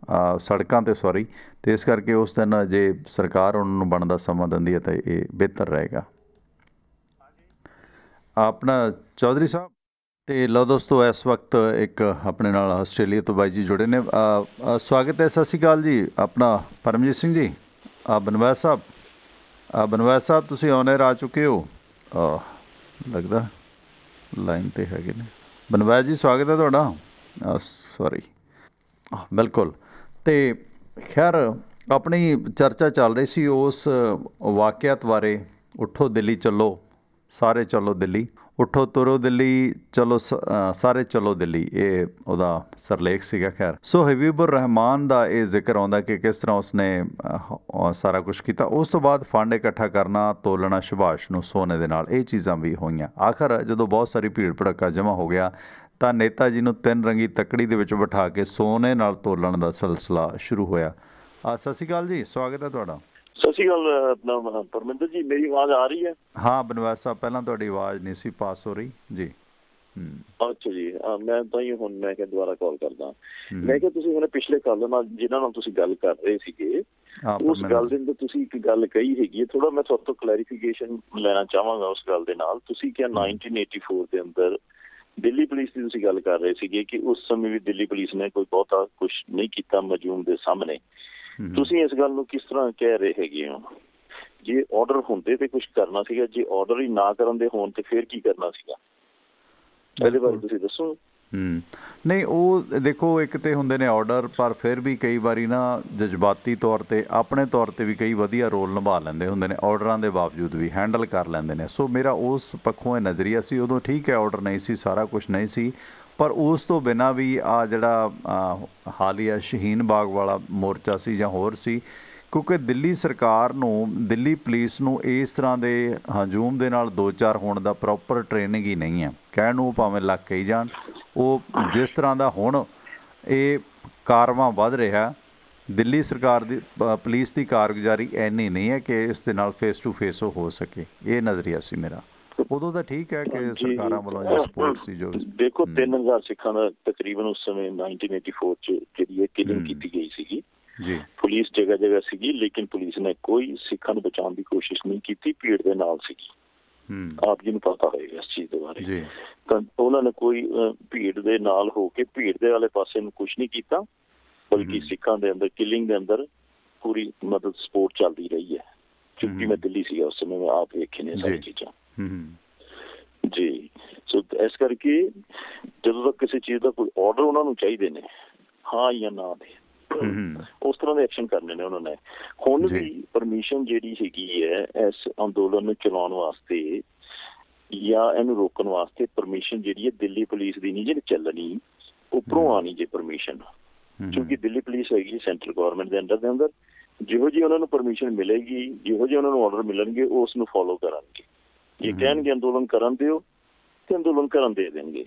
ਸੜਕਾਂ 'ਤੇ, ਅਤੇ ਇਸ ਕਰਕੇ ਉਸ ਦਿਨ ਜੇ ਸਰਕਾਰ ਉਹਨਾਂ ਨੂੰ ਬਣਦਾ ਸਮਾਂ ਦਿੰਦੀ ਹੈ ਤਾਂ ਇਹ ਬਿਹਤਰ ਰਹੇਗਾ। ਆਪਣਾ ਚੌਧਰੀ ਸਾਹਿਬ, ਅਤੇ ਲਓ ਦੋਸਤੋ, ਇਸ ਵਕਤ ਇੱਕ ਆਪਣੇ ਨਾਲ ਆਸਟ੍ਰੇਲੀਆ ਤੋਂ ਬਾਈ ਜੀ ਜੁੜੇ ਨੇ। ਸਵਾਗਤ ਹੈ, ਸਤਿ ਸ਼੍ਰੀ ਅਕਾਲ ਜੀ। ਆਪਣਾ ਪਰਮਜੀਤ ਸਿੰਘ ਜੀ, ਬਨਵਾਸ ਸਾਹਿਬ ਤੁਸੀਂ ਔਨ 에ਅਰ ਆ ਚੁੱਕੇ ਹੋ, ਲੱਗਦਾ ਲਾਈਨ 'ਤੇ ਹੈਗੇ ਨੇ। ਬਨਵਾਸ ਜੀ, ਸਵਾਗਤ ਹੈ ਤੁਹਾਡਾ। ਬਿਲਕੁਲ। ਅਤੇ ਖੈਰ, ਆਪਣੀ ਚਰਚਾ ਚੱਲ ਰਹੀ ਸੀ ਉਸ ਵਾਕਿਆਤ ਬਾਰੇ, ਉੱਠੋ ਦਿੱਲੀ ਚੱਲੋ, ਸਾਰੇ ਚੱਲੋ ਦਿੱਲੀ, ਉੱਠੋ ਤੁਰੋ ਦਿੱਲੀ, ਚਲੋ ਸਾਰੇ ਚਲੋ ਦਿੱਲੀ, ਇਹ ਉਹਦਾ ਸਰਲੇਖ ਸੀਗਾ। ਖੈਰ, ਸੋ ਹਬੀਬੁਰ ਰਹਿਮਾਨ ਦਾ ਇਹ ਜ਼ਿਕਰ ਆਉਂਦਾ ਕਿ ਕਿਸ ਤਰ੍ਹਾਂ ਉਸਨੇ ਸਾਰਾ ਕੁਛ ਕੀਤਾ। ਉਸ ਤੋਂ ਬਾਅਦ ਫੰਡ ਇਕੱਠਾ ਕਰਨਾ, ਤੋਲਣਾ ਸੁਭਾਸ਼ ਨੂੰ ਸੋਨੇ ਦੇ ਨਾਲ, ਇਹ ਚੀਜ਼ਾਂ ਵੀ ਹੋਈਆਂ। ਆਖਰ ਜਦੋਂ ਬਹੁਤ ਸਾਰੀ ਭੀੜ ਭੜੱਕਾ ਜਮ੍ਹਾਂ ਹੋ ਗਿਆ ਤਾਂ ਨੇਤਾ ਜੀ ਨੂੰ 3 ਰੰਗੀ ਤੱਕੜੀ ਦੇ ਵਿੱਚ ਬਿਠਾ ਕੇ ਸੋਨੇ ਨਾਲ ਤੋਲਣ ਦਾ ਸਿਲਸਿਲਾ ਸ਼ੁਰੂ ਹੋਇਆ। ਸਤਿ ਸ਼੍ਰੀ ਅਕਾਲ ਜੀ, ਸਵਾਗਤ ਹੈ ਤੁਹਾਡਾ। ਸਤਿ ਸ਼੍ਰੀ ਅਕਾਲ ਆਪਣਾ ਪਰਮਿੰਦਰ ਜੀ, ਮੇਰੀ ਆਵਾਜ਼ ਆ ਰਹੀ ਹੈ? ਹਾਂ ਬਨਵਾਸ ਸਾਹਿਬ, ਪਹਿਲਾਂ ਤੁਹਾਡੀ ਆਵਾਜ਼ ਨਹੀਂ ਸੀ ਪਾਸ ਹੋ ਰਹੀ ਜੀ। ਅੱਛਾ ਜੀ, ਮੈਂ ਤਾਂ ਹੀ ਹੁਣ ਮੈਂ ਕਿਹਾ ਦੁਬਾਰਾ ਕਾਲ ਕਰਦਾ। ਮੈਂ ਕਿਹਾ ਤੁਸੀਂ ਹੁਣ ਪਿਛਲੇ ਕਾਲ ਨਾਲ ਜਿਨ੍ਹਾਂ ਨਾਲ ਤੁਸੀਂ ਗੱਲ ਕਰ ਰਹੇ ਸੀਗੇ, ਉਸ ਗੱਲ ਦੇ ਅੰਦਰ ਤੁਸੀਂ ਇੱਕ ਗੱਲ ਕਹੀ ਹੈਗੀ ਹੈ, ਥੋੜਾ ਮੈਂ ਤੁਹਾਡੇ ਤੋਂ ਕਲੈਰੀਫਿਕੇਸ਼ਨ ਲੈਣਾ ਚਾਹਾਂਗਾ ਉਸ ਗੱਲ ਦੇ ਨਾਲ। ਤੁਸੀਂ ਕਿਹਾ 1984 ਦੇ ਅੰਦਰ ਦਿੱਲੀ ਪੁਲਿਸ ਦੀ ਤੁਸੀਂ ਗੱਲ ਕਰ ਰਹੇ ਸੀਗੇ ਕਿ ਉਸ ਸਮੇਂ ਵੀ ਦਿੱਲੀ ਪੁਲਿਸ ਨੇ ਕੋਈ ਬਹੁਤਾ ਕੁਛ ਨਹੀਂ ਕੀਤਾ ਮਜੂਮ ਦੇ ਸਾਹਮਣੇ। ਤੁਸੀਂ ਇਸ ਗੱਲ ਨੂੰ ਕਿਸ ਤਰ੍ਹਾਂ ਕਹਿ ਰਹੇ ਹੈਗੇ ਹੋ? ਜੇ ਆਰਡਰ ਹੁੰਦੇ ਤੇ ਕੁਛ ਕਰਨਾ ਸੀਗਾ, ਜੇ ਆਰਡਰ ਹੀ ਨਾ ਕਰਨ ਦੇ ਹੋਣ ਤੇ ਫਿਰ ਕੀ ਕਰਨਾ ਸੀਗਾ? ਇਹਦੇ ਬਾਰੇ ਤੁਸੀਂ ਦੱਸੋ। ਨਹੀਂ, ਉਹ ਦੇਖੋ, ਇੱਕ ਤਾਂ ਹੁੰਦੇ ਨੇ ਆਰਡਰ, ਪਰ ਫਿਰ ਵੀ ਕਈ ਵਾਰੀ ਨਾ ਜਜ਼ਬਾਤੀ ਤੌਰ 'ਤੇ ਆਪਣੇ ਤੌਰ 'ਤੇ ਵੀ ਕਈ ਵਧੀਆ ਰੋਲ ਨਿਭਾ ਲੈਂਦੇ ਹੁੰਦੇ ਨੇ, ਆਰਡਰਾਂ ਦੇ ਬਾਵਜੂਦ ਵੀ ਹੈਂਡਲ ਕਰ ਲੈਂਦੇ ਨੇ। ਸੋ ਮੇਰਾ ਉਸ ਪੱਖੋਂ ਇਹ ਨਜ਼ਰੀਆ ਸੀ। ਉਦੋਂ ਠੀਕ ਹੈ, ਆਰਡਰ ਨਹੀਂ ਸੀ, ਸਾਰਾ ਕੁਛ ਨਹੀਂ ਸੀ, ਪਰ ਉਸ ਤੋਂ ਬਿਨਾਂ ਵੀ ਆ ਜਿਹੜਾ ਹਾਲੀਆ ਸ਼ਹੀਨ ਬਾਗ ਵਾਲਾ ਮੋਰਚਾ ਸੀ ਜਾਂ ਹੋਰ ਸੀ, ਕਿਉਂਕਿ ਦਿੱਲੀ ਸਰਕਾਰ ਨੂੰ, ਦਿੱਲੀ ਪੁਲਿਸ ਨੂੰ ਇਸ ਤਰ੍ਹਾਂ ਦੇ ਹਜੂਮ ਦੇ ਨਾਲ ਦੋ ਚਾਰ ਹੋਣ ਦਾ ਪ੍ਰੋਪਰ ਟ੍ਰੇਨਿੰਗ ਹੀ ਨਹੀਂ ਹੈ। ਕਹਿਣ ਨੂੰ ਭਾਵੇਂ ਲੱਗ ਕਹੀ ਜਾਣ, ਉਹ ਜਿਸ ਤਰ੍ਹਾਂ ਦਾ ਹੁਣ ਇਹ ਕਾਰਵਾਂ ਵੱਧ ਰਿਹਾ, ਦਿੱਲੀ ਸਰਕਾਰ ਦੀ ਪੁਲਿਸ ਦੀ ਕਾਰਗੁਜ਼ਾਰੀ ਇੰਨੀ ਨਹੀਂ ਹੈ ਕਿ ਇਸ ਦੇ ਨਾਲ ਫੇਸ ਟੂ ਫੇਸ ਉਹ ਹੋ ਸਕੇ। ਇਹ ਨਜ਼ਰੀਆ ਸੀ ਮੇਰਾ। ਉਦੋਂ ਤਾਂ ਠੀਕ ਹੈ ਕਿ ਸਰਕਾਰਾਂ ਵੱਲੋਂ ਜੋ ਸਪੋਰਟ ਸੀ, ਜੋ ਦੇਖੋ 3000 ਸਿੱਖਾਂ ਦਾ ਤਕਰੀਬਨ ਉਸ ਸਮੇਂ 1984 ਚ ਜਿਹੜੀ ਕਿਲਿੰਗ ਕੀਤੀ ਗਈ ਸੀਗੀ ਜੀ, ਪੁਲਿਸ ਜਗ੍ਹਾ ਜਗ੍ਹਾ ਸੀਗੀ, ਲੇਕਿਨ ਪੁਲਿਸ ਨੇ ਕੋਈ ਸਿੱਖਾਂ ਨੂੰ ਬਚਾਉਣ ਦੀ ਕੋਸ਼ਿਸ਼ ਨਹੀਂ ਕੀਤੀ, ਭੀੜ ਦੇ ਨਾਲ ਸੀਗੀ। ਆਪ ਜੀ ਨੂੰ ਪਤਾ ਹੋਏਗਾ ਇਸ ਚੀਜ਼ ਦੇ ਬਾਰੇ। ਜੀ, ਤਾਂ ਉਹਨਾਂ ਨੇ ਕੋਈ ਭੀੜ ਦੇ ਨਾਲ ਹੋ ਕੇ ਭੀੜ ਦੇ ਵਾਲੇ ਪਾਸੇ ਨੂੰ ਕੁਛ ਨਹੀਂ ਕੀਤਾ, ਬਲਕਿ ਸਿੱਖਾਂ ਦੇ ਅੰਦਰ ਕਿਲਿੰਗ ਦੇ ਅੰਦਰ ਪੂਰੀ ਮਦਦ ਸਪੋਰਟ ਚੱਲਦੀ ਰਹੀ ਹੈ। ਕਿਉਂਕਿ ਮੈਂ ਦਿੱਲੀ ਸੀਗਾ ਉਸ ਸਮੇਂ, ਮੈਂ ਆਪ ਵੇਖੇ ਨੇ ਸਾਰੀ ਚੀਜ਼ਾਂ ਜੀ। ਸੋ ਇਸ ਕਰਕੇ ਜਦੋਂ ਤੱਕ ਕਿਸੇ ਚੀਜ਼ ਦਾ ਕੋਈ ਆਰਡਰ ਉਹਨਾਂ ਨੂੰ ਚਾਹੀਦੇ ਨੇ, ਹਾਂ ਜਾਂ ਨਾ ਦੇ, ਉਸ ਤਰ੍ਹਾਂ ਦੇ ਐਕਸ਼ਨ ਕਰਨੇ ਨੇ ਉਹਨਾਂ ਨੇ। ਹੁਣ ਵੀ ਪਰਮਿਸ਼ਨ ਜਿਹੜੀ ਹੈਗੀ ਹੈ ਇਸ ਅੰਦੋਲਨ ਨੂੰ ਚਲਾਉਣ ਵਾਸਤੇ ਜਾਂ ਇਹਨੂੰ ਰੋਕਣ ਵਾਸਤੇ, ਪਰਮਿਸ਼ਨ ਜਿਹੜੀ ਹੈ ਦਿੱਲੀ ਪੁਲਿਸ ਦੀ ਨਹੀਂ ਜਿਹੜੀ ਚੱਲਣੀ, ਉੱਪਰੋਂ ਆਣੀ ਜੇ ਪਰਮਿਸ਼ਨ। ਕਿਉਂਕਿ ਦਿੱਲੀ ਪੁਲਿਸ ਹੈਗੀ ਸੈਂਟਰਲ ਗਵਰਨਮੈਂਟ ਦੇ ਅੰਡਰ ਦੇ ਅੰਦਰ, ਜਿਹੋ ਜਿਹੀ ਉਹਨਾਂ ਨੂੰ ਪਰਮਿਸ਼ਨ ਮਿਲੇਗੀ, ਜਿਹੋ ਜਿਹੇ ਉਹਨਾਂ ਨੂੰ ਆਰਡਰ ਮਿਲਣਗੇ, ਉਹ ਉਸ ਨੂੰ ਫੋਲੋ ਕਰਨਗੇ। ਜੇ ਕਹਿਣਗੇ ਅੰਦੋਲਨ ਕਰਨ ਦਿਓ ਤੇ ਅੰਦੋਲਨ ਕਰਨ ਦੇ ਦੇਣਗੇ,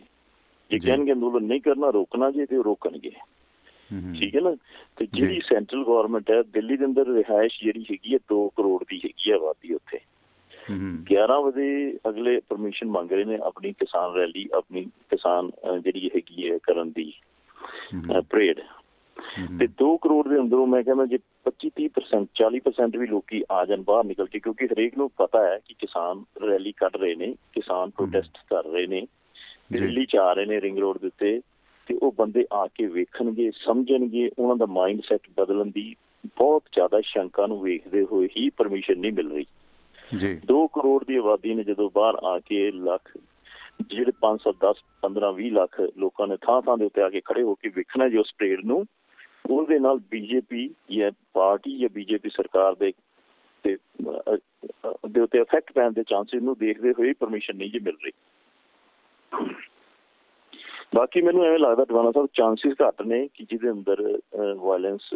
ਜੇ ਕਹਿਣਗੇ ਅੰਦੋਲਨ ਨਹੀਂ ਕਰਨਾ, ਰੋਕਣਾ ਜੇ, ਤੇ ਉਹ ਰੋਕਣਗੇ। ਠੀਕ ਹੈ ਨਾ। ਤੇ ਜਿਹੜੀ ਸੈਂਟਰਲ ਗਵਰਨਮੈਂਟ ਹੈ, ਦਿੱਲੀ ਦੇ ਅੰਦਰ ਰਿਹਾਇਸ਼ ਜਿਹੜੀ ਹੈਗੀ ਹੈ 2 ਕਰੋੜ ਦੀ ਹੈਗੀ ਹੈ ਆਬਾਦੀ ਉੱਥੇ। 11 ਵਜੇ ਅਗਲੇ ਪਰਮਿਸ਼ਨ ਮੰਗ ਰਹੇ ਨੇ ਆਪਣੀ ਕਿਸਾਨ ਰੈਲੀ, ਆਪਣੀ ਕਿਸਾਨ ਜਿਹੜੀ ਹੈਗੀ ਹੈ ਕਰਨ ਦੀ ਪਰੇਡ। ਤੇ 2 ਕਰੋੜ ਦੇ ਅੰਦਰੋਂ ਮੈਂ ਕਹਿੰਦਾ ਜੇ 25-30% 40% ਵੀ ਲੋਕੀ ਆ ਜਾਣ ਬਾਹਰ ਨਿਕਲ ਕੇ, ਕਿਉਂਕਿ ਹਰੇਕ ਨੂੰ ਪਤਾ ਹੈ ਕਿ ਕਿਸਾਨ ਰੈਲੀ ਕੱਢ ਰਹੇ ਨੇ, ਕਿਸਾਨ ਪ੍ਰੋਟੈਸਟ ਕਰ ਰਹੇ ਨੇ, ਦਿੱਲੀ ਚ ਆ ਰਹੇ ਨੇ ਰਿੰਗ ਰੋਡ ਦੇ ਉੱਤੇ, ਤੇ ਉਹ ਬੰਦੇ ਆ ਕੇ ਵੇਖਣਗੇ, ਸਮਝਣਗੇ। ਉਹਨਾਂ ਦਾ ਮਾਈਂਡ ਸੈਟ ਬਦਲਣ ਦੀ ਬਹੁਤ ਜ਼ਿਆਦਾ ਸ਼ੰਕਾ ਨੂੰ ਵੇਖਦੇ ਹੋਏ ਹੀ ਪਰਮਿਸ਼ਨ ਨਹੀਂ ਮਿਲ ਰਹੀ ਜੀ। 2 ਕਰੋੜ ਦੀ ਆਬਾਦੀ ਨੇ ਜਦੋਂ ਬਾਹਰ ਆ ਕੇ ਲੱਖ, ਜਿਹੜੇ 500, 10, 15, 20 ਲੱਖ ਲੋਕਾਂ ਨੇ ਥਾਂ ਥਾਂ ਦੇ ਉੱਤੇ ਆ ਕੇ ਖੜੇ ਹੋ ਕੇ ਵੇਖਣਾ ਜੀ ਉਸ ਪਰੇਡ ਨੂੰ, ਉਹਦੇ ਨਾਲ ਬੀਜੇਪੀ ਜਾਂ ਪਾਰਟੀ ਜਾਂ ਬੀਜੇਪੀ ਸਰਕਾਰ ਦੇ ਉੱਤੇ ਇਫੈਕਟ ਪੈਣ ਦੇ ਚਾਂਸਿਸ ਨੂੰ ਦੇਖਦੇ ਹੋਏ ਪਰਮਿਸ਼ਨ ਨਹੀਂ ਜੀ ਮਿਲ ਰਹੀ। ਬਾਕੀ ਮੈਨੂੰ ਐਵੇਂ ਲੱਗਦਾ ਟਿਵਾਣਾ ਸਾਹਿਬ, ਚਾਂਸਿਸ ਘੱਟ ਨੇ ਕਿ ਜਿਹਦੇ ਅੰਦਰ ਵਾਇਲੈਂਸ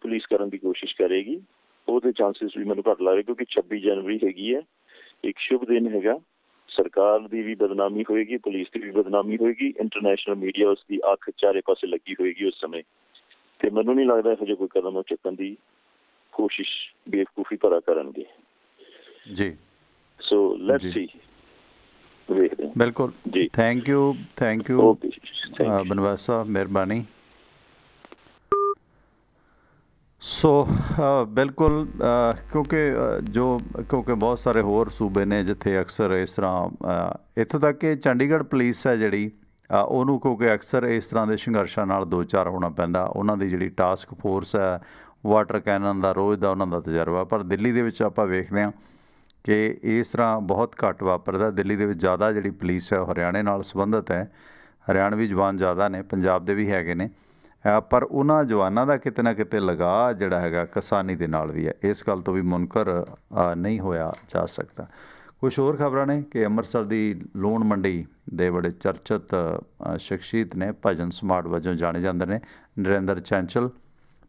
ਪੁਲਿਸ ਕਰਨ ਦੀ ਕੋਸ਼ਿਸ਼ ਕਰੇਗੀ। ਉਹਦੇ ਚਾਂਸਿਸ ਵੀ ਮੈਨੂੰ ਘੱਟ ਲੱਗ ਰਹੇ, ਕਿਉਂਕਿ 26 ਜਨਵਰੀ ਹੈਗੀ ਹੈ, ਇੱਕ ਸ਼ੁਭ ਦਿਨ ਹੈਗਾ। ਸਰਕਾਰ ਦੀ ਵੀ ਬਦਨਾਮੀ ਹੋਏਗੀ, ਪੁਲਿਸ ਦੀ ਵੀ ਬਦਨਾਮੀ ਹੋਏਗੀ, ਇੰਟਰਨੈਸ਼ਨਲ ਮੀਡੀਆ ਉਸ ਦੀ ਅੱਖ ਚਾਰੇ ਪਾਸੇ ਲੱਗੀ ਹੋਏਗੀ ਉਸ ਸਮੇਂ। ਤੇ ਮੈਨੂੰ ਨਹੀਂ ਲੱਗਦਾ ਇਹੋ ਜਿਹਾ ਕੋਈ ਕਦਮ ਉਹ ਚੁੱਕਣ ਦੀ ਕੋਸ਼ਿਸ਼ ਬੇਵਕੂਫੀ ਭਰਾ ਕਰਨਗੇ ਜੀ। ਸੋ ਲੈਟਸ ਸੀ, ਵੇਖਦੇ ਹਾਂ। ਬਿਲਕੁਲ ਜੀ, ਥੈਂਕ ਯੂ ਬਨਵਾਸ ਸਾਹਿਬ, ਮਿਹਰਬਾਨੀ। ਸੋ ਬਿਲਕੁਲ, ਕਿਉਂਕਿ ਬਹੁਤ ਸਾਰੇ ਹੋਰ ਸੂਬੇ ਨੇ ਜਿੱਥੇ ਅਕਸਰ ਇਸ ਤਰ੍ਹਾਂ, ਇੱਥੋਂ ਤੱਕ ਕਿ ਚੰਡੀਗੜ੍ਹ ਪੁਲਿਸ ਹੈ ਜਿਹੜੀ, ਉਹਨੂੰ ਕਿਉਂਕਿ ਅਕਸਰ ਇਸ ਤਰ੍ਹਾਂ ਦੇ ਸੰਘਰਸ਼ਾਂ ਨਾਲ ਦੋ ਚਾਰ ਹੋਣਾ ਪੈਂਦਾ। ਉਹਨਾਂ ਦੀ ਜਿਹੜੀ ਟਾਸਕ ਫੋਰਸ ਹੈ, ਵਾਟਰ ਕੈਨਨ ਦਾ ਰੋਜ਼ ਦਾ ਉਹਨਾਂ ਦਾ ਤਜਰਬਾ। ਪਰ ਦਿੱਲੀ ਦੇ ਵਿੱਚ ਆਪਾਂ ਵੇਖਦੇ ਹਾਂ ਕਿ ਇਸ ਤਰ੍ਹਾਂ ਬਹੁਤ ਘੱਟ ਵਾਪਰਦਾ। ਦਿੱਲੀ ਦੇ ਵਿੱਚ ਜ਼ਿਆਦਾ ਜਿਹੜੀ ਪੁਲਿਸ ਹੈ ਉਹ ਹਰਿਆਣੇ ਨਾਲ ਸੰਬੰਧਿਤ ਹੈ, ਹਰਿਆਣਵੀ ਜਵਾਨ ਜ਼ਿਆਦਾ ਨੇ, ਪੰਜਾਬ ਦੇ ਵੀ ਹੈਗੇ ਨੇ, ਪਰ ਉਹਨਾਂ ਜਵਾਨਾਂ ਦਾ ਕਿਤੇ ਨਾ ਕਿਤੇ ਲਗਾਅ ਜਿਹੜਾ ਹੈਗਾ ਕਿਸਾਨੀ ਦੇ ਨਾਲ ਵੀ ਹੈ। ਇਸ ਗੱਲ ਤੋਂ ਵੀ ਮੁਨਕਰ ਨਹੀਂ ਹੋਇਆ ਜਾ ਸਕਦਾ। ਕੁਛ ਹੋਰ ਖਬਰਾਂ ਨੇ ਕਿ ਅੰਮ੍ਰਿਤਸਰ ਦੀ ਲੂਣ ਮੰਡੀ ਦੇ ਬੜੇ ਚਰਚਿਤ ਸ਼ਖਸੀਅਤ ਨੇ, ਭਜਨ ਸਮਾਰਟ ਵਜੋਂ ਜਾਣੇ ਜਾਂਦੇ ਨੇ, ਨਰਿੰਦਰ ਚੰਚਲ,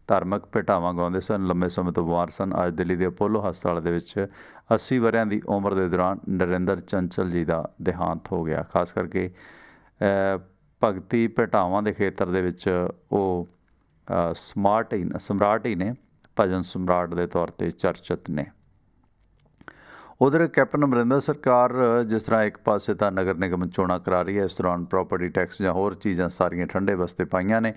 ਧਾਰਮਿਕ ਭੇਟਾਵਾਂ ਗਾਉਂਦੇ ਸਨ, ਲੰਬੇ ਸਮੇਂ ਤੋਂ ਬਿਮਾਰ ਸਨ। ਅੱਜ ਦਿੱਲੀ ਦੇ ਅਪੋਲੋ ਹਸਪਤਾਲ ਦੇ ਵਿੱਚ 80 ਵਰ੍ਹਿਆਂ ਦੀ ਉਮਰ ਦੇ ਦੌਰਾਨ ਨਰਿੰਦਰ ਚੰਚਲ ਜੀ ਦਾ ਦੇਹਾਂਤ ਹੋ ਗਿਆ। ਖਾਸ ਕਰਕੇ ਭਗਤੀ ਭੇਟਾਵਾਂ ਦੇ ਖੇਤਰ ਦੇ ਵਿੱਚ ਉਹ ਸਮਰਾਟ ਹੀ ਨੇ, ਭਜਨ ਸਮਰਾਟ ਦੇ ਤੌਰ 'ਤੇ ਚਰਚਿਤ ਨੇ। ਉਧਰ ਕੈਪਟਨ ਅਮਰਿੰਦਰ ਸਰਕਾਰ ਜਿਸ ਤਰ੍ਹਾਂ ਇੱਕ ਪਾਸੇ ਤਾਂ ਨਗਰ ਨਿਗਮ ਚੋਣਾਂ ਕਰਾ ਰਹੀ ਹੈ, ਇਸ ਦੌਰਾਨ ਪ੍ਰੋਪਰਟੀ ਟੈਕਸ ਜਾਂ ਹੋਰ ਚੀਜ਼ਾਂ ਸਾਰੀਆਂ ਠੰਡੇ ਵਾਸਤੇ ਪਾਈਆਂ ਨੇ,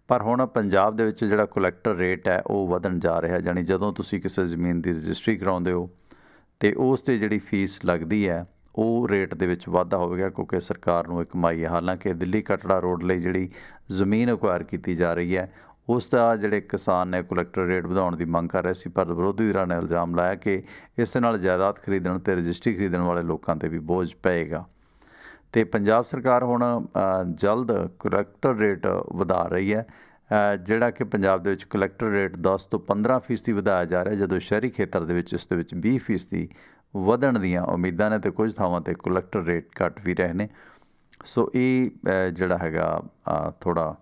ਪਰ ਹੁਣ ਪੰਜਾਬ ਦੇ ਵਿੱਚ ਜਿਹੜਾ ਕੁਲੈਕਟਰ ਰੇਟ ਹੈ ਉਹ ਵਧਣ ਜਾ ਰਿਹਾ। ਜਾਣੀ ਜਦੋਂ ਤੁਸੀਂ ਕਿਸੇ ਜ਼ਮੀਨ ਦੀ ਰਜਿਸਟਰੀ ਕਰਾਉਂਦੇ ਹੋ ਅਤੇ ਉਸ 'ਤੇ ਜਿਹੜੀ ਫੀਸ ਲੱਗਦੀ ਹੈ ਉਹ ਰੇਟ ਦੇ ਵਿੱਚ ਵਾਧਾ ਹੋਵੇਗਾ, ਕਿਉਂਕਿ ਸਰਕਾਰ ਨੂੰ ਇੱਕ ਕਮਾਈ ਹੈ। ਹਾਲਾਂਕਿ ਦਿੱਲੀ ਕਟੜਾ ਰੋਡ ਲਈ ਜਿਹੜੀ ਜ਼ਮੀਨ ਅਕਵਾਇਰ ਕੀਤੀ ਜਾ ਰਹੀ ਹੈ ਉਸ ਦਾ ਜਿਹੜੇ ਕਿਸਾਨ ਨੇ ਕੁਲੈਕਟਰ ਰੇਟ ਵਧਾਉਣ ਦੀ ਮੰਗ ਕਰ ਰਹੇ ਸੀ, ਪਰ ਵਿਰੋਧੀ ਧਿਰਾਂ ਨੇ ਇਲਜ਼ਾਮ ਲਾਇਆ ਕਿ ਇਸ ਦੇ ਨਾਲ ਜਾਇਦਾਦ ਖਰੀਦਣ ਅਤੇ ਰਜਿਸਟਰੀ ਖਰੀਦਣ ਵਾਲੇ ਲੋਕਾਂ 'ਤੇ ਵੀ ਬੋਝ ਪਏਗਾ। ਅਤੇ ਪੰਜਾਬ ਸਰਕਾਰ ਹੁਣ ਜਲਦ ਕੁਲੈਕਟਰ ਰੇਟ ਵਧਾ ਰਹੀ ਹੈ, ਜਿਹੜਾ ਕਿ ਪੰਜਾਬ ਦੇ ਵਿੱਚ ਕੁਲੈਕਟਰ ਰੇਟ 10 ਤੋਂ 15% ਵਧਾਇਆ ਜਾ ਰਿਹਾ, ਜਦੋਂ ਸ਼ਹਿਰੀ ਖੇਤਰ ਦੇ ਵਿੱਚ ਇਸ ਦੇ ਵਿੱਚ 20% ਵਧਣ ਦੀਆਂ ਉਮੀਦਾਂ ਨੇ, ਅਤੇ ਕੁਝ ਥਾਵਾਂ 'ਤੇ ਕੁਲੈਕਟਰ ਰੇਟ ਘੱਟ ਵੀ ਰਹੇ ਨੇ। ਸੋ ਇਹ ਜਿਹੜਾ ਹੈਗਾ ਥੋੜ੍ਹਾ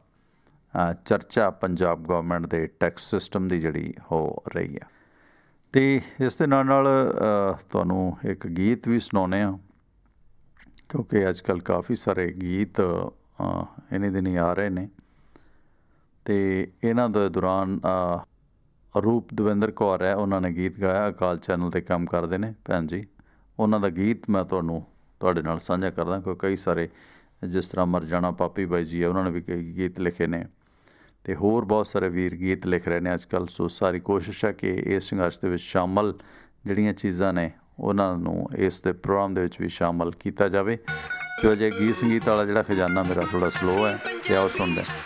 ਚਰਚਾ ਪੰਜਾਬ ਗੌਰਮੈਂਟ ਦੇ ਟੈਕਸ ਸਿਸਟਮ ਦੀ ਜਿਹੜੀ ਹੋ ਰਹੀ ਹੈ। ਅਤੇ ਇਸ ਦੇ ਨਾਲ ਨਾਲ ਤੁਹਾਨੂੰ ਇੱਕ ਗੀਤ ਵੀ ਸੁਣਾਉਂਦੇ ਹਾਂ, ਕਿਉਂਕਿ ਅੱਜ ਕੱਲ੍ਹ ਕਾਫੀ ਸਾਰੇ ਗੀਤ ਇन्हीं ਦਿਨੀਂ ਆ ਰਹੇ ਨੇ, ਅਤੇ ਇਹਨਾਂ ਦੇ ਦੌਰਾਨ ਰੂਪ ਦਵਿੰਦਰ ਕੌਰ ਹੈ, ਉਹਨਾਂ ਨੇ ਗੀਤ ਗਾਇਆ, ਅਕਾਲ ਚੈਨਲ 'ਤੇ ਕੰਮ ਕਰਦੇ ਨੇ ਭੈਣ ਜੀ। ਉਹਨਾਂ ਦਾ ਗੀਤ ਮੈਂ ਤੁਹਾਡੇ ਨਾਲ ਸਾਂਝਾ ਕਰਦਾ, ਕਿਉਂਕਿ ਕਈ ਸਾਰੇ ਜਿਸ ਤਰ੍ਹਾਂ ਮਰ ਜਾਣਾ ਪਾਪੀ ਬਾਈ ਜੀ ਹੈ, ਉਹਨਾਂ ਨੇ ਵੀ ਕਈ ਗੀਤ ਲਿਖੇ ਨੇ, ਅਤੇ ਹੋਰ ਬਹੁਤ ਸਾਰੇ ਵੀਰ ਗੀਤ ਲਿਖ ਰਹੇ ਨੇ ਅੱਜ ਕੱਲ੍ਹ। ਸੋ ਸਾਰੀ ਕੋਸ਼ਿਸ਼ ਹੈ ਕਿ ਇਸ ਸੰਘਰਸ਼ ਦੇ ਵਿੱਚ ਸ਼ਾਮਲ ਜਿਹੜੀਆਂ ਚੀਜ਼ਾਂ ਨੇ ਉਹਨਾਂ ਨੂੰ ਇਸ ਦੇ ਪ੍ਰੋਗਰਾਮ ਦੇ ਵਿੱਚ ਵੀ ਸ਼ਾਮਲ ਕੀਤਾ ਜਾਵੇ। ਅਤੇ ਅਜੇ ਗੀਤ ਸੰਗੀਤ ਵਾਲਾ ਜਿਹੜਾ ਖਜ਼ਾਨਾ ਮੇਰਾ ਥੋੜ੍ਹਾ ਸਲੋ ਹੈ, ਅਤੇ ਆਓ ਸੁਣਦੇ ਹਾਂ।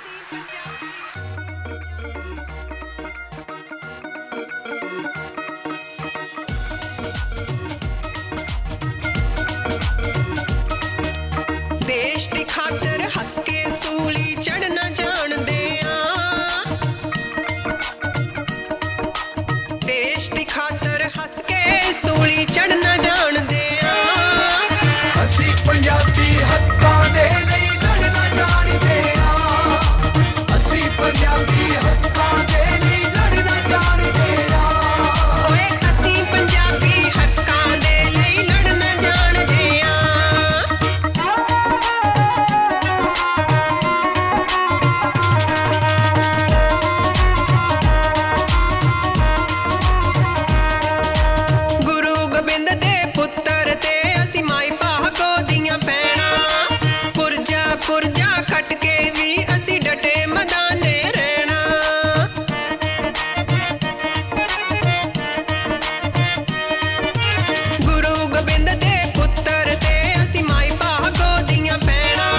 ਦੇਸ਼ ਦੀ ਖਾਤਰ ਹੱਸ ਕੇ ਸੂਲੀ ਚੜ੍ਹਨਾ ਜਾਣਦੇ ਆ, ਦੇਸ਼ ਦੀ ਖਾਤਰ ਹੱਸ ਕੇ ਸੂਲੀ ਚੜ੍ਹਨਾ ਜਾਣਦੇ ਆ, ਅਸੀਂ ਪੰਜਾਬੀ ਹੱਕਾਂ ਦੇ ਲਈ ਲੜਨਾ ਜਾਣਦੇ ਆ, ਅਸੀਂ ਪੰਜਾਬੀ ਹੱਕਾਂ ਦੇ ਲਈ ਲੜਨਾ ਜਾਣਦੇ ਆ, ਓਏ ਅਸੀਂ ਪੰਜਾਬੀ ਹੱਕਾਂ ਦੇ ਲਈ ਲੜਨਾ ਜਾਣਦੇ ਆ। ਗੁਰੂ ਗੋਬਿੰਦ ਦੇ ਪੁੱਤਰ ਤੇ ਅਸੀਂ ਮਾਈ ਭਾਗੋ ਦੀਆਂ ਭੈਣਾਂ, ਪੁਰਜਾ ਪੁਰਜਾ ਖੱਟ ਕੇ ਵੀ ਅਸੀਂ ਡਟੇ ਮੈਦਾਨੇ ਰਹਿਣਾ, ਗੁਰੂ ਗੋਬਿੰਦ ਦੇ ਪੁੱਤਰ ਤੇ ਅਸੀਂ ਮਾਈ ਭਾਗੋ ਦੀਆਂ ਭੈਣਾਂ,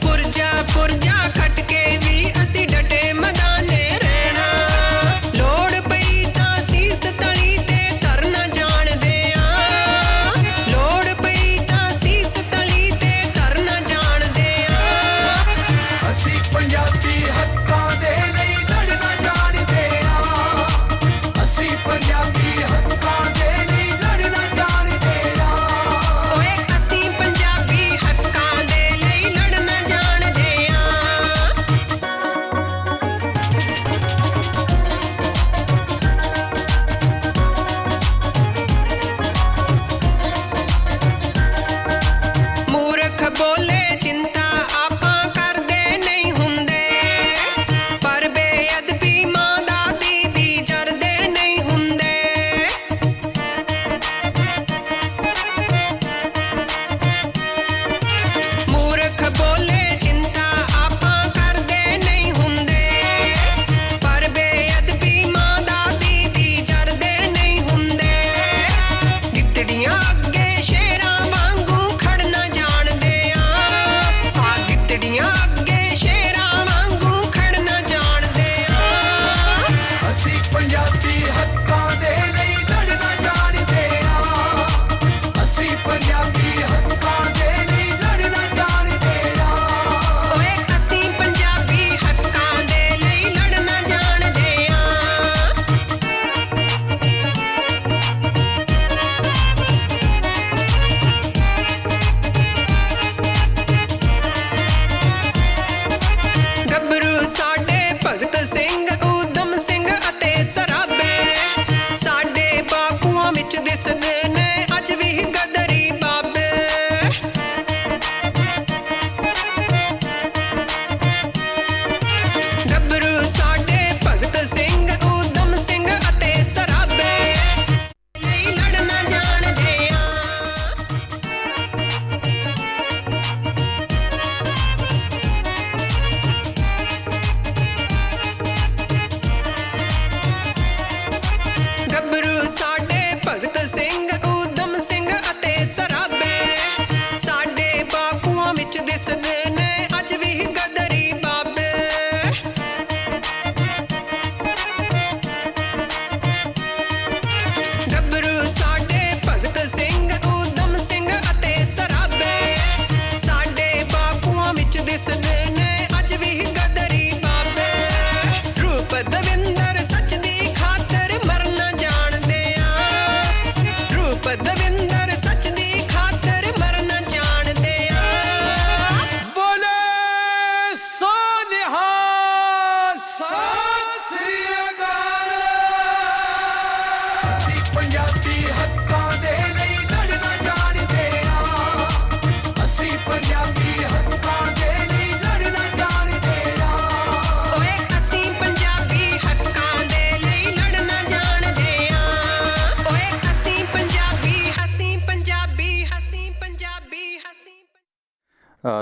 ਪੁਰਜਾ ਪੁਰਜਾ ਖੱਟ ਕੇ ਵੀ ਅਸੀਂ ਡਟੇ ਮੈਦਾਨੇ ਰਹਿਣਾ, ਲੋੜ ਪਈ ਤਾਂ ਸੀਸ ਤਲੀ ਤੇ ਧਰਨਾ ਜਾਣਦੇ ਆ, ਲੋੜ ਪਈ ਤਾਂ ਸੀਸ ਤਲੀ ਤੇ ਧਰਨਾ ਜਾਣਦੇ ਆ,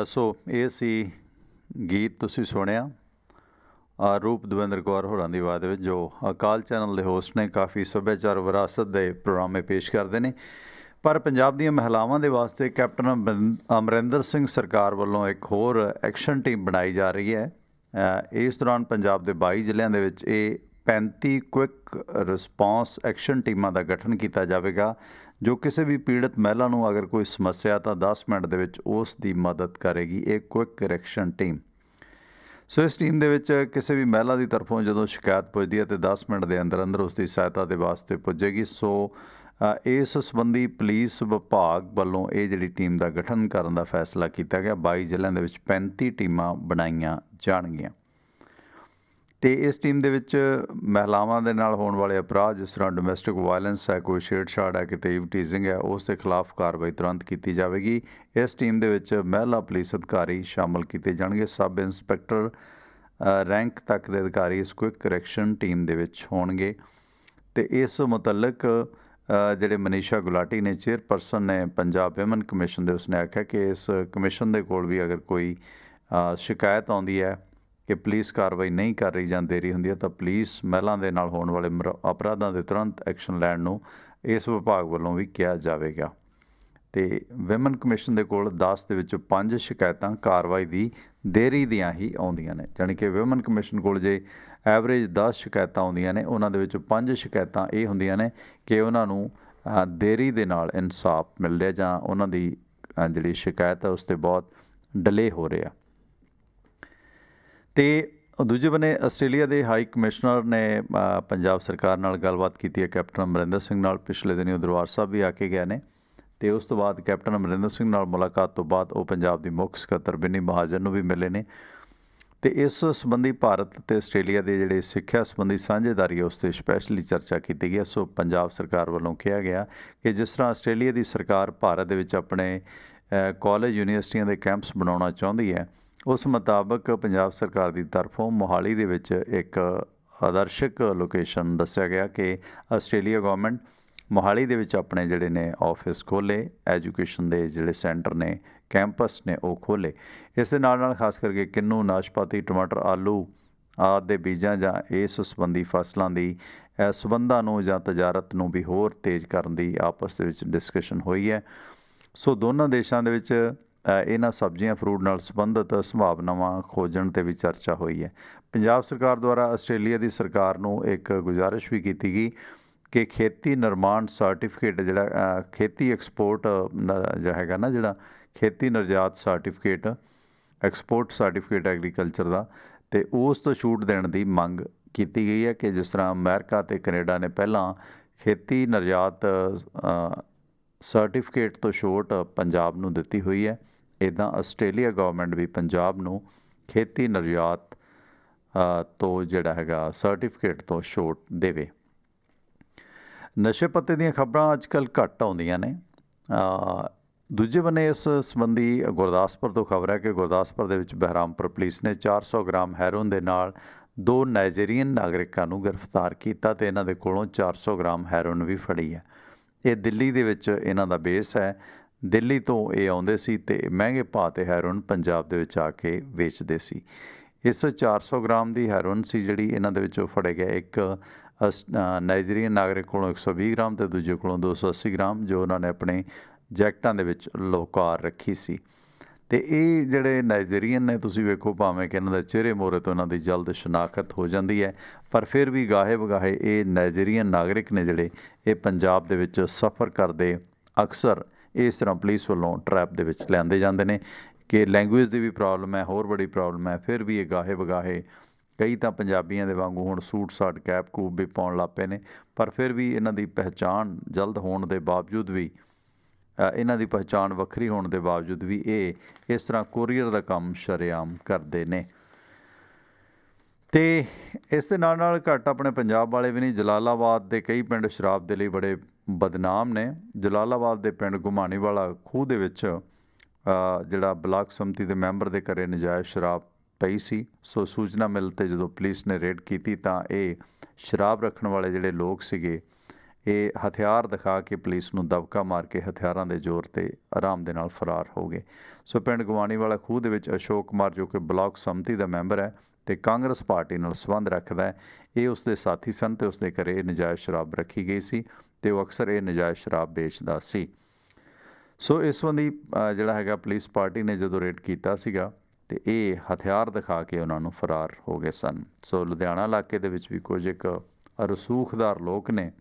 ਸੋ ਇਹ ਸੀ ਗੀਤ ਤੁਸੀਂ ਸੁਣਿਆ ਰੂਪ ਦਵਿੰਦਰ ਕੌਰ ਹੋਰਾਂ ਦੀ ਆਵਾਜ਼ ਵਿੱਚ, ਜੋ ਅਕਾਲ ਚੈਨਲ ਦੇ ਹੋਸਟ ਨੇ। ਕਾਫੀ ਸੱਭਿਆਚਾਰ ਵਿਰਾਸਤ ਦੇ ਪ੍ਰੋਗਰਾਮ ਪੇਸ਼ ਕਰਦੇ ਨੇ। ਪਰ ਪੰਜਾਬ ਦੀਆਂ ਮਹਿਲਾਵਾਂ ਦੇ ਵਾਸਤੇ ਕੈਪਟਨ ਅਮਰਿੰਦਰ ਸਿੰਘ ਸਰਕਾਰ ਵੱਲੋਂ ਇੱਕ ਹੋਰ ਐਕਸ਼ਨ ਟੀਮ ਬਣਾਈ ਜਾ ਰਹੀ ਹੈ। ਇਸ ਦੌਰਾਨ ਪੰਜਾਬ ਦੇ 22 ਜ਼ਿਲ੍ਹਿਆਂ ਦੇ ਵਿੱਚ ਇਹ 35 ਕੁਇਕ ਰਿਸਪੌਂਸ ਐਕਸ਼ਨ ਟੀਮਾਂ ਦਾ ਗਠਨ ਕੀਤਾ ਜਾਵੇਗਾ, ਜੋ ਕਿਸੇ ਵੀ ਪੀੜਤ ਮਹਿਲਾ ਨੂੰ ਅਗਰ ਕੋਈ ਸਮੱਸਿਆ ਤਾਂ 10 ਮਿੰਟ ਦੇ ਵਿੱਚ ਉਸ ਦੀ ਮਦਦ ਕਰੇਗੀ ਇਹ ਕੁਇਕ ਐਕਸ਼ਨ ਟੀਮ। ਸੋ ਇਸ ਟੀਮ ਦੇ ਵਿੱਚ ਕਿਸੇ ਵੀ ਮਹਿਲਾ ਦੀ ਤਰਫੋਂ ਜਦੋਂ ਸ਼ਿਕਾਇਤ ਪੁੱਜਦੀ ਹੈ ਤਾਂ 10 ਮਿੰਟ ਦੇ ਅੰਦਰ ਅੰਦਰ ਉਸ ਦੀ ਸਹਾਇਤਾ ਦੇ ਵਾਸਤੇ ਪੁੱਜੇਗੀ। ਸੋ ਇਸ ਸੰਬੰਧੀ ਪੁਲਿਸ ਵਿਭਾਗ ਵੱਲੋਂ ਇਹ ਜਿਹੜੀ ਟੀਮ ਦਾ ਗਠਨ ਕਰਨ ਦਾ ਫੈਸਲਾ ਕੀਤਾ ਗਿਆ। 22 ਜ਼ਿਲ੍ਹਿਆਂ ਦੇ ਵਿੱਚ 35 ਟੀਮਾਂ ਬਣਾਈਆਂ ਜਾਣਗੀਆਂ ਅਤੇ ਇਸ ਟੀਮ ਦੇ ਵਿੱਚ ਮਹਿਲਾਵਾਂ ਦੇ ਨਾਲ ਹੋਣ ਵਾਲੇ ਅਪਰਾਧ, ਜਿਸ ਤਰ੍ਹਾਂ ਡੋਮੈਸਟਿਕ ਵਾਇਲੈਂਸ ਹੈ, ਕੋਈ ਛੇੜਛਾੜ ਹੈ, ਕਿਤੇ ਟੀਜ਼ਿੰਗ ਹੈ, ਉਸ ਦੇ ਖਿਲਾਫ ਕਾਰਵਾਈ ਤੁਰੰਤ ਕੀਤੀ ਜਾਵੇਗੀ। ਇਸ ਟੀਮ ਦੇ ਵਿੱਚ ਮਹਿਲਾ ਪੁਲਿਸ ਅਧਿਕਾਰੀ ਸ਼ਾਮਲ ਕੀਤੇ ਜਾਣਗੇ। ਸਬ ਇੰਸਪੈਕਟਰ ਰੈਂਕ ਤੱਕ ਦੇ ਅਧਿਕਾਰੀ ਇਸ ਕੁਇਕ ਕਰੈਕਸ਼ਨ ਟੀਮ ਦੇ ਵਿੱਚ ਹੋਣਗੇ। ਅਤੇ ਇਸ ਮੁਤਲਕ ਜਿਹੜੇ ਮਨੀਸ਼ਾ ਗੁਲਾਟੀ ਨੇ, ਚੇਅਰਪਰਸਨ ਨੇ ਪੰਜਾਬ ਵਿਮਨ ਕਮਿਸ਼ਨ ਦੇ, ਉਸਨੇ ਆਖਿਆ ਕਿ ਇਸ ਕਮਿਸ਼ਨ ਦੇ ਕੋਲ ਵੀ ਅਗਰ ਕੋਈ ਸ਼ਿਕਾਇਤ ਆਉਂਦੀ ਹੈ ਕਿ ਪੁਲਿਸ ਕਾਰਵਾਈ ਨਹੀਂ ਕਰ ਰਹੀ ਜਾਂ ਦੇਰੀ ਹੁੰਦੀ ਹੈ ਤਾਂ ਪੁਲਿਸ ਮਹਿਲਾ ਦੇ ਨਾਲ ਹੋਣ ਵਾਲੇ ਅਪਰਾਧਾਂ ਦੇ ਤੁਰੰਤ ਐਕਸ਼ਨ ਲੈਣ ਨੂੰ ਇਸ ਵਿਭਾਗ ਵੱਲੋਂ ਵੀ ਕਿਹਾ ਜਾਵੇਗਾ। ਅਤੇ ਵਿਮਨ ਕਮਿਸ਼ਨ ਦੇ ਕੋਲ 10 ਦੇ ਵਿੱਚੋਂ 5 ਸ਼ਿਕਾਇਤਾਂ ਕਾਰਵਾਈ ਦੀ ਦੇਰੀ ਦੀਆਂ ਹੀ ਆਉਂਦੀਆਂ ਨੇ। ਜਾਣੀ ਕਿ ਵਿਮਨ ਕਮਿਸ਼ਨ ਕੋਲ ਜੇ ਐਵਰੇਜ 10 ਸ਼ਿਕਾਇਤਾਂ ਆਉਂਦੀਆਂ ਨੇ, ਉਹਨਾਂ ਦੇ ਵਿੱਚੋਂ 5 ਸ਼ਿਕਾਇਤਾਂ ਇਹ ਹੁੰਦੀਆਂ ਨੇ ਕਿ ਉਹਨਾਂ ਨੂੰ ਦੇਰੀ ਦੇ ਨਾਲ ਇਨਸਾਫ ਮਿਲ ਰਿਹਾ ਜਾਂ ਉਹਨਾਂ ਦੀ ਜਿਹੜੀ ਸ਼ਿਕਾਇਤ ਹੈ ਉਸ 'ਤੇ ਬਹੁਤ ਡਿਲੇ ਹੋ ਰਿਹਾ। ਅਤੇ ਦੂਜੇ ਬੰਨੇ ਆਸਟ੍ਰੇਲੀਆ ਦੇ ਹਾਈ ਕਮਿਸ਼ਨਰ ਨੇ ਪੰਜਾਬ ਸਰਕਾਰ ਨਾਲ ਗੱਲਬਾਤ ਕੀਤੀ ਹੈ ਕੈਪਟਨ ਅਮਰਿੰਦਰ ਸਿੰਘ ਨਾਲ। ਪਿਛਲੇ ਦਿਨੀ ਉਹ ਦਰਬਾਰ ਸਾਹਿਬ ਵੀ ਆ ਕੇ ਗਏ ਨੇ ਅਤੇ ਉਸ ਤੋਂ ਬਾਅਦ ਕੈਪਟਨ ਅਮਰਿੰਦਰ ਸਿੰਘ ਨਾਲ ਮੁਲਾਕਾਤ ਤੋਂ ਬਾਅਦ ਉਹ ਪੰਜਾਬ ਦੀ ਮੁੱਖ ਸਕੱਤਰ ਬਿੰਨੀ ਮਹਾਜਨ ਨੂੰ ਵੀ ਮਿਲੇ ਨੇ। ਅਤੇ ਇਸ ਸੰਬੰਧੀ ਭਾਰਤ ਅਤੇ ਆਸਟ੍ਰੇਲੀਆ ਦੇ ਜਿਹੜੇ ਸਿੱਖਿਆ ਸੰਬੰਧੀ ਸਾਂਝੇਦਾਰੀ ਹੈ ਉਸ 'ਤੇ ਸਪੈਸ਼ਲੀ ਚਰਚਾ ਕੀਤੀ ਗਈ। ਸੋ ਪੰਜਾਬ ਸਰਕਾਰ ਵੱਲੋਂ ਕਿਹਾ ਗਿਆ ਕਿ ਜਿਸ ਤਰ੍ਹਾਂ ਆਸਟ੍ਰੇਲੀਆ ਦੀ ਸਰਕਾਰ ਭਾਰਤ ਦੇ ਵਿੱਚ ਆਪਣੇ ਕਾਲਜ ਯੂਨੀਵਰਸਿਟੀਆਂ ਦੇ ਕੈਂਪਸ ਬਣਾਉਣਾ ਚਾਹੁੰਦੀ ਹੈ, ਉਸ ਮੁਤਾਬਕ ਪੰਜਾਬ ਸਰਕਾਰ ਦੀ ਤਰਫੋਂ ਮੋਹਾਲੀ ਦੇ ਵਿੱਚ ਇੱਕ ਆਦਰਸ਼ਕ ਲੋਕੇਸ਼ਨ ਦੱਸਿਆ ਗਿਆ ਕਿ ਆਸਟ੍ਰੇਲੀਆ ਗੌਰਮੈਂਟ ਮੋਹਾਲੀ ਦੇ ਵਿੱਚ ਆਪਣੇ ਜਿਹੜੇ ਨੇ ਆਫਿਸ ਖੋਲ੍ਹੇ, ਐਜੂਕੇਸ਼ਨ ਦੇ ਜਿਹੜੇ ਸੈਂਟਰ ਨੇ, ਕੈਂਪਸ ਨੇ, ਉਹ ਖੋਲ੍ਹੇ। ਇਸ ਦੇ ਨਾਲ ਨਾਲ ਖਾਸ ਕਰਕੇ ਕਿੰਨੂ, ਨਾਸ਼ਪਾਤੀ, ਟਮਾਟਰ, ਆਲੂ ਆਦਿ ਦੇ ਬੀਜਾਂ ਜਾਂ ਇਸ ਸੰਬੰਧੀ ਫਸਲਾਂ ਦੀ ਸਬੰਧਾਂ ਨੂੰ ਜਾਂ ਤਜਾਰਤ ਨੂੰ ਵੀ ਹੋਰ ਤੇਜ਼ ਕਰਨ ਦੀ ਆਪਸ ਦੇ ਵਿੱਚ ਡਿਸਕਸ਼ਨ ਹੋਈ ਹੈ। ਸੋ ਦੋਨਾਂ ਦੇਸ਼ਾਂ ਦੇ ਵਿੱਚ ਇਹਨਾਂ ਸਬਜ਼ੀਆਂ ਫਰੂਟ ਨਾਲ ਸੰਬੰਧਿਤ ਸੰਭਾਵਨਾਵਾਂ ਖੋਜਣ 'ਤੇ ਵੀ ਚਰਚਾ ਹੋਈ ਹੈ। ਪੰਜਾਬ ਸਰਕਾਰ ਦੁਆਰਾ ਆਸਟ੍ਰੇਲੀਆ ਦੀ ਸਰਕਾਰ ਨੂੰ ਇੱਕ ਗੁਜ਼ਾਰਿਸ਼ ਵੀ ਕੀਤੀ ਗਈ ਕਿ ਖੇਤੀ ਨਿਰਮਾਣ ਸਰਟੀਫਿਕੇਟ ਜਿਹੜਾ ਖੇਤੀ ਐਕਸਪੋਰਟ ਜਿਹੜਾ ਹੈਗਾ ਨਾ, ਜਿਹੜਾ ਖੇਤੀ ਨਿਰਯਾਤ ਸਰਟੀਫਿਕੇਟ, ਐਕਸਪੋਰਟ ਸਰਟੀਫਿਕੇਟ ਐਗਰੀਕਲਚਰ ਦਾ, ਅਤੇ ਉਸ ਤੋਂ ਛੂਟ ਦੇਣ ਦੀ ਮੰਗ ਕੀਤੀ ਗਈ ਹੈ ਕਿ ਜਿਸ ਤਰ੍ਹਾਂ ਅਮਰੀਕਾ ਅਤੇ ਕੈਨੇਡਾ ਨੇ ਪਹਿਲਾਂ ਖੇਤੀ ਨਿਰਯਾਤ ਸਰਟੀਫਿਕੇਟ ਤੋਂ ਛੋਟ ਪੰਜਾਬ ਨੂੰ ਦਿੱਤੀ ਹੋਈ ਹੈ, ਇੱਦਾਂ ਆਸਟ੍ਰੇਲੀਆ ਗੌਰਮੈਂਟ ਵੀ ਪੰਜਾਬ ਨੂੰ ਖੇਤੀ ਨਿਰਯਾਤ ਤੋਂ ਜਿਹੜਾ ਹੈਗਾ ਸਰਟੀਫਿਕੇਟ ਤੋਂ ਛੋਟ ਦੇਵੇ। ਨਸ਼ੇ ਪੱਤੇ ਦੀਆਂ ਖਬਰਾਂ ਅੱਜ ਕੱਲ੍ਹ ਘੱਟ ਆਉਂਦੀਆਂ ਨੇ। ਦੂਜੇ ਬੰਨੇ ਇਸ ਸੰਬੰਧੀ ਗੁਰਦਾਸਪੁਰ ਤੋਂ ਖਬਰ ਹੈ ਕਿ ਗੁਰਦਾਸਪੁਰ ਦੇ ਵਿੱਚ ਬਹਿਰਾਮਪੁਰ ਪੁਲਿਸ ਨੇ 400 ਗ੍ਰਾਮ ਹੈਰੋਇਨ ਦੇ ਨਾਲ 2 ਨਾਈਜੀਰੀਅਨ ਨਾਗਰਿਕਾਂ ਨੂੰ ਗ੍ਰਿਫਤਾਰ ਕੀਤਾ ਅਤੇ ਇਹਨਾਂ ਦੇ ਕੋਲੋਂ 400 ਗ੍ਰਾਮ ਹੈਰੋਇਨ ਵੀ ਫੜੀ ਹੈ। ਇਹ ਦਿੱਲੀ ਦੇ ਵਿੱਚ ਇਹਨਾਂ ਦਾ ਬੇਸ ਹੈ। ਦਿੱਲੀ ਤੋਂ ਇਹ ਆਉਂਦੇ ਸੀ ਅਤੇ ਮਹਿੰਗੇ ਭਾਅ 'ਤੇ ਹੈਰੋਇਨ ਪੰਜਾਬ ਦੇ ਵਿੱਚ ਆ ਕੇ ਵੇਚਦੇ ਸੀ। ਇਸ 400 ਗ੍ਰਾਮ ਦੀ ਹੈਰੋਇਨ ਸੀ ਜਿਹੜੀ ਇਹਨਾਂ ਦੇ ਵਿੱਚੋਂ ਫੜੇ ਗਏ। ਇੱਕ ਨਾਈਜੀਰੀਅਨ ਨਾਗਰਿਕ ਕੋਲੋਂ 120 ਗ੍ਰਾਮ ਅਤੇ ਦੂਜੇ ਕੋਲੋਂ 280 ਗ੍ਰਾਮ, ਜੋ ਉਹਨਾਂ ਨੇ ਆਪਣੇ ਜੈਕਟਾਂ ਦੇ ਵਿੱਚ ਲੁਕਾ ਰੱਖੀ ਸੀ। ਅਤੇ ਇਹ ਜਿਹੜੇ ਨਾਈਜੀਰੀਅਨ ਨੇ, ਤੁਸੀਂ ਵੇਖੋ ਭਾਵੇਂ ਕਿ ਇਹਨਾਂ ਦੇ ਚਿਹਰੇ ਮੋਹਰੇ ਤੋਂ ਇਹਨਾਂ ਦੀ ਜਲਦ ਸ਼ਨਾਖਤ ਹੋ ਜਾਂਦੀ ਹੈ, ਪਰ ਫਿਰ ਵੀ ਗਾਹੇ ਬਗਾਹੇ ਇਹ ਨਾਈਜੀਰੀਅਨ ਨਾਗਰਿਕ ਨੇ ਜਿਹੜੇ ਇਹ ਪੰਜਾਬ ਦੇ ਵਿੱਚ ਸਫ਼ਰ ਕਰਦੇ ਅਕਸਰ ਇਸ ਤਰ੍ਹਾਂ ਪੁਲਿਸ ਵੱਲੋਂ ਟਰੈਪ ਦੇ ਵਿੱਚ ਲਿਆਂਦੇ ਜਾਂਦੇ ਨੇ ਕਿ ਲੈਂਗੁਏਜ ਦੀ ਵੀ ਪ੍ਰੋਬਲਮ ਹੈ, ਹੋਰ ਬੜੀ ਪ੍ਰੋਬਲਮ ਹੈ। ਫਿਰ ਵੀ ਇਹ ਗਾਹੇ ਬਗਾਹੇ ਕਈ ਤਾਂ ਪੰਜਾਬੀਆਂ ਦੇ ਵਾਂਗੂ ਹੁਣ ਸੂਟ ਸਾਟ ਕੈਪ ਕੂਪ ਵੀ ਪਾਉਣ ਲੱਗ ਪਏ ਨੇ, ਪਰ ਫਿਰ ਵੀ ਇਹਨਾਂ ਦੀ ਪਹਿਚਾਣ ਜਲਦ ਹੋਣ ਦੇ ਬਾਵਜੂਦ ਵੀ, ਇਹਨਾਂ ਦੀ ਪਹਿਚਾਣ ਵੱਖਰੀ ਹੋਣ ਦੇ ਬਾਵਜੂਦ ਵੀ ਇਹ ਇਸ ਤਰ੍ਹਾਂ ਕੋਰੀਅਰ ਦਾ ਕੰਮ ਸ਼ਰੇਆਮ ਕਰਦੇ ਨੇ। ਅਤੇ ਇਸ ਦੇ ਨਾਲ ਨਾਲ ਘੱਟ ਆਪਣੇ ਪੰਜਾਬ ਵਾਲੇ ਵੀ ਨਹੀਂ। ਜਲਾਲਾਬਾਦ ਦੇ ਕਈ ਪਿੰਡ ਸ਼ਰਾਬ ਦੇ ਲਈ ਬੜੇ ਬਦਨਾਮ ਨੇ। ਜਲਾਲਾਬਾਦ ਦੇ ਪਿੰਡ ਗੁਮਾਨੀਵਾਲਾ ਖੂਹ ਦੇ ਵਿੱਚ ਜਿਹੜਾ ਬਲਾਕ ਸੰਮਤੀ ਦੇ ਮੈਂਬਰ ਦੇ ਘਰੇ ਨਜਾਇਜ਼ ਸ਼ਰਾਬ ਪਈ ਸੀ। ਸੋ ਸੂਚਨਾ ਮਿਲ 'ਤੇ ਜਦੋਂ ਪੁਲਿਸ ਨੇ ਰੇਡ ਕੀਤੀ ਤਾਂ ਇਹ ਸ਼ਰਾਬ ਰੱਖਣ ਵਾਲੇ ਜਿਹੜੇ ਲੋਕ ਸੀਗੇ, ਇਹ ਹਥਿਆਰ ਦਿਖਾ ਕੇ ਪੁਲਿਸ ਨੂੰ ਦਬਕਾ ਮਾਰ ਕੇ ਹਥਿਆਰਾਂ ਦੇ ਜ਼ੋਰ 'ਤੇ ਆਰਾਮ ਦੇ ਨਾਲ ਫਰਾਰ ਹੋ ਗਏ। ਸੋ ਪਿੰਡ ਗਵਾਣੀ ਵਾਲਾ ਖੂਹ ਦੇ ਵਿੱਚ ਅਸ਼ੋਕ ਕੁਮਾਰ ਜੋ ਕਿ ਬਲਾਕ ਸੰਮਤੀ ਦਾ ਮੈਂਬਰ ਹੈ ਅਤੇ ਕਾਂਗਰਸ ਪਾਰਟੀ ਨਾਲ ਸੰਬੰਧ ਰੱਖਦਾ ਹੈ, ਇਹ ਉਸਦੇ ਸਾਥੀ ਸਨ ਅਤੇ ਉਸਦੇ ਘਰੇ ਨਜਾਇਜ਼ ਸ਼ਰਾਬ ਰੱਖੀ ਗਈ ਸੀ ਅਤੇ ਉਹ ਅਕਸਰ ਇਹ ਨਜਾਇਜ਼ ਸ਼ਰਾਬ ਵੇਚਦਾ ਸੀ। ਸੋ ਇਸ ਸੰਬੰਧੀ ਜਿਹੜਾ ਹੈਗਾ ਪੁਲਿਸ ਪਾਰਟੀ ਨੇ ਜਦੋਂ ਰੇਡ ਕੀਤਾ ਸੀਗਾ ਅਤੇ ਇਹ ਹਥਿਆਰ ਦਿਖਾ ਕੇ ਉਹਨਾਂ ਨੂੰ ਫਰਾਰ ਹੋ ਗਏ ਸਨ। ਸੋ ਲੁਧਿਆਣਾ ਇਲਾਕੇ ਦੇ ਵਿੱਚ ਵੀ ਕੁਝ ਇੱਕ ਰਸੂਖਦਾਰ ਲੋਕ ਨੇ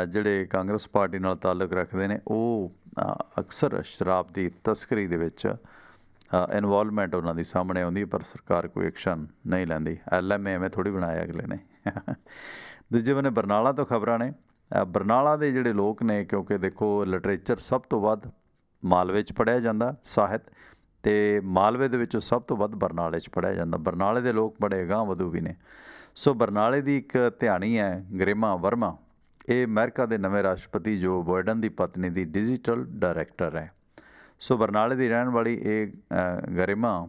ਜਿਹੜੇ ਕਾਂਗਰਸ ਪਾਰਟੀ ਨਾਲ ਤਾਲੁਕ ਰੱਖਦੇ ਨੇ, ਉਹ ਅਕਸਰ ਸ਼ਰਾਬ ਦੀ ਤਸਕਰੀ ਦੇ ਵਿੱਚ ਇਨਵੋਲਵਮੈਂਟ ਉਹਨਾਂ ਦੀ ਸਾਹਮਣੇ ਆਉਂਦੀ ਹੈ, ਪਰ ਸਰਕਾਰ ਕੋਈ ਐਕਸ਼ਨ ਨਹੀਂ ਲੈਂਦੀ। LMA ਐਵੇਂ ਥੋੜ੍ਹੀ ਬਣਾਇਆ ਅਗਲੇ ਨੇ। ਦੂਜੇ ਬੰਨੇ ਬਰਨਾਲਾ ਤੋਂ ਖਬਰਾਂ ਨੇ। ਬਰਨਾਲਾ ਦੇ ਜਿਹੜੇ ਲੋਕ ਨੇ, ਕਿਉਂਕਿ ਦੇਖੋ ਲਿਟਰੇਚਰ ਸਭ ਤੋਂ ਵੱਧ ਮਾਲਵੇ 'ਚ ਪੜ੍ਹਿਆ ਜਾਂਦਾ, ਸਾਹਿਤ, ਅਤੇ ਮਾਲਵੇ ਦੇ ਵਿੱਚੋਂ ਸਭ ਤੋਂ ਵੱਧ ਬਰਨਾਲੇ 'ਚ ਪੜ੍ਹਿਆ ਜਾਂਦਾ। ਬਰਨਾਲੇ ਦੇ ਲੋਕ ਬੜੇ ਅਗਾਂਹ-ਵਧੂ ਵੀ ਨੇ। ਸੋ ਬਰਨਾਲੇ ਦੀ ਇੱਕ ਧਿਆਣੀ ਹੈ ਗਰਿਮਾ ਵਰਮਾ, ਇਹ ਅਮਰੀਕਾ ਦੇ ਨਵੇਂ ਰਾਸ਼ਟਰਪਤੀ ਜੋ ਬਾਇਡਨ ਦੀ ਪਤਨੀ ਦੀ ਡਿਜੀਟਲ ਡਾਇਰੈਕਟਰ ਹੈ। ਸੋ ਬਰਨਾਲੇ ਦੀ ਰਹਿਣ ਵਾਲੀ ਇਹ ਗਰਿਮਾ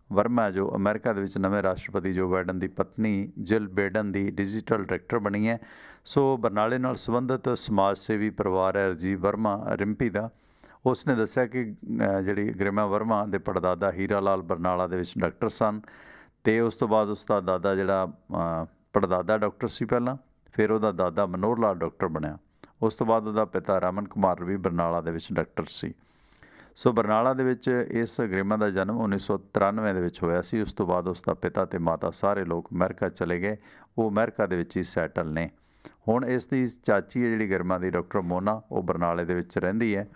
ਵਰਮਾ ਜੋ ਅਮਰੀਕਾ ਦੇ ਵਿੱਚ ਨਵੇਂ ਰਾਸ਼ਟਰਪਤੀ ਜੋ ਬਾਇਡਨ ਦੀ ਪਤਨੀ ਜਿਲ ਬਾਇਡਨ ਦੀ ਡਿਜੀਟਲ ਡਾਇਰੈਕਟਰ ਬਣੀ ਹੈ। ਸੋ ਬਰਨਾਲੇ ਨਾਲ ਸੰਬੰਧਿਤ ਸਮਾਜ ਸੇਵੀ ਪਰਿਵਾਰ ਹੈ ਰਾਜੀਵ ਵਰਮਾ ਰਿੰਪੀ ਦਾ, ਉਸ ਨੇ ਦੱਸਿਆ ਕਿ ਜਿਹੜੀ ਗਰਿਮਾ ਵਰਮਾ ਦੇ ਪੜਦਾਦਾ ਹੀਰਾ ਲਾਲ ਬਰਨਾਲਾ ਦੇ ਵਿੱਚ ਡਾਕਟਰ ਸਨ, ਅਤੇ ਉਸ ਤੋਂ ਬਾਅਦ ਉਸਦਾ ਦਾਦਾ ਜਿਹੜਾ ਪੜਦਾਦਾ ਡਾਕਟਰ ਸੀ ਪਹਿਲਾਂ, ਫਿਰ ਉਹਦਾ ਦਾਦਾ ਮਨੋਹਰ ਲਾਲ ਡਾਕਟਰ ਬਣਿਆ। ਉਸ ਤੋਂ ਬਾਅਦ ਉਹਦਾ ਪਿਤਾ ਰਮਨ ਕੁਮਾਰ ਵੀ ਬਰਨਾਲਾ ਦੇ ਵਿੱਚ ਡਾਕਟਰ ਸੀ। ਸੋ ਬਰਨਾਲਾ ਦੇ ਵਿੱਚ ਇਸ ਗਰਿਮਾ ਦਾ ਜਨਮ 1993 ਦੇ ਵਿੱਚ ਹੋਇਆ ਸੀ। ਉਸ ਤੋਂ ਬਾਅਦ ਉਸ ਦਾ ਪਿਤਾ ਅਤੇ ਮਾਤਾ ਸਾਰੇ ਲੋਕ ਅਮਰੀਕਾ ਚਲੇ ਗਏ, ਉਹ ਅਮਰੀਕਾ ਦੇ ਵਿੱਚ ਹੀ ਸੈਟਲ ਨੇ। ਹੁਣ ਇਸ ਦੀ ਚਾਚੀ ਹੈ ਜਿਹੜੀ ਗਰਿਮਾ ਦੀ, ਡਾਕਟਰ ਮੋਨਾ, ਉਹ ਬਰਨਾਲੇ ਦੇ ਵਿੱਚ ਰਹਿੰਦੀ ਹੈ,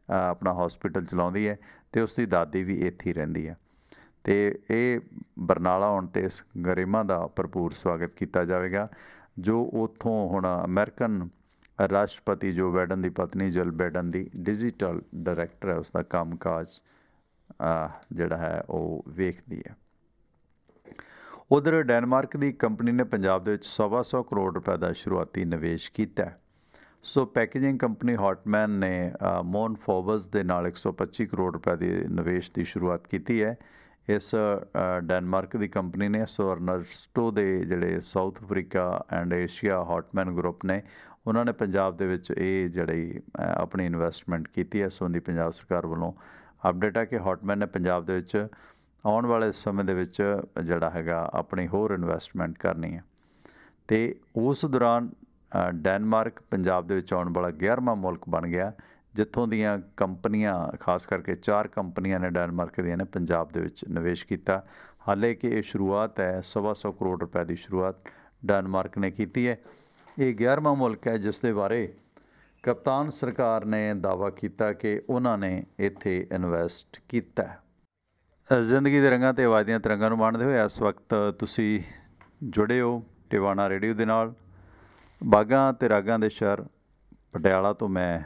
ਆਪਣਾ ਹੌਸਪੀਟਲ ਚਲਾਉਂਦੀ ਹੈ, ਅਤੇ ਉਸ ਦੀ ਦਾਦੀ ਵੀ ਇੱਥੇ ਹੀ ਰਹਿੰਦੀ ਹੈ। ਅਤੇ ਇਹ ਬਰਨਾਲਾ ਆਉਣ 'ਤੇ ਇਸ ਗਰਿਮਾ ਦਾ ਭਰਪੂਰ ਸਵਾਗਤ ਕੀਤਾ ਜਾਵੇਗਾ, ਜੋ ਉੱਥੋਂ ਹੁਣ ਅਮਰੀਕਨ ਰਾਸ਼ਟਰਪਤੀ ਜੋ ਬਾਇਡਨ ਦੀ ਪਤਨੀ ਜਿਲ ਬਾਇਡਨ ਦੀ ਡਿਜੀਟਲ ਡਾਇਰੈਕਟਰ ਹੈ, ਉਸ ਦਾ ਕੰਮ ਕਾਜ ਜਿਹੜਾ ਹੈ ਉਹ ਵੇਖਦੀ ਹੈ। ਉਧਰ ਡੈਨਮਾਰਕ ਦੀ ਕੰਪਨੀ ਨੇ ਪੰਜਾਬ ਦੇ ਵਿੱਚ 125 ਕਰੋੜ ਰੁਪਏ ਦਾ ਸ਼ੁਰੂਆਤੀ ਨਿਵੇਸ਼ ਕੀਤਾ। ਸੋ ਪੈਕੇਜਿੰਗ ਕੰਪਨੀ ਹਾਟਮੈਨ ਨੇ ਮੋਨ ਫੋਬਸ ਦੇ ਨਾਲ 125 ਕਰੋੜ ਰੁਪਏ ਦੇ ਨਿਵੇਸ਼ ਦੀ ਸ਼ੁਰੂਆਤ ਕੀਤੀ ਹੈ। ਇਸ ਡੈਨਮਾਰਕ ਦੀ ਕੰਪਨੀ ਨੇ। ਸੋ ਅਰਨਸਟੋ ਦੇ ਜਿਹੜੇ South Africa and Asia Hartmann group ਨੇ, ਉਹਨਾਂ ਨੇ ਪੰਜਾਬ ਦੇ ਵਿੱਚ ਇਹ ਜਿਹੜੀ ਆਪਣੀ ਇਨਵੈਸਟਮੈਂਟ ਕੀਤੀ ਹੈ। ਇਸ ਸੰਬੰਧੀ ਪੰਜਾਬ ਸਰਕਾਰ ਵੱਲੋਂ ਅਪਡੇਟ ਹੈ ਕਿ ਹਾਟਮੈਨ ਨੇ ਪੰਜਾਬ ਦੇ ਵਿੱਚ ਆਉਣ ਵਾਲੇ ਸਮੇਂ ਦੇ ਵਿੱਚ ਜਿਹੜਾ ਹੈਗਾ ਆਪਣੀ ਹੋਰ ਇਨਵੈਸਟਮੈਂਟ ਕਰਨੀ ਹੈ। ਅਤੇ ਉਸ ਦੌਰਾਨ ਡੈਨਮਾਰਕ ਪੰਜਾਬ ਦੇ ਵਿੱਚ ਆਉਣ ਵਾਲਾ 11ਵਾਂ ਮੁਲਕ ਬਣ ਗਿਆ, ਜਿੱਥੋਂ ਦੀਆਂ ਕੰਪਨੀਆਂ, ਖਾਸ ਕਰਕੇ 4 ਕੰਪਨੀਆਂ ਨੇ ਡੈਨਮਾਰਕ ਦੀਆਂ ਨੇ ਪੰਜਾਬ ਦੇ ਵਿੱਚ ਨਿਵੇਸ਼ ਕੀਤਾ। ਹਾਲੇ ਕਿ ਇਹ ਸ਼ੁਰੂਆਤ ਹੈ, 125 ਕਰੋੜ ਰੁਪਏ ਦੀ ਸ਼ੁਰੂਆਤ ਡੈਨਮਾਰਕ ਨੇ ਕੀਤੀ ਹੈ। ਇਹ 11ਵਾਂ ਮੁਲਕ ਹੈ ਜਿਸ ਦੇ ਬਾਰੇ ਕਪਤਾਨ ਸਰਕਾਰ ਨੇ ਦਾਅਵਾ ਕੀਤਾ ਕਿ ਉਹਨਾਂ ਨੇ ਇੱਥੇ ਇਨਵੈਸਟ ਕੀਤਾ ਹੈ। ਜ਼ਿੰਦਗੀ ਦੇ ਰੰਗਾਂ ਅਤੇ ਆਵਾਜ਼ ਦੀਆਂ ਤਰੰਗਾਂ ਨੂੰ ਮਾਣਦੇ ਹੋਏ ਇਸ ਵਕਤ ਤੁਸੀਂ ਜੁੜੇ ਹੋ ਟਿਵਾਣਾ ਰੇਡੀਓ ਦੇ ਨਾਲ। ਬਾਗਾਂ ਅਤੇ ਰਾਗਾਂ ਦੇ ਸ਼ਹਿਰ ਪਟਿਆਲਾ ਤੋਂ ਮੈਂ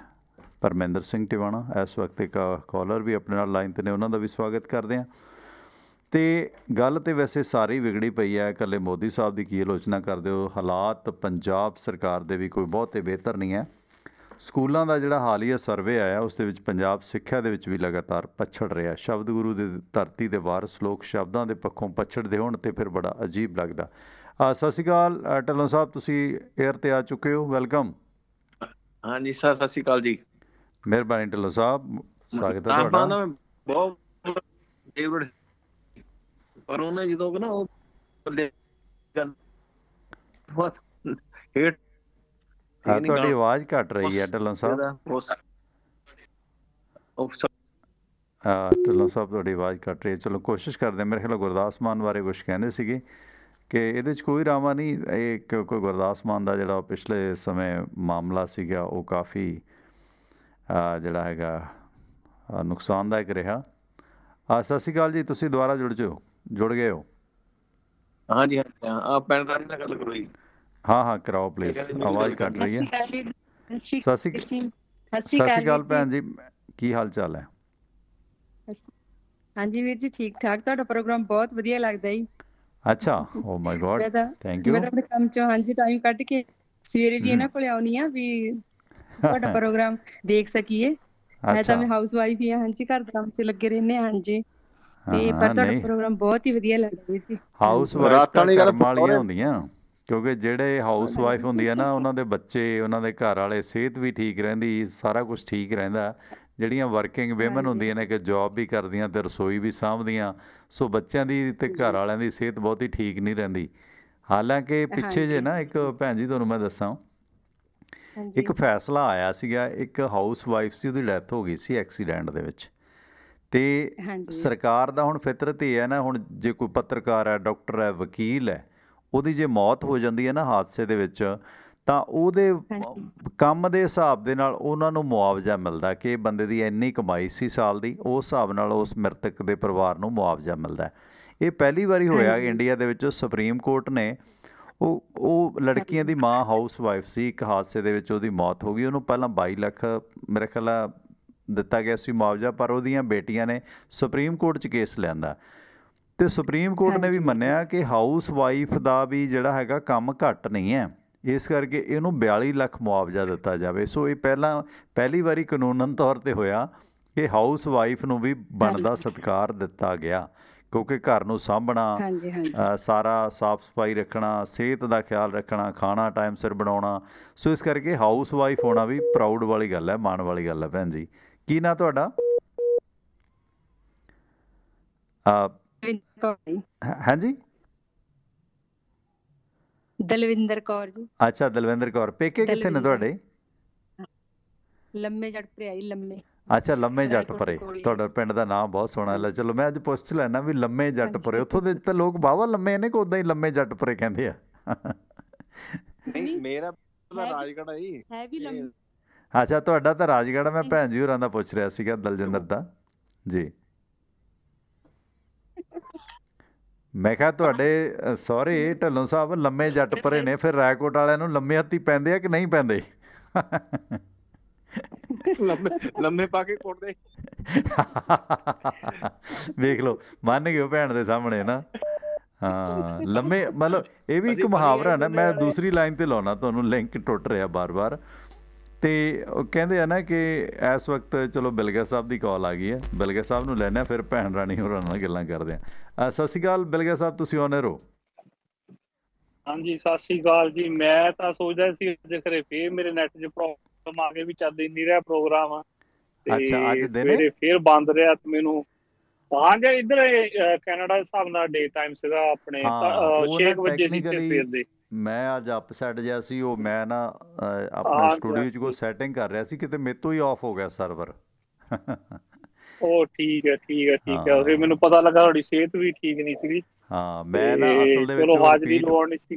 ਪਰਮਿੰਦਰ ਸਿੰਘ ਟਿਵਾਣਾ। ਇਸ ਵਕਤ ਇੱਕ ਕਾਲਰ ਵੀ ਆਪਣੇ ਨਾਲ ਲਾਈਨ 'ਤੇ ਨੇ, ਉਹਨਾਂ ਦਾ ਵੀ ਸਵਾਗਤ ਕਰਦੇ ਹਾਂ। ਅਤੇ ਗੱਲ ਤਾਂ ਵੈਸੇ ਸਾਰੀ ਵਿਗੜੀ ਪਈ ਹੈ, ਇਕੱਲੇ ਮੋਦੀ ਸਾਹਿਬ ਦੀ ਕੀ ਆਲੋਚਨਾ ਕਰਦੇ ਹੋ। ਹਾਲਾਤ ਪੰਜਾਬ ਸਰਕਾਰ ਦੇ ਵੀ ਕੋਈ ਬਹੁਤੇ ਬਿਹਤਰ ਨਹੀਂ ਹੈ। ਸਕੂਲਾਂ ਦਾ ਜਿਹੜਾ ਹਾਲੀਆ ਸਰਵੇ ਆਇਆ, ਉਸ ਦੇ ਵਿੱਚ ਪੰਜਾਬ ਸਿੱਖਿਆ ਦੇ ਵਿੱਚ ਵੀ ਲਗਾਤਾਰ ਪਛੜ ਰਿਹਾ। ਸ਼ਬਦ ਗੁਰੂ ਦੀ ਧਰਤੀ ਦੇ ਵਾਰਸ ਲੋਕ ਸ਼ਬਦਾਂ ਦੇ ਪੱਖੋਂ ਪਛੜਦੇ ਹੋਣ ਤਾਂ ਫਿਰ ਬੜਾ ਅਜੀਬ ਲੱਗਦਾ। ਸਤਿ ਸ਼੍ਰੀ ਅਕਾਲ ਢਿੱਲੋਂ ਸਾਹਿਬ, ਤੁਸੀਂ ਏਅਰ 'ਤੇ ਆ ਚੁੱਕੇ ਹੋ, ਵੈਲਕਮ। ਹਾਂਜੀ ਸਰ, ਸਤਿ ਸ਼੍ਰੀ ਅਕਾਲ ਜੀ। ਮਿਹਰਬਾਨੀ ਢਿੱਲੋਂ ਸਾਹਿਬ, ਸਵਾਗਤ ਹੈ ਤੁਹਾਡਾ। ਬਹੁਤ ਫੇਵਰਟ ਪਰ ਉਹਨੇ ਜਦੋਂ ਨਾ ਉਹ ਤੁਹਾਡੀ ਆਵਾਜ਼ ਘੱਟ ਰਹੀ ਹੈ ਢਿੱਲੋਂ ਸਾਹਿਬ। ਢਿੱਲੋਂ ਸਾਹਿਬ ਤੁਹਾਡੀ ਆਵਾਜ਼ ਘੱਟ ਰਹੀ ਹੈ। ਚਲੋ ਕੋਸ਼ਿਸ਼ ਕਰਦੇ। ਮੇਰੇ ਖਿਆਲ ਗੁਰਦਾਸ ਮਾਨ ਬਾਰੇ ਕੁਛ ਕਹਿੰਦੇ ਸੀਗੇ ਕਿ ਇਹਦੇ 'ਚ ਕੋਈ ਰਾਮਾ ਨਹੀਂ। ਇਹ ਕਿਉਂਕਿ ਗੁਰਦਾਸ ਮਾਨ ਦਾ ਜਿਹੜਾ ਪਿਛਲੇ ਸਮੇਂ ਮਾਮਲਾ ਸੀਗਾ ਉਹ ਕਾਫੀ ਜਿਹੜਾ ਹੈਗਾ ਨੁਕਸਾਨਦਾਇਕ ਰਿਹਾ। ਸਤਿ ਸ਼੍ਰੀ ਅਕਾਲ ਜੀ, ਤੁਸੀਂ ਦੁਬਾਰਾ ਜੁੜ ਗਏ ਹੋ। ਹਾਂਜੀ ਹਾਂਜੀ, ਪੈਨ ਰਾਜ ਨਾਲ ਗੱਲ ਕਰੋ ਜੀ। ਹਾਂ ਕਰਾਓ ਪਲੀਜ਼, ਆਵਾਜ਼ ਘੱਟ ਰਹੀ ਹੈ। ਸਤਿ ਸ਼੍ਰੀ ਅਕਾਲ ਭੈਣ ਜੀ, ਕੀ ਹਾਲ ਚਾਲ ਹੈ? ਹਾਂਜੀ ਵੀਰ ਜੀ, ਠੀਕ ਠਾਕ। ਤੁਹਾਡਾ ਪ੍ਰੋਗਰਾਮ ਬਹੁਤ ਵਧੀਆ ਲੱਗਦਾ ਜੀ। ਅੱਛਾ, ਓ ਮਾਈ ਗॉड, ਥੈਂਕ ਯੂ। ਮੈਂ ਆਪਣੇ ਕੰਮ ਚੋਂ ਹਾਂਜੀ ਟਾਈਮ ਕੱਢ ਕੇ ਸਵੇਰੇ ਵੀ ਇਹਨਾਂ ਕੋਲ ਆਉਣੀ ਆ ਵੀ ਤੁਹਾਡਾ ਪ੍ਰੋਗਰਾਮ ਦੇਖ ਸਕੀਏ। ਮੈਂ ਤਾਂ ਹਾਊਸ ਵਾਈਫ ਹੀ ਹਾਂ, ਹਾਂਜੀ, ਘਰ ਦੇ ਕੰਮ 'ਚ ਲੱਗੇ ਰਹਿੰਦੇ ਹਾਂ। ਹਾਂਜੀ, ਤੇ ਪਰ ਤੁਹਾਡਾ ਪ੍ਰੋਗਰਾਮ ਬਹੁਤ ਹੀ ਵਧੀਆ ਲੱਗਦਾ ਵੀਰ ਜੀ। ਹਾਊਸ ਵਾਈਫ ਤਾਂ ਕਰਮ ਵਾਲੀਆਂ ਹੁੰਦੀਆਂ, ਕਿਉਂਕਿ ਜਿਹੜੇ ਹਾਊਸ ਵਾਈਫ ਹੁੰਦੀ ਆ ਨਾ ਉਹਨਾਂ ਦੇ ਬੱਚੇ, ਉਹਨਾਂ ਦੇ ਘਰ ਵਾਲੇ, ਸਿਹਤ ਵੀ ਠੀਕ ਰਹਿੰਦੀ, ਸਾਰਾ ਕੁਛ ਠੀਕ ਰਹਿੰਦਾ। ਜਿਹੜੀਆਂ ਵਰਕਿੰਗ ਵੇਮਨ ਹੁੰਦੀਆਂ ਨੇ ਕਿ ਜੋਬ ਵੀ ਕਰਦੀਆਂ ਅਤੇ ਰਸੋਈ ਵੀ ਸਾਂਭਦੀਆਂ, ਸੋ ਬੱਚਿਆਂ ਦੀ ਅਤੇ ਘਰ ਵਾਲਿਆਂ ਦੀ ਸਿਹਤ ਬਹੁਤੀ ਠੀਕ ਨਹੀਂ ਰਹਿੰਦੀ। ਹਾਲਾਂਕਿ ਪਿੱਛੇ ਜੇ ਨਾ ਇੱਕ ਭੈਣ ਜੀ ਤੁਹਾਨੂੰ ਮੈਂ ਦੱਸਾਂ, ਇੱਕ ਫੈਸਲਾ ਆਇਆ ਸੀਗਾ, ਇੱਕ ਹਾਊਸ ਵਾਈਫ ਸੀ, ਉਹਦੀ ਡੈਥ ਹੋ ਗਈ ਸੀ ਐਕਸੀਡੈਂਟ ਦੇ ਵਿੱਚ। ਅਤੇ ਸਰਕਾਰ ਦਾ ਹੁਣ ਫਿਤਰਤ ਇਹ ਹੈ ਨਾ, ਹੁਣ ਜੇ ਕੋਈ ਪੱਤਰਕਾਰ ਹੈ, ਡਾਕਟਰ ਹੈ, ਵਕੀਲ ਹੈ, ਉਹਦੀ ਜੇ ਮੌਤ ਹੋ ਜਾਂਦੀ ਹੈ ਨਾ ਹਾਦਸੇ ਦੇ ਵਿੱਚ, ਤਾਂ ਉਹਦੇ ਕੰਮ ਦੇ ਹਿਸਾਬ ਦੇ ਨਾਲ ਉਹਨਾਂ ਨੂੰ ਮੁਆਵਜ਼ਾ ਮਿਲਦਾ ਕਿ ਬੰਦੇ ਦੀ ਇੰਨੀ ਕਮਾਈ ਸੀ ਸਾਲ ਦੀ, ਉਸ ਹਿਸਾਬ ਨਾਲ ਉਸ ਮ੍ਰਿਤਕ ਦੇ ਪਰਿਵਾਰ ਨੂੰ ਮੁਆਵਜ਼ਾ ਮਿਲਦਾ। ਇਹ ਪਹਿਲੀ ਵਾਰੀ ਹੋਇਆ ਇੰਡੀਆ ਦੇ ਵਿੱਚ। ਸੁਪਰੀਮ ਕੋਰਟ ਨੇ ਉਹ ਲੜਕੀਆਂ ਦੀ ਮਾਂ ਹਾਊਸ ਵਾਈਫ ਸੀ, ਇੱਕ ਹਾਦਸੇ ਦੇ ਵਿੱਚ ਉਹਦੀ ਮੌਤ ਹੋ ਗਈ। ਉਹਨੂੰ ਪਹਿਲਾਂ 22 ਲੱਖ ਮੇਰੇ ਖਿਆਲ ਦਿੱਤਾ ਗਿਆ ਸੀ ਮੁਆਵਜ਼ਾ, ਪਰ ਉਹਦੀਆਂ ਬੇਟੀਆਂ ਨੇ ਸੁਪਰੀਮ ਕੋਰਟ 'ਚ ਕੇਸ ਲਿਆਂਦਾ ਅਤੇ ਸੁਪਰੀਮ ਕੋਰਟ ਨੇ ਵੀ ਮੰਨਿਆ ਕਿ ਹਾਊਸ ਵਾਈਫ ਦਾ ਵੀ ਜਿਹੜਾ ਹੈਗਾ ਕੰਮ ਘੱਟ ਨਹੀਂ ਹੈ, ਇਸ ਕਰਕੇ ਇਹਨੂੰ 42 ਲੱਖ ਮੁਆਵਜ਼ਾ ਦਿੱਤਾ ਜਾਵੇ। ਸੋ ਇਹ ਪਹਿਲੀ ਵਾਰੀ ਕਾਨੂੰਨਨ ਤੌਰ 'ਤੇ ਹੋਇਆ ਕਿ ਹਾਊਸ ਵਾਈਫ ਨੂੰ ਵੀ ਬਣਦਾ ਸਤਿਕਾਰ ਦਿੱਤਾ ਗਿਆ, ਕਿਉਂਕਿ ਘਰ ਨੂੰ ਸਾਂਭਣਾ, ਸਾਰਾ ਸਾਫ਼ ਸਫਾਈ ਰੱਖਣਾ, ਸਿਹਤ ਦਾ ਖਿਆਲ ਰੱਖਣਾ, ਖਾਣਾ ਟਾਈਮ ਸਿਰ ਬਣਾਉਣਾ। ਸੋ ਇਸ ਕਰਕੇ ਹਾਊਸ ਵਾਈਫ ਹੋਣਾ ਵੀ ਪ੍ਰਾਊਡ ਵਾਲੀ ਗੱਲ ਹੈ, ਮਾਣ ਵਾਲੀ ਗੱਲ ਹੈ। ਭੈਣ ਜੀ ਕੀ ਨਾਂ ਤੁਹਾਡਾ? ਹਾਂਜੀ, ਦਲਵਿੰਦਰ ਕੌਰ ਜੀ। ਅੱਛਾ, ਦਲਵਿੰਦਰ ਕੌਰ। ਪੇਕੇ ਕਿੱਥੇ ਨੇ ਤੁਹਾਡੇ? ਲੰਮੇ ਜੱਟ ਪਰੇ ਆਈ ਲੰਮੇ। ਅੱਛਾ, ਲੰਮੇ ਜੱਟ ਪਰੇ। ਤੁਹਾਡਾ ਪਿੰਡ ਦਾ ਨਾਮ ਬਹੁਤ ਸੋਹਣਾ ਲੈ। ਚਲੋ ਮੈਂ ਅੱਜ ਪੁੱਛ ਲੈਣਾ ਵੀ ਲੰਮੇ ਜੱਟ ਪਰੇ, ਉੱਥੋਂ ਦੇ ਤਾਂ ਲੋਕ ਬਾਵਾ ਲੰਮੇ ਨੇ ਕਿ ਉੱਦਾਂ ਹੀ ਲੰਮੇ ਜੱਟ ਪਰੇ ਕਹਿੰਦੇ ਆ? ਨਹੀਂ, ਮੇਰਾ ਰਾਜਗੜ੍ਹ ਹੈ ਵੀ ਲੰਮੇ। ਅੱਛਾ, ਤੁਹਾਡਾ ਤਾਂ ਰਾਜਗੜ੍ਹ। ਮੈਂ ਭੈਣ ਜੀ ਹੋਰਾਂ ਦਾ ਪੁੱਛ ਰਿਹਾ ਸੀਗਾ, ਦਲਜਿੰਦਰ ਦਾ ਜੀ। ਮੈਂ ਕਿਹਾ ਤੁਹਾਡੇ ਸਹੁਰੇ ਢੱਲੋਂ ਸਾਹਿਬ ਲੰਮੇ ਜੱਟ ਪਰੇ ਨੇ, ਫਿਰ ਰਾਏਕੋਟ ਵਾਲਿਆਂ ਨੂੰ ਲੰਮੇ ਹੱਥੀ ਪੈਂਦੇ ਆ ਕਿ ਨਹੀਂ ਪੈਂਦੇ? ਲੰਮੇ ਪਾ ਕੇ ਕੁੱਟਦੇ। ਵੇਖ ਲਓ, ਮੰਨ ਗਏ ਭੈਣ ਦੇ ਸਾਹਮਣੇ ਨਾ। ਹਾਂ, ਲੰਮੇ ਮਤਲਬ ਇਹ ਵੀ ਇੱਕ ਮੁਹਾਵਰਾ ਨਾ। ਮੈਂ ਦੂਸਰੀ ਲਾਈਨ 'ਤੇ ਲਾਉਣਾ, ਤੁਹਾਨੂੰ ਲਿੰਕ ਟੁੱਟ ਰਿਹਾ ਬਾਰ-ਬਾਰ। ਅਤੇ ਉਹ ਕਹਿੰਦੇ ਆ ਨਾ ਕਿ ਇਸ ਵਕਤ ਚਲੋ ਬਿਲਗਾ ਸਾਹਿਬ ਦੀ ਕਾਲ ਆ ਗਈ ਹੈ, ਬਿਲਗਾ ਸਾਹਿਬ ਨੂੰ ਲੈਂਦੇ ਹਾਂ, ਫਿਰ ਭੈਣ ਰਾਣੀ ਹੋਰਾਂ ਨਾਲ ਗੱਲਾਂ ਕਰਦੇ ਹਾਂ। ਸਤਿ ਸ਼੍ਰੀ ਅਕਾਲ ਬਿਲਗਾ ਸਾਹਿਬ, ਤੁਸੀਂ ਆਨਰ ਹੋ? ਹਾਂਜੀ, ਸਤਿ ਸ਼੍ਰੀ ਅਕਾਲ ਜੀ। ਮੈਂ ਤਾਂ ਸੋਚਦਾ ਸੀ ਅੱਜ ਖਰੇ ਫੇਰ ਮੇਰੇ ਨੈਟ 'ਚ ਪ੍ਰੋਬਲਮ ਆ ਗਈ, ਵੀ ਚੱਲ ਹੀ ਨਹੀਂ ਰਿਹਾ ਪ੍ਰੋਗਰਾਮ, ਤੇ ਸਵੇਰੇ ਫੇਰ ਬੰਦ ਰਿਹਾ। ਤੇ ਮੈਨੂੰ ਹਾਂਜੀ, ਇੱਧਰ ਕੈਨੇਡਾ ਦੇ ਹਿਸਾਬ ਨਾਲ ਡੇ ਟਾਈਮ ਸੀਗਾ ਆਪਣੇ 6 ਵਜੇ ਸੀ ਸਵੇਰ ਦੇ। ਮੈਂ ਅੱਜ ਅਪਸੈਟ ਜਿਹਾ ਸੀ, ਉਹ ਮੈਂ ਨਾ ਆਪਣੇ ਸਟੂਡੀਓ 'ਚ ਕੋਈ ਸੈਟਿੰਗ ਕਰ ਰਿਹਾ ਸੀ, ਕਿਤੇ ਮੇਰੇ ਤੋਂ ਹੀ ਆਫ ਹੋ ਗਿਆ ਸਰਵਰ। ਉਹ ਠੀਕ ਹੈ, ਠੀਕ ਹੈ, ਠੀਕ ਹੈ। ਫਿਰ ਮੈਨੂੰ ਪਤਾ ਲੱਗਾ ਤੁਹਾਡੀ ਸਿਹਤ ਵੀ ਠੀਕ ਨਹੀਂ ਸੀਗੀ। ਹਾਂ, ਮੈਂ ਨਾ ਅਸਲ ਦੇ ਵਿੱਚ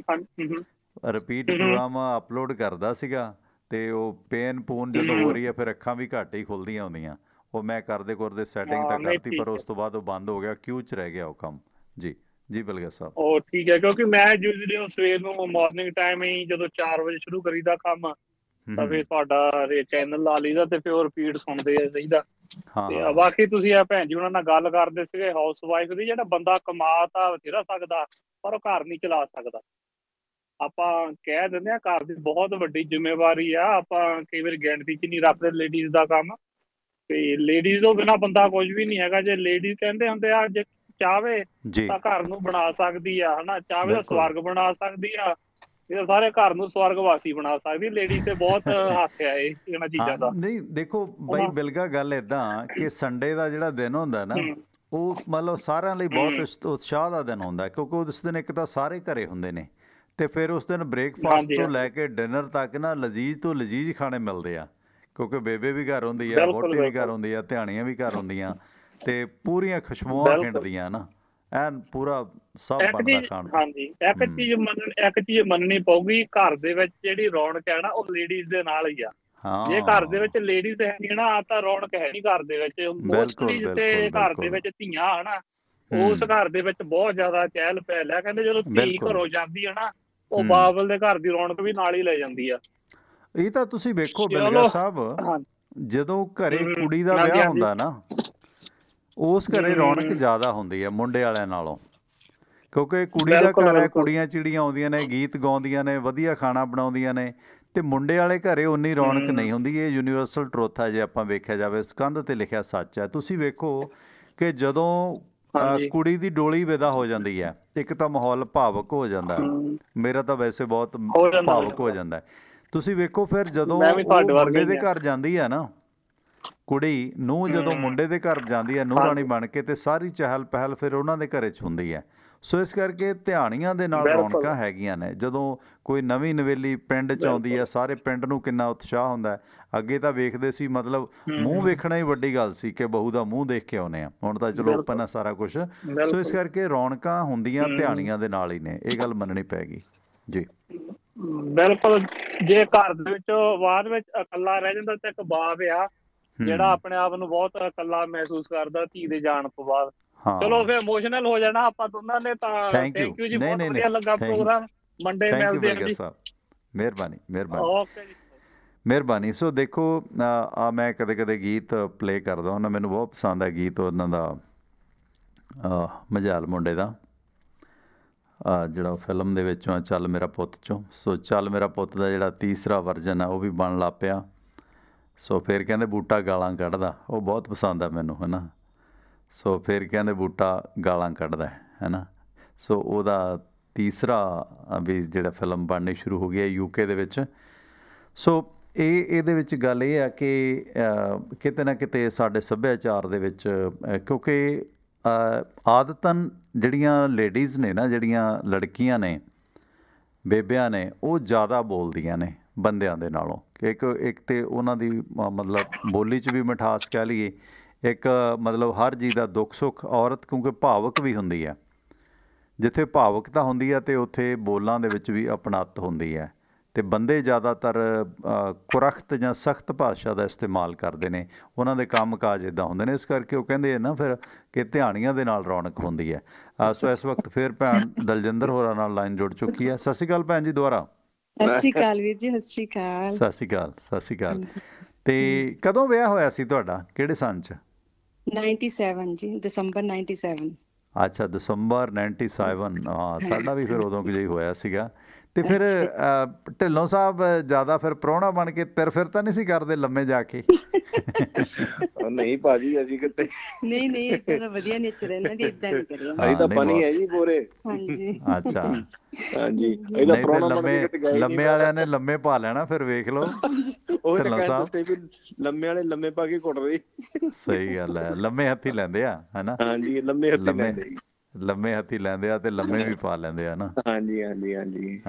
ਰਿਪੀਟ ਪ੍ਰੋਗਰਾਮ ਅਪਲੋਡ ਕਰਦਾ ਸੀਗਾ, ਅਤੇ ਉਹ ਪੇਨ ਪੂਨ ਜਦੋਂ ਹੋ ਰਹੀ ਹੈ ਫਿਰ ਅੱਖਾਂ ਵੀ ਘੱਟ ਹੀ ਖੁੱਲ੍ਹਦੀਆਂ ਹੁੰਦੀਆਂ। ਉਹ ਮੈਂ ਕਰਦੇ ਸੈਟਿੰਗ ਤਾਂ ਕਰਤੀ, ਪਰ ਉਸ ਤੋਂ ਬਾਅਦ ਉਹ ਬੰਦ ਹੋ ਗਿਆ, ਕਿਊ 'ਚ ਰਹਿ ਗਿਆ ਉਹ ਕੰਮ। ਜੀ ਜੀ ਬਿਲਗਾ ਸਾਹਿਬ। ਉਹ ਠੀਕ ਹੈ, ਕਿਉਂਕਿ ਮੈਂ ਯੂਜਲੀ ਸਵੇਰ ਨੂੰ ਮਾਰਨਿੰਗ ਟਾਈਮ ਹੀ ਜਦੋਂ 4 ਵਜੇ ਸ਼ੁਰੂ ਕਰੀਦਾ ਕੰਮ, ਤਾਂ ਫਿਰ ਤੁਹਾਡਾ ਚੈਨਲ ਲਾ ਲਈਦਾ ਤੇ ਫਿਰ ਉਹ ਰਿਪੀਟ ਸੁਣਦੇ ਰਹੀਦਾ। ਤੇ ਬਾਕੀ ਤੁਸੀਂ ਆ ਭੈਣ ਜੀ ਉਹਨਾਂ ਨਾਲ ਗੱਲ ਕਰਦੇ ਸੀਗੇ ਹਾਊਸ ਵਾਈਫ ਦੀ, ਜਿਹੜਾ ਬੰਦਾ ਕਮਾ ਤਾਂ ਬਥੇਰਾ ਸਕਦਾ ਪਰ ਉਹ ਘਰ ਨਹੀਂ ਚਲਾ ਸਕਦਾ। ਆਪਾਂ ਕਹਿ ਦਿੰਦੇ ਹਾਂ ਘਰ ਦੀ ਬਹੁਤ ਵੱਡੀ ਜ਼ਿੰਮੇਵਾਰੀ ਆ, ਆਪਾਂ ਕਈ ਵਾਰੀ ਗਿਣਤੀ 'ਚ ਨਹੀਂ ਰੱਖਦੇ ਲੇਡੀਜ਼ ਦਾ ਕੰਮ। ਤੇ ਲੇਡੀਜ਼ ਤੋਂ ਬਿਨਾਂ ਬੰਦਾ ਕੁਝ ਵੀ ਨਹੀਂ ਹੈਗਾ। ਜੇ ਲੇਡੀਜ਼ ਕਹਿੰਦੇ ਹੁੰਦੇ ਆ ਜੇ ਚਾਹਵੇ ਤਾਂ ਘਰ ਨੂੰ ਬਣਾ ਸਕਦੀ ਆ, ਹਨਾ, ਚਾਹਵੇ ਤਾਂ ਸਵਰਗ ਬਣਾ ਸਕਦੀ ਆ, ਇਹ ਸਾਰੇ ਘਰ ਨੂੰ ਸਵਰਗਵਾਸੀ ਬਣਾ ਸਕਦੀ। ਲੇਡੀ ਤੇ ਬਹੁਤ ਹੱਥ ਆ ਇਹਨਾਂ ਚੀਜ਼ਾਂ ਦਾ। ਨਹੀਂ ਦੇਖੋ ਬਾਈ ਬਿਲਗਾ, ਗੱਲ ਏਦਾਂ ਕਿ ਸੰਡੇ ਦਾ ਜਿਹੜਾ ਦਿਨ ਹੁੰਦਾ ਨਾ, ਉਹ ਮਤਲਬ ਸਾਰਿਆਂ ਲਈ ਬਹੁਤ ਉਤਸ਼ਾਹ ਦਾ ਦਿਨ ਹੁੰਦਾ, ਕਿਉਂਕਿ ਉਸ ਦਿਨ ਇੱਕ ਤਾਂ ਸਾਰੇ ਘਰੇ ਹੁੰਦੇ ਨੇ, ਅਤੇ ਫਿਰ ਉਸ ਦਿਨ ਬ੍ਰੇਕਫਾਸਟ ਤੋਂ ਲੈ ਕੇ ਡਿਨਰ ਤੱਕ ਨਾ ਲਜ਼ੀਜ਼ ਤੋਂ ਲਜ਼ੀਜ਼ ਖਾਣੇ ਮਿਲਦੇ ਆ, ਕਿਉਂਕਿ ਬੇਬੇ ਵੀ ਘਰ ਹੁੰਦੀ ਆ, ਵਹੁਟੀ ਵੀ ਘਰ ਹੁੰਦੀ ਆ, ਧਿਆਣੀਆਂ ਵੀ ਘਰ ਹੁੰਦੀਆਂ, ਅਤੇ ਪੂਰੀਆਂ ਖੁਸ਼ਬੂਆਂ ਖਿੰਡਦੀਆਂ ਨਾ, ਐਨ ਪੂਰਾ ਸਭ ਬਣਦਾ ਖਾਣ। ਹਾਂਜੀ, ਇੱਕ ਚੀਜ਼ ਮੰਨਣੀ ਪਊਗੀ, ਘਰ ਦੇ ਵਿੱਚ ਜਿਹੜੀ ਰੌਣਕ ਹੈ ਨਾ ਉਹ ਲੇਡੀਜ਼ ਦੇ ਨਾਲ ਹੀ ਆ। ਜੇ ਘਰ ਦੇ ਵਿੱਚ ਲੇਡੀਜ਼ ਹੈ ਨੀ ਨਾ, ਤਾਂ ਰੌਣਕ ਹੈ ਨੀ ਘਰ ਦੇ ਵਿੱਚ। ਮੋਸਟਲੀ ਜਿੱਥੇ ਘਰ ਦੇ ਵਿੱਚ ਧੀਆਂ ਹਨਾ, ਉਸ ਘਰ ਦੇ ਵਿੱਚ ਬਹੁਤ ਜ਼ਿਆਦਾ ਚਹਿਲ ਪਹਿਲ ਹੈ। ਕਹਿੰਦੇ ਜਦੋਂ ਧੀ ਘਰੋਂ ਜਾਂਦੀ ਹੈ ਨਾ, ਉਹ ਬਾਬਲ ਦੇ ਘਰ ਦੀ ਰੌਣਕ ਵੀ ਨਾਲ ਹੀ ਲੈ ਜਾਂਦੀ ਆ। ਇਹ ਤਾਂ ਤੁਸੀਂ ਵੇਖੋ ਬਿਲਗਾ ਸਾਹਿਬ, ਜਦੋਂ ਘਰੇ ਕੁੜੀ ਦਾ ਵਿਆਹ ਹੁੰਦਾ ਨਾ, ਉਸ ਘਰੇ ਰੌਣਕ ਜ਼ਿਆਦਾ ਹੁੰਦੀ ਹੈ ਮੁੰਡੇ ਵਾਲਿਆਂ ਨਾਲੋਂ, ਕਿਉਂਕਿ ਕੁੜੀ ਦਾ ਘਰ ਹੈ, ਕੁੜੀਆਂ ਚਿੜੀਆਂ ਆਉਂਦੀਆਂ ਨੇ, ਗੀਤ ਗਾਉਂਦੀਆਂ ਨੇ, ਵਧੀਆ ਖਾਣਾ ਬਣਾਉਂਦੀਆਂ ਨੇ, ਅਤੇ ਮੁੰਡੇ ਵਾਲੇ ਘਰੇ ਉਨੀ ਰੌਣਕ ਨਹੀਂ ਹੁੰਦੀ। ਇਹ ਯੂਨੀਵਰਸਲ ਟਰੁੱਥ ਹੈ, ਜੇ ਆਪਾਂ ਵੇਖਿਆ ਜਾਵੇ, ਕੰਧ 'ਤੇ ਲਿਖਿਆ ਸੱਚ ਹੈ। ਤੁਸੀਂ ਵੇਖੋ ਕਿ ਜਦੋਂ ਕੁੜੀ ਦੀ ਡੋਲੀ ਵਿਦਾ ਹੋ ਜਾਂਦੀ ਹੈ, ਇੱਕ ਤਾਂ ਮਾਹੌਲ ਭਾਵੁਕ ਹੋ ਜਾਂਦਾ, ਮੇਰਾ ਤਾਂ ਵੈਸੇ ਬਹੁਤ ਭਾਵੁਕ ਹੋ ਜਾਂਦਾ। ਤੁਸੀਂ ਵੇਖੋ ਫਿਰ ਜਦੋਂ ਮੁੰਡੇ ਦੇ ਘਰ ਜਾਂਦੀ ਹੈ ਨਾ ਕੁੜੀ ਨੂੰ, ਜਦੋਂ ਮੁੰਡੇ ਦੇ ਘਰ ਜਾਂਦੀ ਹੈ ਨੂੰਹ ਰਾਣੀ ਬਣ ਕੇ, ਤੇ ਸਾਰੀ ਚਹਿਲ ਪਹਿਲ ਫਿਰ ਉਹਨਾਂ ਦੇ ਘਰੇ 'ਚ ਹੁੰਦੀ ਹੈ। ਸੋ ਇਸ ਕਰਕੇ ਧਿਆਣੀਆਂ ਦੇ ਨਾਲ ਰੌਣਕਾਂ ਹੈਗੀਆਂ ਨੇ। ਜਦੋਂ ਕੋਈ ਨਵੀਂ ਨਵੇਲੀ ਪਿੰਡ 'ਚ ਆਉਂਦੀ ਹੈ, ਸਾਰੇ ਪਿੰਡ ਨੂੰ ਕਿੰਨਾ ਉਤਸ਼ਾਹ ਹੁੰਦਾ। ਅੱਗੇ ਤਾਂ ਵੇਖਦੇ ਸੀ, ਮਤਲਬ ਮੂੰਹ ਵੇਖਣਾ ਹੀ ਵੱਡੀ ਗੱਲ ਸੀ ਕਿ ਬਹੂ ਦਾ ਮੂੰਹ ਦੇਖ ਕੇ ਆਉਂਦੇ ਆ। ਹੁਣ ਤਾਂ ਚਲੋ ਓਪਨ ਆ ਸਾਰਾ ਕੁਛ। ਸੋ ਇਸ ਕਰਕੇ ਰੌਣਕਾਂ ਹੁੰਦੀਆਂ ਧਿਆਣੀਆਂ ਦੇ ਨਾਲ ਹੀ ਨੇ, ਇਹ ਗੱਲ ਮੰਨਣੀ ਪੈਗੀ ਜੀ। ਬਿਲਕੁਲ। ਜੇ ਘਰ ਦੇ ਵਿੱਚ ਬਾਅਦ ਵਿੱਚ ਇਕੱਲਾ ਰਹਿ ਜਾਂਦਾ ਤਾਂ ਇੱਕ ਬਾਪ ਆ ਜਿਹੜਾ ਆਪਣੇ ਆਪ ਨੂੰ ਬਹੁਤ ਇਕੱਲਾ ਮਹਿਸੂਸ ਕਰਦਾ ਧੀ ਦੇ ਜਾਣ ਤੋਂ ਬਾਅਦ। ਚਲੋ ਫਿਰ ਇਮੋਸ਼ਨਲ ਹੋ ਜਾਣਾ ਆਪਾਂ ਦੋਨਾਂ ਨੇ ਤਾਂ। ਥੈਂਕ ਯੂ ਜੀ, ਬਹੁਤ ਵਧੀਆ ਲੱਗਾ ਪ੍ਰੋਗਰਾਮ। ਮੰਡੇ ਮਿਲਦੇ ਹਾਂ ਜੀ। ਮਿਹਰਬਾਨੀ ਮਿਹਰਬਾਨੀ ਮਿਹਰਬਾਨੀ। ਸੋ ਦੇਖੋ ਆ ਮੈਂ ਕਦੇ ਕਦੇ ਗੀਤ ਪਲੇ ਕਰਦਾ ਹੁੰਦਾ, ਮੈਨੂੰ ਬਹੁਤ ਪਸੰਦ ਹੈ ਗੀਤ ਉਹਨਾਂ ਦਾ, ਮਝਾਲ ਮੁੰਡੇ ਦਾ, ਜਿਹੜਾ ਫਿਲਮ ਦੇ ਵਿੱਚੋਂ ਆ ਚੱਲ ਮੇਰਾ ਪੁੱਤ 'ਚੋਂ। ਸੋ ਚੱਲ ਮੇਰਾ ਪੁੱਤ ਦਾ ਜਿਹੜਾ ਤੀਸਰਾ ਵਰਜਨ ਆ ਉਹ ਵੀ ਬਣਨ ਲੱਗ ਪਿਆ। ਸੋ ਫਿਰ ਕਹਿੰਦੇ ਬੂਟਾ ਗਾਲਾਂ ਕੱਢਦਾ, ਉਹ ਬਹੁਤ ਪਸੰਦ ਆ ਮੈਨੂੰ, ਹੈ ਨਾ। ਸੋ ਫਿਰ ਕਹਿੰਦੇ ਬੂਟਾ ਗਾਲਾਂ ਕੱਢਦਾ, ਹੈ ਨਾ। ਸੋ ਉਹਦਾ ਤੀਸਰਾ ਵੀ ਜਿਹੜਾ ਫਿਲਮ ਬਣਨੀ ਸ਼ੁਰੂ ਹੋ ਗਈ ਹੈ UK ਦੇ ਵਿੱਚ। ਸੋ ਇਹਦੇ ਵਿੱਚ ਗੱਲ ਇਹ ਆ ਕਿ ਕਿਤੇ ਨਾ ਕਿਤੇ ਸਾਡੇ ਸੱਭਿਆਚਾਰ ਦੇ ਵਿੱਚ, ਕਿਉਂਕਿ ਆਦਤਨ ਜਿਹੜੀਆਂ ਲੇਡੀਜ਼ ਨੇ ਨਾ, ਜਿਹੜੀਆਂ ਲੜਕੀਆਂ ਨੇ, ਬੇਬਿਆਂ ਨੇ, ਉਹ ਜ਼ਿਆਦਾ ਬੋਲਦੀਆਂ ਨੇ ਬੰਦਿਆਂ ਦੇ ਨਾਲੋਂ। ਇੱਕ ਤਾਂ ਉਹਨਾਂ ਦੀ ਮਤਲਬ ਬੋਲੀ 'ਚ ਵੀ ਮਿਠਾਸ ਕਹਿ ਲਈਏ, ਇੱਕ ਮਤਲਬ ਹਰ ਚੀਜ਼ ਦਾ ਦੁੱਖ ਸੁੱਖ। ਔਰਤ ਕਿਉਂਕਿ ਭਾਵੁਕ ਵੀ ਹੁੰਦੀ ਹੈ, ਜਿੱਥੇ ਭਾਵੁਕਤਾ ਹੁੰਦੀ ਹੈ ਅਤੇ ਉੱਥੇ ਬੋਲਾਂ ਦੇ ਵਿੱਚ ਵੀ ਅਪਣੱਤ ਹੁੰਦੀ ਹੈ। ਅਤੇ ਬੰਦੇ ਜ਼ਿਆਦਾਤਰ ਕੁਰਖਤ ਜਾਂ ਸਖਤ ਭਾਸ਼ਾ ਦਾ ਇਸਤੇਮਾਲ ਕਰਦੇ ਨੇ, ਉਹਨਾਂ ਦੇ ਕੰਮ ਕਾਜ ਇੱਦਾਂ ਹੁੰਦੇ ਨੇ। ਇਸ ਕਰਕੇ ਉਹ ਕਹਿੰਦੇ ਆ ਨਾ ਫਿਰ ਕਿ ਧਿਆਣੀਆਂ ਦੇ ਨਾਲ ਰੌਣਕ ਹੁੰਦੀ ਹੈ। ਸੋ ਇਸ ਵਕਤ ਫਿਰ ਭੈਣ ਦਲਜਿੰਦਰ ਹੋਰਾਂ ਨਾਲ ਲਾਈਨ ਜੁੜ ਚੁੱਕੀ ਹੈ। ਸਤਿ ਸ਼੍ਰੀ ਅਕਾਲ ਭੈਣ ਜੀ ਦੁਬਾਰਾ। ਸਤਿ ਸ਼੍ਰੀ ਅਕਾਲ ਵੀਰ ਜੀ। ਸਤਿ ਸ਼੍ਰੀ ਅਕਾਲ। ਸਤਿ ਸ਼੍ਰੀ ਅਕਾਲ। ਸਤਿ ਸ਼੍ਰੀ ਅਕਾਲ। ਅਤੇ ਕਦੋਂ ਵਿਆਹ ਹੋਇਆ ਸੀ ਤੁਹਾਡਾ, ਕਿਹੜੇ ਸੰਨ 'ਚ? 97 ਜੀ, ਦਸੰਬਰ 97। ਅੱਛਾ, ਦਸੰਬਰ 97। ਹਾਂ, ਸਾਡਾ ਵੀ ਫਿਰ ਉਦੋਂ ਕੁ ਜਿਹੀ ਹੋਇਆ ਸੀਗਾ। ਅਤੇ ਫਿਰ ਢਿੱਲੋਂ ਸਾਹਿਬ ਜ਼ਿਆਦਾ ਫਿਰ ਪ੍ਰਾਹੁਣਾ ਬਣ ਕੇ ਤਿਰ ਫਿਰ ਤਾਂ ਨਹੀਂ ਸੀ ਕਰਦੇ ਲੰਮੇ ਜਾ ਕੇ? ਨਹੀਂ ਭਾਜੀ, ਅਸੀਂ ਕਿਤੇ ਨਹੀਂ ਇਦਾਂ ਵਧੀਆ ਨੇਚਰ ਇਹਨਾਂ ਦੀ, ਇਦਾਂ ਨਹੀਂ ਕਰਿਆ। ਅਸੀਂ ਤਾਂ ਬਣੀ ਹੈ ਜੀ ਪੂਰੇ। ਹਾਂਜੀ ਅੱਛਾ ਹਾਂਜੀ। ਲੰਮੇ ਵਾਲਿਆਂ ਨੇ ਲੰਮੇ ਪਾ ਲੈਣਾ, ਫਿਰ ਵੇਖ ਲਓ ਢਿੱਲੋਂ ਸਾਹਿਬ ਲੰਮੇ ਵਾਲੇ ਲੰਮੇ ਪਾ ਕੇ ਕੁੱਟਦੇ। ਸਹੀ ਗੱਲ ਹੈ, ਲੰਮੇ ਹੱਥੀ ਲੈਂਦੇ ਆ, ਹੈ ਨਾ। ਹਾਂਜੀ, ਲੰਮੇ ਹੱਥੀ ਲੈਂਦੇ ਆ ਤੇ ਲੰਮੇ ਵੀ ਪਾ ਲੈਂਦੇ ਆ ਨਾ। ਹਾਂਜੀ ਹਾਂਜੀ ਹਾਂਜੀ।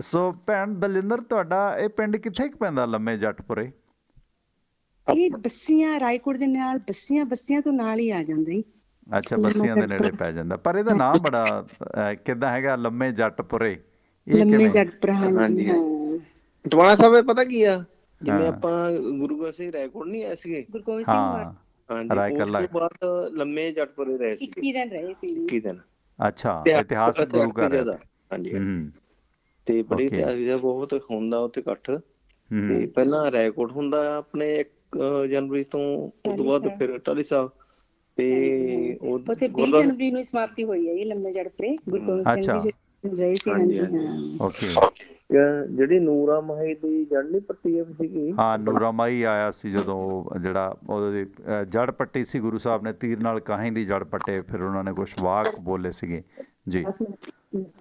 ਸੋ ਭੈਣ ਦਲਜਿੰਦਰ, ਤੁਹਾਡਾ ਇਹ ਪਿੰਡ ਕਿੱਥੇ ਕੁ ਪੈਂਦਾ, ਲੰਮੇ ਜੱਟਪੁਰੇ? ਇਹ ਬੱਸੀਆਂ, ਰਾਏਕੋਟ ਦੇ ਨਾਲ ਬੱਸੀਆਂ ਤੋਂ ਨਾਲ ਹੀ ਆ ਜਾਂਦਾ ਜੀ। ਅੱਛਾ, ਬੱਸੀਆਂ ਦੇ ਨੇੜੇ ਪੈ ਜਾਂਦਾ। ਪਰ ਇਹਦਾ ਨਾਮ ਬੜਾ ਕਿੱਦਾਂ ਹੈਗਾ, ਲੰਮੇ ਜੱਟਪੁਰੇ? ਲੰਮੇ ਜੱਟਪੁਰਾ। ਹਾਂਜੀ। ਟਵਾਣਾ ਸਾਹਿਬ ਪਤਾ ਕੀ ਆ, ਜਿਵੇਂ ਆਪਾਂ ਗੁਰੂ ਗੋਬਿੰਦ ਸਿੰਘ ਰਾਏਕੋਟ ਨਹੀਂ ਆਏ ਸੀਗੇ, ਗੁਰੂ ਗੋਬਿੰਦ ਸਿੰਘ ਹਾਂਜੀ, ਉਸ ਤੋਂ ਬਾਅਦ ਲੰਮੇ ਜੱਟਪੁਰੇ ਰਹੇ ਸੀ 21 ਦਿਨ ਰਹੇ ਸੀ। 21 ਦਿਨ। ਅੱਛਾ, ਇਤਿਹਾਸਕ ਗੁਰੂ ਘਰ ਹੈ। ਹਾਂਜੀ। ਤੇ ਬੜੀ ਇਤਿਹਾਸ ਬਹੁਤ ਹੁੰਦਾ ਉੱਥੇ ਇਕੱਠ। ਤੇ ਪਹਿਲਾਂ ਰਾਏਕੋਟ ਹੁੰਦਾ ਆਪਣੇ 1 ਜਨਵਰੀ ਤੋਂ, ਉਸ ਤੋਂ ਬਾਅਦ ਫਿਰ ਟਾਹਲੀ ਸਾਹਿਬ। ਤੇ ਉੱਥੇ 20 ਜਨਵਰੀ ਨੂੰ ਸਮਾਪਤੀ ਹੋਈ ਹੈ ਇਹ ਲੰਮੇ ਜੱਟਪੁਰੇ, ਗੁਰੂ ਗੋਬਿੰਦ ਸਿੰਘ ਜੀ ਰਹੇ ਸੀ। ਹਾਂਜੀ। ਓਕੇ। ਜਿਹੜੀ ਨੂਰਾ ਮਾਈ ਦੀ ਜੜ ਨਹੀਂ ਪੱਟੀ ਸੀਗੀ। ਹਾਂ, ਨੂਰਾ ਮਾਈ ਆਇਆ ਸੀ ਜਦੋਂ, ਜਿਹੜਾ ਉਹਦੀ ਜੜ ਪੱਟੀ ਸੀ ਗੁਰੂ ਸਾਹਿਬ ਨੇ, ਤੀਰ ਨਾਲ ਕਾਹੀਂ ਦੀ ਜੜ ਪੱਟੇ। ਫਿਰ ਉਹਨਾਂ ਨੇ ਕੁਛ ਵਾਕ ਬੋਲੇ ਸੀਗੇ ਜੀ।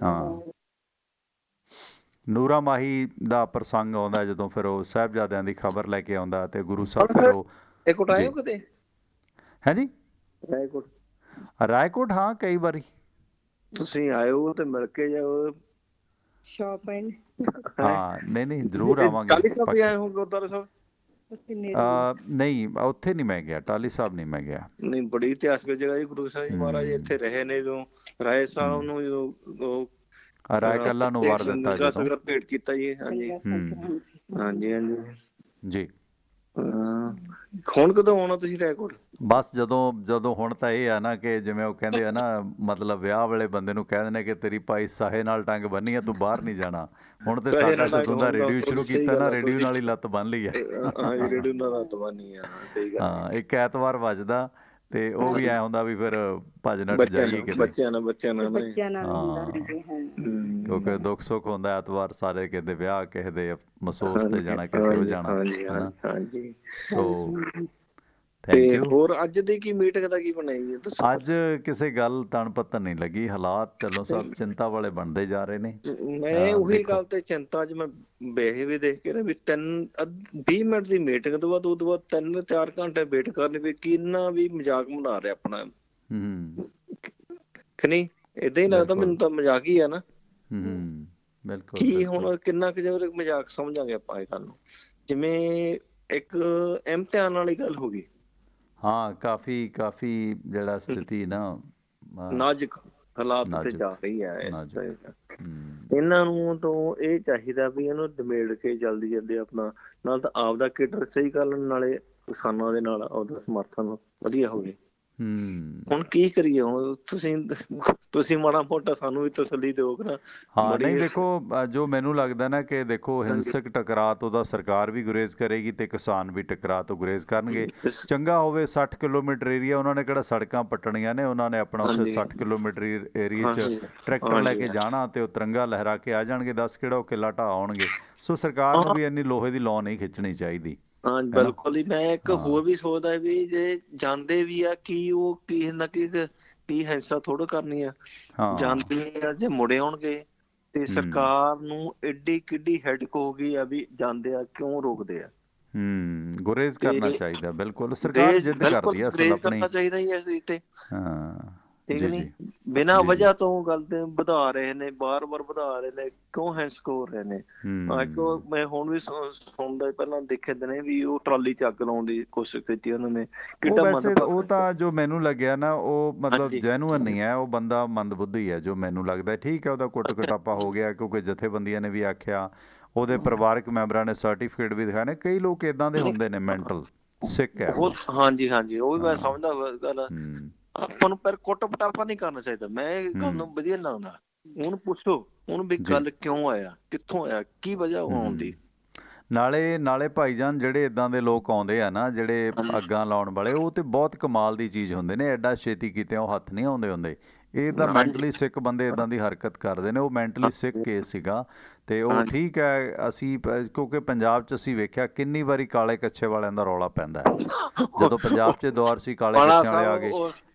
ਹਾਂ, ਨੂਰਾ ਮਾਹੀ ਦਾ ਪ੍ਰਸੰਗ ਆਉਂਦਾ ਜਦੋਂ ਫਿਰ ਉਹ ਸਾਹਿਬਜ਼ਾਦਿਆਂ ਦੀ ਖਬਰ ਲੈ ਕੇ ਆਉਂਦਾ ਤੇ ਗੁਰੂ ਸਾਹਿਬ ਫਿਰ ਉਹ ਹੈ ਜੀ ਰਾਏਕੋਟ। ਹਾਂ, ਕਈ ਵਾਰੀ ਤੁਸੀਂ ਆਇਓ ਤੇ ਮਿਲ ਕੇ ਜਾਓ। ਸ਼ਾਪਿੰਗ। ਹਾਂ, ਨਹੀਂ ਜ਼ਰੂਰ ਆਵਾਂਗੇ। ਟਾਹਲੀ ਸਾਹਿਬ ਵੀ ਆਏ ਹੋ ਗੁਰਦੁਆਰਾ ਸਾਹਿਬ? ਨਹੀਂ, ਉੱਥੇ ਨਹੀਂ ਮੈਂ ਗਿਆ, ਟਾਹਲੀ ਸਾਹਿਬ ਨਹੀਂ ਮੈਂ ਗਿਆ। ਨਹੀਂ, ਬੜੀ ਇਤਿਹਾਸਕ ਜਗ੍ਹਾ ਜੀ। ਗੁਰੂ ਸਾਹਿਬ ਜੀ ਮਹਾਰਾਜ ਇੱਥੇ ਰਹੇ ਨੇ ਜਦੋਂ ਰਾਏ ਸਾਹਿਬ ਨੂੰ, ਜਦੋਂ ਰਾਏ ਕੱਲਾ ਨੂੰ ਵਾਰ ਦਿੱਤਾ ਜਦੋਂ ਭੇਟ ਕੀਤਾ ਜੀ। ਹਾਂਜੀ ਹਾਂਜੀ ਹਾਂਜੀ ਜੀ। ਹੁਣ ਕਦੋਂ ਆਉਣਾ ਤੁਸੀਂ ਰਾਏਕੋਟ? ਬਸ ਜਦੋਂ ਹੁਣ ਤਾਂ ਇਹ ਆ ਨਾ ਕਿ ਜਿਵੇਂ ਉਹ ਕਹਿੰਦੇ ਆ ਨਾ, ਮਤਲਬ ਵਿਆਹ ਵੇਲੇ ਬੰਦੇ ਨੂੰ ਕਹਿ ਦਿੰਦੇ ਕਿ ਤੇਰੀ ਭਾਈ ਸਾਹੇ ਨਾਲ ਟੰਗ ਬੰਨੀ ਆ, ਤੂੰ ਬਾਹਰ ਨਹੀਂ ਜਾਣਾ। ਹੁਣ ਤੇ ਸਾਡਾ ਜਦੋਂ ਦਾ ਰੇਡੀਓ ਸ਼ੁਰੂ ਕੀਤਾ ਨਾ, ਰੇਡੀਓ ਨਾਲ ਹੀ ਲੱਤ ਬੰਨ ਲਈ ਆ। ਰੇਡੀਓ ਨਾਲ ਲੱਤ ਬੰਨੀ ਆ। ਹਾਂ, ਇੱਕ ਐਤਵਾਰ ਵੱਜਦਾ ਤੇ ਉਹ ਵੀ ਐ ਹੁੰਦਾ ਵੀ ਫਿਰ ਭੱਜ ਨੱਠ ਜਾਈਏ ਕਿਤੇ ਬੱਚਿਆਂ ਨਾਲ। ਕਿਉਂਕਿ ਦੁੱਖ ਸੁੱਖ ਹੁੰਦਾ ਐਤਵਾਰ, ਸਾਰੇ ਕਿਸੇ ਦੇ ਵਿਆਹ, ਕਿਸੇ ਦੇ ਮਸੂਸ ਤੇ ਜਾਣਾ, ਕਿਸੇ ਦੇ ਜਾਣਾ। So thank you. ਹੋਰ ਅੱਜ ਦੀ ਕੀ ਮੀਟਿੰਗ ਦਾ ਕੀ ਬਣਾਈ ਹੈ ਦੱਸੋ? ਅੱਜ ਕਿਸੇ ਗੱਲ ਤਣ ਪੱਤਨ ਨਹੀਂ ਲੱਗੀ, ਹਾਲਾਤ ਢਿੱਲੋਂ ਸਾਹਿਬ ਚਿੰਤਾ ਵਾਲੇ ਬਣਦੇ ਜਾ ਰਹੇ ਨੇ। ਮੈਂ ਉਹੀ ਗੱਲ ਤੇ ਚਿੰਤਾ ਚ ਮੈਂ ਵੇਖ ਵੀ ਦੇਖ ਕੇ ਨਾ ਵੀ 20 ਮਿੰਟ ਦੀ ਮੀਟਿੰਗ ਤੋਂ ਬਾਅਦ ਉਹ ਤੋਂ ਬਾਅਦ 3-4 ਘੰਟੇ ਵੇਟ ਕਰਨੀ ਵੀ ਕਿੰਨਾ ਵੀ ਮਜ਼ਾਕ ਬਣਾ ਰਿਹਾ ਆਪਣਾ ਕਿ ਨਹੀਂ? ਏਦਾਂ ਹੀ ਲੱਗਦਾ ਮੈਨੂੰ ਤਾਂ ਮਜ਼ਾਕ ਹੀ ਆ ਨਾ। ਬਿਲਕੁਲ ਕੀ ਹੁਣ ਕਿੰਨਾ ਕੁ ਜੇ ਮਜ਼ਾਕ ਸਮਝਾਂਗੇ ਆਪਾਂ ਇਹ ਗੱਲ ਨੂੰ? ਜਿਵੇਂ ਇੱਕ ਇਮਤਿਹਾਨ ਵਾਲੀ ਗੱਲ ਹੋ ਗਈ। ਹਾਂ ਕਾਫੀ ਜਿਹੜਾ ਸਥਿਤੀ ਨਾ ਨਾਜ਼ੁਕ ਹਾਲਾਤ ਤੇ ਜਾ ਰਹੀ ਹੈ ਇਹਨਾਂ ਨੂੰ ਤਾਂ ਇਹ ਚਾਹੀਦਾ ਵੀ ਇਹਨੂੰ ਨਿਬੇੜ ਕੇ ਜਲਦੀ ਆਪਣਾ ਨਾਲ ਤਾਂ ਆਪ ਦਾ ਕੇਡਰ ਸਹੀ ਕਰਨ, ਨਾਲੇ ਕਿਸਾਨਾਂ ਦੇ ਨਾਲ ਉਹਦਾ ਸਮਰਥਨ ਵਧੀਆ ਹੋਵੇ। ਹੁਣ ਕੀ ਕਰੀਏ? ਹੁਣ ਤੁਸੀਂ ਮਾੜਾ ਮੋਟਾ ਸਾਨੂੰ ਵੀ ਤਸੱਲੀ ਦਿਓ ਨਾ। ਹਾਂ ਨਹੀਂ ਦੇਖੋ, ਜੋ ਮੈਨੂੰ ਲੱਗਦਾ ਨਾ ਕਿ ਦੇਖੋ ਹਿੰਸਕ ਟਕਰਾਅ ਤੋਂ ਤਾਂ ਸਰਕਾਰ ਵੀ ਗੁਰੇਜ਼ ਕਰੇਗੀ ਤੇ ਕਿਸਾਨ ਵੀ ਟਕਰਾਅ ਤੋਂ ਗੁਰੇਜ਼ ਕਰਨਗੇ। ਚੰਗਾ ਹੋਵੇ 60 ਕਿਲੋਮੀਟਰ ਏਰੀਆ, ਉਹਨਾਂ ਨੇ ਕਿਹੜਾ ਸੜਕਾਂ ਪੱਟਣੀਆਂ ਨੇ, ਉਹਨਾਂ ਨੇ ਆਪਣਾ ਉੱਥੇ 60 ਕਿਲੋਮੀਟਰ ਏਰੀਏ 'ਚ ਟਰੈਕਟਰ ਲੈ ਕੇ ਜਾਣਾ ਤੇ ਉਹ ਤਿਰੰਗਾ ਲਹਿਰਾ ਕੇ ਆ ਜਾਣਗੇ। ਦੱਸ ਕਿਹੜਾ ਉਹ ਕਿੱਲਾ ਢਾਹ ਆਉਣਗੇ। ਸੋ ਸਰਕਾਰ ਨੂੰ ਵੀ ਇੰਨੀ ਲੋਹੇ ਦੀ ਲੌ ਨਹੀਂ ਖਿੱਚਣੀ ਚਾਹੀਦੀ। ਹਾਂ ਬਿਲਕੁਲ ਹੀ। ਮੈਂ ਇੱਕ ਹੋਰ ਵੀ ਸੋਚਦਾ ਵੀ ਜੇ ਜਾਂਦੇ ਵੀ ਆ ਕੀ ਉਹ ਕੀ ਨਾ ਕੀ ਹਿੰਸਾ ਥੋੜਾ ਕਰਨੀ ਆ, ਜਾਂਦੇ ਆ ਜੇ ਮੁੜੇ ਆਉਣਗੇ ਤੇ ਸਰਕਾਰ ਨੂੰ ਏਡੀ ਕਿੱਡੀ ਹੈਡਕ ਹੋ ਗਈ ਆ ਵੀ ਜਾਂਦੇ ਆ ਕਿਉਂ ਰੋਕਦੇ ਆ। ਗੁਰੇਜ਼ ਕਰਨਾ ਚਾਹੀਦਾ। ਬਿਲਕੁਲ ਸਰਕਾਰ ਜਿੱਦ ਕਰਦੀ ਆ ਅਸਲ ਆਪਣੀ, ਕਰਨਾ ਚਾਹੀਦਾ ਹੀ ਇਸ ਤੇ। ਹਾਂ ਠੀਕ ਨਹੀਂ, ਬਿਨਾਂ ਵਜ੍ਹਾ ਤੋਂ ਗੱਲ ਤੇ ਵਧਾ ਰਹੇ ਨੇ, ਬਾਰ-ਬਾਰ ਵਧਾ ਰਹੇ ਨੇ, ਕਿਉਂ ਹਿੰਸਕ ਹੋ ਰਹੇ ਨੇ। ਮੈਂ ਹੁਣ ਵੀ ਸੁਣਦਾ, ਪਹਿਲਾਂ ਦੇਖੇ ਦਿਨੇ ਵੀ ਉਹ ਟਰਾਲੀ ਚ ਅੱਗ ਲਾਉਣ ਦੀ ਕੋਸ਼ਿਸ਼ ਕੀਤੀ ਉਹਨਾਂ ਨੇ। ਵੈਸੇ ਉਹ ਤਾਂ ਜੋ ਮੈਨੂੰ ਲੱਗਿਆ ਨਾ ਉਹ ਮਤਲਬ ਜੈਨੂਅਨ ਨਹੀਂ ਹੈ, ਉਹ ਬੰਦਾ ਮੰਦਬੁੱਧੀ ਹੈ ਜੋ ਮੈਨੂੰ ਲੱਗਦਾ। ਠੀਕ ਹੈ ਉਹਦਾ ਕੁੱਟ ਕਟਾਪਾ ਹੋ ਗਿਆ ਕਿਉਂਕਿ ਜਥੇਬੰਦੀਆਂ ਨੇ ਵੀ ਆਖਿਆ, ਉਹਦੇ ਪਰਿਵਾਰਕ ਮੈਂਬਰਾਂ ਨੇ ਸਰਟੀਫਿਕੇਟ ਵੀ ਦਿਖਾਏ ਨੇ। ਕਈ ਲੋਕ ਏਦਾਂ ਦੇ ਹੁੰਦੇ ਨੇ, ਮੈਂਟਲ ਸਿੱਕ ਹੈ। ਹਾਂਜੀ ਉਹ ਵੀ ਮੈਂ ਸਮਝਦਾ ਗੱਲ। ਆਪਾਂ ਨੂੰ ਪਰ ਕੁੱਟ ਪਟਾਪਾ ਨਹੀਂ ਕਰਨਾ ਚਾਹੀਦਾ। ਮੈਂ ਇਹ ਗੱਲ ਨੂੰ ਵਧੀਆ ਲੱਗਦਾ। ਉਹਨੂੰ ਪੁੱਛੋ ਉਹਨੂੰ ਵੀ ਗੱਲ ਕਿਉਂ ਆਇਆ, ਕਿੱਥੋਂ ਆਇਆ, ਕੀ ਵਜ੍ਹਾ ਆਉਣ ਦੀ। ਨਾਲੇ ਭਾਈਜਾਨ ਜਿਹੜੇ ਇਦਾਂ ਦੇ ਲੋਕ ਆਉਂਦੇ ਆ ਨਾ, ਜਿਹੜੇ ਅੱਗਾਂ ਲਾਉਣ ਵਾਲੇ, ਉਹ ਤੇ ਬਹੁਤ ਕਮਾਲ ਦੀ ਚੀਜ਼ ਹੁੰਦੇ ਨੇ। ਐਡਾ ਛੇਤੀ ਕਿਤੇ ਉਹ ਹੱਥ ਨਹੀਂ ਆਉਂਦੇ ਹੁੰਦੇ। ਇਹ ਤਾਂ ਮੈਂਟਲੀ ਸਿੱਕ ਬੰਦੇ ਇਦਾਂ ਦੀ ਹਰਕਤ ਕਰਦੇ ਨੇ। ਉਹ ਮੈਂਟਲੀ ਸਿੱਕ ਕੇਸ ਸੀਗਾ ਤੇ ਉਹ ਠੀਕ ਹੈ। ਅਸੀਂ ਕਿਉਂਕਿ ਪੰਜਾਬ 'ਚ ਅਸੀਂ ਵੇਖਿਆ ਕਿੰਨੀ ਵਾਰੀ ਕਾਲੇ ਕੱਛੇ ਵਾਲਿਆਂ ਦਾ ਰੌਲਾ ਪੈਂਦਾ ਹੈ। ਜਦੋਂ ਪੰਜਾਬ 'ਚ ਦੌਰ ਸੀ ਕਾਲੇ ਕੱਛੇ ਵਾਲੇ ਆ ਗਏ,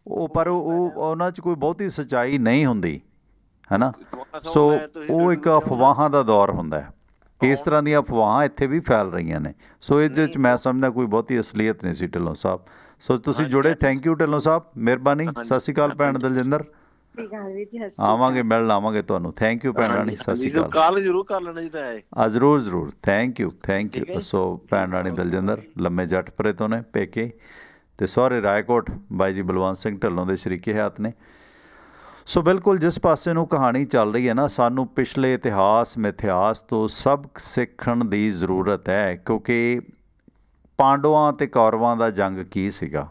ਉਹ ਪਰ ਉਹਨਾਂ 'ਚ ਕੋਈ ਬਹੁਤੀ ਸੱਚਾਈ ਨਹੀਂ ਹੁੰਦੀ ਹੈ ਨਾ। ਸੋ ਉਹ ਇੱਕ ਅਫਵਾਹਾਂ ਦਾ ਦੌਰ ਹੁੰਦਾ ਹੈ। ਇਸ ਤਰ੍ਹਾਂ ਦੀਆਂ ਅਫਵਾਹਾਂ ਇੱਥੇ ਵੀ ਫੈਲ ਰਹੀਆਂ ਨੇ। ਸੋ ਇਹਦੇ 'ਚ ਮੈਂ ਸਮਝਦਾ ਕੋਈ ਬਹੁਤੀ ਅਸਲੀਅਤ ਨਹੀਂ ਸੀ ਢਿੱਲੋਂ ਸਾਹਿਬ। ਸੋ ਤੁਸੀਂ ਜੁੜੇ, ਥੈਂਕ ਯੂ ਢਿੱਲੋਂ ਸਾਹਿਬ, ਮਿਹਰਬਾਨੀ। ਸਤਿ ਸ਼੍ਰੀ ਅਕਾਲ ਭੈਣ ਦਲਜਿੰਦਰ। ਆਵਾਂਗੇ, ਮਿਲਣ ਆਵਾਂਗੇ ਤੁਹਾਨੂੰ। ਥੈਂਕ ਯੂ ਭੈਣ ਰਾਣੀ, ਸਤਿ ਸ਼੍ਰੀ ਅਕਾਲ। ਕਾਲ ਜ਼ਰੂਰ ਕਰ ਲੈਣਾ ਚਾਹੀਦਾ ਹੈ। ਜ਼ਰੂਰ ਥੈਂਕ ਯੂ। ਸੋ ਭੈਣ ਰਾਣੀ ਦਲਜਿੰਦਰ ਲੰਮੇ ਜੱਟਪੁਰੇ ਤੋਂ ਨੇ ਪੇਕੇ, ਤੇ ਸਹੁਰੇ ਰਾਏਕੋਟ ਬਾਈ ਜੀ ਬਲਵੰਤ ਸਿੰਘ ਢਿੱਲੋਂ ਦੇ ਸ਼ਰੀਕੇ ਹੱਥ ਨੇ। ਸੋ ਬਿਲਕੁਲ ਜਿਸ ਪਾਸੇ ਨੂੰ ਕਹਾਣੀ ਚੱਲ ਰਹੀ ਹੈ ਨਾ, ਸਾਨੂੰ ਪਿਛਲੇ ਇਤਿਹਾਸ ਮਿਥਿਹਾਸ ਤੋਂ ਸਬਕ ਸਿੱਖਣ ਦੀ ਜ਼ਰੂਰਤ ਹੈ। ਕਿਉਂਕਿ ਪਾਂਡਵਾਂ ਅਤੇ ਕੌਰਵਾਂ ਦਾ ਜੰਗ ਕੀ ਸੀਗਾ।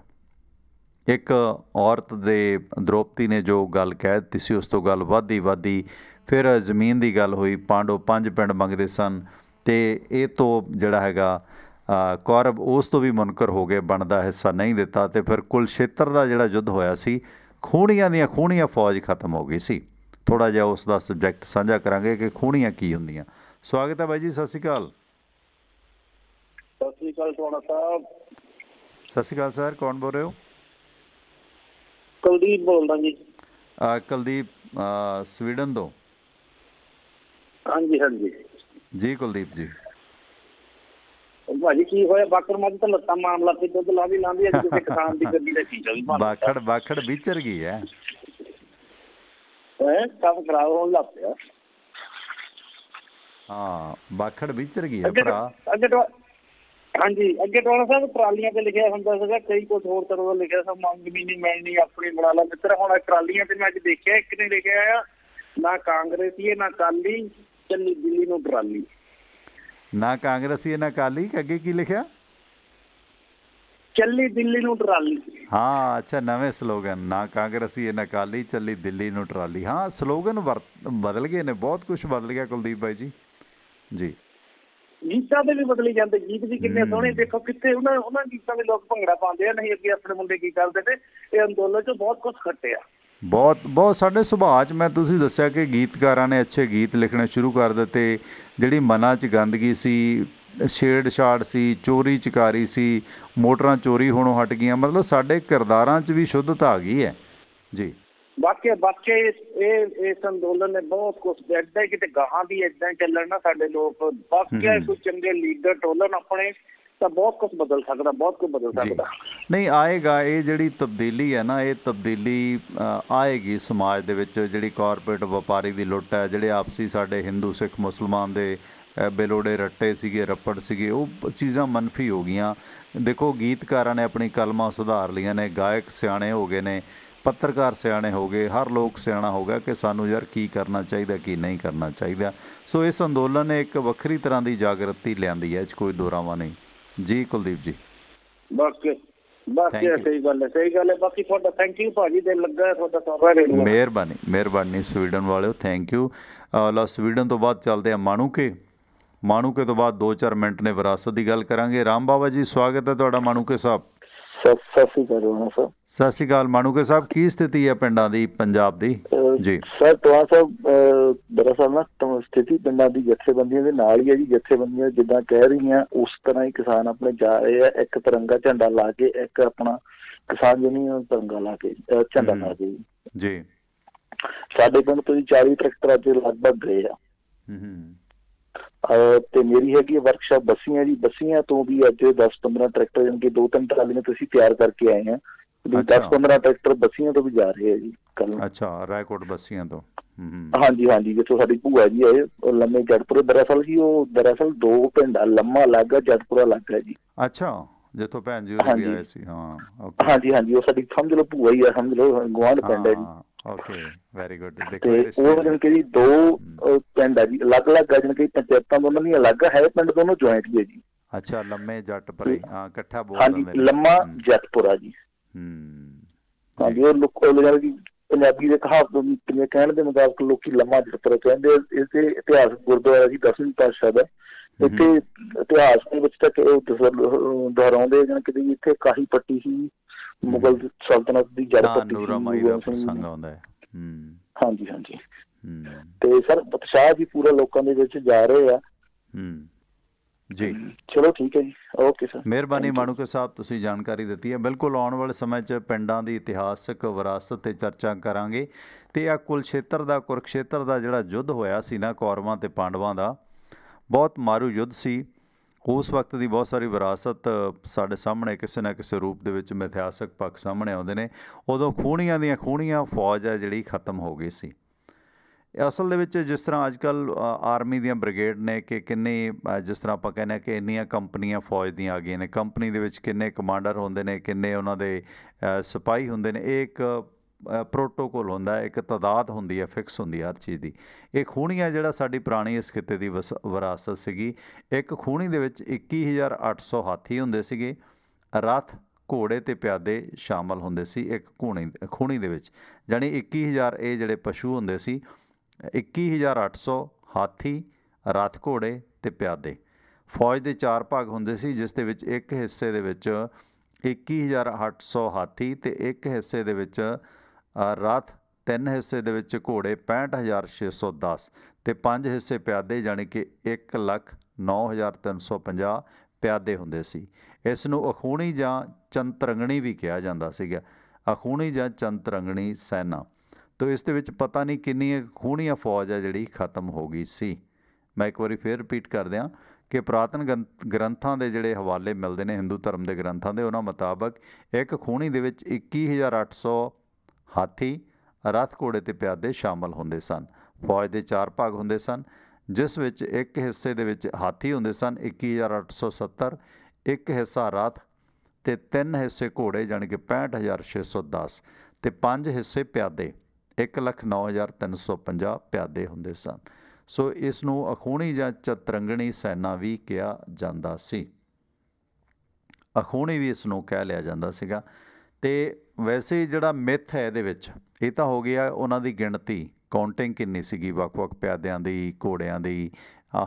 ਇੱਕ ਔਰਤ ਦੇ ਦ੍ਰੋਪਦੀ ਨੇ ਜੋ ਗੱਲ ਕਹਿ ਦਿੱਤੀ ਸੀ, ਉਸ ਤੋਂ ਗੱਲ ਵੱਧਦੀ ਫਿਰ ਜ਼ਮੀਨ ਦੀ ਗੱਲ ਹੋਈ। ਪਾਂਡਵ 5 ਪਿੰਡ ਮੰਗਦੇ ਸਨ ਅਤੇ ਇਹ ਤੋਂ ਜਿਹੜਾ ਹੈਗਾ ਕੌਰਵ ਉਸ ਤੋਂ ਵੀ ਮੁਨਕਰ ਹੋ ਗਏ, ਬਣਦਾ ਹਿੱਸਾ ਨਹੀਂ ਦਿੱਤਾ। ਅਤੇ ਫਿਰ ਕੁਲਛੇਤਰ ਦਾ ਜਿਹੜਾ ਯੁੱਧ ਹੋਇਆ ਸੀ, ਖੂਣੀਆਂ ਦੀਆਂ ਖੂਣੀਆਂ ਫੌਜ ਖਤਮ ਹੋ ਗਈ ਸੀ। ਥੋੜ੍ਹਾ ਜਿਹਾ ਉਸ ਦਾ ਸਬਜੈਕਟ ਸਾਂਝਾ ਕਰਾਂਗੇ ਕਿ ਖੂਣੀਆਂ ਕੀ ਹੁੰਦੀਆਂ। ਸਵਾਗਤ ਹੈ ਬਾਈ ਜੀ, ਸਤਿ ਸ਼੍ਰੀ ਅਕਾਲ। ਸਤਿ ਸ਼੍ਰੀ ਅਕਾਲ ਟਵਾਣਾ ਸਾਹਿਬ। ਸਤਿ ਸ਼੍ਰੀ ਅਕਾਲ ਸਰ, ਕੌਣ ਬੋਲ ਰਹੇ ਹੋ? ਕੁਲਦੀਪ ਬੋਲਦਾ ਜੀ। ਕੁਲਦੀਪ ਸਵੀਡਨ ਤੋਂ? ਹਾਂਜੀ ਜੀ ਕੁਲਦੀਪ ਜੀ। ਭਾਜੀ ਕੀ ਹੋਇਆ? ਬਾਕਰ ਮੱਝ ਤਾਂ ਲੱਤਾਂ ਮਾਰਨ ਲੱਗ ਪਈ, ਦੁੱਧ ਲਾਂਦੀ ਅੱਜ ਕਿਸੇ ਕਿਸਾਨ ਦੀ ਗੱਡੀ ਦਾ ਚੀਜ਼ਾਂ ਵੀ ਬਾਖੜ ਵਿਚਰ ਗਈ ਹੈ। ਕੰਮ ਖਰਾਬ ਹੋਣ ਲੱਗ ਪਿਆ। ਹਾਂ ਬਾਖੜ ਵਿਚਰ ਗਈ ਹੈ ਭਰਾ। ਹਾਂਜੀ ਅੱਗੇ ਟਵਾਣਾ ਸਾਹਿਬ ਟਰਾਲੀਆਂ ਤੇ ਲਿਖਿਆ ਹੁੰਦਾ ਸੀਗਾ, ਕਈ ਕੁਛ ਹੋਰ ਤਰ੍ਹਾਂ ਦਾ ਲਿਖਿਆ ਸੀ, ਮੰਗ ਵੀ ਨਹੀਂ ਮਿਲਣੀ ਆਪਣੀ ਬਣਾ ਲਾ ਮਿੱਤਰ। ਹੁਣ ਟਰਾਲੀਆਂ ਤੇ ਮੈਂ ਅੱਜ ਦੇਖਿਆ ਇੱਕ ਨੇ ਲਿਖਿਆ ਆ, ਨਾ ਕਾਂਗਰਸੀ ਨਾ ਅਕਾਲੀ, ਚੱਲੀ ਦਿੱਲੀ ਨੂੰ ਟਰਾਲੀ। ਨਾ ਕਾਂਗਰਸੀ ਨਾ ਅਕਾਲੀ, ਅੱਗੇ ਕੀ ਲਿਖਿਆ? ਚੱਲੀ ਦਿੱਲੀ ਨੂੰ ਟਰਾਲੀ। ਹਾਂ ਅੱਛਾ, ਨਵੇਂ ਸਲੋਗਨ, ਨਾ ਕਾਂਗਰਸੀ ਨਾ ਅਕਾਲੀ, ਚੱਲੀ ਦਿੱਲੀ ਨੂੰ ਟਰਾਲੀ। ਹਾਂ ਸਲੋਗਨ ਬਦਲ ਗਏ ਨੇ, ਬਹੁਤ ਕੁਛ ਬਦਲ ਗਿਆ ਕੁਲਦੀਪ ਬਾਈ ਜੀ। ਜੀ ਗੀਤਾਂ ਦੇ ਵੀ ਬਦਲੀ ਜਾਂਦੇ, ਗੀਤ ਵੀ ਕਿੰਨੇ ਸੋਹਣੇ। ਦੇਖੋ ਕਿੱਥੇ ਉਹਨਾਂ ਗੀਤਾਂ ਦੇ ਲੋਕ ਭੰਗੜਾ ਪਾਉਂਦੇ ਆ, ਨਹੀਂ ਅੱਗੇ ਆਪਣੇ ਮੁੰਡੇ ਕੀ ਕਰਦੇ ਤੇ ਇਹ ਅੰਦੋਲਨ 'ਚ ਬਹੁਤ ਕੁਛ ਖੱਟਿਆ। ਬਹੁਤ ਸਾਡੇ ਸੁਭਾਅ 'ਚ ਮੈਂ ਤੁਸੀਂ ਦੱਸਿਆ ਕਿ ਗੀਤਕਾਰਾਂ ਨੇ ਅੱਛੇ ਗੀਤ ਲਿਖਣੇ ਸ਼ੁਰੂ ਕਰ ਦਿੱਤੇ। ਜਿਹੜੀ ਮਨਾਂ 'ਚ ਗੰਦਗੀ ਸੀ, ਛੇੜਛਾੜ ਸੀ, ਚੋਰੀ ਚਕਾਰੀ ਸੀ, ਮੋਟਰਾਂ ਚੋਰੀ ਹੋਣੋਂ ਹਟ ਗਈਆਂ। ਮਤਲਬ ਸਾਡੇ ਕਿਰਦਾਰਾਂ 'ਚ ਵੀ ਸ਼ੁੱਧਤਾ ਆ ਗਈ ਹੈ ਜੀ। ਬਾਕੀ ਇਸ ਅੰਦੋਲਨ ਨੇ ਬਹੁਤ ਕੁਛ ਏਦਾਂ ਹੀ ਕਿਤੇ ਗਾਹਾਂ ਵੀ ਏਦਾਂ ਹੀ ਚੱਲਣ ਨਾ ਸਾਡੇ ਲੋਕ, ਬਾਕੀ ਕੋਈ ਚੰਗੇ ਲੀਡਰ ਟੋਲਣ ਆਪਣੇ, ਤਾਂ ਬਹੁਤ ਕੁਛ ਬਦਲ ਸਕਦਾ, ਬਹੁਤ ਕੁਝ ਬਦਲ ਸਕਦਾ। ਨਹੀਂ ਆਏਗਾ, ਇਹ ਜਿਹੜੀ ਤਬਦੀਲੀ ਹੈ ਨਾ, ਇਹ ਤਬਦੀਲੀ ਆਏਗੀ ਸਮਾਜ ਦੇ ਵਿੱਚ। ਜਿਹੜੀ ਕਾਰਪੋਰੇਟ ਵਪਾਰੀ ਦੀ ਲੁੱਟ ਹੈ, ਜਿਹੜੇ ਆਪਸੀ ਸਾਡੇ ਹਿੰਦੂ ਸਿੱਖ ਮੁਸਲਮਾਨ ਦੇ ਬੇਲੋੜੇ ਰੱਟੇ ਸੀਗੇ, ਰੱਪੜ ਸੀਗੇ, ਉਹ ਚੀਜ਼ਾਂ ਮਨਫੀ ਹੋ ਗਈਆਂ। ਦੇਖੋ ਗੀਤਕਾਰਾਂ ਨੇ ਆਪਣੀ ਕਲਮਾਂ ਸੁਧਾਰ ਲਈਆਂ ਨੇ, ਗਾਇਕ ਸਿਆਣੇ ਹੋ ਗਏ ਨੇ, ਪੱਤਰਕਾਰ ਸਿਆਣੇ ਹੋ ਗਏ, ਹਰ ਲੋਕ ਸਿਆਣਾ ਹੋ ਗਿਆ ਕਿ ਸਾਨੂੰ ਯਾਰ ਕੀ ਕਰਨਾ ਚਾਹੀਦਾ, ਕੀ ਨਹੀਂ ਕਰਨਾ ਚਾਹੀਦਾ। ਸੋ ਇਸ ਅੰਦੋਲਨ ਨੇ ਇੱਕ ਵੱਖਰੀ ਤਰ੍ਹਾਂ ਦੀ ਜਾਗਰਤੀ ਲਿਆਂਦੀ ਹੈ, ਇਹ 'ਚ ਕੋਈ ਦੋ ਰਾਵਾਂ ਨਹੀਂ ਜੀ। ਕੁਲਦੀਪ ਜੀ ਬਾਕੀ ਸਹੀ ਗੱਲ ਹੈ। ਬਾਕੀ ਤੁਹਾਡਾ ਥੈਂਕ ਯੂ ਭਾਜੀ, ਦਿਲ ਲੱਗਾ ਤੁਹਾਡਾ ਸਾਰਾ ਰੇਡੀਓ। ਮਿਹਰਬਾਨੀ ਸਵੀਡਨ ਵਾਲਿਓ, ਥੈਂਕ ਯੂ। ਲਓ ਸਵੀਡਨ ਤੋਂ ਬਾਅਦ ਚੱਲਦੇ ਆ ਮਾਣੂਕੇ ਤੋਂ ਬਾਅਦ 2-4 ਮਿੰਟ ਨੇ ਵਿਰਾਸਤ ਦੀ ਗੱਲ ਕਰਾਂਗੇ। ਰਾਮ ਬਾਬਾ ਜੀ ਸਵਾਗਤ ਹੈ ਤੁਹਾਡਾ ਮਾਣੂਕੇ ਸਾਹਿਬ। ਸਤਿ ਸ਼੍ਰੀ ਅਕਾਲ ਮਾਣੂਕੇ ਸਾਹਿਬ, ਕੀ ਸਥਿਤੀ ਹੈ ਪਿੰਡਾਂ ਦੀ ਪੰਜਾਬ ਦੀ ਜੀ? ਸਰ ਟਵਾਣਾ ਸਾਹਿਬ, ਦਰਅਸਲ ਨਾ ਸਥਿਤੀ ਪਿੰਡਾਂ ਦੀ ਜਥੇਬੰਦੀਆਂ ਦੇ ਨਾਲ ਹੀ ਹੈ ਜੀ। ਜਥੇਬੰਦੀਆਂ ਜਿੱਦਾਂ ਕਹਿ ਰਹੀਆਂ ਉਸ ਤਰ੍ਹਾਂ ਹੀ ਕਿਸਾਨ ਆਪਣੇ ਜਾ ਰਹੇ ਆ, ਇੱਕ ਤਿਰੰਗਾ ਝੰਡਾ ਲਾ ਕੇ, ਇੱਕ ਆਪਣਾ ਕਿਸਾਨ ਯੂਨੀਅਨ ਤਿਰੰਗਾ ਲਾ ਕੇ, ਝੰਡਾ ਲਾ ਕੇ ਜੀ। ਸਾਡੇ ਪਿੰਡ ਤੋਂ ਜੀ 40 ਟਰੈਕਟਰ ਅੱਜ ਲਗਭਗ ਗਏ ਆ। ਤੇ ਮੇਰੀ ਹੈਗੀ ਵਰਕਸ਼ਾਪ ਬੱਸੀਆਂ ਜੀ, ਬੱਸੀਆਂ ਤੋਂ ਵੀ ਅੱਜ 10-15 ਟਰੈਕਟਰ ਜਾਣੀ ਕਿ 2-3 ਟਰਾਲੀਆਂ ਤੁਸੀਂ ਤਿਆਰ ਕਰਕੇ ਆਏ ਆ। 10-15 ਟਰੈਕਟਰ ਬੱਸੀਆਂ ਤੋਂ ਵੀ ਜਾ ਰਹੇ ਆ ਜੀ ਕੱਲ। ਅੱਛਾ, ਰਾਏਕੋਟ ਬੱਸੀਆਂ ਤੋਂ? ਹਾਂਜੀ, ਜਿੱਥੋਂ ਸਾਡੀ ਭੂਆ ਜੀ ਹੈ ਲੰਮੇ ਜੱਟਪੁਰ। ਦਰਅਸਲ ਜੀ ਉਹ ਦੋ ਪਿੰਡ ਆ, ਲੰਮਾ ਅਲੱਗ ਆ, ਜੱਟਪੁਰਾ ਅਲੱਗ ਹੈ ਜੀ। ਅੱਛਾ, ਜਿੱਥੋਂ ਭੈਣ ਜੀ ਹੋਰੀ ਆਏ ਸੀ। ਹਾਂਜੀ, ਉਹ ਸਾਡੀ ਸਮਝ ਲਓ ਭੂਆ ਹੀ ਆ, ਸਮਝ ਲਓ ਗੁਆਂਢ ਪਿੰਡ ਹੈ ਜੀ। Okay, very good. ਤੇ ਉਹ ਜਾਣੀ ਕਿ ਜੀ 2 ਪਿੰਡ ਆ ਜੀ, ਅਲੱਗ-ਅਲੱਗ ਆ, ਜਾਣੀ ਕਿ ਪੰਚਾਇਤਾਂ ਦੋਨਾਂ ਦੀਆਂ ਅਲੱਗ ਹੈ, ਪਿੰਡ ਦੋਨੋਂ ਜੁਆਇੰਟ ਹੀ ਹੈ ਜੀ। ਅੱਛਾ, ਲੰਮੇ ਜੱਟਪੁਰੇ ਇਕੱਠਾ ਬੋਲ ਹਾਂਜੀ, ਲੰਮਾ ਜੱਟਪੁਰਾ ਜੀ। ਹਾਂਜੀ, ਉਹ ਲੋਕ ਪੰਜਾਬੀ ਦੇ ਕਹਾਵਤ ਕਹਿਣ ਦੇ ਮੁਤਾਬਕ ਲੋਕੀ ਲੰਮਾ ਜੱਟਪੁਰਾ ਕਹਿੰਦੇ। ਇਸੇ ਇਤਿਹਾਸ ਗੁਰਦੁਆਰਾ ਜੀ 10ਵੀਂ ਪਾਤਸ਼ਾਹ ਦਾ, ਇੱਥੇ ਇਤਿਹਾਸ ਦੇ ਵਿੱਚ ਤਾਂ ਦੁਹਰਾਉਂਦੇ ਜਾਣੀ ਕਿ ਇੱਥੇ ਕਾਹੀ ਪੱਟੀ ਸੀ ਮੁਗਲ ਸਲਤਨਤ ਦੀ ਜੜ ਪੱਟੀ ਸੀ। ਹਾਂਜੀ। ਤੇ ਸਰ ਉਤਸ਼ਾਹ ਜੀ ਪੂਰਾ ਲੋਕਾਂ ਦੇ ਵਿੱਚ ਜਾ ਰਹੇ ਆ ਜੀ। ਚਲੋ ਠੀਕ ਹੈ ਜੀ, ਓਕੇ ਸਰ। ਮਿਹਰਬਾਨੀ ਮਾਣੂਕੇ ਸਾਹਿਬ, ਤੁਸੀਂ ਜਾਣਕਾਰੀ ਦਿੱਤੀ ਹੈ। ਬਿਲਕੁਲ ਆਉਣ ਵਾਲੇ ਸਮੇਂ 'ਚ ਪਿੰਡਾਂ ਦੀ ਇਤਿਹਾਸਕ ਵਿਰਾਸਤ 'ਤੇ ਚਰਚਾ ਕਰਾਂਗੇ। ਅਤੇ ਆ ਕੁਰਕਸ਼ੇਤਰ ਦਾ ਜਿਹੜਾ ਯੁੱਧ ਹੋਇਆ ਸੀ ਨਾ, ਕੌਰਵਾਂ ਅਤੇ ਪਾਂਡਵਾਂ ਦਾ, ਬਹੁਤ ਮਾਰੂ ਯੁੱਧ ਸੀ। ਉਸ ਵਕਤ ਦੀ ਬਹੁਤ ਸਾਰੀ ਵਿਰਾਸਤ ਸਾਡੇ ਸਾਹਮਣੇ ਕਿਸੇ ਨਾ ਕਿਸੇ ਰੂਪ ਦੇ ਵਿੱਚ ਇਤਿਹਾਸਕ ਪੱਖ ਸਾਹਮਣੇ ਆਉਂਦੇ ਨੇ। ਉਦੋਂ ਖੂਣੀਆਂ ਫੌਜ ਹੈ ਜਿਹੜੀ ਖਤਮ ਹੋ ਗਈ ਸੀ। ਅਸਲ ਦੇ ਵਿੱਚ ਜਿਸ ਤਰ੍ਹਾਂ ਅੱਜ ਕੱਲ੍ਹ ਆਰਮੀ ਦੀਆਂ ਬ੍ਰਿਗੇਡ ਨੇ ਕਿ ਕਿੰਨੀ, ਜਿਸ ਤਰ੍ਹਾਂ ਆਪਾਂ ਕਹਿੰਦੇ ਹਾਂ ਕਿ ਇੰਨੀਆਂ ਕੰਪਨੀਆਂ ਫੌਜ ਦੀਆਂ ਆ ਗਈਆਂ ਨੇ, ਕੰਪਨੀ ਦੇ ਵਿੱਚ ਕਿੰਨੇ ਕਮਾਂਡਰ ਹੁੰਦੇ ਨੇ, ਕਿੰਨੇ ਉਹਨਾਂ ਦੇ ਸਿਪਾਹੀ ਹੁੰਦੇ ਨੇ, ਇਹ ਇੱਕ ਪ੍ਰੋਟੋਕੋਲ ਹੁੰਦਾ ਹੈ, ਇੱਕ ਤਾਦਾਦ ਹੁੰਦੀ ਹੈ, ਫਿਕਸ ਹੁੰਦੀ ਹੈ ਹਰ ਚੀਜ਼ ਦੀ। ਇਹ ਖੂਣੀਆਂ ਜਿਹੜਾ ਸਾਡੀ ਪੁਰਾਣੀ ਇਸ ਖਿੱਤੇ ਦੀ ਵਿਰਾਸਤ ਸੀਗੀ। ਇੱਕ ਖੂਣੀ ਦੇ ਵਿੱਚ 21,800 ਹਾਥੀ ਹੁੰਦੇ ਸੀਗੇ, ਰਥ, ਘੋੜੇ ਅਤੇ ਪਿਆਦੇ ਸ਼ਾਮਲ ਹੁੰਦੇ ਸੀ ਇੱਕ ਖੂਣੀ ਦੇ ਵਿੱਚ। ਜਾਣੀ 21,000 ਇਹ ਜਿਹੜੇ ਪਸ਼ੂ ਹੁੰਦੇ ਸੀ, 21,800 ਹਾਥੀ, ਰਥ, ਘੋੜੇ ਅਤੇ ਪਿਆਦੇ। ਫੌਜ ਦੇ 4 ਭਾਗ ਹੁੰਦੇ ਸੀ, ਜਿਸ ਦੇ ਵਿੱਚ ਇੱਕ ਹਿੱਸੇ ਦੇ ਵਿੱਚ 21,800 ਹਾਥੀ ਅਤੇ ਇੱਕ ਹਿੱਸੇ ਦੇ ਵਿੱਚ ਰਥ, 3 ਹਿੱਸੇ ਦੇ ਵਿੱਚ ਘੋੜੇ 65,610 ਅਤੇ 5 ਹਿੱਸੇ ਪਿਆਦੇ, ਜਾਣੀ ਕਿ 1,09,350 ਪਿਆਦੇ ਹੁੰਦੇ ਸੀ। ਇਸ ਨੂੰ ਅਖੂਣੀ ਜਾਂ ਚੰਤਰੰਗਣੀ ਵੀ ਕਿਹਾ ਜਾਂਦਾ ਸੀਗਾ, ਅਖੂਣੀ ਜਾਂ ਚੰਤਰੰਗਣੀ ਸੈਨਾ। ਤੋ ਇਸ ਦੇ ਵਿੱਚ ਪਤਾ ਨਹੀਂ ਕਿੰਨੀ ਖੂਣੀਆਂ ਫੌਜ ਹੈ ਜਿਹੜੀ ਖਤਮ ਹੋ ਗਈ ਸੀ। ਮੈਂ ਇੱਕ ਵਾਰੀ ਫਿਰ ਰਿਪੀਟ ਕਰ ਦਿਆਂ ਕਿ ਪੁਰਾਤਨ ਗ੍ਰੰਥਾਂ ਦੇ ਜਿਹੜੇ ਹਵਾਲੇ ਮਿਲਦੇ ਨੇ, ਹਿੰਦੂ ਧਰਮ ਦੇ ਗ੍ਰੰਥਾਂ ਦੇ, ਉਹਨਾਂ ਮੁਤਾਬਕ ਇੱਕ ਖੂਣੀ ਦੇ ਵਿੱਚ 21,800 ਹਾਥੀ, ਰਥ, ਘੋੜੇ ਅਤੇ ਪਿਆਦੇ ਸ਼ਾਮਲ ਹੁੰਦੇ ਸਨ। ਫੌਜ ਦੇ 4 ਭਾਗ ਹੁੰਦੇ ਸਨ, ਜਿਸ ਵਿੱਚ ਇੱਕ ਹਿੱਸੇ ਦੇ ਵਿੱਚ ਹਾਥੀ ਹੁੰਦੇ ਸਨ 21,870, ਇੱਕ ਹਿੱਸਾ ਰਥ ਅਤੇ 3 ਹਿੱਸੇ ਘੋੜੇ, ਜਾਣੀ ਕਿ 65,610 ਅਤੇ 5 ਹਿੱਸੇ ਪਿਆਦੇ, 1,09,350 ਪਿਆਦੇ ਹੁੰਦੇ ਸਨ। ਸੋ ਇਸ ਨੂੰ ਅਖੂਣੀ ਜਾਂ ਚਤਰੰਗਣੀ ਸੈਨਾ ਵੀ ਕਿਹਾ ਜਾਂਦਾ ਸੀ। ਅਖੂਣੀ ਵੀ ਇਸ ਨੂੰ ਕਹਿ ਲਿਆ ਜਾਂਦਾ ਸੀਗਾ। ਅਤੇ ਵੈਸੇ ਜਿਹੜਾ ਮਿੱਥ ਹੈ ਇਹਦੇ ਵਿੱਚ, ਇਹ ਤਾਂ ਹੋ ਗਿਆ ਉਹਨਾਂ ਦੀ ਗਿਣਤੀ, ਕਾਊਂਟਿੰਗ ਕਿੰਨੀ ਸੀਗੀ ਵੱਖ-ਵੱਖ ਪਿਆਦਿਆਂ ਦੀ, ਘੋੜਿਆਂ ਦੀ,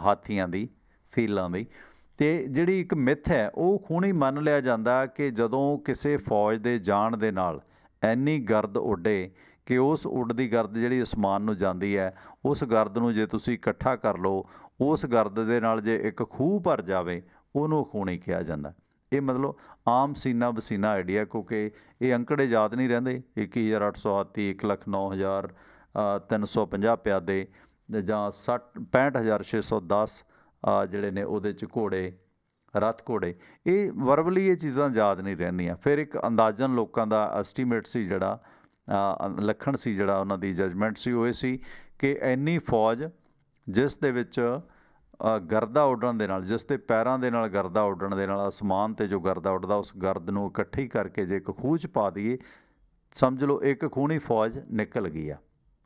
ਹਾਥੀਆਂ ਦੀ, ਫੀਲਾਂ ਦੀ। ਅਤੇ ਜਿਹੜੀ ਇੱਕ ਮਿੱਥ ਹੈ ਉਹ ਖੂਣੀ ਮੰਨ ਲਿਆ ਜਾਂਦਾ ਕਿ ਜਦੋਂ ਕਿਸੇ ਫੌਜ ਦੇ ਜਾਣ ਦੇ ਨਾਲ ਇੰਨੀ ਗਰਦ ਉੱਡੇ ਕਿ ਉਸ ਉੱਡਦੀ ਗਰਦ ਜਿਹੜੀ ਅਸਮਾਨ ਨੂੰ ਜਾਂਦੀ ਹੈ, ਉਸ ਗਰਦ ਨੂੰ ਜੇ ਤੁਸੀਂ ਇਕੱਠਾ ਕਰ ਲਓ, उस गर्द दे नाल जे एक खूह भर जाए ਉਹਨੂੰ ਖੂਨੀ ਕਿਹਾ ਜਾਂਦਾ। ਇਹ ਮਤਲਬ ਆਮ ਸੀਨਾ ਬਸੀਨਾ ਆਈਡੀਆ, ਕਿਉਂਕਿ ਇਹ ਅੰਕੜੇ ਯਾਦ ਨਹੀਂ ਰਹਿੰਦੇ। 21,838, 1,09,350 ਪਿਆਦੇ ਜਾਂ 65,610 ਜਿਹੜੇ ਨੇ ਉਹਦੇ 'ਚ ਘੋੜੇ, ਰੱਥ ਘੋੜੇ, ਇਹ ਵਰਬਲੀ ਇਹ ਚੀਜ਼ਾਂ ਯਾਦ ਨਹੀਂ ਰਹਿੰਦੀਆਂ। ਫਿਰ ਇੱਕ ਅੰਦਾਜ਼ਨ ਲੋਕਾਂ ਦਾ ਐਸਟੀਮੇਟ ਸੀ, ਜਿਹੜਾ ਲੱਖਣ ਸੀ, ਜਿਹੜਾ ਉਹਨਾਂ ਦੀ ਜਜਮੈਂਟ ਸੀ, ਉਹ ਇਹ ਸੀ ਕਿ ਇੰਨੀ ਫੌਜ ਜਿਸ ਦੇ ਵਿੱਚ ਗਰਦਾ ਉੱਡਣ ਦੇ ਨਾਲ, ਜਿਸ ਦੇ ਪੈਰਾਂ ਦੇ ਨਾਲ ਗਰਦਾ ਉੱਡਣ ਦੇ ਨਾਲ, ਅਸਮਾਨ 'ਤੇ ਜੋ ਗਰਦਾ ਉੱਡਦਾ, ਉਸ ਗਰਦ ਨੂੰ ਇਕੱਠੀ ਕਰਕੇ ਜੇ ਇੱਕ ਖੂਹ 'ਚ ਪਾ ਦਈਏ, ਸਮਝ ਲਓ ਇੱਕ ਖੂਹਣੀ ਫੌਜ ਨਿਕਲ ਗਈ ਆ।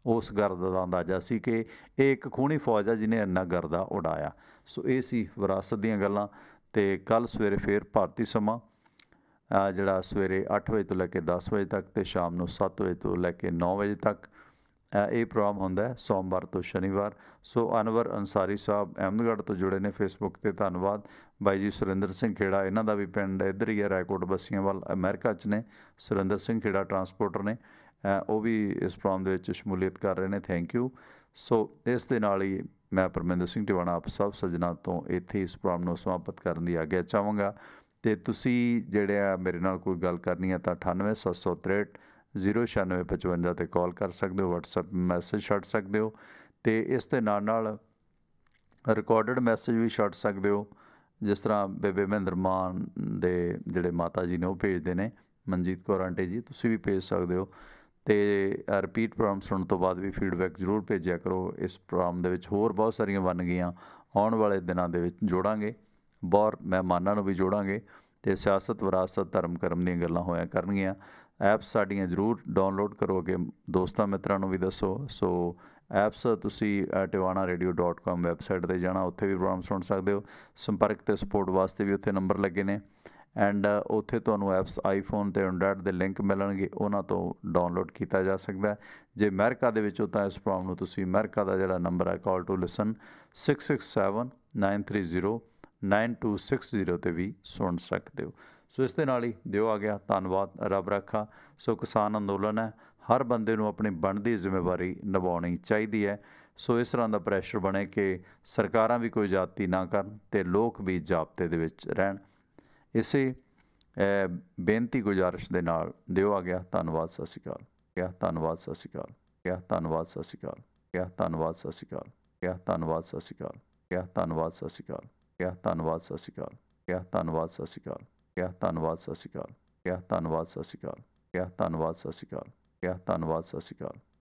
ਉਸ ਗਰਦ ਦਾ ਅੰਦਾਜ਼ਾ ਸੀ ਕਿ ਇਹ ਇੱਕ ਖੂਹਣੀ ਫੌਜ ਆ ਜਿਹਨੇ ਇੰਨਾ ਗਰਦਾ ਉਡਾਇਆ। ਸੋ ਇਹ ਸੀ ਵਿਰਾਸਤ ਦੀਆਂ ਗੱਲਾਂ। ਅਤੇ ਕੱਲ੍ਹ ਸਵੇਰੇ ਫਿਰ ਭਾਰਤੀ ਸਮਾਂ ਜਿਹੜਾ ਸਵੇਰੇ 8 ਵਜੇ ਤੋਂ ਲੈ ਕੇ 10 ਵਜੇ ਤੱਕ ਅਤੇ ਸ਼ਾਮ ਨੂੰ 7 ਵਜੇ ਤੋਂ ਲੈ ਕੇ 9 ਵਜੇ ਤੱਕ ਇਹ ਪ੍ਰੋਗਰਾਮ ਹੁੰਦਾ ਹੈ, ਸੋਮਵਾਰ ਤੋਂ ਸ਼ਨੀਵਾਰ। ਸੋ ਅਨਵਰ ਅੰਸਾਰੀ ਸਾਹਿਬ ਅਹਿਮਦਗੜ੍ਹ ਤੋਂ ਜੁੜੇ ਨੇ ਫੇਸਬੁੱਕ 'ਤੇ, ਧੰਨਵਾਦ। ਬਾਈ ਜੀ ਸੁਰਿੰਦਰ ਸਿੰਘ ਖੇੜਾ, ਇਹਨਾਂ ਦਾ ਵੀ ਪਿੰਡ ਇੱਧਰ ਹੀ ਹੈ, ਰਾਏਕੋਟ ਬੱਸੀਆਂ ਵੱਲ, ਅਮਰੀਕਾ 'ਚ ਨੇ। ਸੁਰਿੰਦਰ ਸਿੰਘ ਖੇੜਾ ਟਰਾਂਸਪੋਰਟਰ ਨੇ, ਉਹ ਵੀ ਇਸ ਪ੍ਰੋਗਰਾਮ ਦੇ ਵਿੱਚ ਸ਼ਮੂਲੀਅਤ ਕਰ ਰਹੇ ਨੇ, ਥੈਂਕ ਯੂ। ਸੋ ਇਸ ਦੇ ਨਾਲ ਹੀ ਮੈਂ ਪਰਮਿੰਦਰ ਸਿੰਘ ਟਿਵਾਣਾ ਆਪ ਸਭ ਸੱਜਣਾ ਤੋਂ ਇੱਥੇ ਇਸ ਪ੍ਰੋਗਰਾਮ ਨੂੰ ਸਮਾਪਤ ਕਰਨ ਦੀ ਆਗਿਆ ਚਾਹਾਂਗਾ। ਅਤੇ ਤੁਸੀਂ ਜਿਹੜੇ ਆ ਮੇਰੇ ਨਾਲ ਕੋਈ ਗੱਲ ਕਰਨੀ ਹੈ ਤਾਂ 98 763 096 55 'ਤੇ ਕਾਲ ਕਰ ਸਕਦੇ ਹੋ, ਵਟਸਐਪ ਮੈਸੇਜ ਛੱਡ ਸਕਦੇ ਹੋ, ਅਤੇ ਇਸ ਦੇ ਨਾਲ ਨਾਲ ਰਿਕਾਰਡਡ ਮੈਸੇਜ ਵੀ ਛੱਡ ਸਕਦੇ ਹੋ, ਜਿਸ ਤਰ੍ਹਾਂ ਬੇਬੇ ਮਹਿੰਦਰ ਮਾਨ ਦੇ ਜਿਹੜੇ ਮਾਤਾ ਜੀ ਨੇ ਉਹ ਭੇਜਦੇ ਨੇ, ਮਨਜੀਤ ਕੌਰ ਆਂਟੀ ਜੀ, ਤੁਸੀਂ ਵੀ ਭੇਜ ਸਕਦੇ ਹੋ। ਅਤੇ ਰਿਪੀਟ ਪ੍ਰੋਗਰਾਮ ਸੁਣਨ ਤੋਂ ਬਾਅਦ ਵੀ ਫੀਡਬੈਕ ਜ਼ਰੂਰ ਭੇਜਿਆ ਕਰੋ। ਇਸ ਪ੍ਰੋਗਰਾਮ ਦੇ ਵਿੱਚ ਹੋਰ ਬਹੁਤ ਸਾਰੀਆਂ ਵੰਨਗੀਆਂ ਆਉਣ ਵਾਲੇ ਦਿਨਾਂ ਦੇ ਵਿੱਚ ਜੋੜਾਂਗੇ, ਬਹੁਤ ਮਹਿਮਾਨਾਂ ਨੂੰ ਵੀ ਜੋੜਾਂਗੇ, ਅਤੇ ਸਿਆਸਤ, ਵਿਰਾਸਤ, ਧਰਮ ਕਰਮ ਦੀਆਂ ਗੱਲਾਂ ਹੋਇਆ ਕਰਨਗੀਆਂ। ਐਪਸ ਸਾਡੀਆਂ ਜ਼ਰੂਰ ਡਾਊਨਲੋਡ ਕਰੋ, ਅੱਗੇ ਦੋਸਤਾਂ ਮਿੱਤਰਾਂ ਨੂੰ ਵੀ ਦੱਸੋ। ਸੋ ਐਪਸ ਤੁਸੀਂ tiwanaaradio.com ਵੈਬਸਾਈਟ 'ਤੇ ਜਾਣਾ, ਉੱਥੇ ਵੀ ਪ੍ਰੋਗਰਾਮ ਸੁਣ ਸਕਦੇ ਹੋ। ਸੰਪਰਕ ਅਤੇ ਸਪੋਰਟ ਵਾਸਤੇ ਵੀ ਉੱਥੇ ਨੰਬਰ ਲੱਗੇ ਨੇ, ਐਂਡ ਉੱਥੇ ਤੁਹਾਨੂੰ ਐਪਸ ਆਈਫੋਨ ਅਤੇ ਐਂਡਰਾਇਡ ਦੇ ਲਿੰਕ ਮਿਲਣਗੇ, ਉਹਨਾਂ ਤੋਂ ਡਾਊਨਲੋਡ ਕੀਤਾ ਜਾ ਸਕਦਾ। ਜੇ ਅਮਰੀਕਾ ਦੇ ਵਿੱਚ ਹੋ ਤਾਂ ਇਸ ਪ੍ਰੋਗਰਾਮ ਨੂੰ ਤੁਸੀਂ ਅਮਰੀਕਾ ਦਾ ਜਿਹੜਾ ਨੰਬਰ ਹੈ ਕਾਲ ਟੂ ਲਿਸਨ 667-930-9260 'ਤੇ ਵੀ ਸੁਣ ਸਕਦੇ ਹੋ। ਸੋ ਇਸ ਦੇ ਨਾਲ ਹੀ ਦਿਓ ਆ ਗਿਆ, ਧੰਨਵਾਦ, ਰੱਬ ਰਾਖਾ। ਸੋ ਕਿਸਾਨ ਅੰਦੋਲਨ ਹੈ, ਹਰ ਬੰਦੇ ਨੂੰ ਆਪਣੀ ਬਣਦੀ ਜ਼ਿੰਮੇਵਾਰੀ ਨਿਭਾਉਣੀ ਚਾਹੀਦੀ ਹੈ। ਸੋ ਇਸ ਤਰ੍ਹਾਂ ਦਾ ਪ੍ਰੈਸ਼ਰ ਬਣੇ ਕਿ ਸਰਕਾਰਾਂ ਵੀ ਕੋਈ ਜ਼ਿਆਦਤੀ ਨਾ ਕਰਨ ਅਤੇ ਲੋਕ ਵੀ ਜ਼ਾਬਤੇ ਦੇ ਵਿੱਚ ਰਹਿਣ। ਇਸੇ ਬੇਨਤੀ ਗੁਜ਼ਾਰਿਸ਼ ਦੇ ਨਾਲ ਦਿਓ ਆ ਗਿਆ, ਧੰਨਵਾਦ, ਸਤਿ ਸ਼੍ਰੀ ਅਕਾਲ। ਧੰਨਵਾਦ, ਸਤਿ ਸ਼੍ਰੀ ਅਕਾਲ। ਧੰਨਵਾਦ, ਸਤਿ ਸ਼੍ਰੀ ਅਕਾਲ। ਧੰਨਵਾਦ, ਸਤਿ ਸ਼੍ਰੀ ਅਕਾਲ। ਧੰਨਵਾਦ, ਸਤਿ ਸ਼੍ਰੀ ਅਕਾਲ। ਧੰਨਵਾਦ, ਸਤਿ ਸ਼੍ਰੀ ਅਕਾਲ। ਧੰਨਵਾਦ, ਸਤਿ ਸ਼੍ਰੀ ਅਕਾਲ। ਧੰਨਵਾਦ, ਸਤਿ ਸ਼੍ਰੀ ਅਕਾਲ। ਧੰਨਵਾਦ, ਸਤਿ ਸ਼੍ਰੀ ਅਕਾਲ। ਧੰਨਵਾਦ, ਸਤਿ ਸ਼੍ਰੀ ਅਕਾਲ। ਧੰਨਵਾਦ, ਸਤਿ ਸ਼੍ਰੀ ਅਕਾਲ। ਧੰਨਵਾਦ, ਸਤਿ ਸ਼੍ਰੀ ਅਕਾਲ। ਧੰਨਵਾਦ, ਸਤਿ ਸ਼੍ਰੀ ਅਕਾਲ।